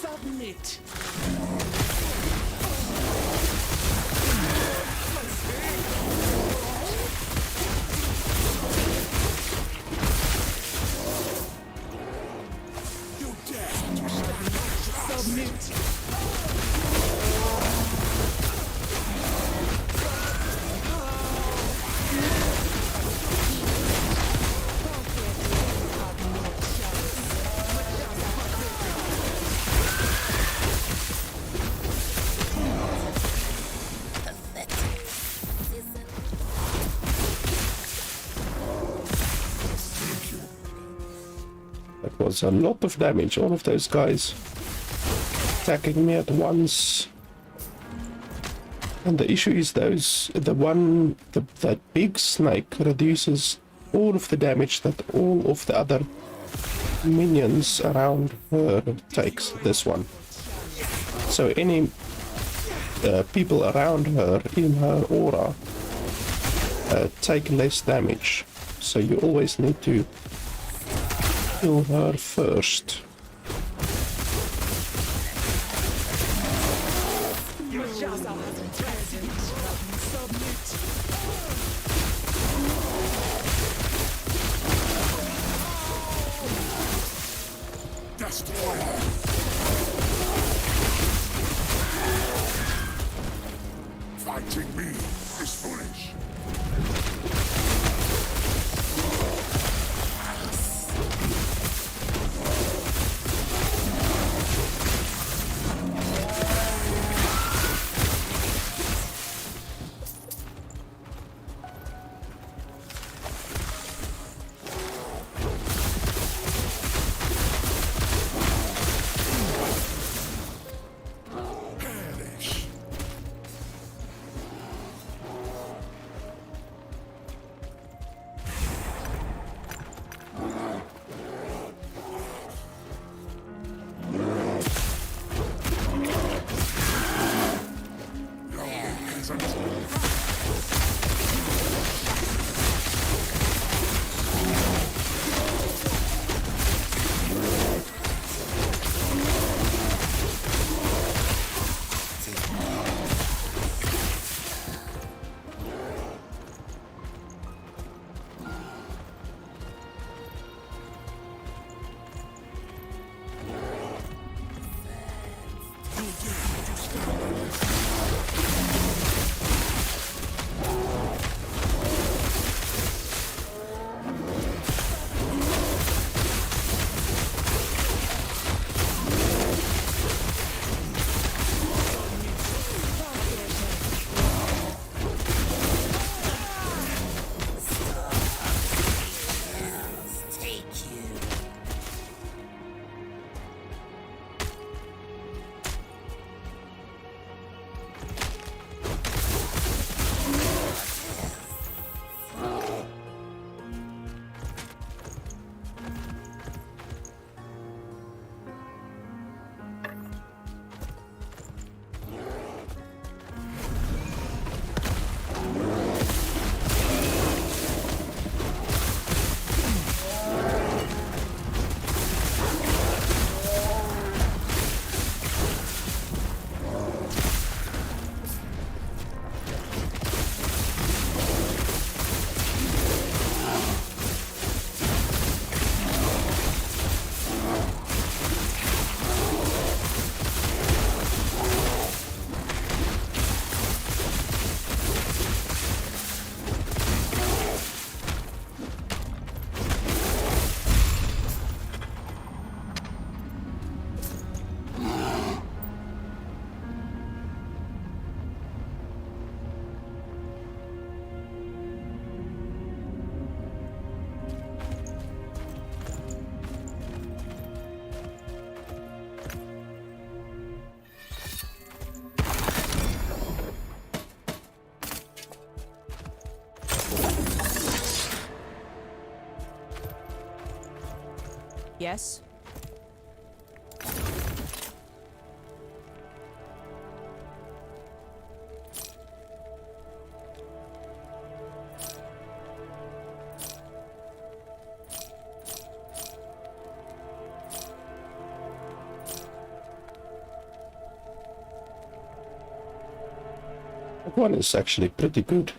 Submit. You dare to stand against us. Submit. That was a lot of damage, all of those guys attacking me at once. And the issue is that big snake reduces all of the damage that all of the other minions around her takes, this one. So any people around her in her aura take less damage. So you always need to kill her first. Destroy her. Fighting me is foolish. Yes. That one is actually pretty good.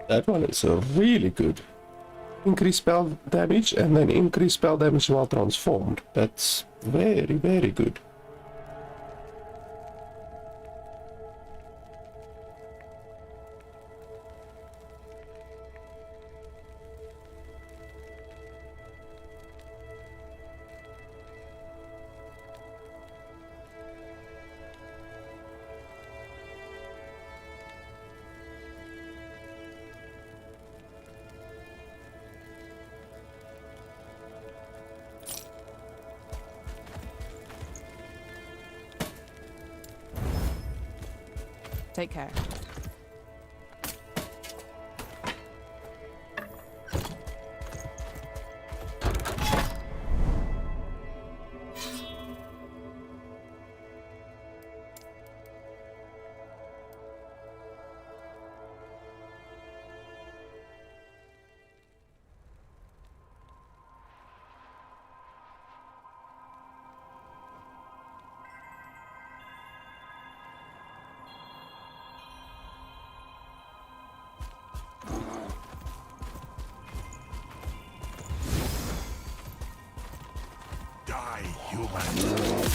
That one is really good. Increase spell damage and then increase spell damage while transformed. That's very, very good. Take care. Die, human.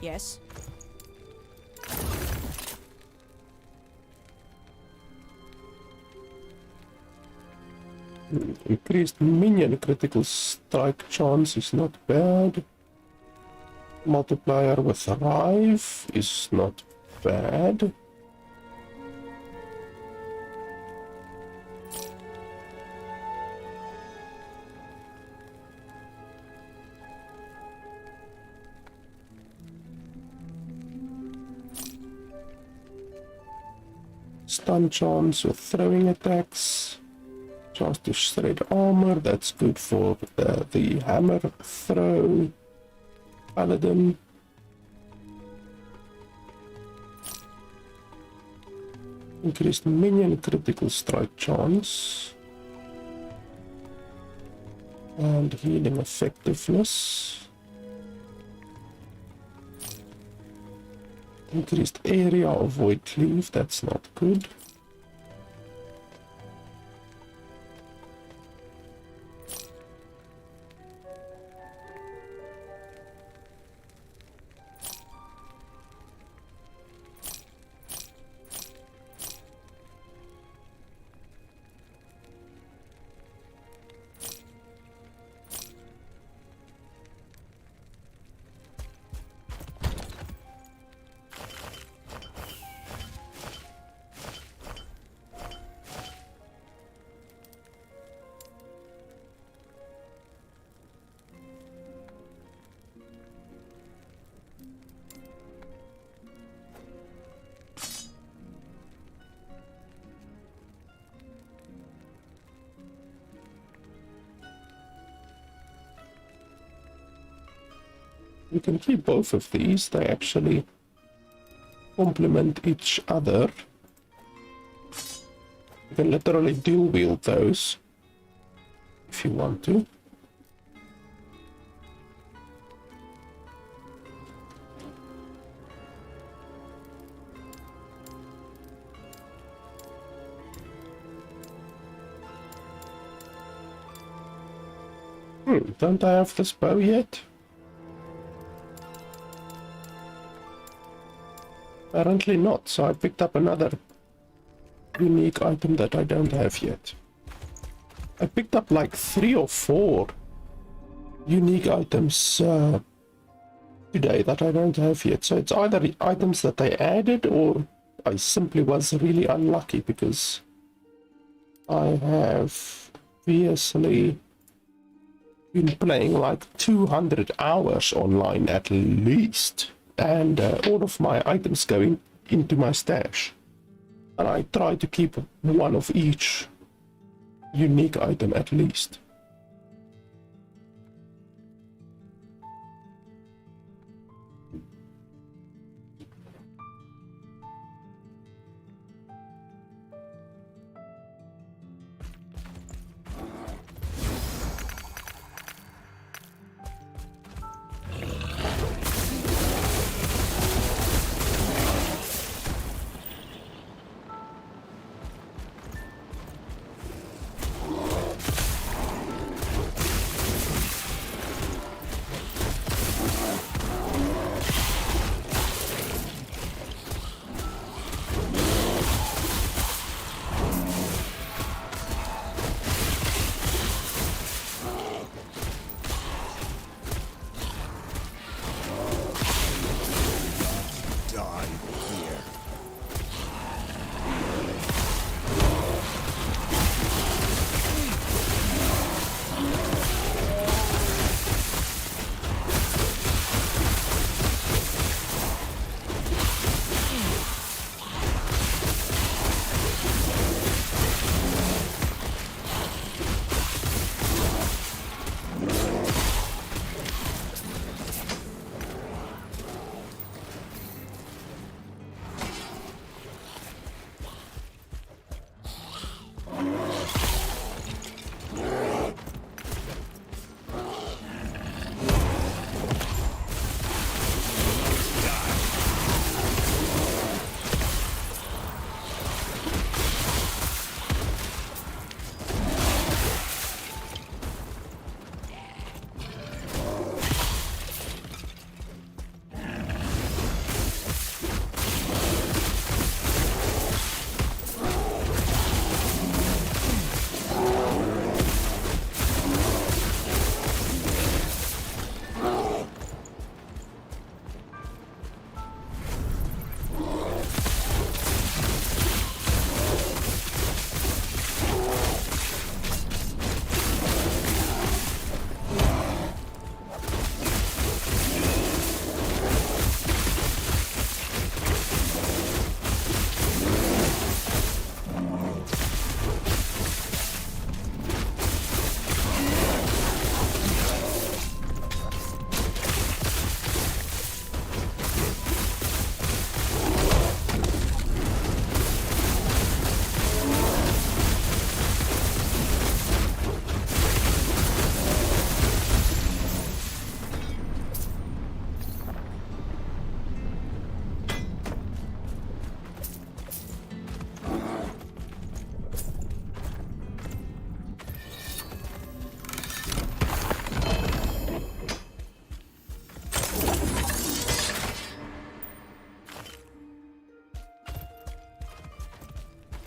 Yes. Increased minion critical strike chance is not bad. Multiplier with Rive is not bad. stun chance with throwing attacks. Chance to shred armor, that's good for the hammer throw. Paladin. Increased minion critical strike chance. And healing effectiveness. Increased area of void cleave, that's not good. You can keep both of these, they actually complement each other. You can literally dual wield those if you want to. Don't I have this bow yet? Apparently not, so I picked up another unique item that I don't have yet. I picked up like 3 or 4 unique items today that I don't have yet. So it's either items that I added or I simply was really unlucky because I have obviously been playing like 200 hours online at least. And all of my items going into my stash. And I try to keep one of each unique item at least.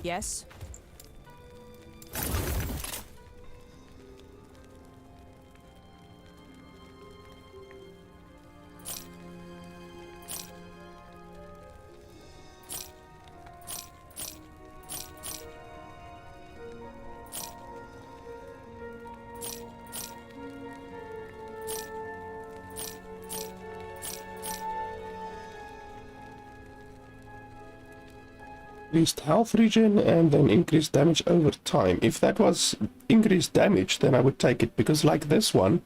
Yes. Increased health regen and then increased damage over time. If that was increased damage, then I would take it, because like this one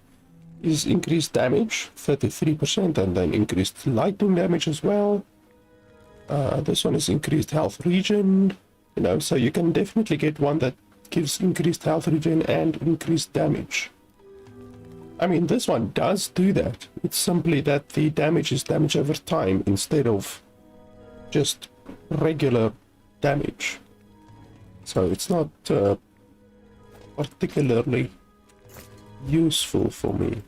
is increased damage 33% and then increased lightning damage as well. This one is increased health regen, you know, so you can definitely get one that gives increased health regen and increased damage. I mean, this one does do that. It's simply that the damage is damage over time instead of just regular damage. So it's not particularly useful for me.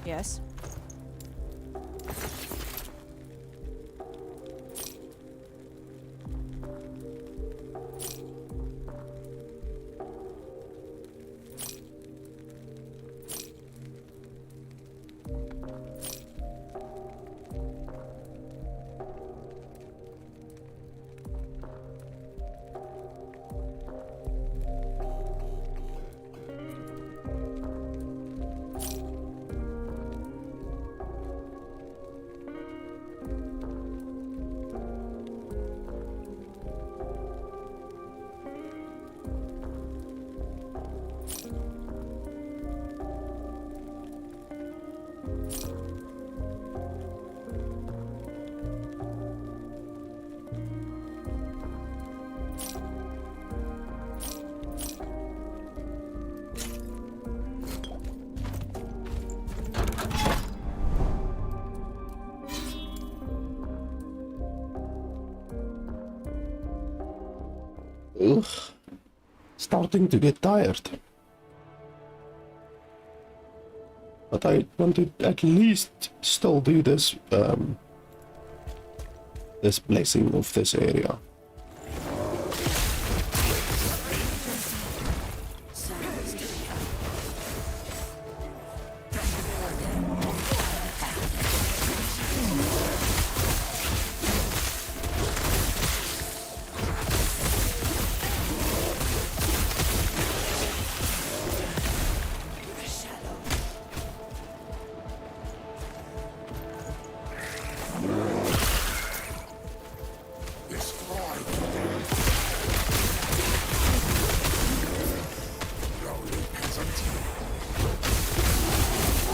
Yes. Ugh, starting to get tired. But I want to at least still do this, this blessing of this area.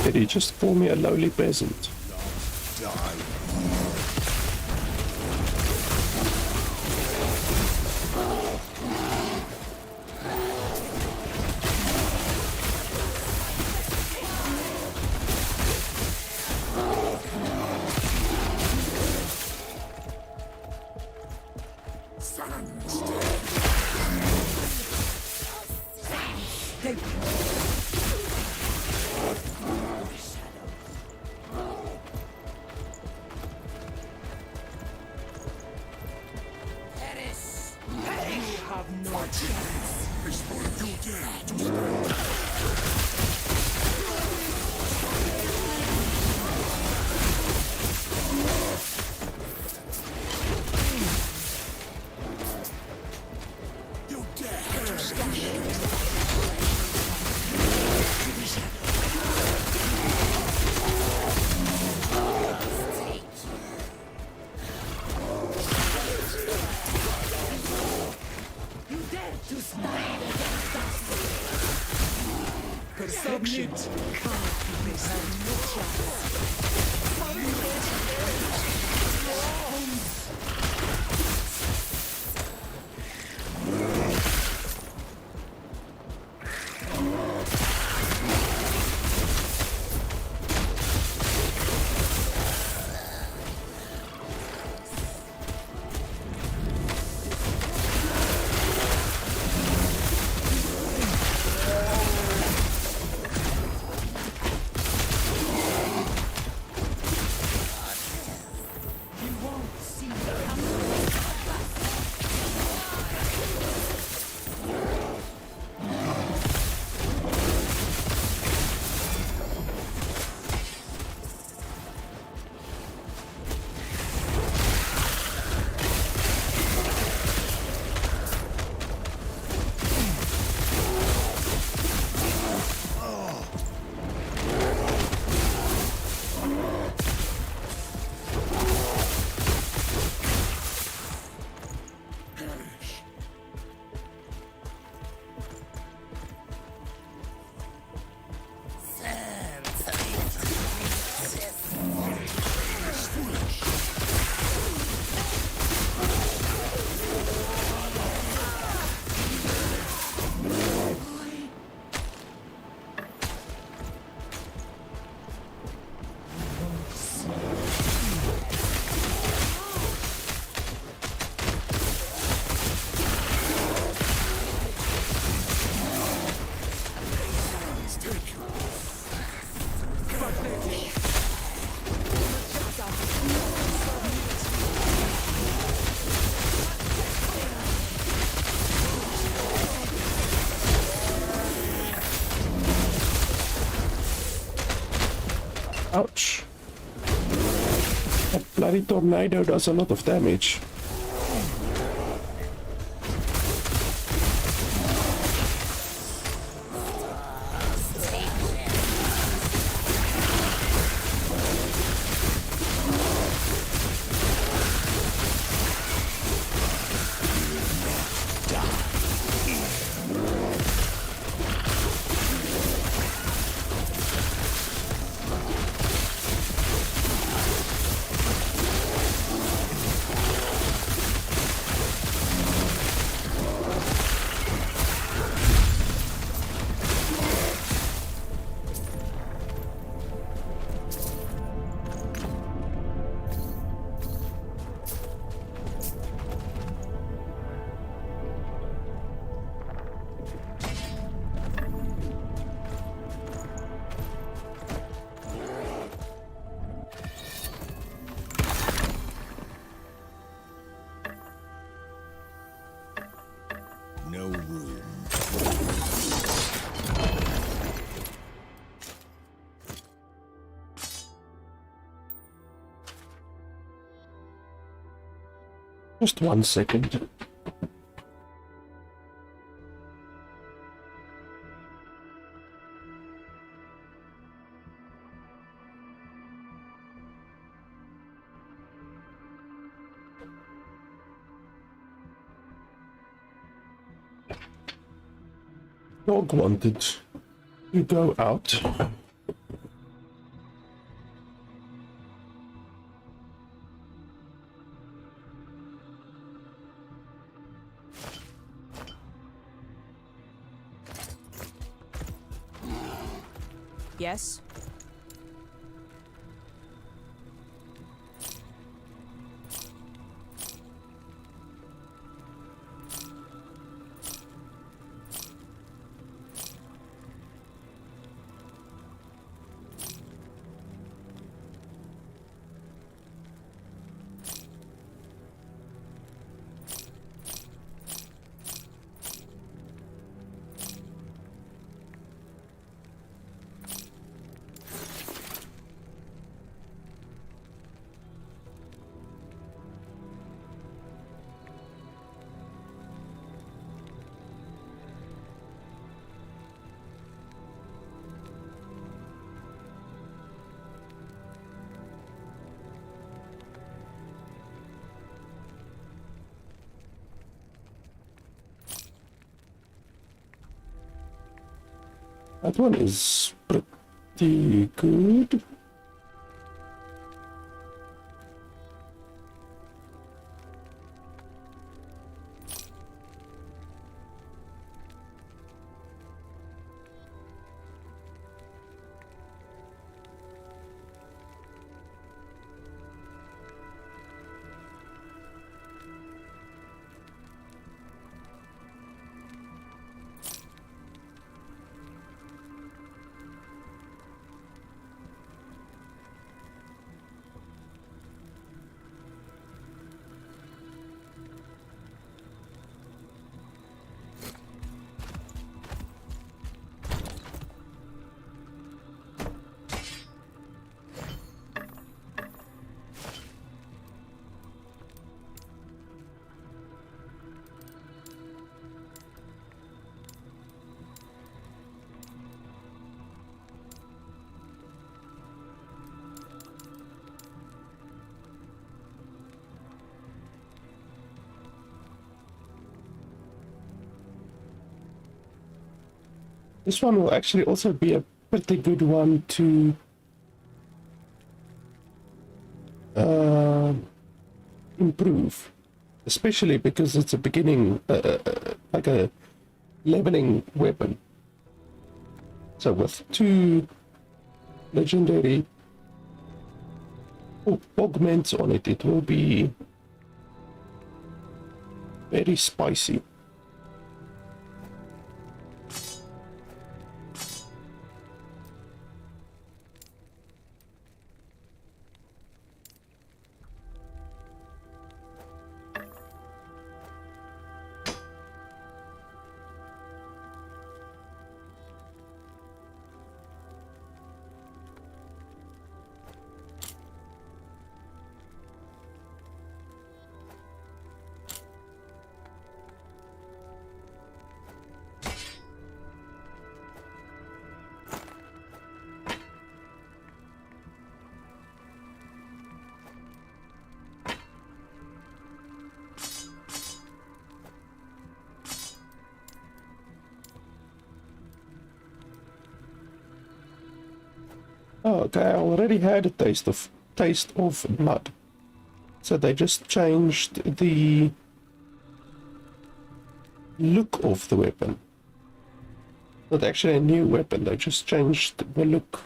Did he just call me a lowly peasant? Die. Ouch. That bloody tornado does a lot of damage. No room. Just 1 second. Dog wanted to go out. Yes. That one is pretty good. This one will actually also be a pretty good one to improve, especially because it's a beginning, like a leveling weapon. So with 2 legendary augments on it, it will be very spicy. Oh, okay, I already had a taste of blood. So they just changed the look of the weapon. Not actually a new weapon, they just changed the look.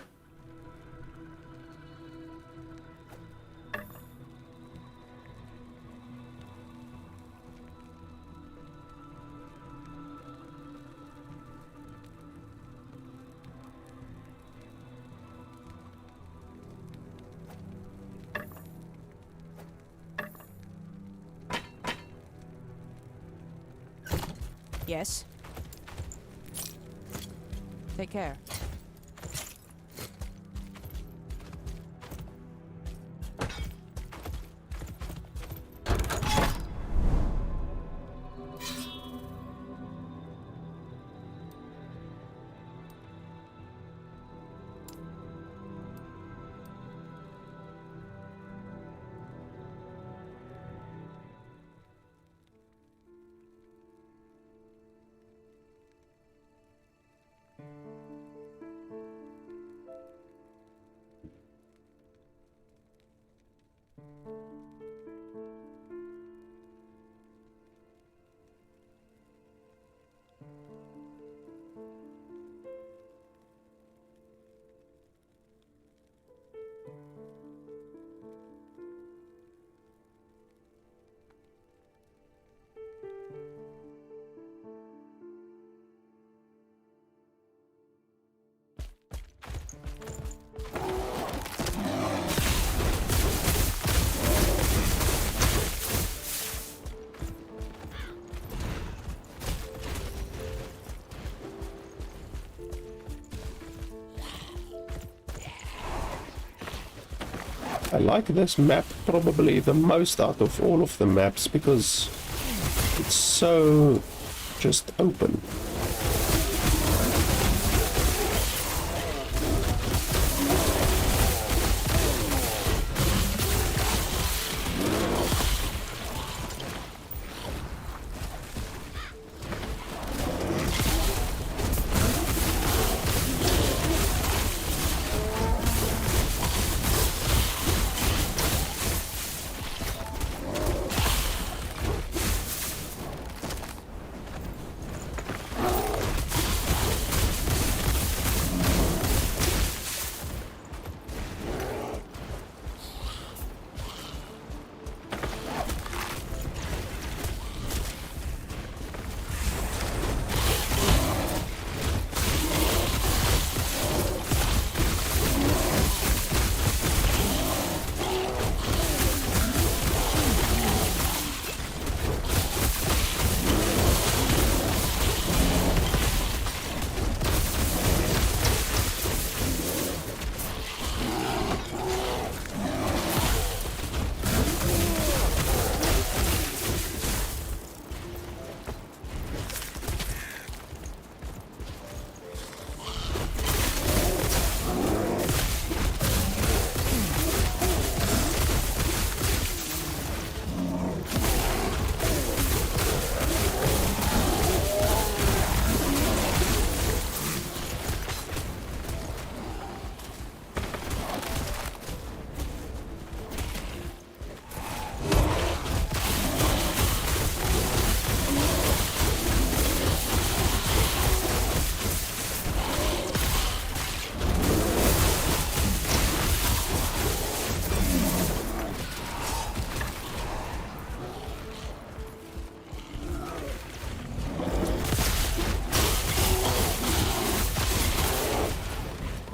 Yes. Take care. I like this map probably the most out of all of the maps because it's so just open.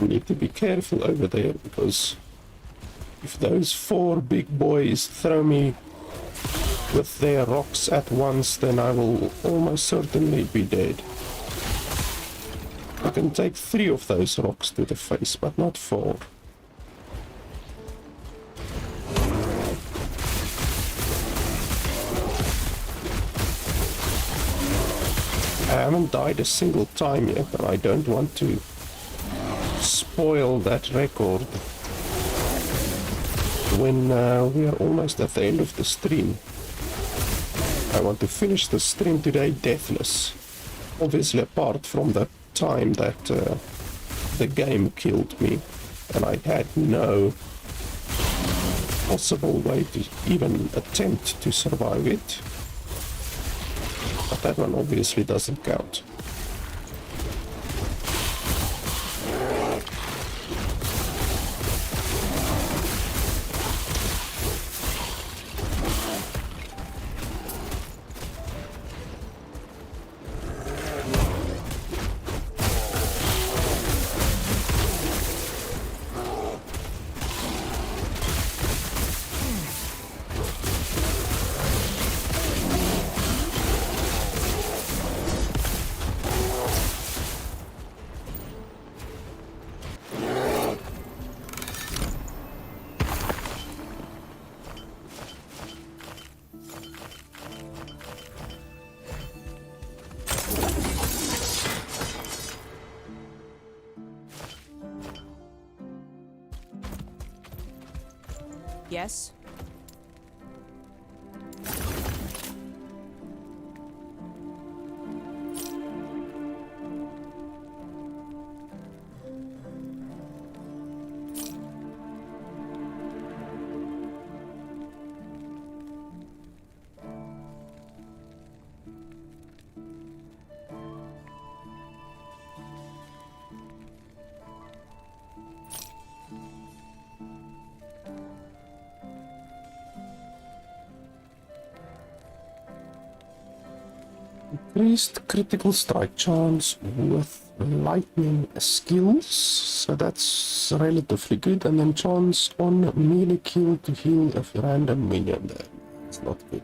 Need to be careful over there because if those 4 big boys throw me with their rocks at once, then I will almost certainly be dead. I can take 3 of those rocks to the face, but not 4. I haven't died a single time yet, and I don't want to spoil that record when we are almost at the end of the stream. I want to finish the stream today deathless, obviously apart from the time that the game killed me and I had no possible way to even attempt to survive it, but that one obviously doesn't count. Yes? Increased critical strike chance with lightning skills, so that's relatively good, and then chance on melee kill to heal a random minion there. It's not good.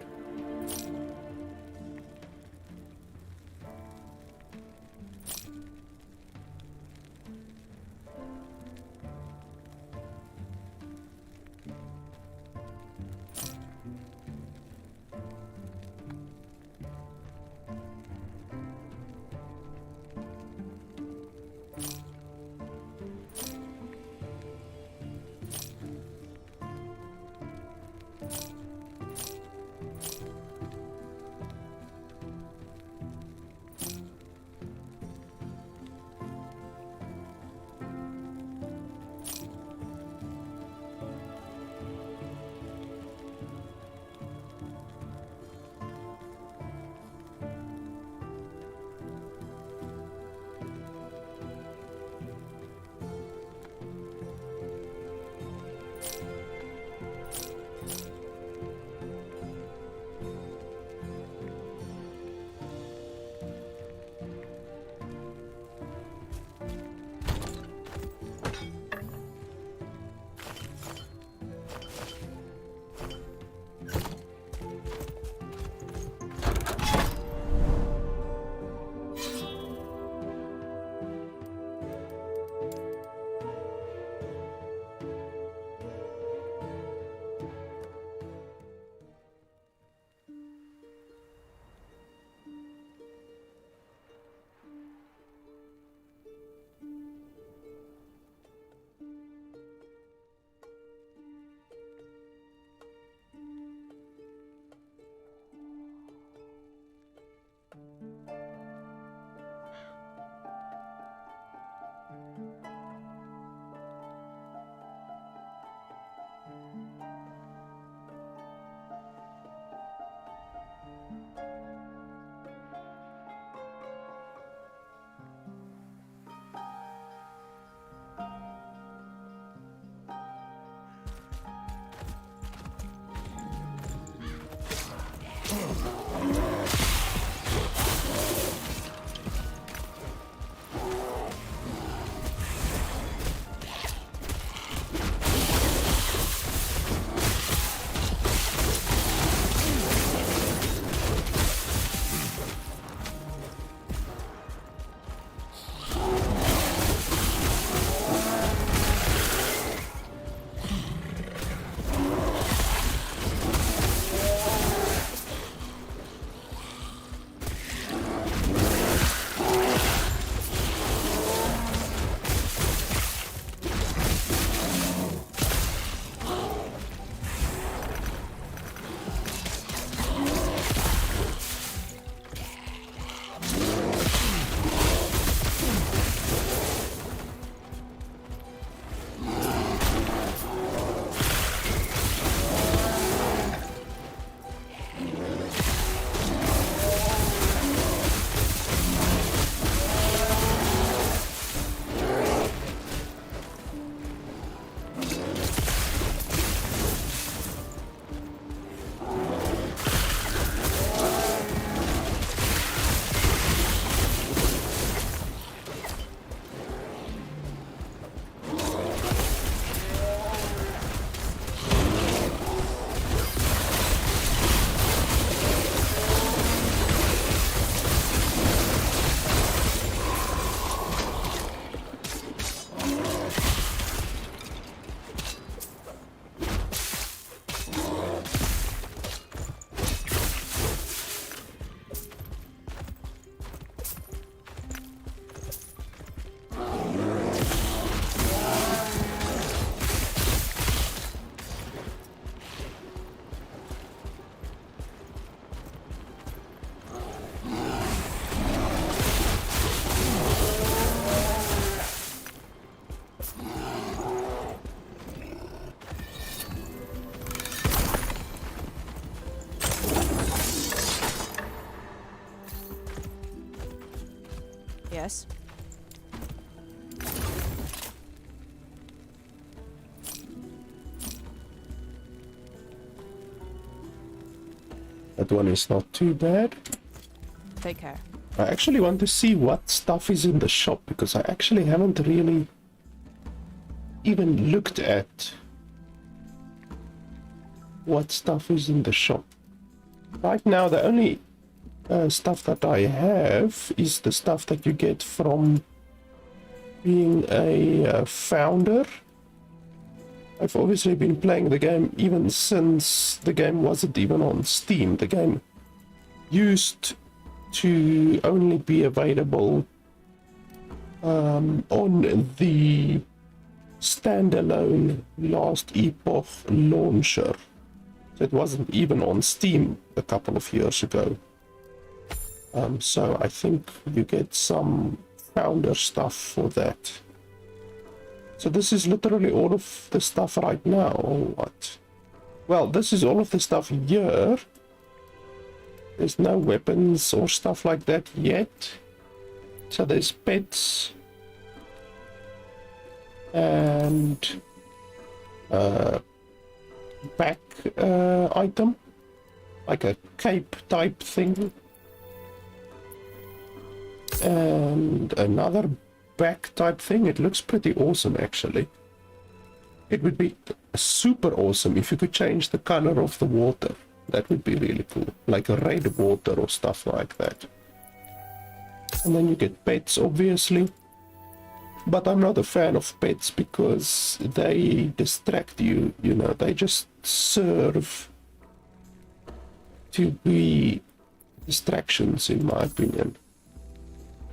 Yes. That one is not too bad. Take care. I actually want to see what stuff is in the shop, because I actually haven't really even looked at what stuff is in the shop. Right now, the only stuff that I have is the stuff that you get from being a founder. I've obviously been playing the game even since the game wasn't even on Steam. The game used to only be available on the standalone Last Epoch launcher. So it wasn't even on Steam a couple of years ago. So I think you get some founder stuff for that. So this is literally all of the stuff right now, or what? Well, this is all of the stuff here. There's no weapons or stuff like that yet. So there's pets and back item, like a cape type thing, and another back type thing. It looks pretty awesome, actually. It would be super awesome if you could change the color of the water. That would be really cool, like a red water or stuff like that. And then you get pets, obviously, but I'm not a fan of pets because they distract you, you know, they just serve to be distractions, in my opinion.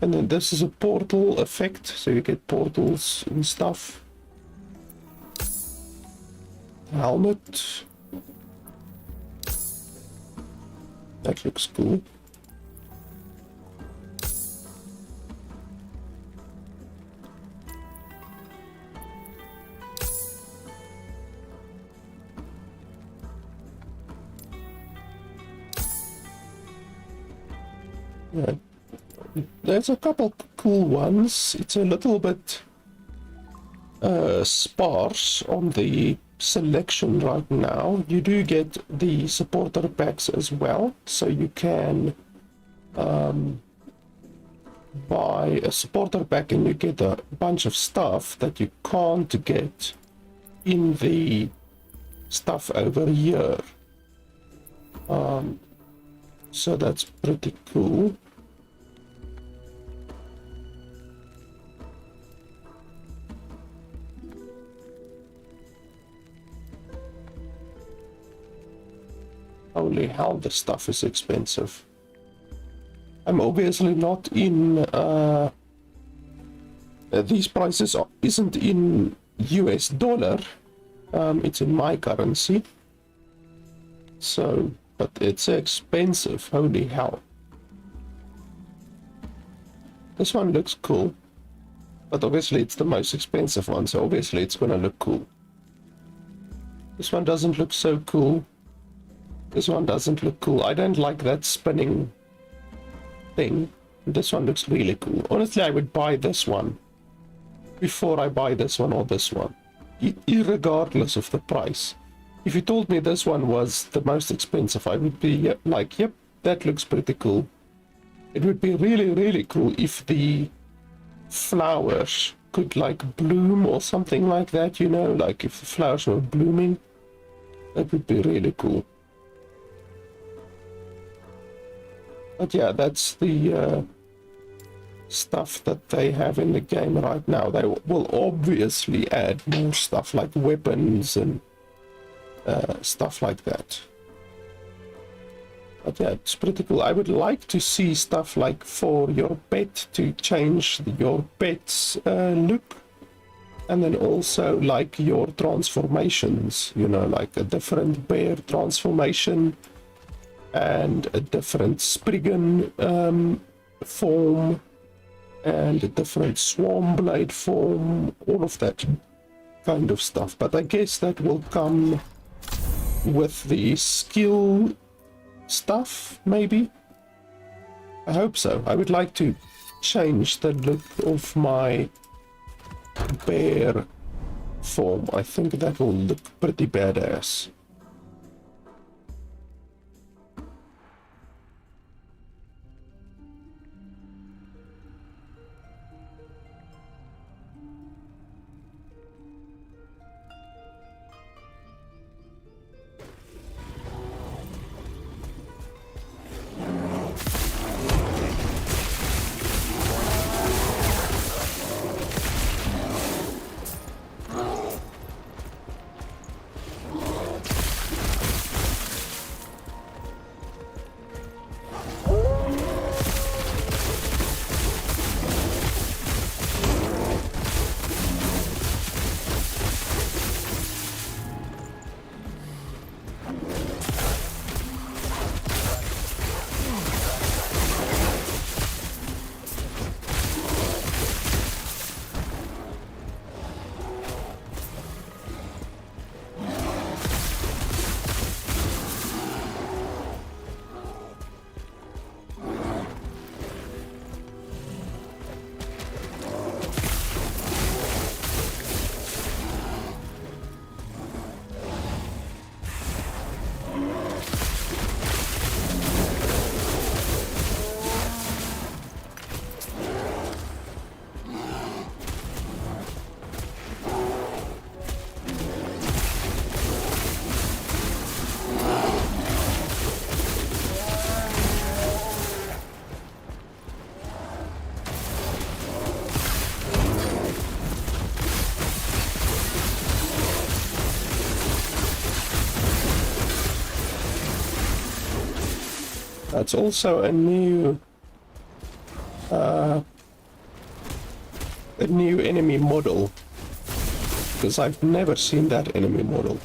And then this is a portal effect, so you get portals and stuff. Helmet. That looks cool. Yeah. There's a couple cool ones. It's a little bit sparse on the selection right now. You do get the supporter packs as well, so you can buy a supporter pack and you get a bunch of stuff that you can't get in the stuff over here. So that's pretty cool. Holy hell, the stuff is expensive. I'm obviously not in these prices isn't in US dollar. It's in my currency. So, but it's expensive. Holy hell. This one looks cool, but obviously it's the most expensive one, so obviously it's gonna look cool. This one doesn't look so cool. This one doesn't look cool. I don't like that spinning thing. This one looks really cool. Honestly, I would buy this one before I buy this one or this one, irregardless of the price. If you told me this one was the most expensive, I would be like, yep, that looks pretty cool. It would be really, really cool if the flowers could like bloom or something like that, you know, like if the flowers were blooming, that would be really cool. But yeah, that's the stuff that they have in the game right now. They will obviously add more stuff like weapons and stuff like that. But yeah, it's pretty cool. I would like to see stuff like for your pet to change your pet's look. And then also like your transformations, you know, like a different bear transformation and a different Spriggan form and a different Swarm Blade form, all of that kind of stuff. But I guess that will come with the skill stuff, maybe. I hope so. I would like to change the look of my bear form. I think that will look pretty badass. That's also a new enemy model, because I've never seen that enemy model.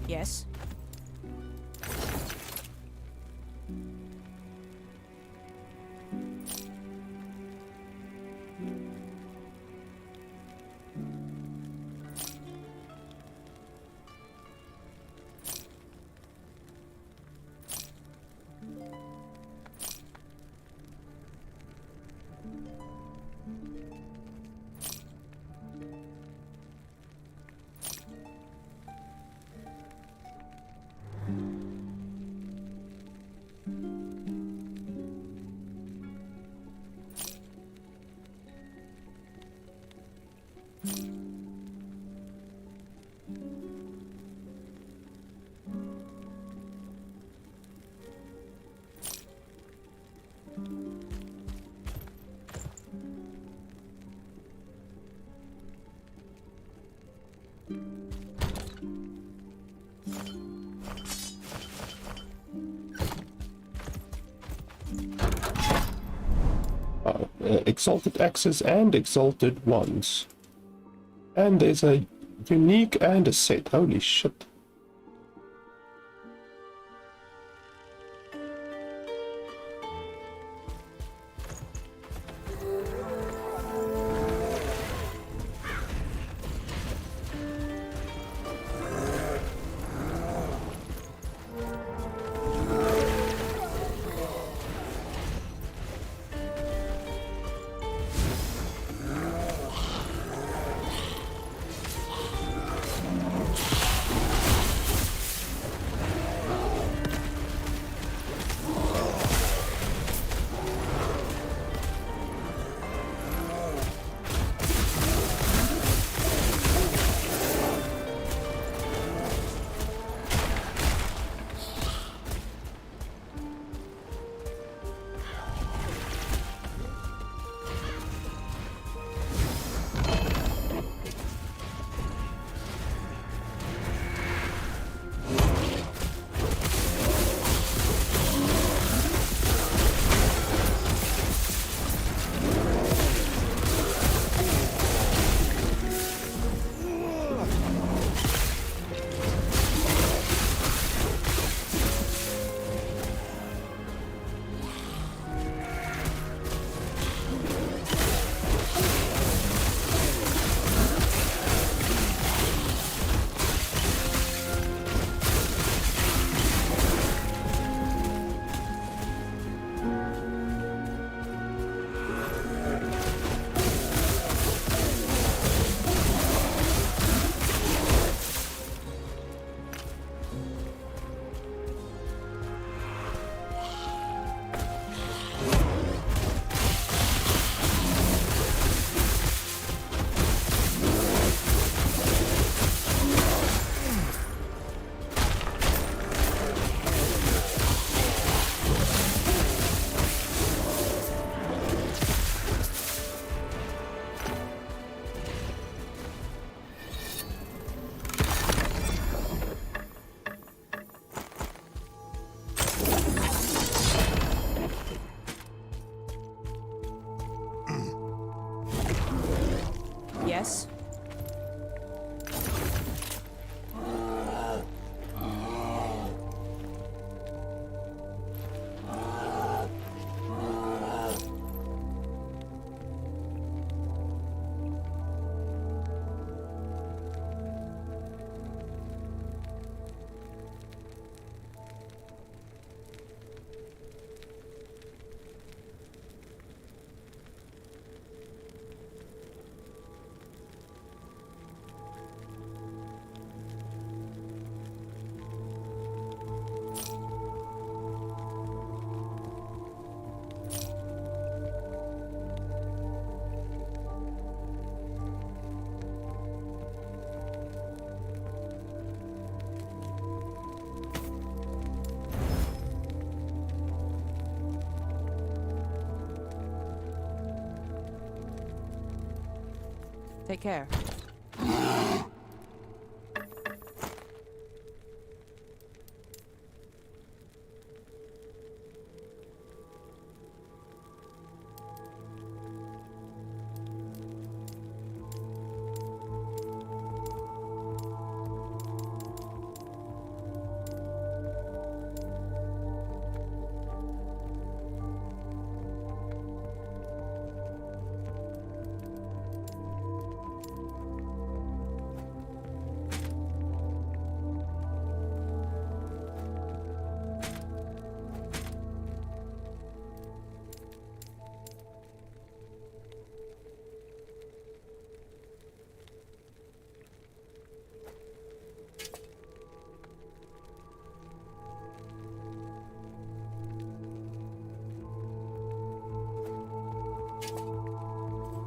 Yes. Exalted axes and exalted ones. And there's a unique and a set. Holy shit. Yes. Take care.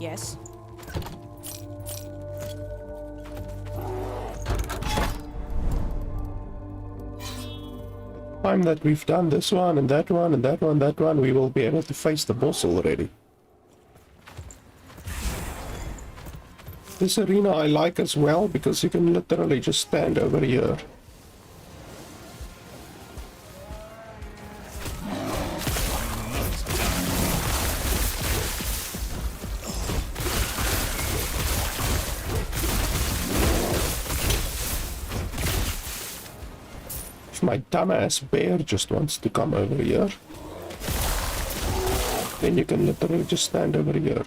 Yes. Time that we've done this one and that one and that one, that one, we will be able to face the boss already. This arena I like as well because you can literally just stand over here. If my dumbass bear just wants to come over here, then you can literally just stand over here.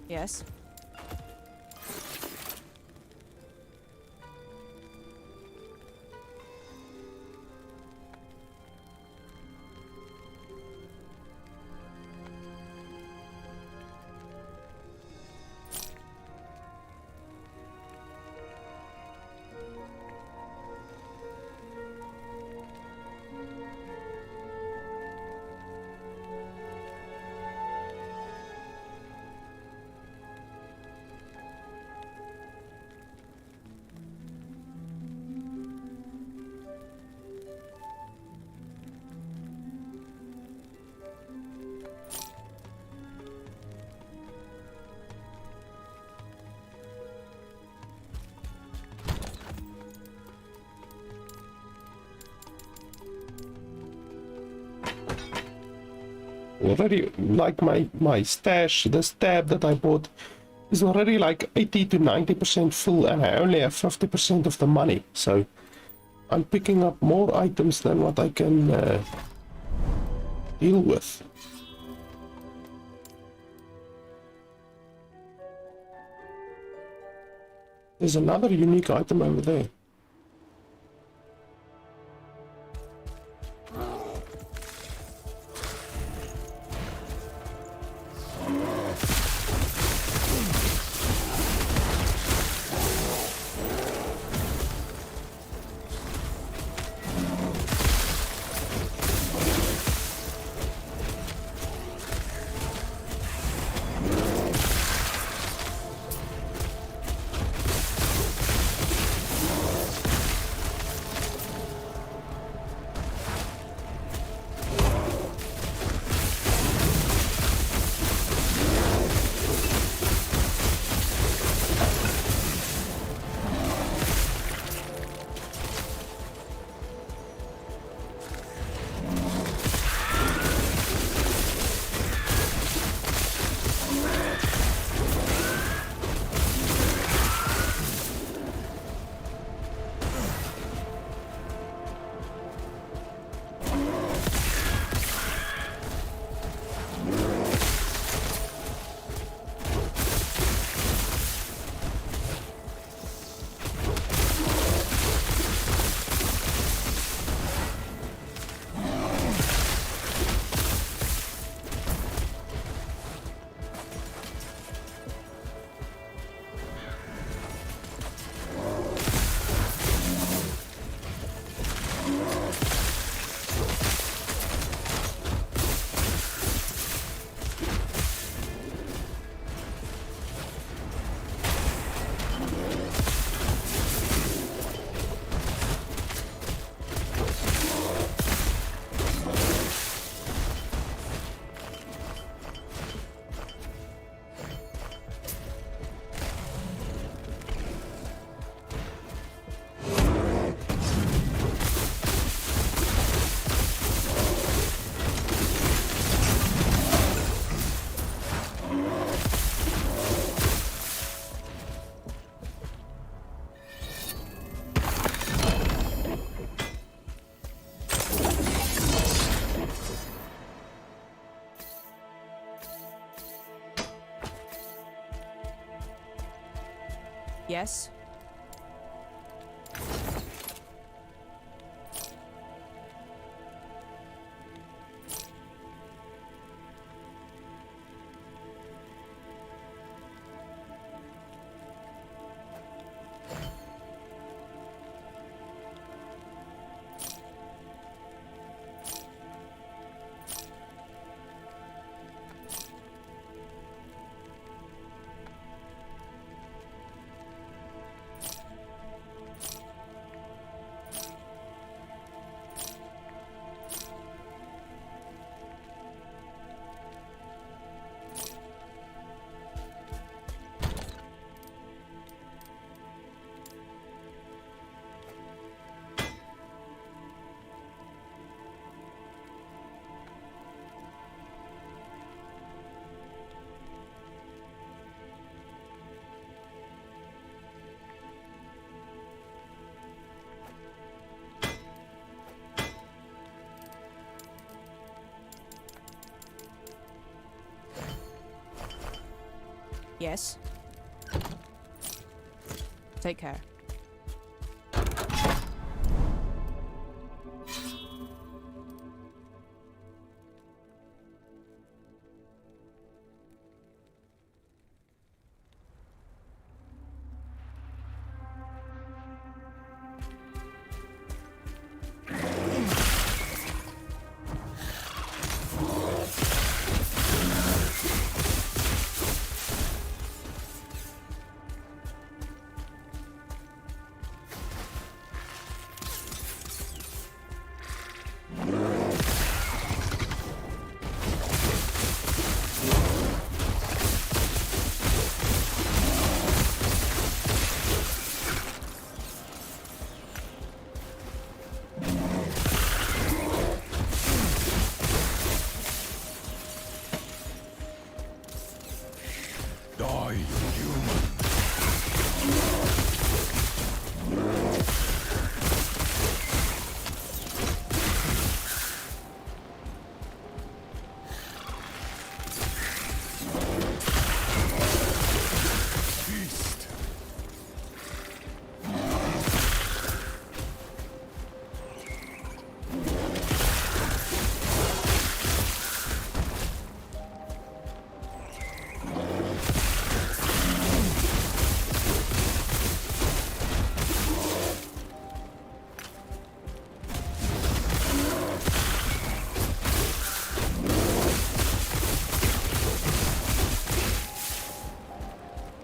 Yes. already, like my stash, this tab that I bought is already like 80 to 90% full, and I only have 50% of the money, so I'm picking up more items than what I can deal with. There's another unique item over there. Yes? Yes? Take care.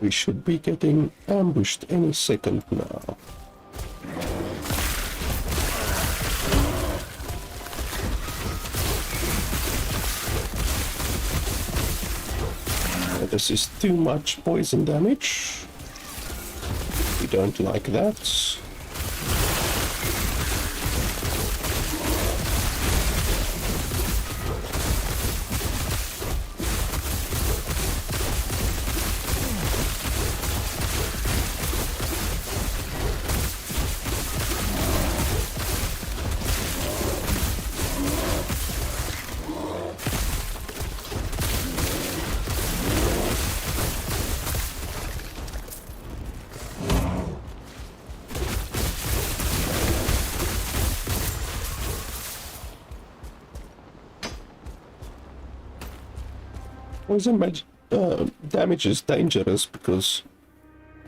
We should be getting ambushed any second now. This is too much poison damage. We don't like that. Poison damage is dangerous because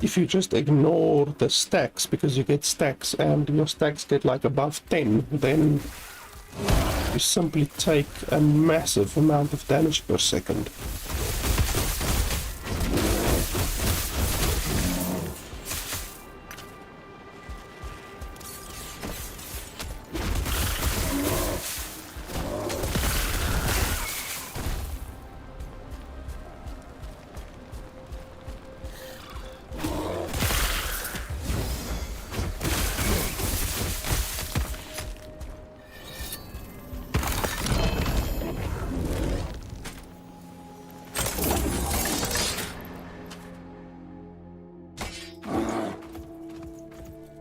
if you just ignore the stacks, because you get stacks and your stacks get like above 10, then you simply take a massive amount of damage per second.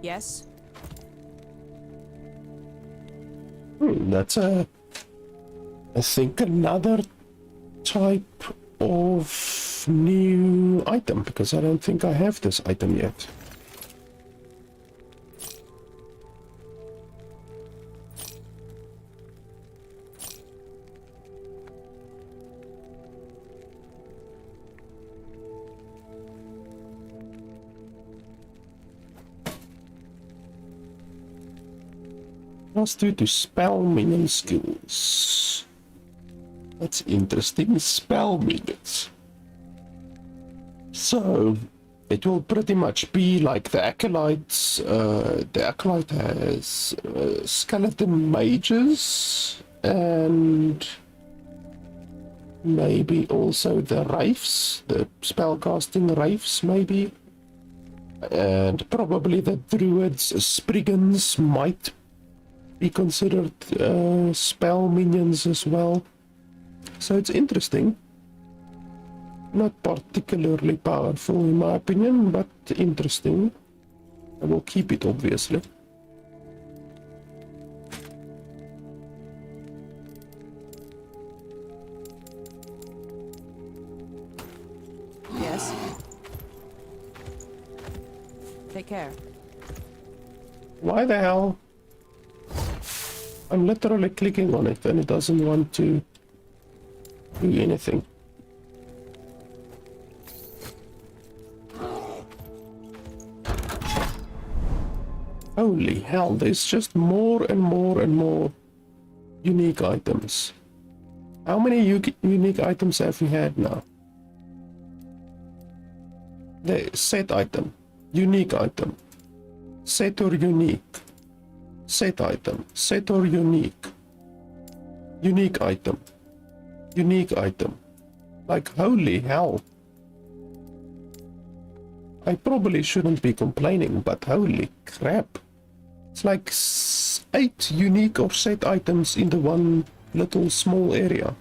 Yes? That's I think another type of new item, because I don't think I have this item yet. Plus 2 to spell minion skills. That's interesting. Spell minions. So it will pretty much be like the acolytes. The acolyte has skeleton mages and maybe also the wraiths, the spellcasting wraiths maybe, and probably the druids, spriggans might be considered spell minions as well. So it's interesting. Not particularly powerful in my opinion, but interesting. I will keep it obviously. Yes? Take care. Why the hell? I'm literally clicking on it and it doesn't want to do anything. Holy hell, there's just more and more and more unique items. How many unique items have we had now? The set item, unique item, set or unique. Set item, set or unique, unique item, unique item. Like, holy hell. I probably shouldn't be complaining, but holy crap. It's like 8 unique or set items in the one little small area.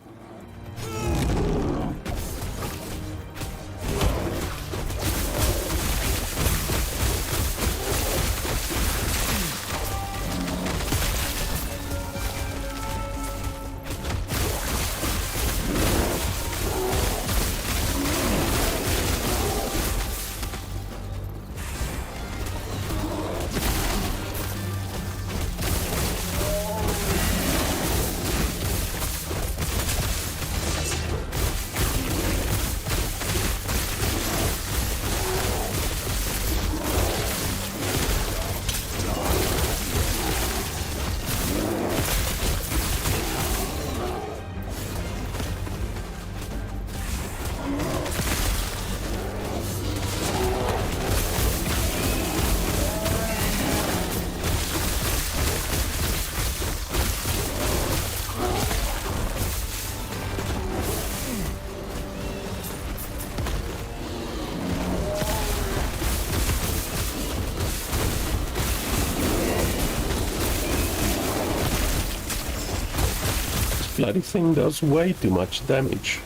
bloody thing does way too much damage.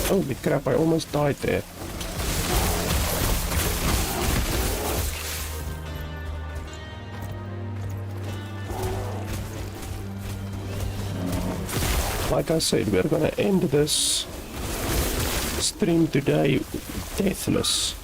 Holy crap, I almost died there. Like I said, we're gonna end this stream today deathless.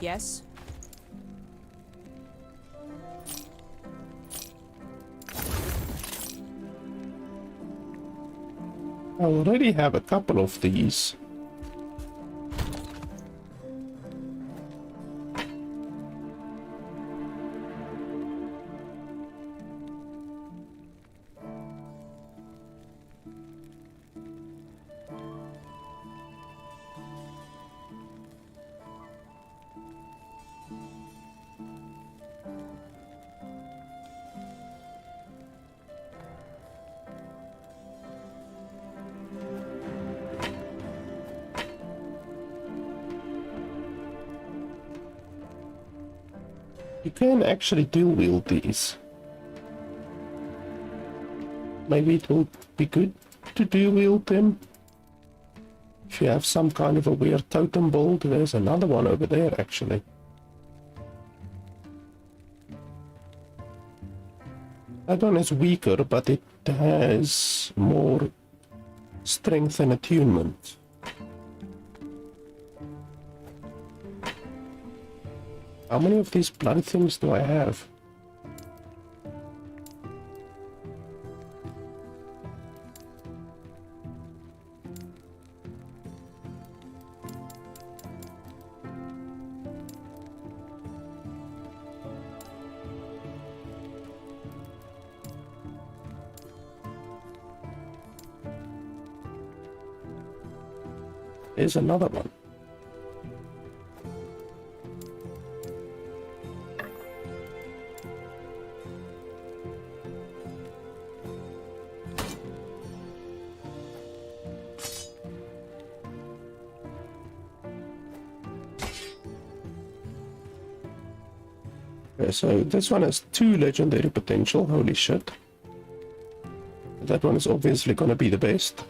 Yes? I already have a couple of these. You can actually dual wield these. Maybe it will be good to dual wield them. If you have some kind of a weird totem build, there's another one over there actually. That one is weaker, but it has more strength and attunement. How many of these bloody things do I have? There's another one. Okay, so this one has 2 legendary potential, holy shit. That one is obviously gonna be the best.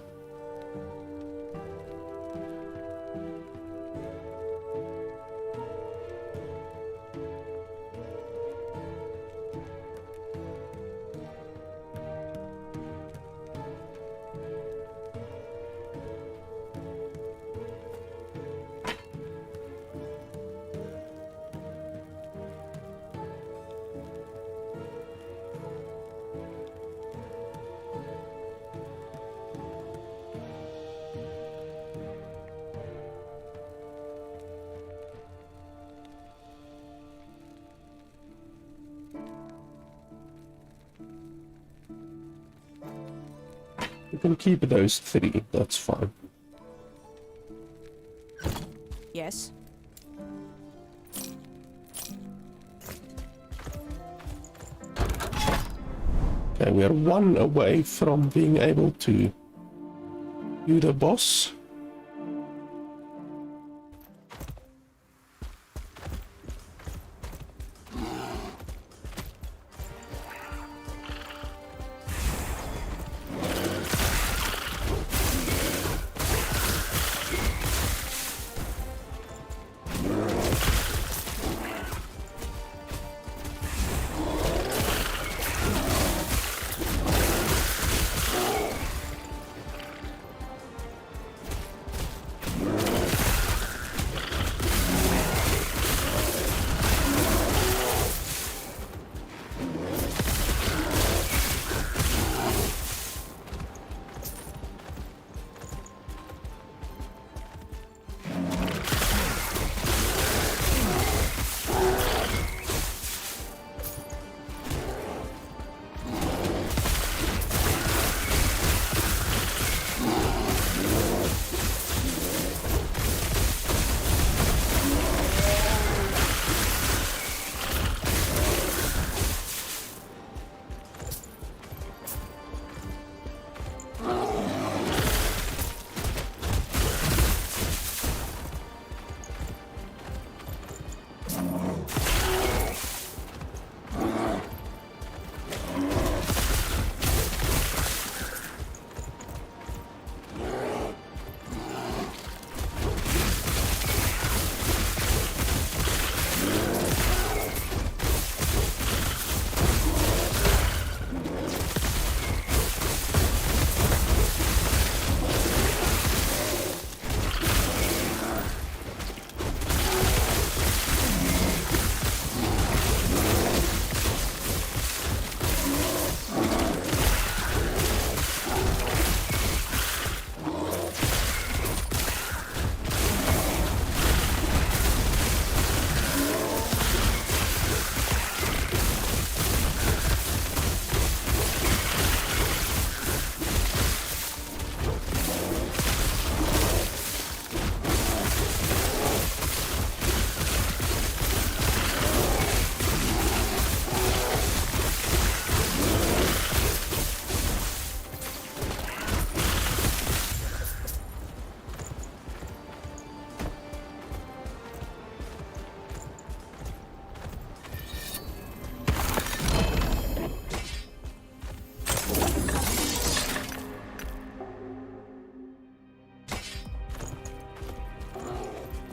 You can keep those 3, that's fine. Yes? Okay, we are 1 away from being able to do the boss.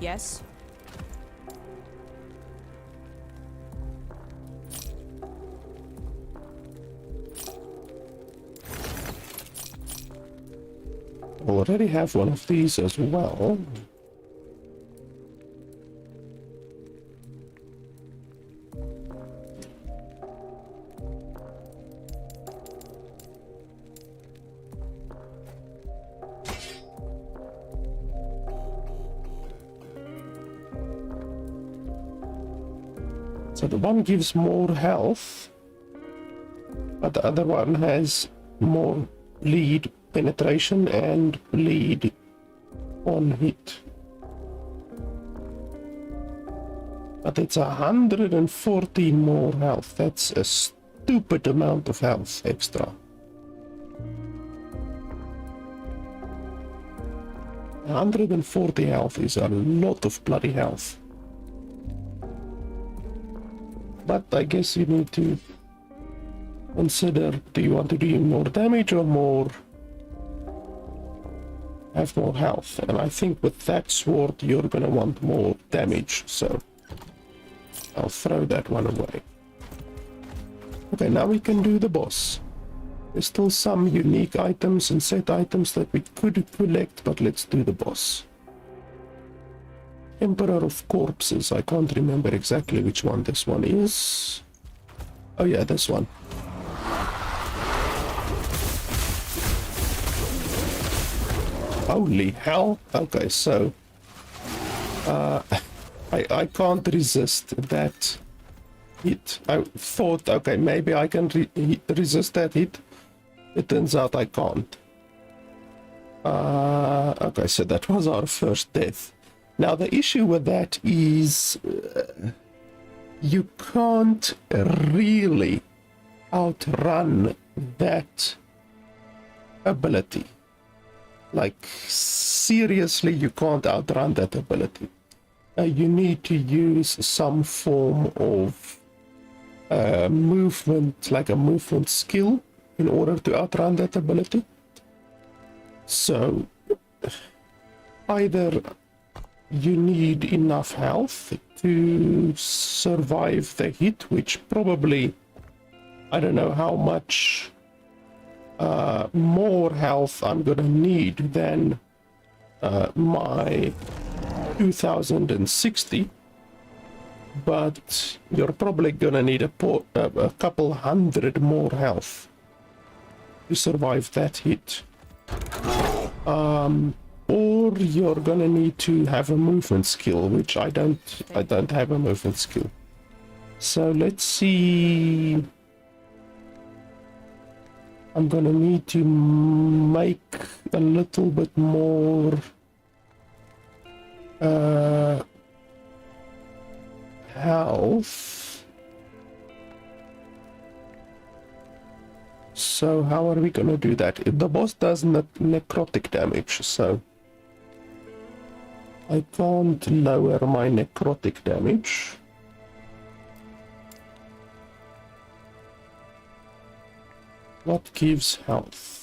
Yes. Already have one of these as well. So the one gives more health, but the other one has more bleed penetration and bleed on hit. But it's 114 more health. That's a stupid amount of health extra. 140 health is a lot of bloody health. But I guess you need to consider, do you want to do more damage or more have more health? And I think with that sword you're gonna want more damage, so I'll throw that one away. Okay, now we can do the boss. There's still some unique items and set items that we could collect, but let's do the boss. Emperor of Corpses. I can't remember exactly which one this one is. Oh yeah, this one. Holy hell. Okay, so I can't resist that hit. I thought, okay, maybe I can resist that hit. It turns out I can't. Okay, so that was our first death. Now the issue with that is you can't really outrun that ability. Like, seriously, you can't outrun that ability. You need to use some form of movement, like a movement skill, in order to outrun that ability. So, either you need enough health to survive the hit, which probably, I don't know how much more health I'm gonna need than my 2060, but you're probably gonna need a couple hundred more health to survive that hit. Or you're gonna need to have a movement skill, which I don't have a movement skill. So let's see. I'm gonna need to make a little bit more health. So how are we gonna do that? The boss does necrotic damage, so I can't lower my necrotic damage. What gives health?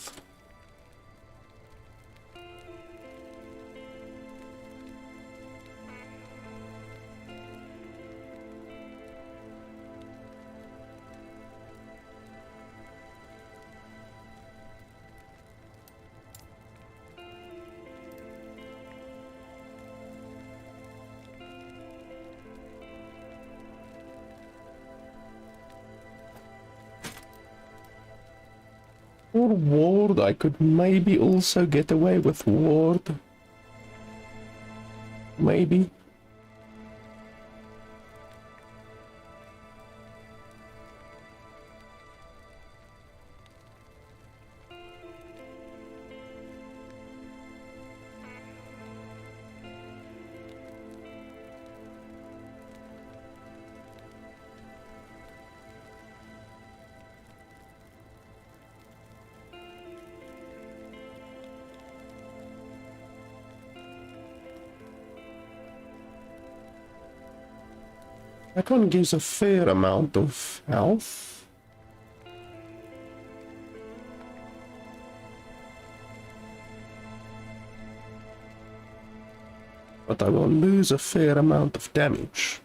Or ward, I could maybe also get away with ward. Maybe. That one gives a fair amount of health. But I will lose a fair amount of damage.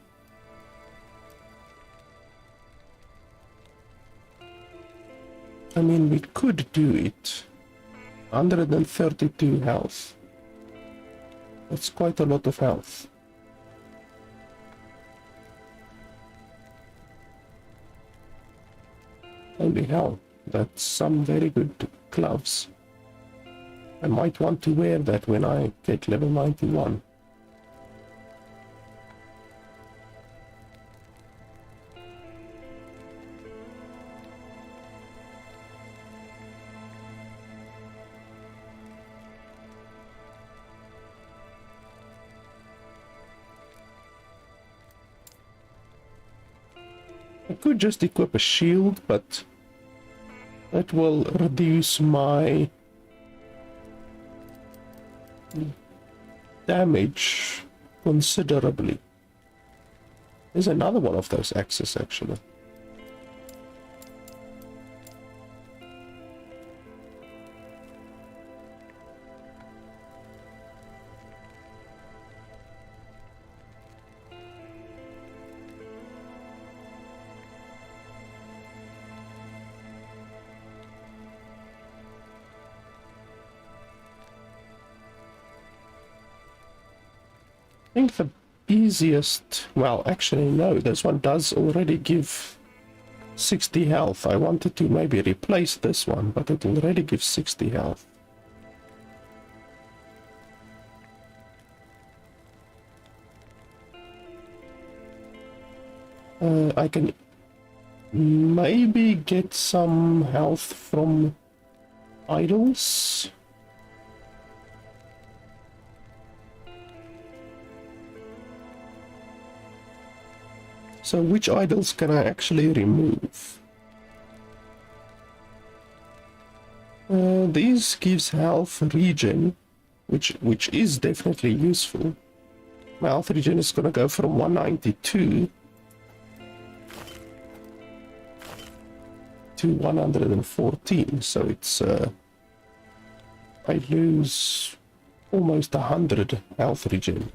I mean, we could do it. 132 health. That's quite a lot of health. Holy hell, that's some very good gloves. I might want to wear that when I get level 91. I could just equip a shield, but that will reduce my damage considerably. There's another one of those axes, actually. I think the easiest, well, actually no, this one does already give 60 health. I wanted to maybe replace this one, but it already gives 60 health. I can maybe get some health from idols. So which idols can I actually remove? These gives health regen, which is definitely useful. My health regen is gonna go from 192 to 114, so it's I lose almost 100 health regen.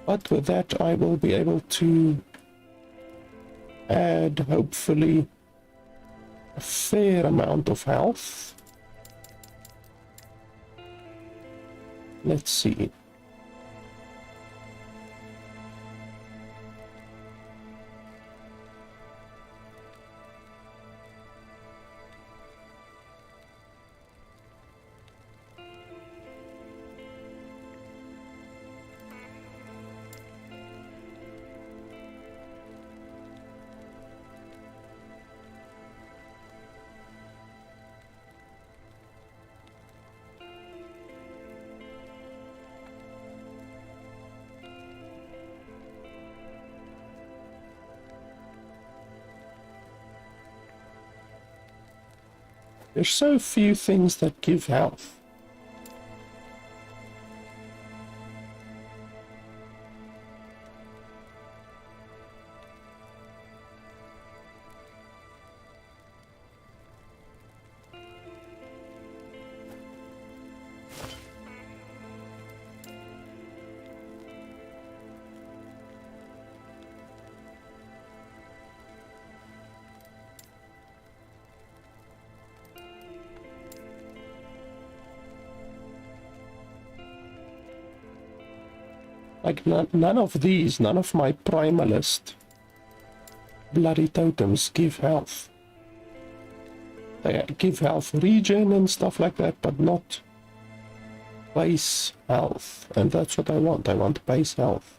But with that I will be able to add hopefully a fair amount of health. Let's see. There's so few things that give health. Like, none of these, none of my primalist bloody totems give health. They give health regen and stuff like that, but not base health. And that's what I want. I want base health.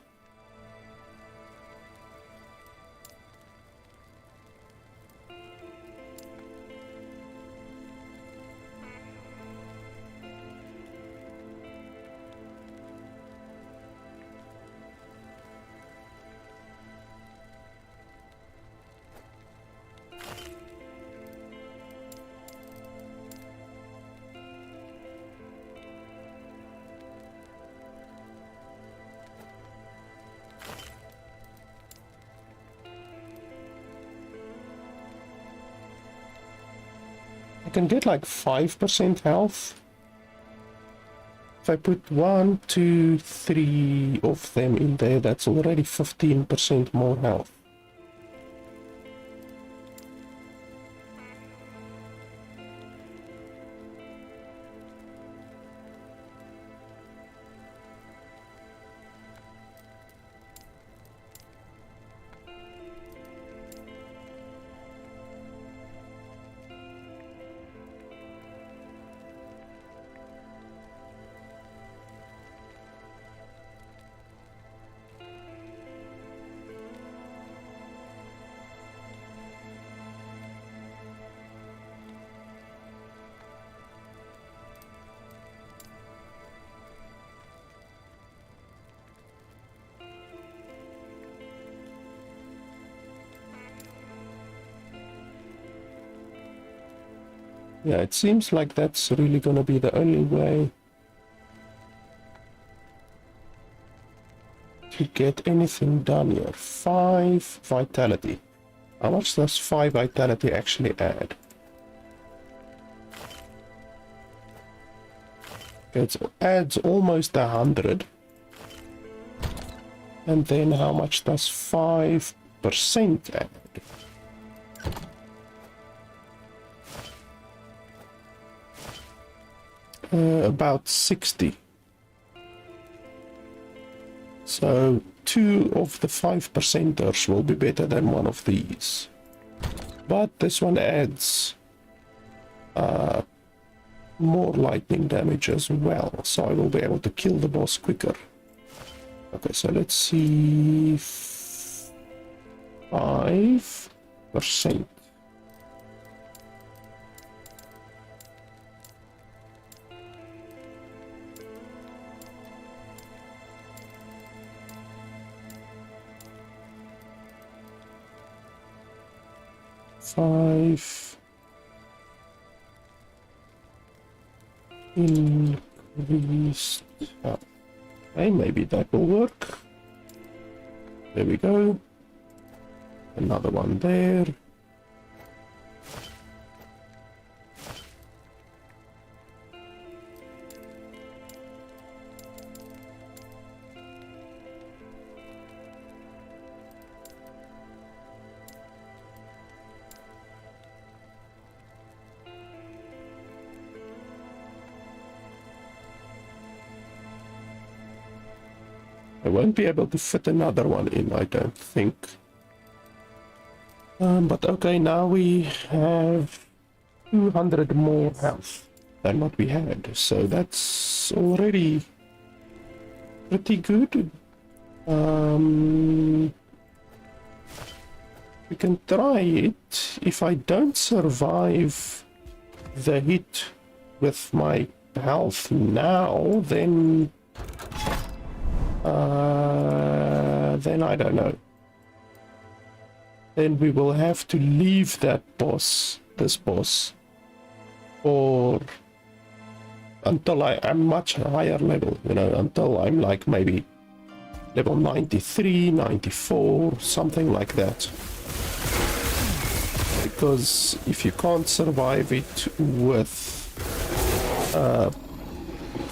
I can get like 5% health. If I put 1, 2, 3 of them in there, that's already 15% more health. Yeah, it seems like that's really gonna be the only way to get anything done here. 5 vitality. How much does 5 vitality actually add? It adds almost 100. And then how much does 5% add? About 60. So 2 of the 5%ers will be better than one of these. But this one adds more lightning damage as well, so I will be able to kill the boss quicker. Okay, so let's see. 5%. Increased. Okay, maybe that will work. There we go. Another one there. I won't be able to fit another one in, I don't think. But okay, now we have 200 more health than what we had, so that's already pretty good. We can try it. If I don't survive the hit with my health now, then I don't know. Then we will have to leave that boss, this boss, or until I am much higher level, you know, until I'm like maybe level 93, 94, something like that. Because if you can't survive it with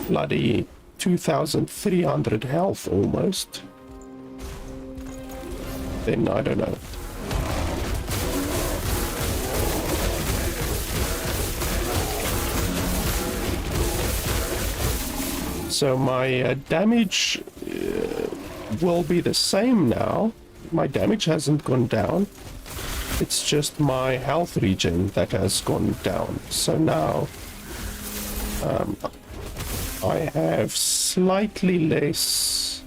bloody 2,300 health almost, then I don't know. So my damage will be the same now. My damage hasn't gone down. It's just my health regen that has gone down. So now I have slightly less...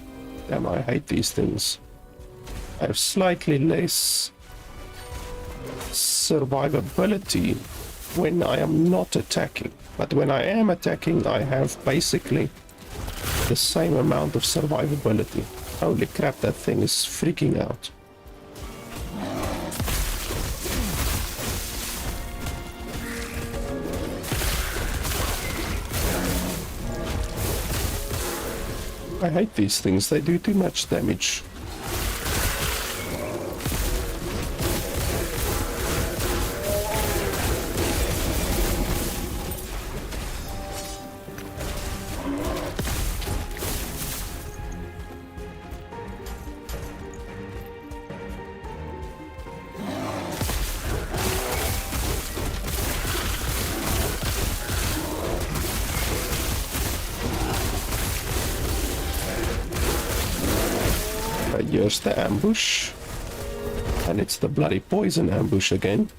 Damn, I hate these things. I have slightly less survivability when I am not attacking. But when I am attacking, I have basically the same amount of survivability. Holy crap, that thing is freaking out. I hate these things, they do too much damage. Here's the ambush, and it's the bloody poison ambush again.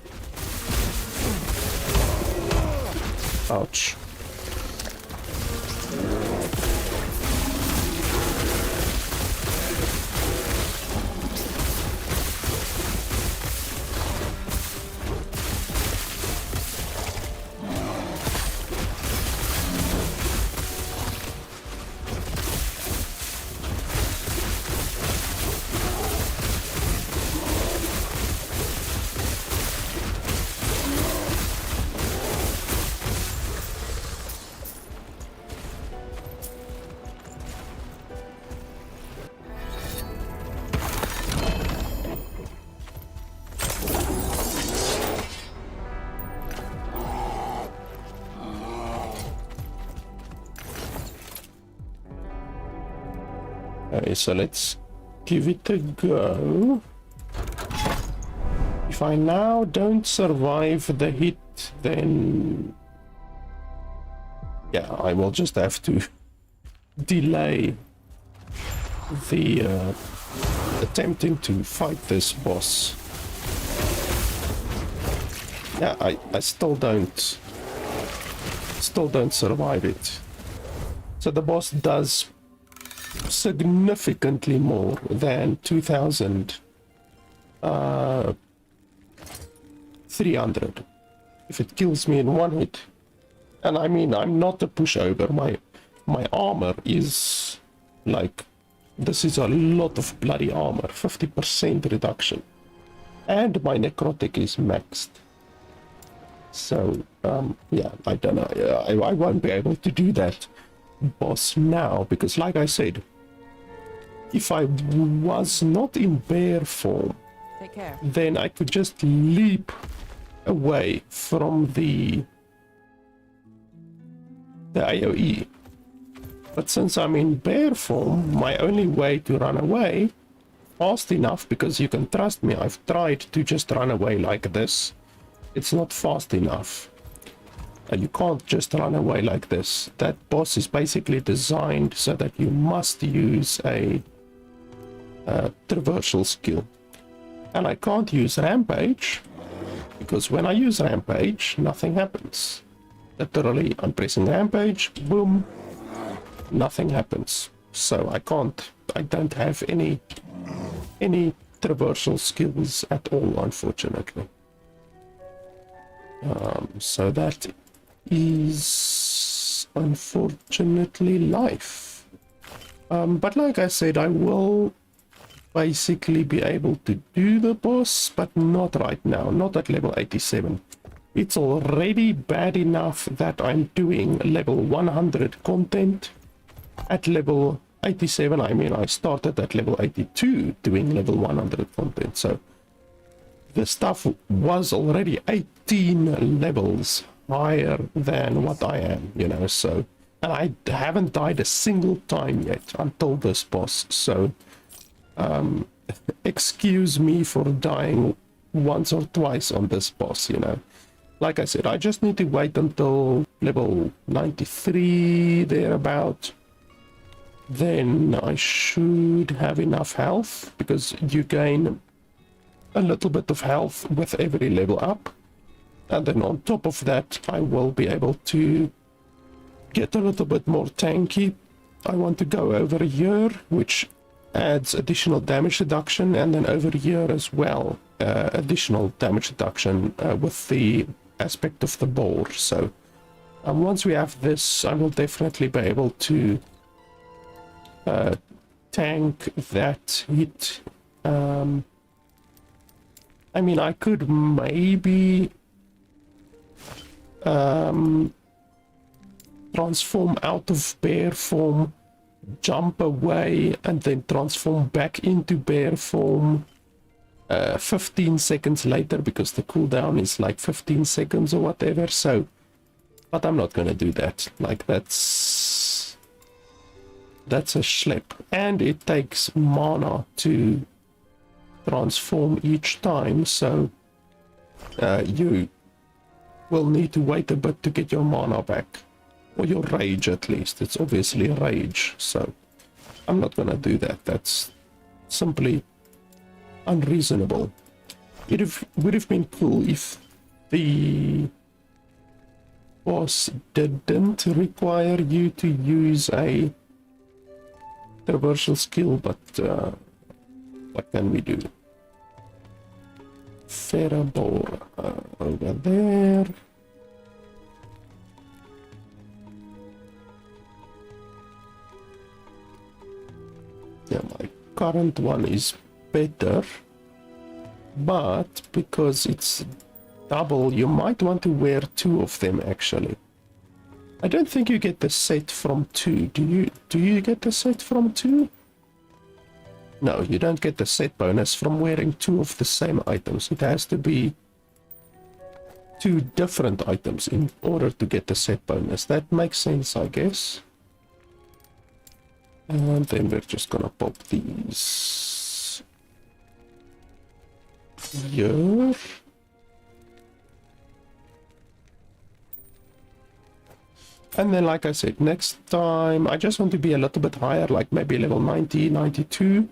Ouch. Okay, so let's give it a go. If I now don't survive the hit, then yeah, I will just have to delay the attempting to fight this boss. Yeah, I still don't survive it. So the boss does significantly more than 2,300 if it kills me in one hit. And I mean, I'm not a pushover. My armor is like, this is a lot of bloody armor, 50% reduction, and my necrotic is maxed. So yeah, I don't know, I won't be able to do that boss now, because like I said, if I was not in bear form, Take care. then I could just leap away from the AoE. But since I'm in bear form, my only way to run away fast enough, because you can trust me, I've tried to just run away like this, it's not fast enough. You can't just run away like this. That boss is basically designed so that you must use a traversal skill. And I can't use rampage, because when I use rampage, nothing happens. Literally, I'm pressing rampage, boom, nothing happens. So I don't have any traversal skills at all, unfortunately. So that is unfortunately life. But like I said, I will basically be able to do the boss, but not right now, not at level 87. It's already bad enough that I'm doing level 100 content at level 87. I mean, I started at level 82 doing level 100 content, so the stuff was already 18 levels higher than what I am, you know, so, and I haven't died a single time yet until this boss, so excuse me for dying once or twice on this boss, you know. Like I said, I just need to wait until level 93 thereabout, then I should have enough health, because you gain a little bit of health with every level up. And then on top of that, I will be able to get a little bit more tanky. I want to go over here, which adds additional damage reduction, and then over here as well, additional damage reduction with the aspect of the boar. So once we have this, I will definitely be able to tank that hit. I mean, I could maybe transform out of bear form, jump away, and then transform back into bear form 15 seconds later, because the cooldown is like 15 seconds or whatever. So, but I'm not gonna do that. Like, that's a schlep, and it takes mana to transform each time, so you will need to wait a bit to get your mana back, or your rage at least. It's obviously rage, so I'm not gonna do that. That's simply unreasonable. It would have been cool if the boss didn't require you to use a traversal skill, but what can we do? Ferrabore over there. Yeah, my current one is better, but because it's double, you might want to wear 2 of them actually. I don't think you get the set from 2. Do you get the set from 2? No, you don't get the set bonus from wearing 2 of the same items. It has to be 2 different items in order to get the set bonus. That makes sense, I guess. And then we're just gonna pop these here. And then, like I said, next time I just want to be a little bit higher, like maybe level 90, 92.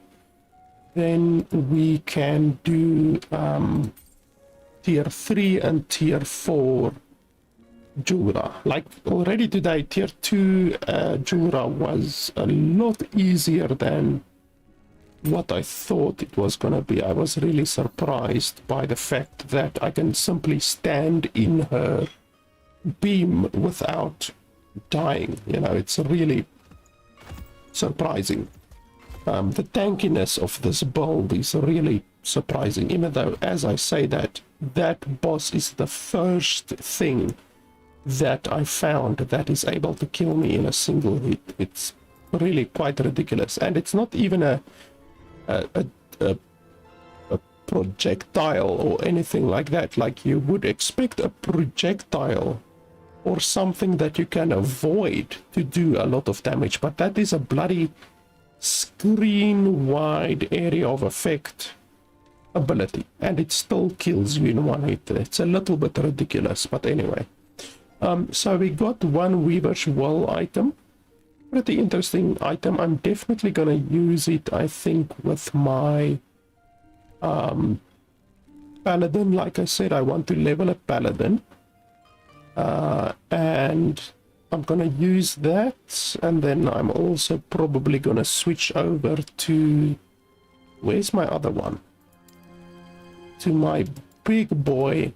Then we can do tier 3 and tier 4 Jura. Like already today, tier 2 Jura was a lot easier than what I thought it was gonna be. I was really surprised by the fact that I can simply stand in her beam without dying. You know, it's really surprising. The tankiness of this build is really surprising, even though, as I say, that boss is the first thing that I found that is able to kill me in a single hit. It's really quite ridiculous, and it's not even a projectile or anything like that. Like, you would expect a projectile or something that you can avoid to do a lot of damage, but that is a bloody screen wide area of effect ability, and it still kills you in one hit. It's a little bit ridiculous, but anyway. So we got one Weaver's Wool item, pretty interesting item. I'm definitely gonna use it, I think, with my Paladin. Like I said, I want to level a Paladin, and I'm gonna use that, and then I'm also probably gonna switch over to, where's my other one? To my big boy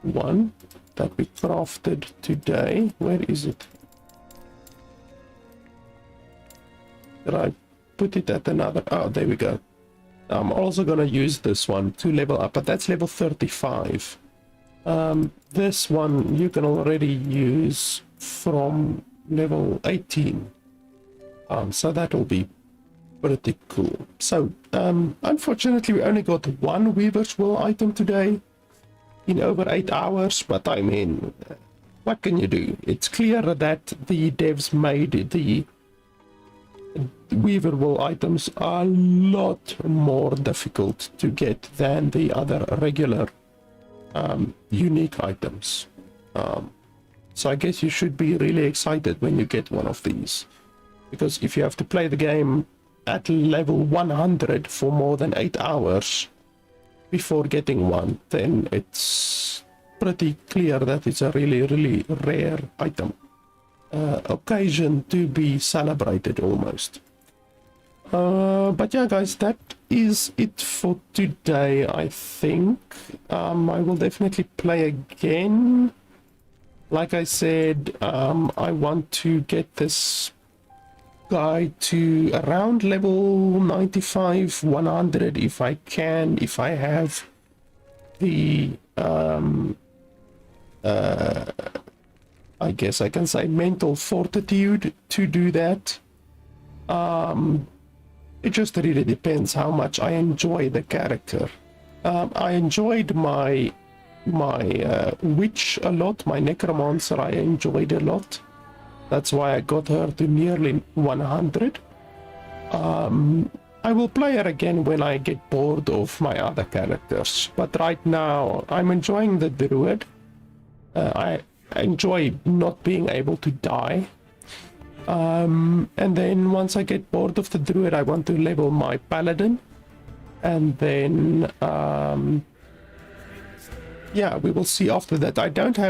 one that we crafted today. Where is it? Did I put it at another? Oh, there we go. I'm also gonna use this one to level up, but that's level 35. This one you can already use from level 18, so that will be pretty cool. So unfortunately we only got one Weaver's Wool item today in over 8 hours, but I mean, what can you do? It's clear that the devs made the Weaver Wool items a lot more difficult to get than the other regular unique items. So I guess you should be really excited when you get one of these. Because if you have to play the game at level 100 for more than 8 hours before getting one, then it's pretty clear that it's a really rare item. Occasion to be celebrated almost. But yeah, guys, that is it for today, I think. I will definitely play again. Like I said, I want to get this guy to around level 95, 100 if I can, if I have the, I guess I can say mental fortitude to do that. It just really depends how much I enjoy the character. I enjoyed my witch a lot, my necromancer I enjoyed a lot. That's why I got her to nearly 100. I will play her again when I get bored of my other characters. But right now, I'm enjoying the druid. I enjoy not being able to die. And then once I get bored of the druid, I want to level my paladin. And then, yeah, we will see after that. I don't have